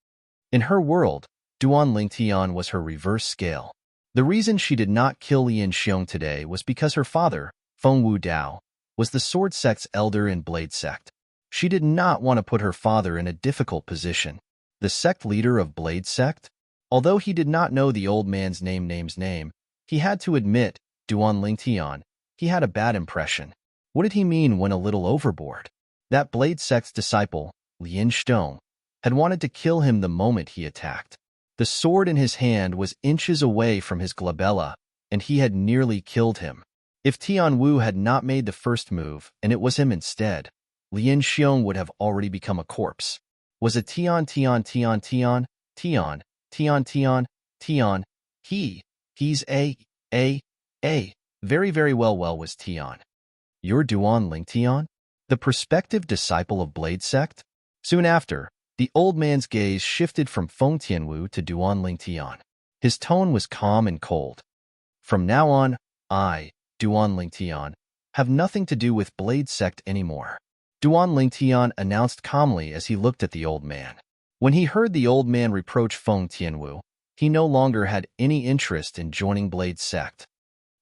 In her world, Duan Lingtian was her reverse scale. The reason she did not kill Lian Xiong today was because her father, Feng Wu Dao, was the Sword sect's elder in Blade sect. She did not want to put her father in a difficult position. The sect leader of Blade sect? Although he did not know the old man's name, he had to admit, Duan Lingtian, he had a bad impression. What did he mean when a little overboard? That Blade sect's disciple, Lian Xiong, had wanted to kill him the moment he attacked. The sword in his hand was inches away from his glabella, and he had nearly killed him. If Tianwu had not made the first move, and it was him instead, Lian Xiong would have already become a corpse. Was it Tian? He's very, very well was Tian. You're Duan Lingtian? The prospective disciple of Blade sect? Soon after, the old man's gaze shifted from Feng Tianwu to Duan Lingtian. His tone was calm and cold. From now on, I, Duan Lingtian, have nothing to do with Blade sect anymore. Duan Lingtian announced calmly as he looked at the old man. When he heard the old man reproach Feng Tianwu, he no longer had any interest in joining Blade sect.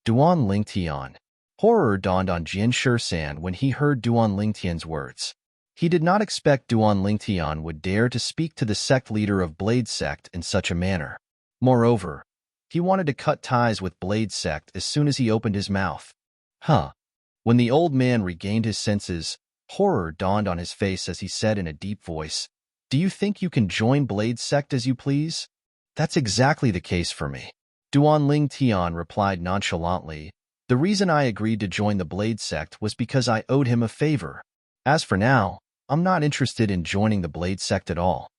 Duan Lingtian. Horror dawned on Jian Shisan when he heard Duan Lingtian's words. He did not expect Duan Lingtian would dare to speak to the sect leader of Blade sect in such a manner. Moreover, he wanted to cut ties with Blade sect as soon as he opened his mouth. When the old man regained his senses, horror dawned on his face as he said in a deep voice, Do you think you can join Blade sect as you please? That's exactly the case for me. Duan Lingtian replied nonchalantly, The reason I agreed to join the Blade sect was because I owed him a favor. As for now, I'm not interested in joining the Blade sect at all.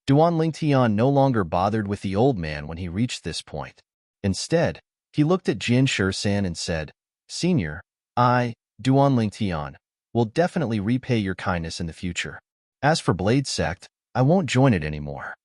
Duan Lingtian no longer bothered with the old man when he reached this point. Instead, he looked at Jian Shisan and said, Senior, I, Duan Lingtian, will definitely repay your kindness in the future. As for Blade sect, I won't join it anymore.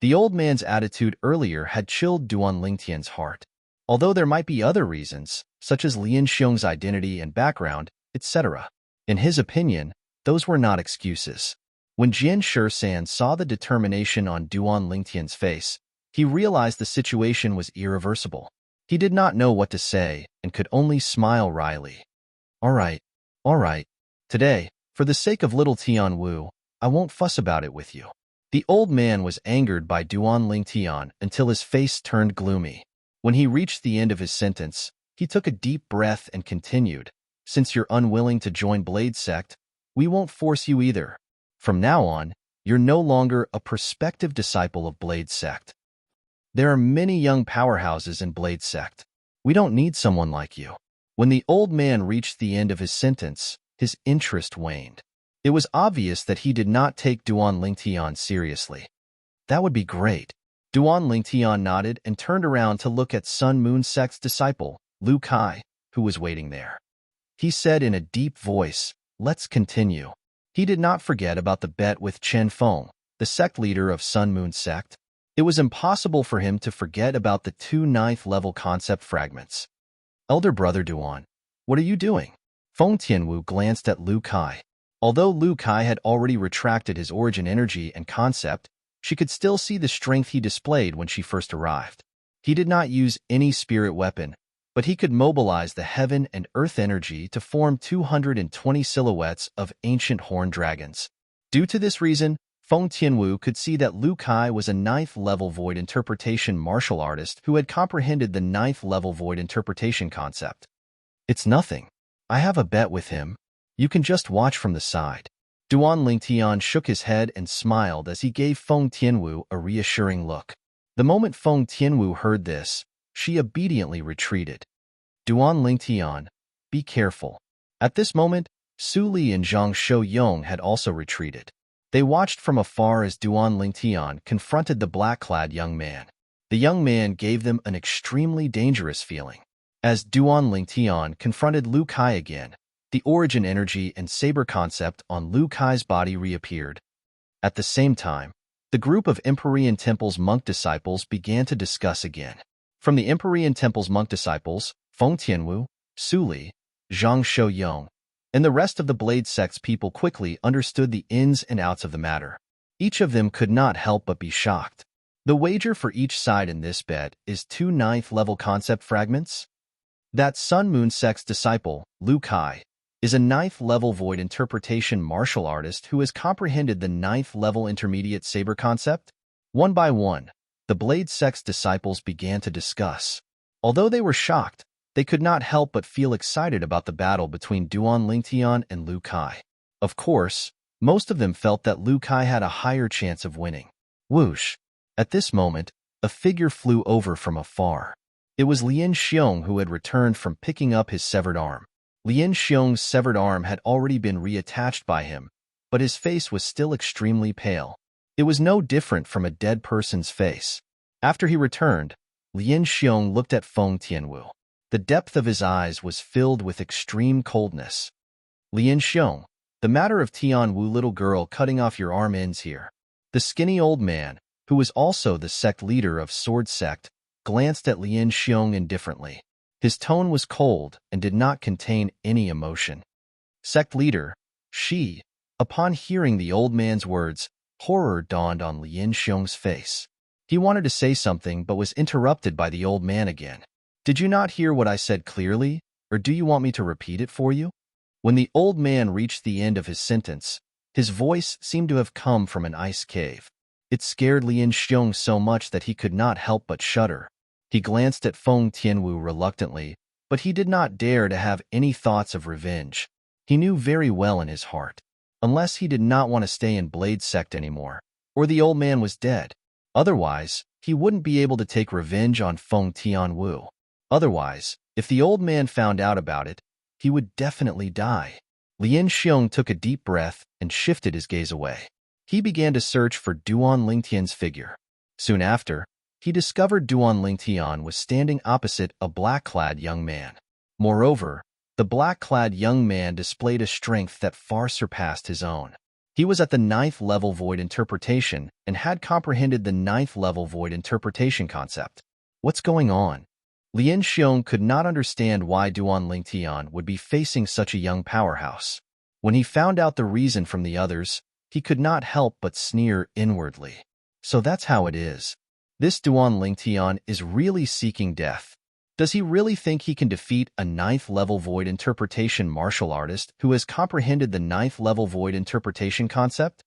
The old man's attitude earlier had chilled Duan Lingtian's heart. Although there might be other reasons, such as Lian Xiong's identity and background, etc. In his opinion, those were not excuses. When Jian Shisan saw the determination on Duan Lingtian's face, he realized the situation was irreversible. He did not know what to say and could only smile wryly. All right. Today, for the sake of little Tianwu, I won't fuss about it with you. The old man was angered by Duan Lingtian until his face turned gloomy. When he reached the end of his sentence, he took a deep breath and continued, Since you're unwilling to join Blade sect, we won't force you either. From now on, you're no longer a prospective disciple of Blade sect. There are many young powerhouses in Blade sect. We don't need someone like you. When the old man reached the end of his sentence, his interest waned. It was obvious that he did not take Duan Lingtian seriously. That would be great. Duan Lingtian nodded and turned around to look at Sun Moon sect's disciple, Lu Kai, who was waiting there. He said in a deep voice, Let's continue. He did not forget about the bet with Chen Feng, the sect leader of Sun Moon sect. It was impossible for him to forget about the 2 9th-level concept fragments. Elder brother Duan, what are you doing? Feng Tianwu glanced at Lu Kai. Although Lu Kai had already retracted his origin energy and concept, She could still see the strength he displayed when she first arrived. He did not use any spirit weapon, but he could mobilize the heaven and earth energy to form 220 silhouettes of ancient horned dragons. Due to this reason, Feng Tianwu could see that Lu Kai was a 9th-level void interpretation martial artist who had comprehended the 9th-level void interpretation concept. It's nothing. I have a bet with him. You can just watch from the side. Duan Lingtian shook his head and smiled as he gave Feng Tianwu a reassuring look. The moment Feng Tianwu heard this, she obediently retreated. Duan Lingtian, be careful. At this moment, Su Li and Zhang Shouyong had also retreated. They watched from afar as Duan Lingtian confronted the black-clad young man. The young man gave them an extremely dangerous feeling. As Duan Lingtian confronted Lu Kai again, the origin energy and saber concept on Lu Kai's body reappeared. At the same time, the group of Empyrean Temple's monk disciples began to discuss again. From the Empyrean Temple's monk disciples, Feng Tianwu, Su Li, Zhang Shouyong, and the rest of the Blade Sect's people quickly understood the ins and outs of the matter. Each of them could not help but be shocked. The wager for each side in this bet is 2 9th-level concept fragments. That Sun Moon Sect's disciple, Lu Kai, is a 9th-level void interpretation martial artist who has comprehended the 9th-level intermediate saber concept. One by one, the Blade Sect's disciples began to discuss. Although they were shocked, they could not help but feel excited about the battle between Duan Lingtian and Lu Kai. Of course, most of them felt that Lu Kai had a higher chance of winning. Whoosh! At this moment, a figure flew over from afar. It was Lian Xiong who had returned from picking up his severed arm. Lian Xiong's severed arm had already been reattached by him, but his face was still extremely pale. It was no different from a dead person's face. After he returned, Lian Xiong looked at Feng Tianwu. The depth of his eyes was filled with extreme coldness. Lian Xiong, the matter of Tianwu little girl cutting off your arm ends here. The skinny old man, who was also the sect leader of Sword Sect, glanced at Lian Xiong indifferently. His tone was cold and did not contain any emotion. Sect leader, she. Upon hearing the old man's words, horror dawned on Lian Xiong's face. He wanted to say something but was interrupted by the old man again. Did you not hear what I said clearly, or do you want me to repeat it for you? When the old man reached the end of his sentence, his voice seemed to have come from an ice cave. It scared Lian Xiong so much that he could not help but shudder. He glanced at Feng Tianwu reluctantly, but he did not dare to have any thoughts of revenge. He knew very well in his heart, unless he did not want to stay in Blade Sect anymore, or the old man was dead. Otherwise, he wouldn't be able to take revenge on Feng Tianwu. Otherwise, if the old man found out about it, he would definitely die. Lian Xiong took a deep breath and shifted his gaze away. He began to search for Duan Lingtian's figure. Soon after, he discovered Duan Lingtian was standing opposite a black-clad young man. Moreover, the black-clad young man displayed a strength that far surpassed his own. He was at the 9th-level void interpretation and had comprehended the 9th-level void interpretation concept. What's going on? Lian Xiong could not understand why Duan Lingtian would be facing such a young powerhouse. When he found out the reason from the others, he could not help but sneer inwardly. So that's how it is. This Duan Lingtian is really seeking death. Does he really think he can defeat a 9th-level void interpretation martial artist who has comprehended the 9th-level void interpretation concept?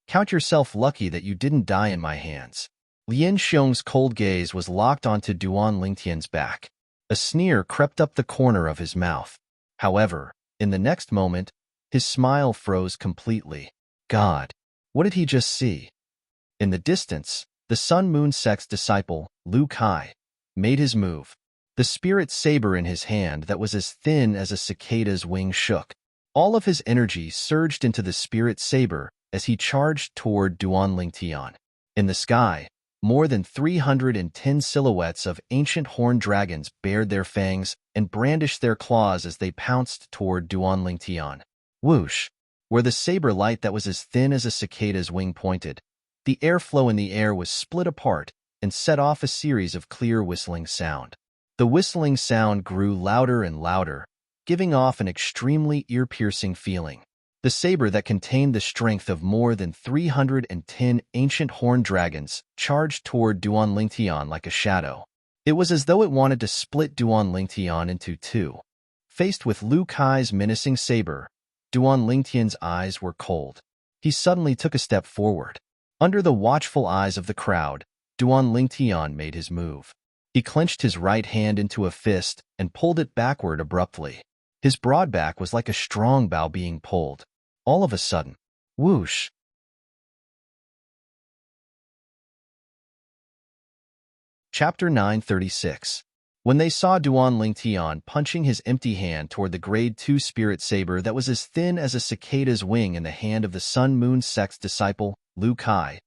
Count yourself lucky that you didn't die in my hands. Lian Xiong's cold gaze was locked onto Duan Lingtian's back. A sneer crept up the corner of his mouth. However, in the next moment, his smile froze completely. God, what did he just see? In the distance, the Sun Moon Sect's disciple, Lu Kai, made his move. The spirit saber in his hand that was as thin as a cicada's wing shook. All of his energy surged into the spirit saber as he charged toward Duan Lingtian. In the sky, more than 310 silhouettes of ancient horned dragons bared their fangs and brandished their claws as they pounced toward Duan Lingtian. Whoosh! Where the saber light that was as thin as a cicada's wing pointed, the airflow in the air was split apart and set off a series of clear whistling sound. The whistling sound grew louder and louder, giving off an extremely ear-piercing feeling. The saber that contained the strength of more than 310 ancient horned dragons charged toward Duan Lingtian like a shadow. It was as though it wanted to split Duan Lingtian into two. Faced with Lu Kai's menacing saber, Duan Lingtian's eyes were cold. He suddenly took a step forward. Under the watchful eyes of the crowd, Duan Lingtian made his move. He clenched his right hand into a fist and pulled it backward abruptly. His broad back was like a strong bow being pulled. All of a sudden, whoosh! Chapter 936. When they saw Duan Lingtian punching his empty hand toward the Grade 2 spirit saber that was as thin as a cicada's wing in the hand of the Sun Moon sect's disciple, Lu Kai,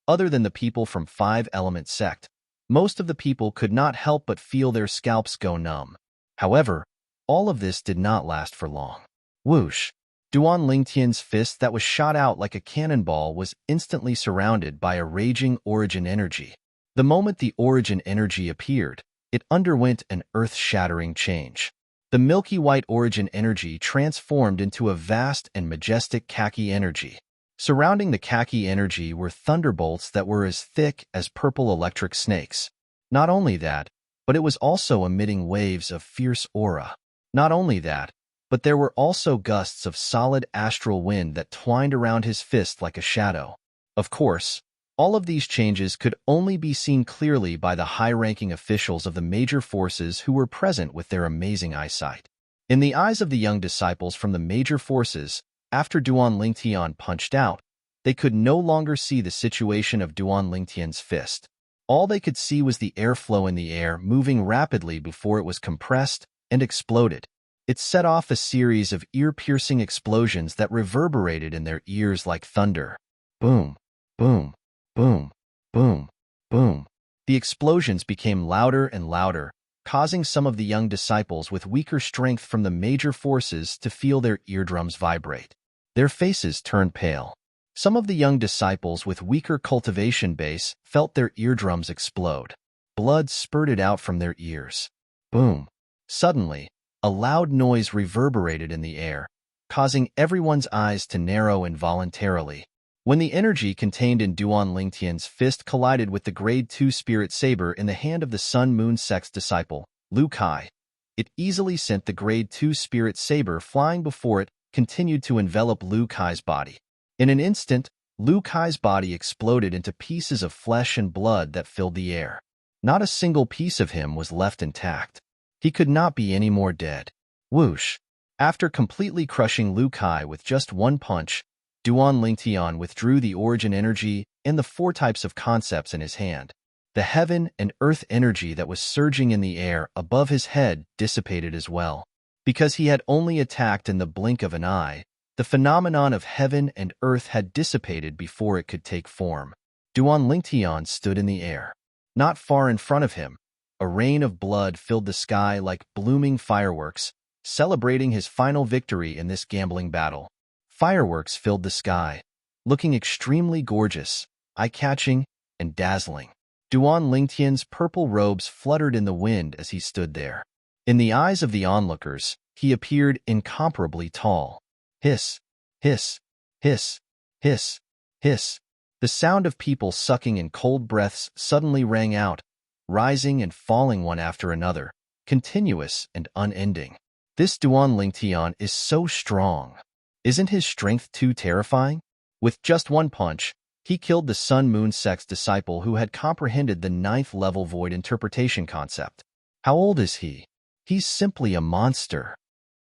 other than the people from Five Element sect, most of the people could not help but feel their scalps go numb. However, all of this did not last for long. Whoosh! Duan Lingtian's fist that was shot out like a cannonball was instantly surrounded by a raging origin energy. The moment the origin energy appeared, it underwent an earth-shattering change. The milky white origin energy transformed into a vast and majestic khaki energy. Surrounding the khaki energy were thunderbolts that were as thick as purple electric snakes. Not only that, but it was also emitting waves of fierce aura. Not only that, but there were also gusts of solid astral wind that twined around his fist like a shadow. Of course, all of these changes could only be seen clearly by the high-ranking officials of the major forces who were present with their amazing eyesight. In the eyes of the young disciples from the major forces, after Duan Lingtian punched out, they could no longer see the situation of Duan Lingtian's fist. All they could see was the airflow in the air moving rapidly before it was compressed and exploded. It set off a series of ear-piercing explosions that reverberated in their ears like thunder. Boom, boom, boom, boom, boom. The explosions became louder and louder, causing some of the young disciples with weaker strength from the major forces to feel their eardrums vibrate. Their faces turned pale. Some of the young disciples with weaker cultivation base felt their eardrums explode. Blood spurted out from their ears. Boom. Suddenly, a loud noise reverberated in the air, causing everyone's eyes to narrow involuntarily. When the energy contained in Duan Lingtian's fist collided with the Grade 2 spirit saber in the hand of the Sun Moon sect's disciple, Lu Kai, it easily sent the Grade 2 spirit saber flying before it continued to envelop Lu Kai's body. In an instant, Lu Kai's body exploded into pieces of flesh and blood that filled the air. Not a single piece of him was left intact. He could not be any more dead. Whoosh! After completely crushing Lu Kai with just one punch, Duan Lingtian withdrew the origin energy and the four types of concepts in his hand. The heaven and earth energy that was surging in the air above his head dissipated as well. Because he had only attacked in the blink of an eye, the phenomenon of heaven and earth had dissipated before it could take form. Duan Lingtian stood in the air. Not far in front of him, a rain of blood filled the sky like blooming fireworks, celebrating his final victory in this gambling battle. Fireworks filled the sky, looking extremely gorgeous, eye-catching, and dazzling. Duan Lingtian's purple robes fluttered in the wind as he stood there. In the eyes of the onlookers, he appeared incomparably tall. Hiss, hiss, hiss, hiss, hiss. The sound of people sucking in cold breaths suddenly rang out, rising and falling one after another, continuous and unending. This Duan Lingtian is so strong. Isn't his strength too terrifying? With just one punch, he killed the Sun Moon sect's disciple who had comprehended the 9th level void interpretation concept. How old is he? He's simply a monster.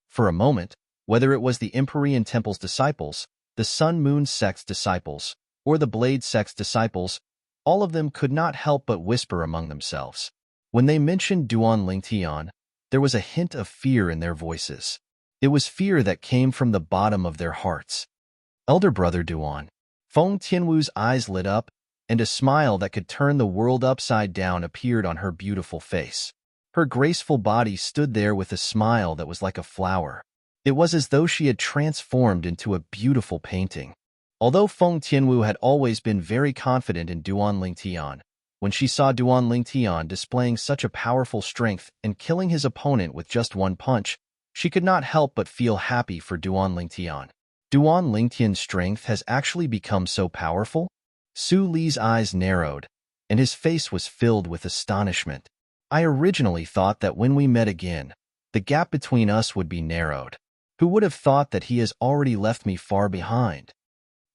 For a moment, whether it was the Empyrean Temple's disciples, the Sun Moon sect's disciples, or the Blade sect's disciples, all of them could not help but whisper among themselves. When they mentioned Duan Lingtian, there was a hint of fear in their voices. It was fear that came from the bottom of their hearts. Elder brother Duan. Feng Tianwu's eyes lit up, and a smile that could turn the world upside down appeared on her beautiful face. Her graceful body stood there with a smile that was like a flower. It was as though she had transformed into a beautiful painting. Although Feng Tianwu had always been very confident in Duan Lingtian, when she saw Duan Lingtian displaying such a powerful strength and killing his opponent with just one punch, she could not help but feel happy for Duan Lingtian. Duan Lingtian's strength has actually become so powerful? Su Li's eyes narrowed, and his face was filled with astonishment. I originally thought that when we met again, the gap between us would be narrowed. Who would have thought that he has already left me far behind?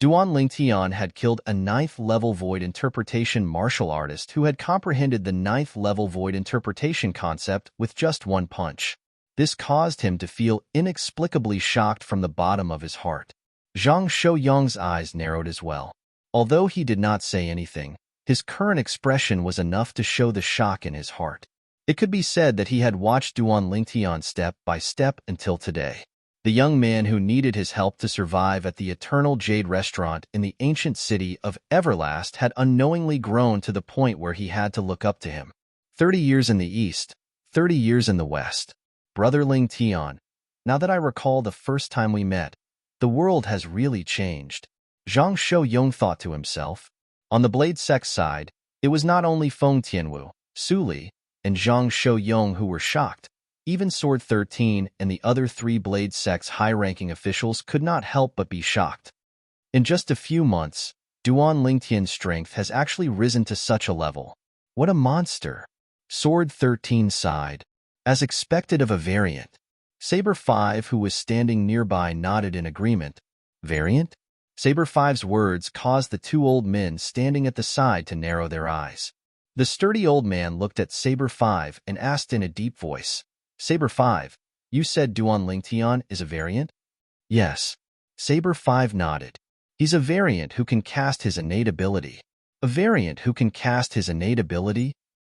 Duan Lingtian had killed a 9th-level void interpretation martial artist who had comprehended the 9th-level void interpretation concept with just one punch. This caused him to feel inexplicably shocked from the bottom of his heart. Zhang Shouyang's eyes narrowed as well. Although he did not say anything, his current expression was enough to show the shock in his heart. It could be said that he had watched Duan Lingtian step by step until today. The young man who needed his help to survive at the Eternal Jade restaurant in the ancient city of Everlast had unknowingly grown to the point where he had to look up to him. 30 years in the east, 30 years in the west. Brother Lingtian, now that I recall the first time we met, the world has really changed. Zhang Shouyang thought to himself. On the Blade Sect's side, it was not only Feng Tianwu, Su Li, and Zhang Shouyang who were shocked. Even Sword 13 and the other 3 Blade Sect's high-ranking officials could not help but be shocked. In just a few months, Duan Lingtian's strength has actually risen to such a level. What a monster! Sword 13 sighed. As expected of a variant. Saber 5, who was standing nearby, nodded in agreement. Variant? Saber 5's words caused the 2 old men standing at the side to narrow their eyes. The sturdy old man looked at Saber 5 and asked in a deep voice, Saber 5, you said Duan Lingtian is a variant? Yes. Saber 5 nodded. He's a variant who can cast his innate ability. A variant who can cast his innate ability?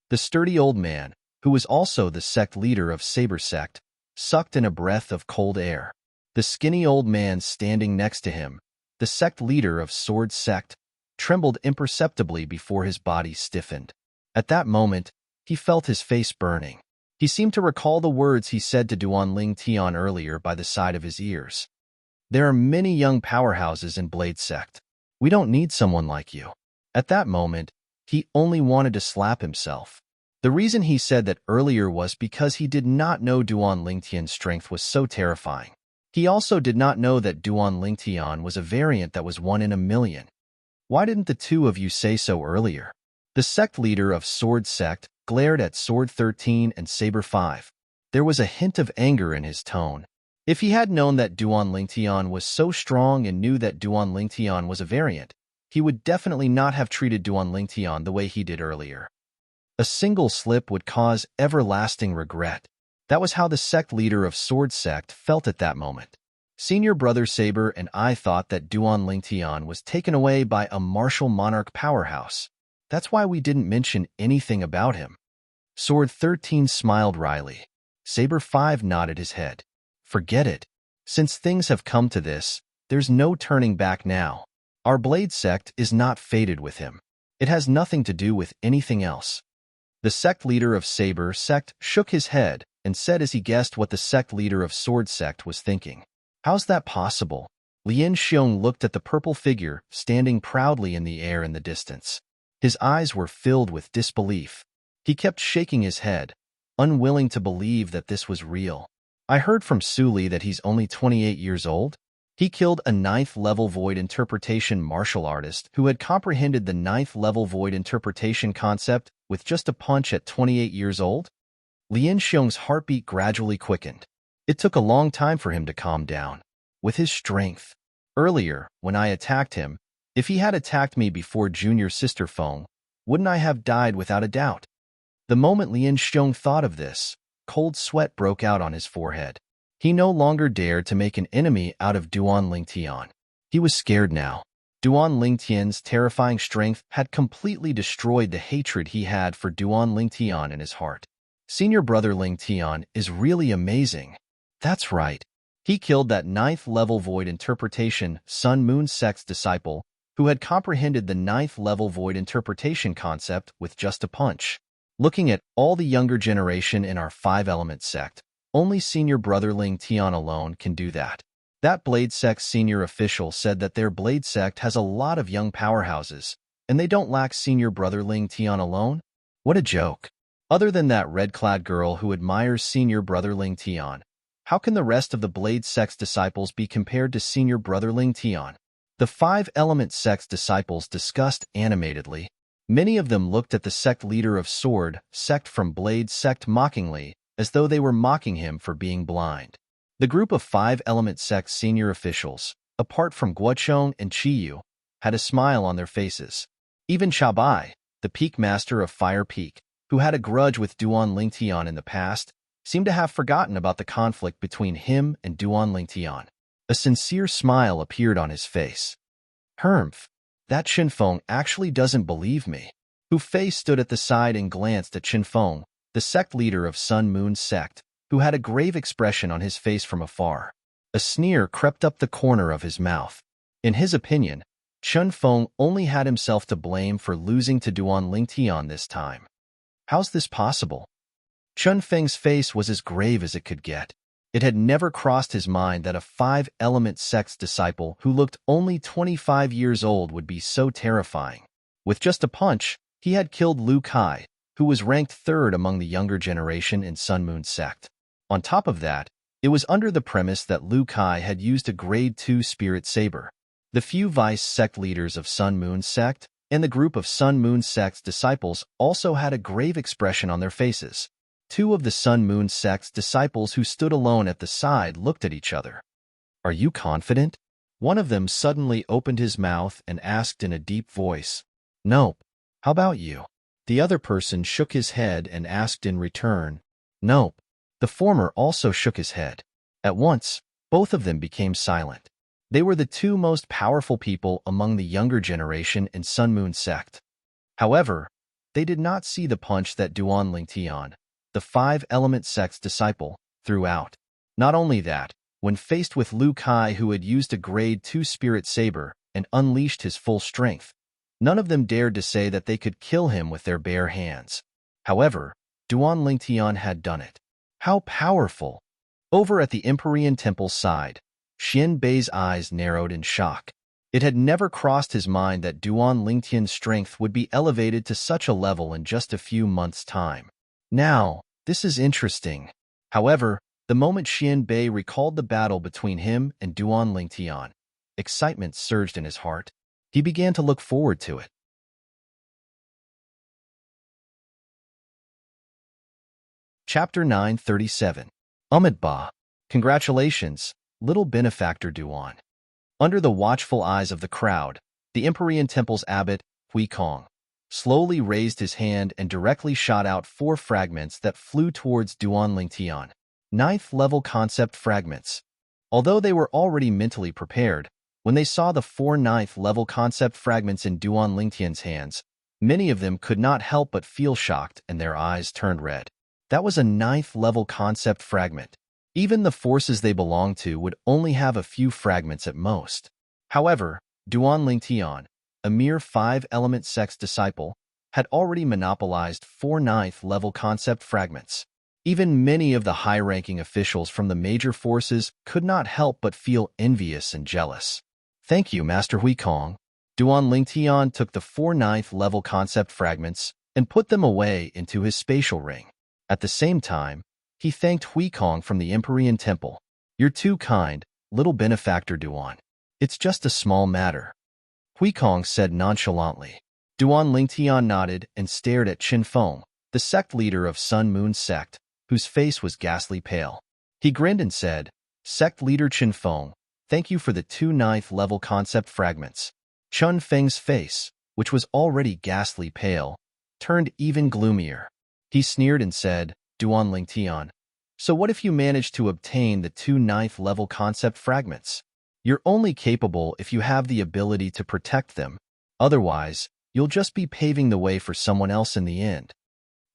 The sturdy old man, who was also the sect leader of Saber Sect, sucked in a breath of cold air. The skinny old man standing next to him, the sect leader of Sword Sect, trembled imperceptibly before his body stiffened. At that moment, he felt his face burning. He seemed to recall the words he said to Duan Lingtian earlier by the side of his ears. There are many young powerhouses in Blade Sect. We don't need someone like you. At that moment, he only wanted to slap himself. The reason he said that earlier was because he did not know Duan Lingtian's strength was so terrifying. He also did not know that Duan Lingtian was a variant that was 1 in a million. Why didn't the 2 of you say so earlier? The sect leader of Sword Sect glared at Sword 13 and Saber 5. There was a hint of anger in his tone. If he had known that Duan Lingtian was so strong and knew that Duan Lingtian was a variant, he would definitely not have treated Duan Lingtian the way he did earlier. A single slip would cause everlasting regret. That was how the sect leader of Sword Sect felt at that moment. Senior Brother Saber and I thought that Duan Lingtian was taken away by a martial monarch powerhouse. That's why we didn't mention anything about him. Sword 13 smiled wryly. Saber 5 nodded his head. Forget it. Since things have come to this, there's no turning back now. Our Blade Sect is not fated with him. It has nothing to do with anything else. The sect leader of Saber Sect shook his head and said as he guessed what the sect leader of Sword Sect was thinking. How's that possible? Lin Xiong looked at the purple figure standing proudly in the air in the distance. His eyes were filled with disbelief. He kept shaking his head, unwilling to believe that this was real. I heard from Su Li that he's only 28 years old. He killed a 9th-level void interpretation martial artist who had comprehended the 9th-level void interpretation concept with just a punch at 28 years old. Lin Xiong's heartbeat gradually quickened. It took a long time for him to calm down. With his strength. Earlier, when I attacked him, if he had attacked me before junior sister Feng, wouldn't I have died without a doubt? The moment Lin Xiong thought of this, cold sweat broke out on his forehead. He no longer dared to make an enemy out of Duan Lingtian. He was scared now. Duan Lingtian's terrifying strength had completely destroyed the hatred he had for Duan Lingtian in his heart. Senior Brother Lingtian is really amazing. That's right. He killed that 9th-level void interpretation Sun Moon Sect's disciple who had comprehended the 9th-level void interpretation concept with just a punch. Looking at all the younger generation in our 5-element sect, only Senior Brother Lingtian alone can do that. That Blade Sect senior official said that their Blade Sect has a lot of young powerhouses, and they don't lack Senior Brother Lingtian alone? What a joke. Other than that red-clad girl who admires Senior Brother Lingtian, How can the rest of the Blade Sect's disciples be compared to senior brother Ling Tian? The five-element sect's disciples discussed animatedly. Many of them looked at the sect leader of Sword Sect from Blade Sect mockingly, as though they were mocking him for being blind. The group of five-element sect's senior officials, apart from Guochong and Chiyu, had a smile on their faces. Even Chabai, the peak master of Fire Peak, who had a grudge with Duan Lingtian in the past, seemed to have forgotten about the conflict between him and Duan Lingtian. A sincere smile appeared on his face. Hermph, that Qinfeng actually doesn't believe me. Hu Fei stood at the side and glanced at Qinfeng, the sect leader of Sun Moon Sect, who had a grave expression on his face from afar. A sneer crept up the corner of his mouth. In his opinion, Qinfeng only had himself to blame for losing to Duan Lingtian this time. How's this possible? Qinfeng's face was as grave as it could get. It had never crossed his mind that a five-element sect's disciple who looked only 25 years old would be so terrifying. With just a punch, he had killed Lu Kai, who was ranked third among the younger generation in Sun Moon Sect. On top of that, it was under the premise that Lu Kai had used a Grade 2 Spirit Saber. The few vice sect leaders of Sun Moon Sect and the group of Sun Moon Sect's disciples also had a grave expression on their faces. Two of the Sun Moon Sect's disciples who stood alone at the side looked at each other. Are you confident? One of them suddenly opened his mouth and asked in a deep voice. Nope. How about you? The other person shook his head and asked in return. Nope. The former also shook his head. At once, both of them became silent. They were the two most powerful people among the younger generation in Sun Moon Sect. However, they did not see the punch that Duan Lingtian, the five-element sect's disciple, threw out. Not only that, when faced with Lu Kai who had used a Grade 2 Spirit Saber and unleashed his full strength, none of them dared to say that they could kill him with their bare hands. However, Duan Lingtian had done it. How powerful! Over at the Empyrean Temple's side, Xian Bei's eyes narrowed in shock. It had never crossed his mind that Duan Lingtian's strength would be elevated to such a level in just a few months' time. Now, this is interesting. However, the moment Xian Bei recalled the battle between him and Duan Lingtian, excitement surged in his heart. He began to look forward to it. Chapter 937. Ba. Congratulations, little benefactor Duan. Under the watchful eyes of the crowd, the Empyrean Temple's abbot, Hui Kong, slowly raised his hand and directly shot out 4 fragments that flew towards Duan Lingtian. 9th-level concept fragments. Although they were already mentally prepared, when they saw the 4 9th-level concept fragments in Duan Lingtian's hands, many of them could not help but feel shocked and their eyes turned red. That was a 9th-level concept fragment. Even the forces they belonged to would only have a few fragments at most. However, Duan Lingtian, a mere 5-element sect's disciple, had already monopolized 4 9th-level concept fragments. Even many of the high-ranking officials from the major forces could not help but feel envious and jealous. Thank you, Master Hui Kong. Duan Lingtian took the 4 9th-level concept fragments and put them away into his spatial ring. At the same time, he thanked Hui Kong from the Empyrean Temple. You're too kind, little benefactor Duan. It's just a small matter. Hui Kong said nonchalantly. Duan Lingtian nodded and stared at Qinfeng, the sect leader of Sun Moon Sect, whose face was ghastly pale. He grinned and said, Sect leader Qinfeng, thank you for the 2 9th-level concept fragments. Qinfeng's face, which was already ghastly pale, turned even gloomier. He sneered and said, Duan Lingtian, so what if you manage to obtain the 2 9th-level concept fragments? You're only capable if you have the ability to protect them. Otherwise, you'll just be paving the way for someone else in the end.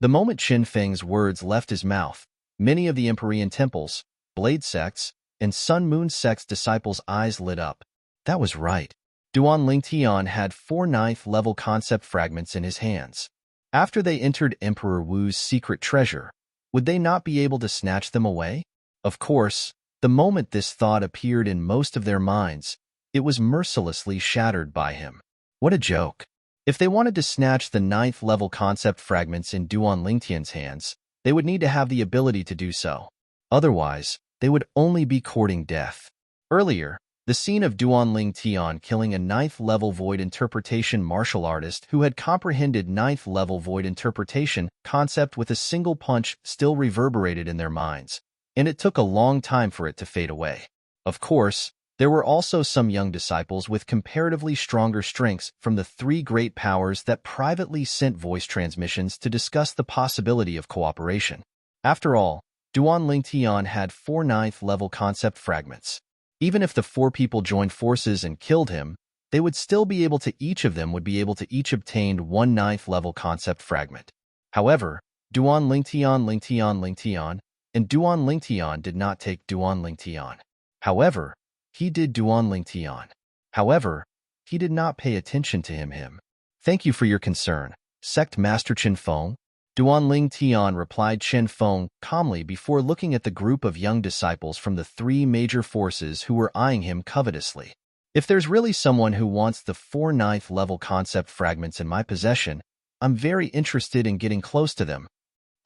The moment Qinfeng's words left his mouth, many of the Empyrean Temple's, Blade Sect's, and Sun Moon Sect's disciples' eyes lit up. That was right. Duan Lingtian had 4 9th-level concept fragments in his hands. After they entered Emperor Wu's secret treasure, would they not be able to snatch them away? Of course, the moment this thought appeared in most of their minds, it was mercilessly shattered by him. What a joke. If they wanted to snatch the 9th-level concept fragments in Duan Lingtian's hands, they would need to have the ability to do so. Otherwise, they would only be courting death. Earlier, the scene of Duanling Tian killing a 9th-level void interpretation martial artist who had comprehended 9th-level void interpretation concept with a single punch still reverberated in their minds, and it took a long time for it to fade away. Of course, there were also some young disciples with comparatively stronger strengths from the 3 great powers that privately sent voice transmissions to discuss the possibility of cooperation. After all, Duanling Tian had 4 9th-level concept fragments. Even if the 4 people joined forces and killed him, they would still be able to each each obtained 1 9th-level concept fragment. However, Duanling Tian, and Duanling Tian did not take Duanling Tian. However, he did Duanling Tian. However, he did not pay attention to him. Thank you for your concern, Sect Master Chen Feng. Duanling Tian replied Chen Feng calmly before looking at the group of young disciples from the 3 major forces who were eyeing him covetously. If there's really someone who wants the 4 9th-level concept fragments in my possession, I'm very interested in getting close to them.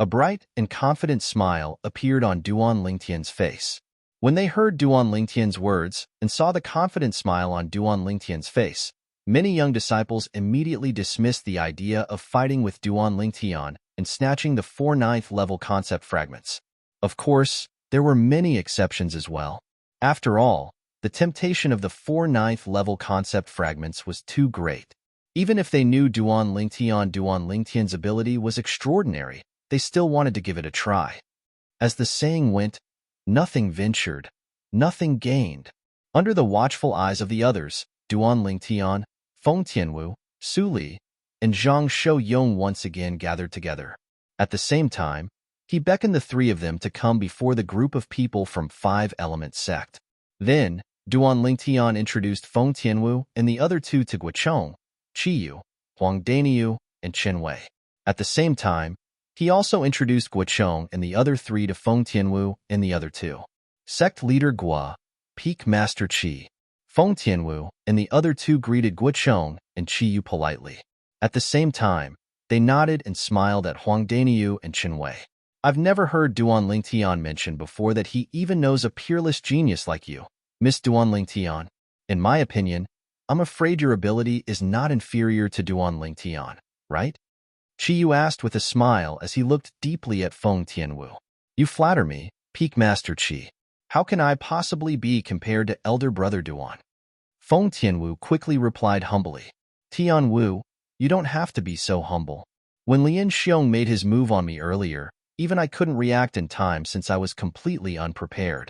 A bright and confident smile appeared on Duanling Tian's face. When they heard Duanling Tian's words and saw the confident smile on Duanling Tian's face, many young disciples immediately dismissed the idea of fighting with Duanling Tian and snatching the 4 9th-level concept fragments. Of course, there were many exceptions as well. After all, the temptation of the 4 9th-level concept fragments was too great. Even if they knew Duanling Tian's ability was extraordinary, they still wanted to give it a try. As the saying went, nothing ventured, nothing gained. Under the watchful eyes of the others, Duanling Tian, Feng Tianwu, Su Li, and Zhang Shouyong once again gathered together. At the same time, he beckoned the 3 of them to come before the group of people from 5 Element sect. Then, Duanling Tian introduced Feng Tianwu and the other 2 to Guochong, Qiyu, Huang Daniyu, and Chen Wei. At the same time, he also introduced Guochong and the other 3 to Feng Tianwu and the other 2. Sect leader Gua, Peak Master Qi, Feng Tianwu, and the other 2 greeted Guochong and Qiyu politely. At the same time, they nodded and smiled at Huang Daniyu and Chen Wei. I've never heard Duanling Tian mention before that he even knows a peerless genius like you, Miss Duanling Tian. In my opinion, I'm afraid your ability is not inferior to Duanling Tian, right? Qiyu asked with a smile as he looked deeply at Feng Tianwu. You flatter me, Peak Master Qi. How can I possibly be compared to elder brother Duan? Feng Tianwu quickly replied humbly. Tianwu, you don't have to be so humble. When Lian Xiong made his move on me earlier, even I couldn't react in time since I was completely unprepared.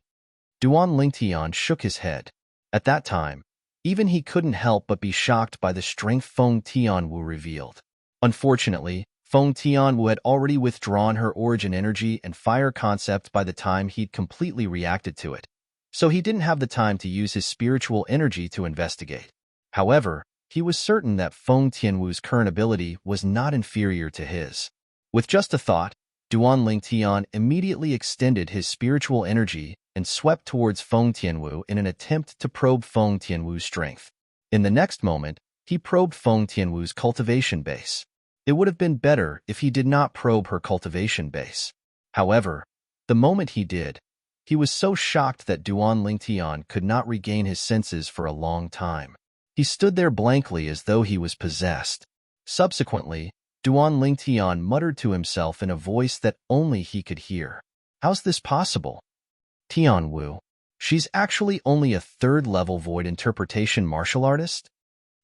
Duanling Tian shook his head. At that time, even he couldn't help but be shocked by the strength Feng Tianwu revealed. Unfortunately, Feng Tianwu had already withdrawn her origin energy and fire concept by the time he'd completely reacted to it, so he didn't have the time to use his spiritual energy to investigate. However, he was certain that Feng Tianwu's current ability was not inferior to his. With just a thought, Duanling Tian immediately extended his spiritual energy and swept towards Feng Tianwu in an attempt to probe Feng Tianwu's strength. In the next moment, he probed Feng Tianwu's cultivation base. It would have been better if he did not probe her cultivation base. However, the moment he did, he was so shocked that Duanling Tian could not regain his senses for a long time. He stood there blankly as though he was possessed. Subsequently, Duanling Tian muttered to himself in a voice that only he could hear. How's this possible? Tianwu, she's actually only a 3rd-level void interpretation martial artist?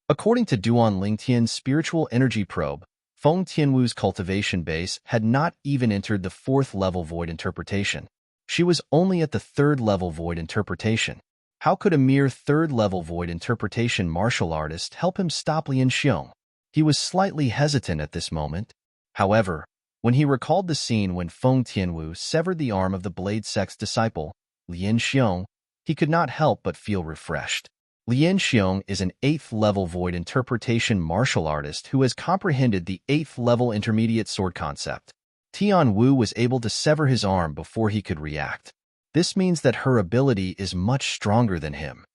According to Duanling Tian's spiritual energy probe, Feng Tianwu's cultivation base had not even entered the 4th-level void interpretation. She was only at the 3rd-level void interpretation. How could a mere 3rd-level void interpretation martial artist help him stop Lian Xiong? He was slightly hesitant at this moment. However, when he recalled the scene when Feng Tianwu severed the arm of the Blade Sect's disciple, Lian Xiong, he could not help but feel refreshed. Lian Xiong is an 8th-level void interpretation martial artist who has comprehended the 8th-level intermediate sword concept. Tianwu was able to sever his arm before he could react. This means that her ability is much stronger than him.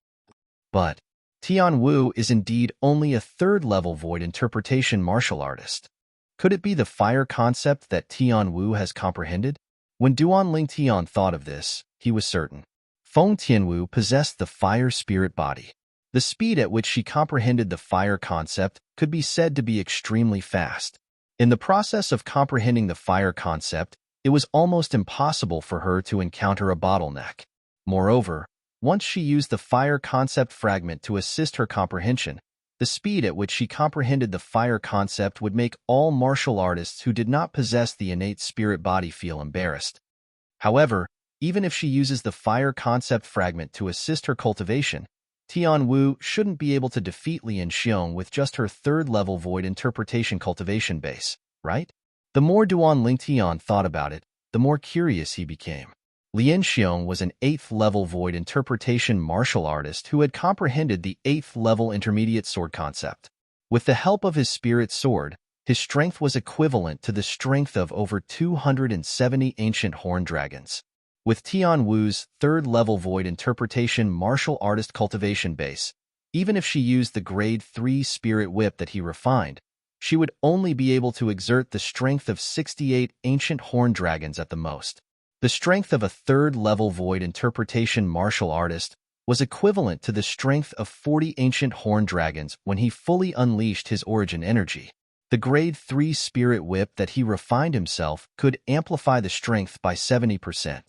But Tianwu is indeed only a 3rd-level void interpretation martial artist. Could it be the fire concept that Tianwu has comprehended? When Duanling Tian thought of this, he was certain. Feng Tianwu possessed the fire spirit body. The speed at which she comprehended the fire concept could be said to be extremely fast. In the process of comprehending the fire concept, it was almost impossible for her to encounter a bottleneck. Moreover, once she used the fire concept fragment to assist her comprehension, the speed at which she comprehended the fire concept would make all martial artists who did not possess the innate spirit body feel embarrassed. However, even if she uses the fire concept fragment to assist her cultivation, Tian Wu shouldn't be able to defeat Lian Xiong with just her third-level void interpretation cultivation base, right? The more Duan Lingtian thought about it, the more curious he became. Lian Xiong was an 8th-level void interpretation martial artist who had comprehended the 8th-level intermediate sword concept. With the help of his spirit sword, his strength was equivalent to the strength of over 270 ancient horned dragons. With Tian Wu's third-level void interpretation martial artist cultivation base, even if she used the grade 3 spirit whip that he refined, she would only be able to exert the strength of 68 ancient horned dragons at the most. The strength of a third-level void interpretation martial artist was equivalent to the strength of 40 ancient horned dragons when he fully unleashed his origin energy. The grade 3 spirit whip that he refined himself could amplify the strength by 70%.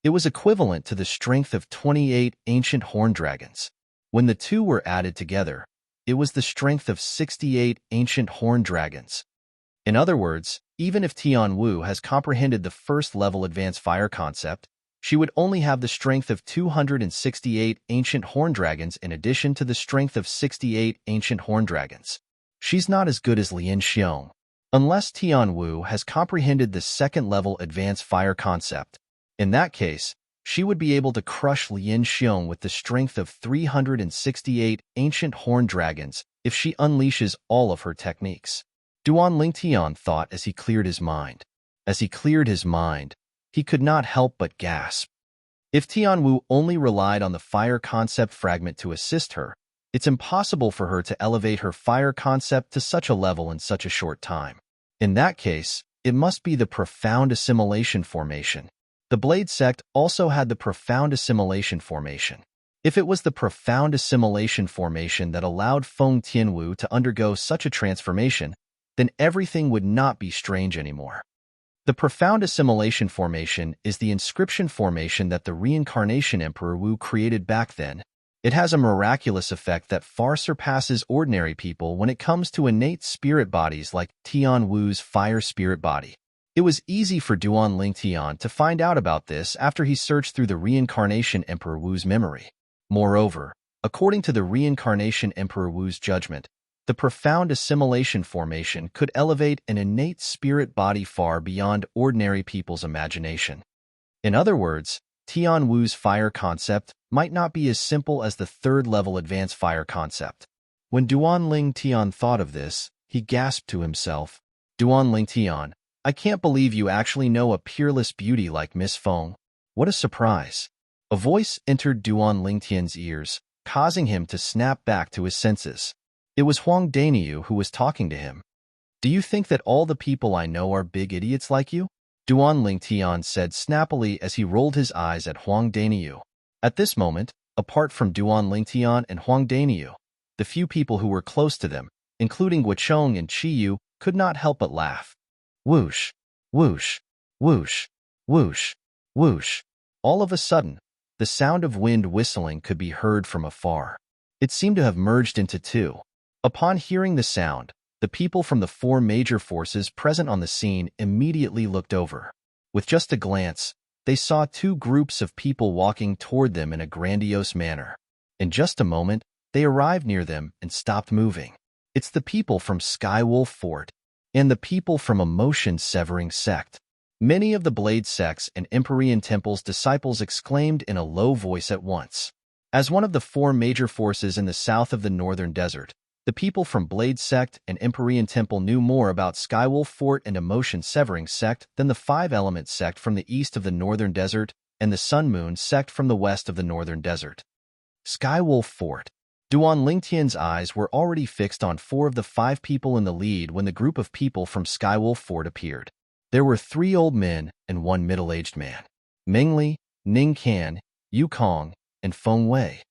It was equivalent to the strength of 28 ancient horned dragons. When the two were added together, it was the strength of 68 ancient horned dragons. In other words, even if Tian Wu has comprehended the first-level advanced fire concept, she would only have the strength of 268 ancient horned dragons in addition to the strength of 68 ancient horned dragons. She's not as good as Lian Xiong. Unless Tian Wu has comprehended the second-level advanced fire concept, in that case, she would be able to crush Lian Xiong with the strength of 368 ancient horned dragons if she unleashes all of her techniques. Duan Lingtian thought as he cleared his mind. As he cleared his mind, he could not help but gasp. If Tian Wu only relied on the fire concept fragment to assist her, it's impossible for her to elevate her fire concept to such a level in such a short time. In that case, it must be the profound assimilation formation. The Blade sect also had the profound assimilation formation. If it was the profound assimilation formation that allowed Feng Tianwu to undergo such a transformation, then everything would not be strange anymore. The profound assimilation formation is the inscription formation that the reincarnation Emperor Wu created back then. It has a miraculous effect that far surpasses ordinary people when it comes to innate spirit bodies like Tian Wu's fire spirit body. It was easy for Duan Lingtian to find out about this after he searched through the reincarnation Emperor Wu's memory. Moreover, according to the reincarnation Emperor Wu's judgment, the profound assimilation formation could elevate an innate spirit body far beyond ordinary people's imagination. In other words, Tian Wu's fire concept might not be as simple as the third-level advanced fire concept. When Duan Lingtian thought of this, he gasped to himself, "Duan Lingtian, I can't believe you actually know a peerless beauty like Miss Feng. What a surprise." A voice entered Duan Lingtian's ears, causing him to snap back to his senses. It was Huang Daniu who was talking to him. "Do you think that all the people I know are big idiots like you?" Duan Lingtian said snappily as he rolled his eyes at Huang Daniu. At this moment, apart from Duan Lingtian and Huang Daniu, the few people who were close to them, including Guocheng and Qiyu, could not help but laugh. Whoosh, whoosh, whoosh, whoosh, whoosh. All of a sudden, the sound of wind whistling could be heard from afar. It seemed to have merged into two. Upon hearing the sound, the people from the 4 major forces present on the scene immediately looked over. With just a glance, they saw 2 groups of people walking toward them in a grandiose manner. In just a moment, they arrived near them and stopped moving. It's the people from Skywolf Fort and the people from Emotion-Severing Sect. Many of the Blade sects and Empyrean Temple's disciples exclaimed in a low voice at once. As one of the 4 major forces in the south of the Northern Desert, the people from Blade Sect and Empyrean Temple knew more about Skywolf Fort and Emotion-Severing Sect than the 5-Element Sect from the east of the Northern Desert and the Sun Moon Sect from the west of the Northern Desert. Skywolf Fort. Duan Lingtian's eyes were already fixed on 4 of the 5 people in the lead when the group of people from Skywolf Fort appeared. There were 3 old men and 1 middle-aged man. Mengli, Ning Kan, Yukong, and Feng Wei.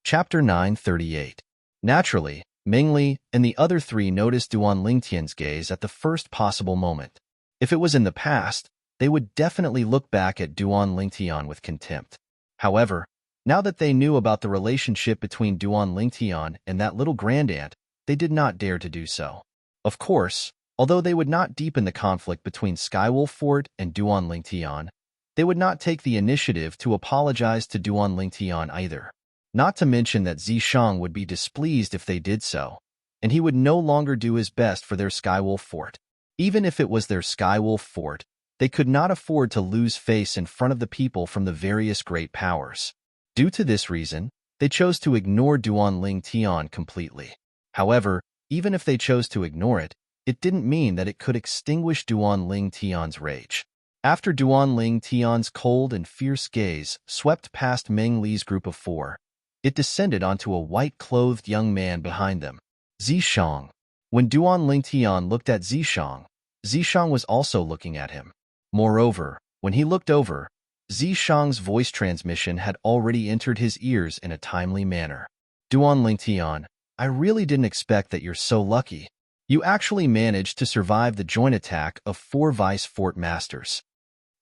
Chapter 938. Naturally, Mingli and the other three noticed Duan Lingtian's gaze at the first possible moment. If it was in the past, they would definitely look back at Duan Lingtian with contempt. However, now that they knew about the relationship between Duan Lingtian and that little grandaunt, they did not dare to do so. Of course, although they would not deepen the conflict between Skywolf Fort and Duan Lingtian, they would not take the initiative to apologize to Duan Lingtian either. Not to mention that Zishang would be displeased if they did so, and he would no longer do his best for their Skywolf Fort. Even if it was their Skywolf Fort, they could not afford to lose face in front of the people from the various great powers. Due to this reason, they chose to ignore Duan Lingtian completely. However, even if they chose to ignore it, it didn't mean that it could extinguish Duan Lingtian's rage. After Duan Lingtian's cold and fierce gaze swept past Meng Li's group of four, it descended onto a white-clothed young man behind them, Zishang. When Duan Lingtian looked at Zishang, Zishang was also looking at him. Moreover, when he looked over, Zishang's voice transmission had already entered his ears in a timely manner. Duan Lingtian, I really didn't expect that you're so lucky. You actually managed to survive the joint attack of 4 Vice Fort Masters.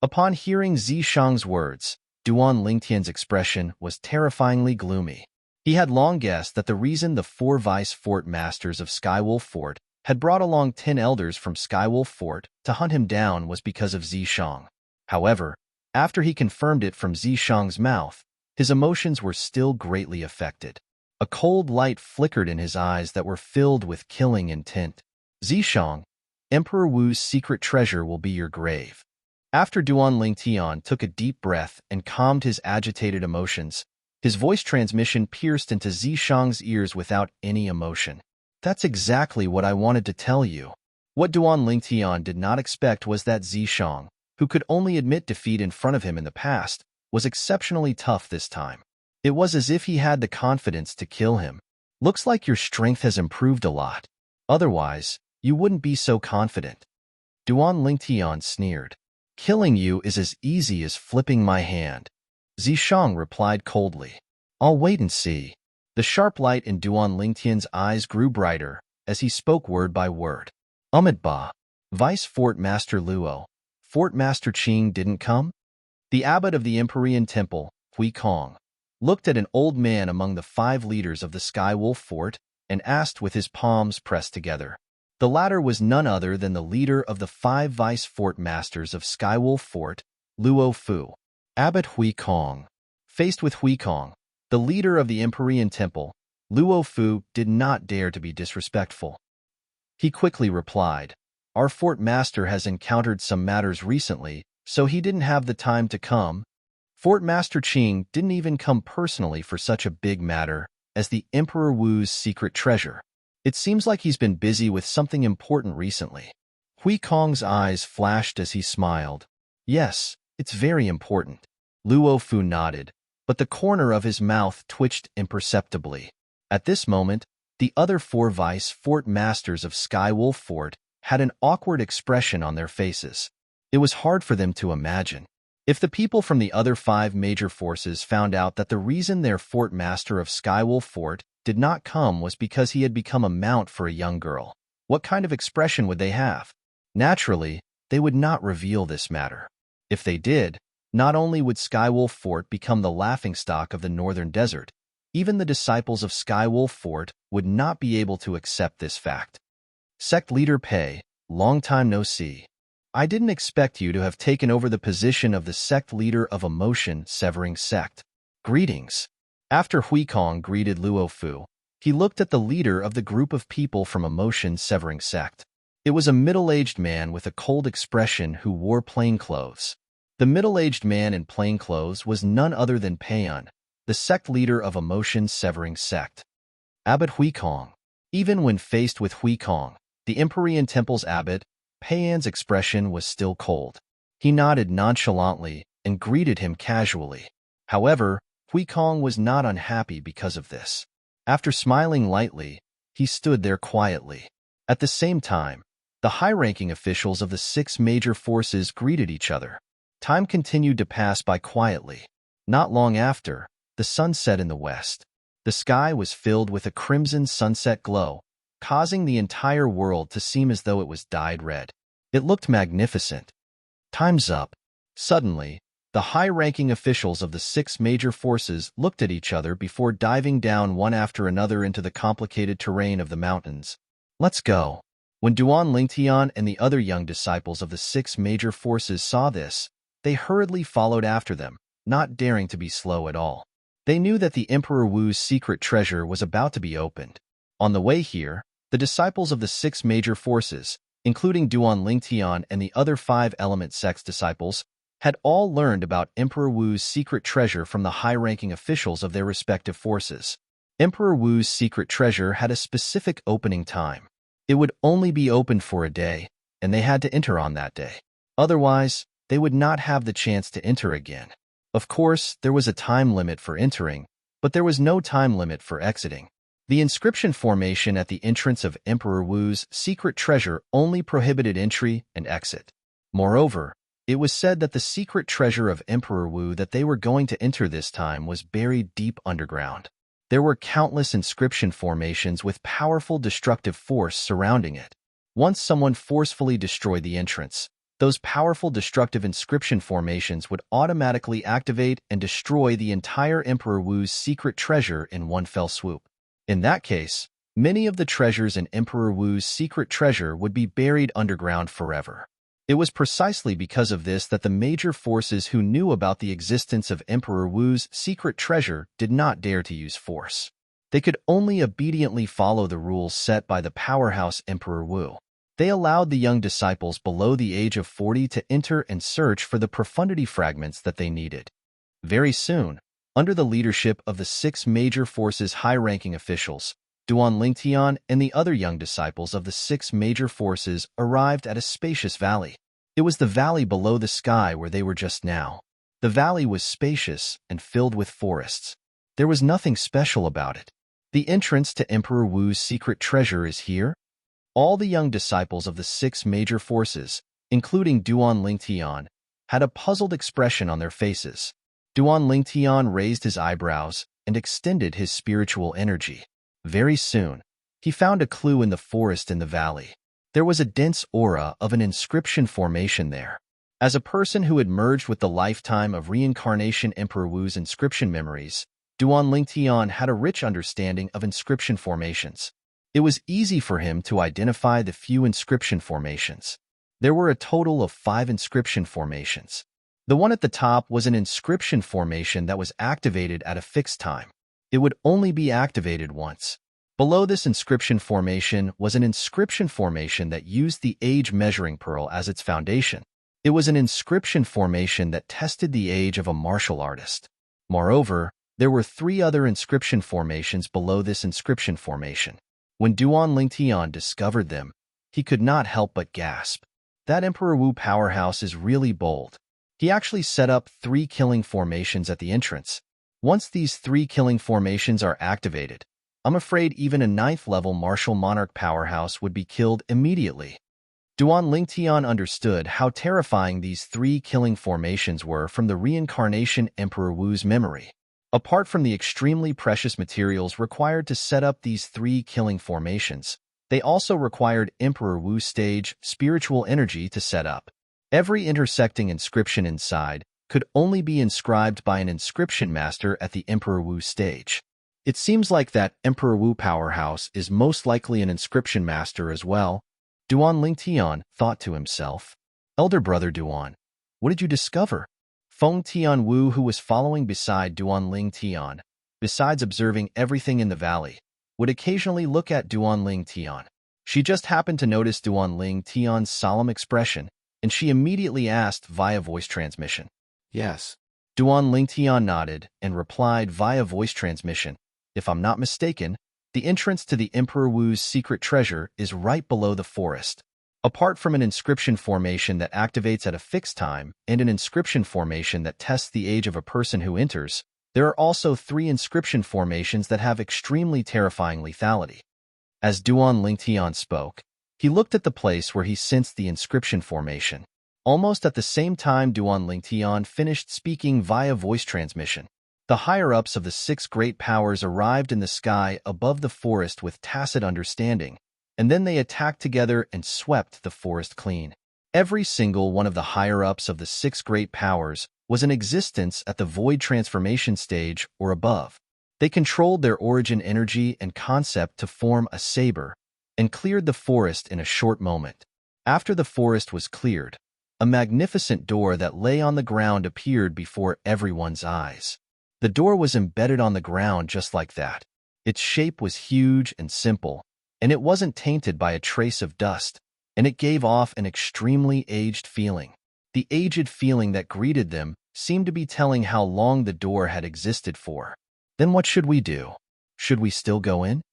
Upon hearing Zishang's words, Duan Lingtian's expression was terrifyingly gloomy. He had long guessed that the reason the 4 Vice Fort Masters of Skywolf Fort had brought along 10 elders from Skywolf Fort to hunt him down was because of Zishang. However, after he confirmed it from Zishang's mouth, his emotions were still greatly affected. A cold light flickered in his eyes that were filled with killing intent. Zishang, Emperor Wu's secret treasure will be your grave. After Duan Lingtian took a deep breath and calmed his agitated emotions, his voice transmission pierced into Zishang's ears without any emotion. That's exactly what I wanted to tell you. What Duan Lingtian did not expect was that Zishang, who could only admit defeat in front of him in the past, was exceptionally tough this time. It was as if he had the confidence to kill him. Looks like your strength has improved a lot. Otherwise, you wouldn't be so confident. Duan Lingtian sneered. Killing you is as easy as flipping my hand. Zishang replied coldly. I'll wait and see. The sharp light in Duan Lingtian's eyes grew brighter as he spoke word by word. Ba, Vice Fort Master Luo, Fort Master Qing didn't come? The abbot of the Empyrean Temple, Hui Kong, looked at an old man among the 5 leaders of the Skywolf Fort and asked with his palms pressed together. The latter was none other than the leader of the 5 Vice Fort Masters of Skywolf Fort, Luo Fu. Abbot Hui Kong. Faced with Hui Kong, the leader of the Empyrean Temple, Luo Fu did not dare to be disrespectful. He quickly replied, Our Fort Master has encountered some matters recently, so he didn't have the time to come. Fort Master Qing didn't even come personally for such a big matter as the Emperor Wu's secret treasure. It seems like he's been busy with something important recently. Hui Kong's eyes flashed as he smiled. Yes, it's very important. Luo Fu nodded, but the corner of his mouth twitched imperceptibly. At this moment, the other 4 Vice Fort Masters of Skywolf Fort had an awkward expression on their faces. It was hard for them to imagine. If the people from the other 5 major forces found out that the reason their Fort Master of Skywolf Fort did not come was because he had become a mount for a young girl, what kind of expression would they have? Naturally, they would not reveal this matter. If they did, not only would Skywolf Fort become the laughingstock of the northern desert, even the disciples of Skywolf Fort would not be able to accept this fact. Sect Leader Pei, long time no see. I didn't expect you to have taken over the position of the sect leader of Emotion Severing Sect. Greetings. After Hui Kong greeted Luo Fu, he looked at the leader of the group of people from Emotion Severing Sect. It was a middle-aged man with a cold expression who wore plain clothes. The middle-aged man in plain clothes was none other than Peian, the sect leader of Emotion Severing Sect. Abbot Hui Kong. Even when faced with Hui Kong, the Empyrean Temple's abbot, Peian's expression was still cold. He nodded nonchalantly and greeted him casually. However, Hui Kong was not unhappy because of this. After smiling lightly, he stood there quietly. At the same time, The high-ranking officials of the 6 major forces greeted each other. Time continued to pass by quietly. Not long after, the sun set in the west. The sky was filled with a crimson sunset glow, causing the entire world to seem as though it was dyed red. It looked magnificent. Time's up. Suddenly, the high-ranking officials of the 6 major forces looked at each other before diving down one after another into the complicated terrain of the mountains. Let's go. When Duan Lingtian and the other young disciples of the 6 major forces saw this, they hurriedly followed after them, not daring to be slow at all. They knew that the Emperor Wu's secret treasure was about to be opened. On the way here, the disciples of the 6 major forces, including Duan Lingtian and the other 5 element sects disciples, had all learned about Emperor Wu's secret treasure from the high-ranking officials of their respective forces. Emperor Wu's secret treasure had a specific opening time. It would only be opened for a day, and they had to enter on that day. Otherwise, they would not have the chance to enter again. Of course, there was a time limit for entering, but there was no time limit for exiting. The inscription formation at the entrance of Emperor Wu's secret treasure only prohibited entry and exit. Moreover, it was said that the secret treasure of Emperor Wu that they were going to enter this time was buried deep underground. There were countless inscription formations with powerful destructive force surrounding it. Once someone forcefully destroyed the entrance, those powerful destructive inscription formations would automatically activate and destroy the entire Emperor Wu's secret treasure in one fell swoop. In that case, many of the treasures in Emperor Wu's secret treasure would be buried underground forever. It was precisely because of this that the major forces who knew about the existence of Emperor Wu's secret treasure did not dare to use force. They could only obediently follow the rules set by the powerhouse Emperor Wu. They allowed the young disciples below the age of 40 to enter and search for the profundity fragments that they needed. Very soon, under the leadership of the 6 major forces' high-ranking officials, Duan Lingtian and the other young disciples of the 6 major forces arrived at a spacious valley. It was the valley below the sky where they were just now. The valley was spacious and filled with forests. There was nothing special about it. The entrance to Emperor Wu's secret treasure is here. All the young disciples of the 6 major forces, including Duan Lingtian, had a puzzled expression on their faces. Duan Lingtian raised his eyebrows and extended his spiritual energy. Very soon, he found a clue in the forest in the valley. There was a dense aura of an inscription formation there. As a person who had merged with the lifetime of reincarnation Emperor Wu's inscription memories, Duan Lingtian had a rich understanding of inscription formations. It was easy for him to identify the few inscription formations. There were a total of 5 inscription formations. The one at the top was an inscription formation that was activated at a fixed time. It would only be activated once. Below this inscription formation was an inscription formation that used the age measuring pearl as its foundation. It was an inscription formation that tested the age of a martial artist. Moreover, there were 3 other inscription formations below this inscription formation. When Duan Lingtian discovered them, he could not help but gasp. That Emperor Wu powerhouse is really bold. He actually set up 3 killing formations at the entrance. Once these 3 killing formations are activated, I'm afraid even a 9th-level martial monarch powerhouse would be killed immediately. Duan Lingtian understood how terrifying these 3 killing formations were from the reincarnation Emperor Wu's memory. Apart from the extremely precious materials required to set up these 3 killing formations, they also required Emperor Wu's stage spiritual energy to set up. Every intersecting inscription inside could only be inscribed by an inscription master at the Emperor Wu stage. It seems like that Emperor Wu powerhouse is most likely an inscription master as well, Duan Lingtian thought to himself. Elder brother Duan, what did you discover? Feng Tian Wu, who was following beside Duan Lingtian, besides observing everything in the valley, would occasionally look at Duan Lingtian. She just happened to notice Duan Lingtian's solemn expression, and she immediately asked via voice transmission. Yes. Duan Lingtian nodded and replied via voice transmission. If I'm not mistaken, the entrance to the Emperor Wu's secret treasure is right below the forest. Apart from an inscription formation that activates at a fixed time and an inscription formation that tests the age of a person who enters, there are also 3 inscription formations that have extremely terrifying lethality. As Duan Lingtian spoke, He looked at the place where he sensed the inscription formation. Almost at the same time, Duan Lingtian finished speaking via voice transmission. The higher-ups of the 6 great powers arrived in the sky above the forest with tacit understanding, and then they attacked together and swept the forest clean. Every single one of the higher-ups of the 6 great powers was in existence at the void transformation stage or above. They controlled their origin energy and concept to form a saber, and cleared the forest in a short moment. After the forest was cleared, a magnificent door that lay on the ground appeared before everyone's eyes. The door was embedded on the ground just like that. Its shape was huge and simple, and it wasn't tainted by a trace of dust, and it gave off an extremely aged feeling. The aged feeling that greeted them seemed to be telling how long the door had existed for. Then what should we do? Should we still go in?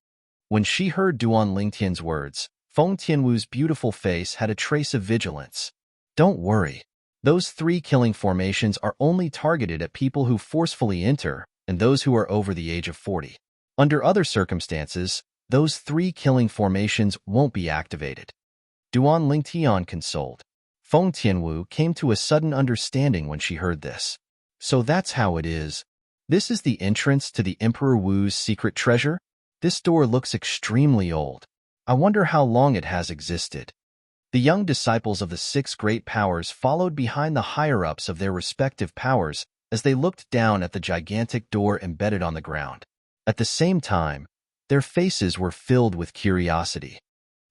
When she heard Duan Lingtian's words, Feng Tianwu's beautiful face had a trace of vigilance. Don't worry. Those 3 killing formations are only targeted at people who forcefully enter and those who are over the age of 40. Under other circumstances, those 3 killing formations won't be activated. Duan Lingtian consoled. Feng Tianwu came to a sudden understanding when she heard this. So that's how it is. This is the entrance to the Emperor Wu's secret treasure? This door looks extremely old. I wonder how long it has existed. The young disciples of the 6 great powers followed behind the higher-ups of their respective powers as they looked down at the gigantic door embedded on the ground. At the same time, their faces were filled with curiosity.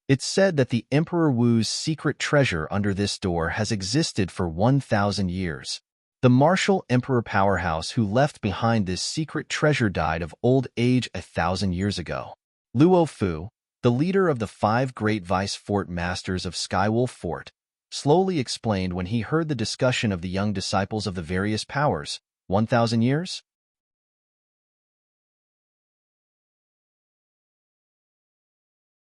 It's said that the Emperor Wu's secret treasure under this door has existed for 1,000 years. The martial emperor powerhouse who left behind this secret treasure died of old age 1,000 years ago. Luo Fu, the leader of the 5 great vice fort masters of Skywolf Fort, slowly explained when he heard the discussion of the young disciples of the various powers. 1,000 years?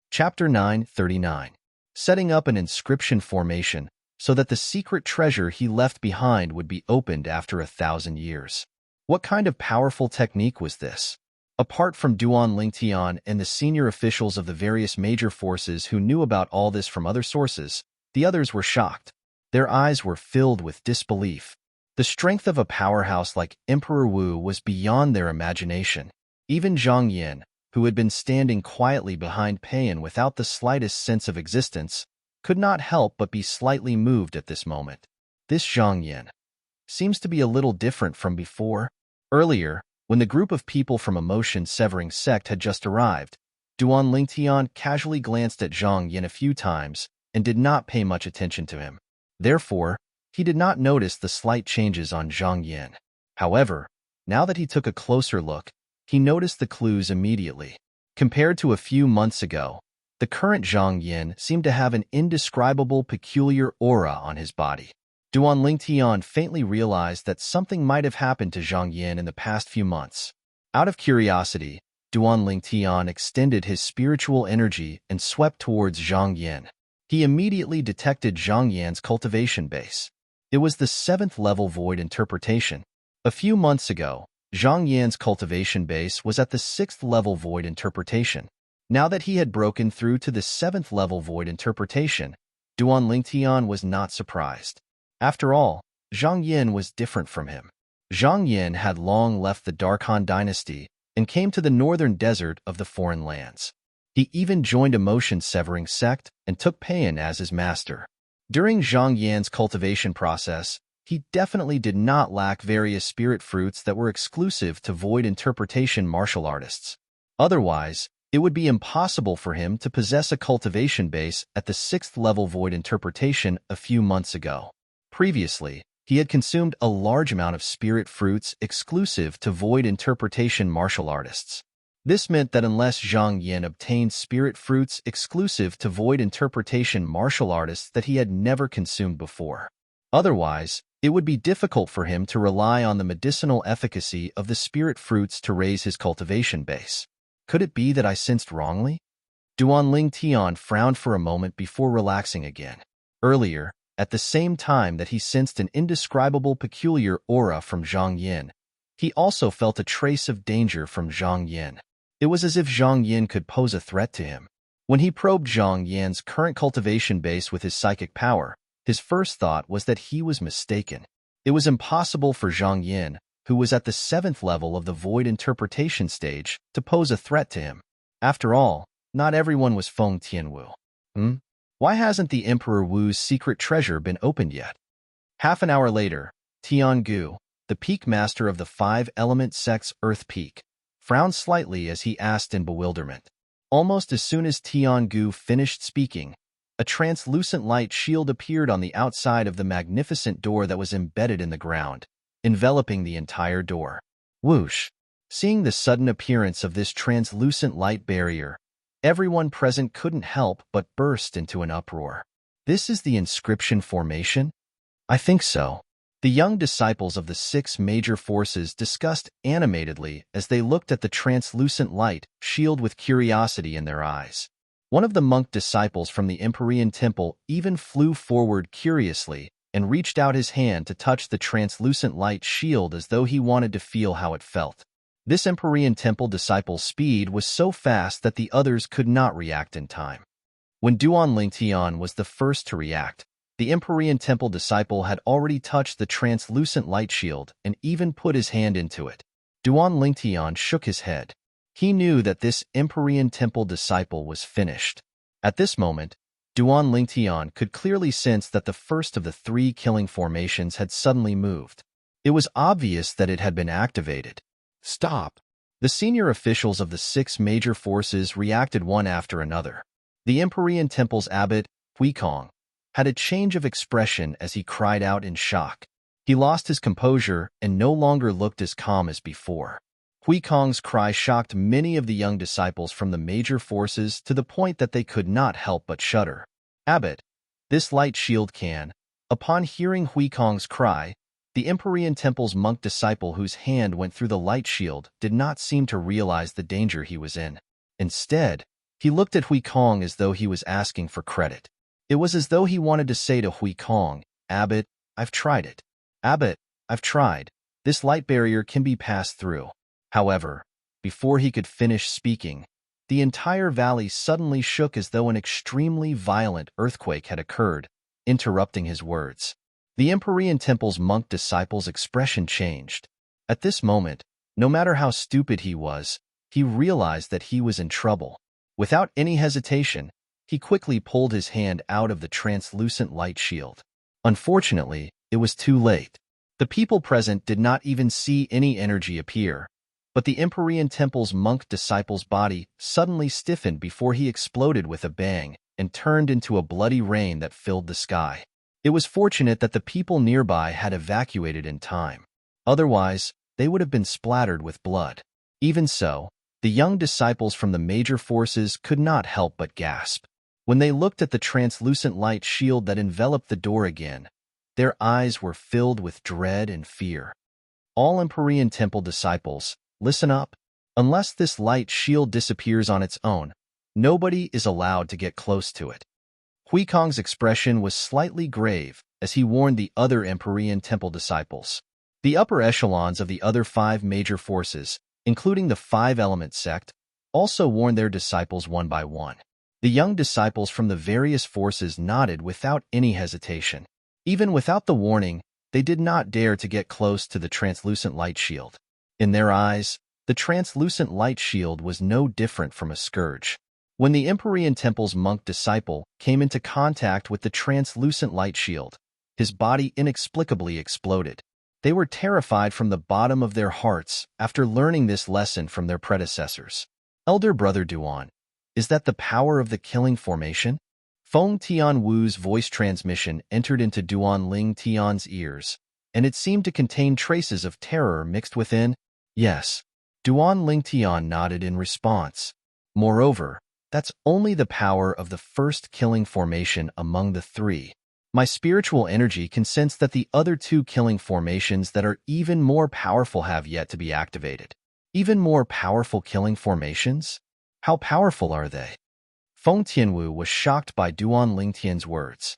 Chapter 939. Setting up an inscription formation so that the secret treasure he left behind would be opened after 1,000 years. What kind of powerful technique was this? Apart from Duan Lingtian and the senior officials of the various major forces who knew about all this from other sources, the others were shocked. Their eyes were filled with disbelief. The strength of a powerhouse like Emperor Wu was beyond their imagination. Even Zhang Yin, who had been standing quietly behind Payan without the slightest sense of existence, could not help but be slightly moved at this moment. This Zhang Yin seems to be a little different from before. Earlier, when the group of people from emotion-severing sect had just arrived, Duan Lingtian casually glanced at Zhang Yin a few times and did not pay much attention to him. Therefore, he did not notice the slight changes on Zhang Yin. However, now that he took a closer look, he noticed the clues immediately. Compared to a few months ago, the current Zhang Yin seemed to have an indescribable peculiar aura on his body. Duan Lingtian faintly realized that something might have happened to Zhang Yin in the past few months. Out of curiosity, Duan Lingtian extended his spiritual energy and swept towards Zhang Yin. He immediately detected Zhang Yin's cultivation base. It was the 7th level void interpretation. A few months ago, Zhang Yin's cultivation base was at the 6th level void interpretation. Now that he had broken through to the 7th level void interpretation, Duan Lingtian was not surprised. After all, Zhang Yin was different from him. Zhang Yin had long left the Darkhan dynasty and came to the northern desert of the foreign lands. He even joined a motion-severing sect and took Payan as his master. During Zhang Yin's cultivation process, he definitely did not lack various spirit fruits that were exclusive to void interpretation martial artists. Otherwise, it would be impossible for him to possess a cultivation base at the 6th level void interpretation a few months ago. Previously, he had consumed a large amount of spirit fruits exclusive to void interpretation martial artists. This meant that unless Zhang Yin obtained spirit fruits exclusive to void interpretation martial artists that he had never consumed before. Otherwise, it would be difficult for him to rely on the medicinal efficacy of the spirit fruits to raise his cultivation base. Could it be that I sensed wrongly? Duan Lingtian frowned for a moment before relaxing again. Earlier, at the same time that he sensed an indescribable peculiar aura from Zhang Yin, he also felt a trace of danger from Zhang Yin. It was as if Zhang Yin could pose a threat to him. When he probed Zhang Yan's current cultivation base with his psychic power, his first thought was that he was mistaken. It was impossible for Zhang Yan, who was at the 7th level of the void interpretation stage, to pose a threat to him. After all, not everyone was Feng Tianwu. Why hasn't the Emperor Wu's secret treasure been opened yet? Half an hour later, Tiangu, the peak master of the 5-element sect's Earth Peak, frowned slightly as he asked in bewilderment. Almost as soon as Tiangu finished speaking, a translucent light shield appeared on the outside of the magnificent door that was embedded in the ground, enveloping the entire door. Whoosh! Seeing the sudden appearance of this translucent light barrier, everyone present couldn't help but burst into an uproar. This is the inscription formation? I think so. The young disciples of the 6 major forces discussed animatedly as they looked at the translucent light shield with curiosity in their eyes. One of the monk disciples from the Empyrean Temple even flew forward curiously and reached out his hand to touch the translucent light shield as though he wanted to feel how it felt. This Empyrean Temple disciple's speed was so fast that the others could not react in time. When Duan Lingtian was the first to react, the Empyrean Temple disciple had already touched the translucent light shield and even put his hand into it. Duan Lingtian shook his head. He knew that this Empyrean Temple disciple was finished. At this moment, Duan Lingtian could clearly sense that the first of the 3 killing formations had suddenly moved. It was obvious that it had been activated. Stop! The senior officials of the 6 major forces reacted one after another. The Empyrean Temple's abbot, Huikong, had a change of expression as he cried out in shock. He lost his composure and no longer looked as calm as before. Huikong's cry shocked many of the young disciples from the major forces to the point that they could not help but shudder. Abbot, this light shield can. Upon hearing Huikong's cry, the Empyrean Temple's monk disciple whose hand went through the light shield did not seem to realize the danger he was in. Instead, he looked at Huikong as though he was asking for credit. It was as though he wanted to say to Huikong, Abbot, I've tried it. Abbot, I've tried. This light barrier can be passed through. However, before he could finish speaking, the entire valley suddenly shook as though an extremely violent earthquake had occurred, interrupting his words. The Empyrean Temple's monk disciple's expression changed. At this moment, no matter how stupid he was, he realized that he was in trouble. Without any hesitation, he quickly pulled his hand out of the translucent light shield. Unfortunately, it was too late. The people present did not even see any energy appear, but the Empyrean Temple's monk disciple's body suddenly stiffened before he exploded with a bang and turned into a bloody rain that filled the sky. It was fortunate that the people nearby had evacuated in time. Otherwise, they would have been splattered with blood. Even so, the young disciples from the major forces could not help but gasp. When they looked at the translucent light shield that enveloped the door again, their eyes were filled with dread and fear. All Empyrean Temple disciples, listen up. Unless this light shield disappears on its own, nobody is allowed to get close to it. Huikong's expression was slightly grave as he warned the other Empyrean Temple disciples. The upper echelons of the other 5 major forces, including the 5-element sect, also warned their disciples one by one. The young disciples from the various forces nodded without any hesitation. Even without the warning, they did not dare to get close to the translucent light shield. In their eyes, the translucent light shield was no different from a scourge. When the Empyrean Temple's monk disciple came into contact with the translucent light shield, his body inexplicably exploded. They were terrified from the bottom of their hearts after learning this lesson from their predecessors. Elder Brother Duan, is that the power of the killing formation? Feng Tianwu's voice transmission entered into Duan Ling Tian's ears, and it seemed to contain traces of terror mixed within. Yes, Duan Ling Tian nodded in response. Moreover, that's only the power of the first killing formation among the 3. My spiritual energy can sense that the other 2 killing formations that are even more powerful have yet to be activated. Even more powerful killing formations? How powerful are they? Feng Tianwu was shocked by Duan Lingtian's words.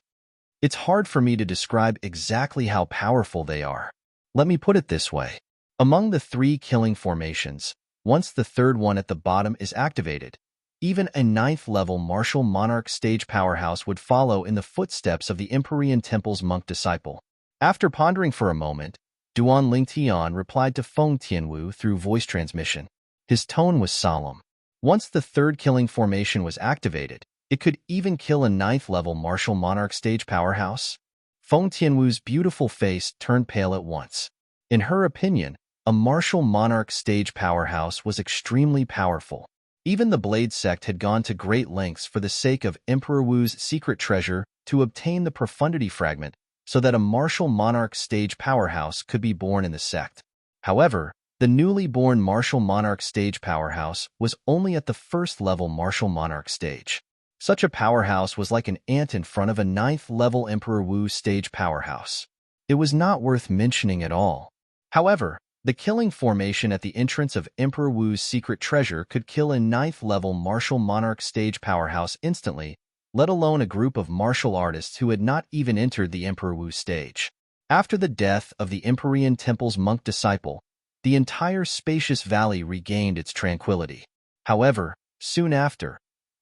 It's hard for me to describe exactly how powerful they are. Let me put it this way. Among the 3 killing formations, once the 3rd one at the bottom is activated, even a 9th-level martial monarch stage powerhouse would follow in the footsteps of the Empyrean Temple's monk disciple. After pondering for a moment, Duan Lingtian replied to Feng Tianwu through voice transmission. His tone was solemn. Once the third killing formation was activated, it could even kill a 9th-level martial monarch stage powerhouse. Feng Tianwu's beautiful face turned pale at once. In her opinion, a martial monarch stage powerhouse was extremely powerful. Even the Blade sect had gone to great lengths for the sake of Emperor Wu's secret treasure to obtain the profundity fragment so that a martial monarch stage powerhouse could be born in the sect. However, the newly born martial monarch stage powerhouse was only at the first-level martial monarch stage. Such a powerhouse was like an ant in front of a 9th-level Emperor Wu stage powerhouse. It was not worth mentioning at all. However, the killing formation at the entrance of Emperor Wu's secret treasure could kill a 9th-level martial monarch stage powerhouse instantly, let alone a group of martial artists who had not even entered the Emperor Wu stage. After the death of the Empyrean Temple's monk disciple, the entire spacious valley regained its tranquility. However, soon after,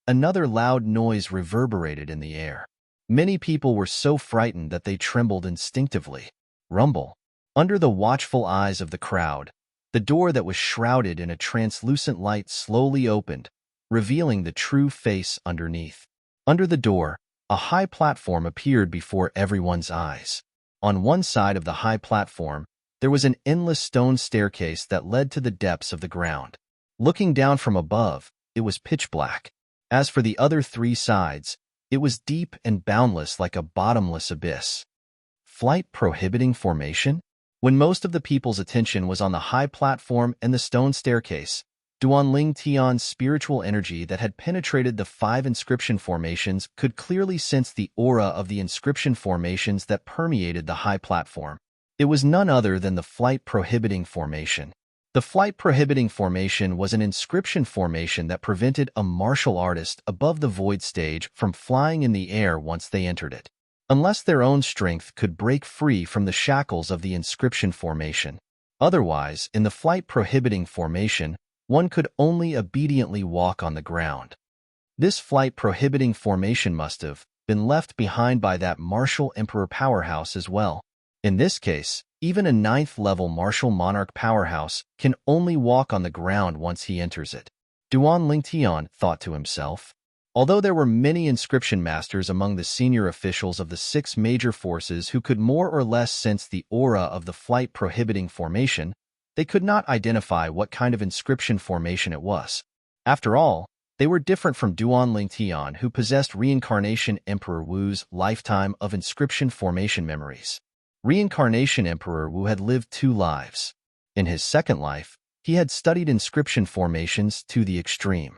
another loud noise reverberated in the air. Many people were so frightened that they trembled instinctively. Rumble. Under the watchful eyes of the crowd, the door that was shrouded in a translucent light slowly opened, revealing the true face underneath. Under the door, a high platform appeared before everyone's eyes. On one side of the high platform, there was an endless stone staircase that led to the depths of the ground. Looking down from above, it was pitch black. As for the other three sides, it was deep and boundless like a bottomless abyss. Flight prohibiting formation? When most of the people's attention was on the high platform and the stone staircase, Duan Ling Tian's spiritual energy that had penetrated the 5 inscription formations could clearly sense the aura of the inscription formations that permeated the high platform. It was none other than the flight prohibiting formation. The flight prohibiting formation was an inscription formation that prevented a martial artist above the void stage from flying in the air once they entered it, unless their own strength could break free from the shackles of the inscription formation. Otherwise, in the flight prohibiting formation, one could only obediently walk on the ground. This flight prohibiting formation must have been left behind by that martial emperor powerhouse as well. In this case, even a 9th-level martial monarch powerhouse can only walk on the ground once he enters it. Duan Lingtian thought to himself. Although there were many inscription masters among the senior officials of the 6 major forces who could more or less sense the aura of the flight prohibiting formation, they could not identify what kind of inscription formation it was. After all, they were different from Duan Lingtian, who possessed Reincarnation Emperor Wu's lifetime of inscription formation memories. Reincarnation Emperor Wu had lived 2 lives. In his second life, he had studied inscription formations to the extreme.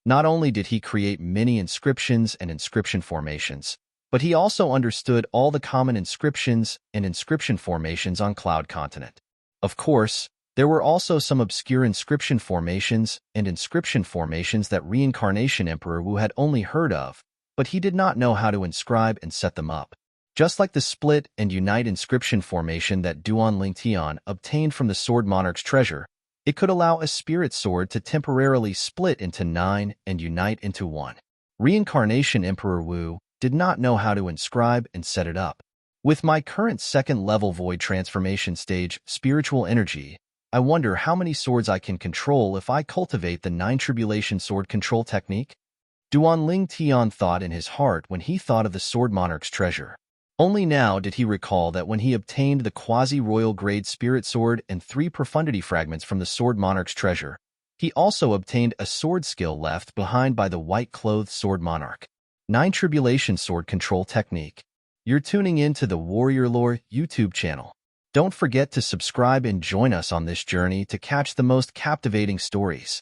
Not only did he create many inscriptions and inscription formations, but he also understood all the common inscriptions and inscription formations on Cloud Continent. Of course, there were also some obscure inscription formations and inscription formations that Reincarnation Emperor Wu had only heard of, but he did not know how to inscribe and set them up. Just like the split and unite inscription formation that Duan Lingtian obtained from the Sword Monarch's treasure, it could allow a spirit sword to temporarily split into 9 and unite into 1. Reincarnation Emperor Wu did not know how to inscribe and set it up. With my current 2nd level void transformation stage spiritual energy, I wonder how many swords I can control if I cultivate the 9 tribulation sword control technique? Duan Lingtian thought in his heart when he thought of the Sword Monarch's treasure. Only now did he recall that when he obtained the quasi-royal grade spirit sword and 3 profundity fragments from the Sword Monarch's treasure, he also obtained a sword skill left behind by the white-clothed Sword Monarch. 9 tribulation sword control technique. You're tuning in to the Warrior Lore YouTube channel. Don't forget to subscribe and join us on this journey to catch the most captivating stories.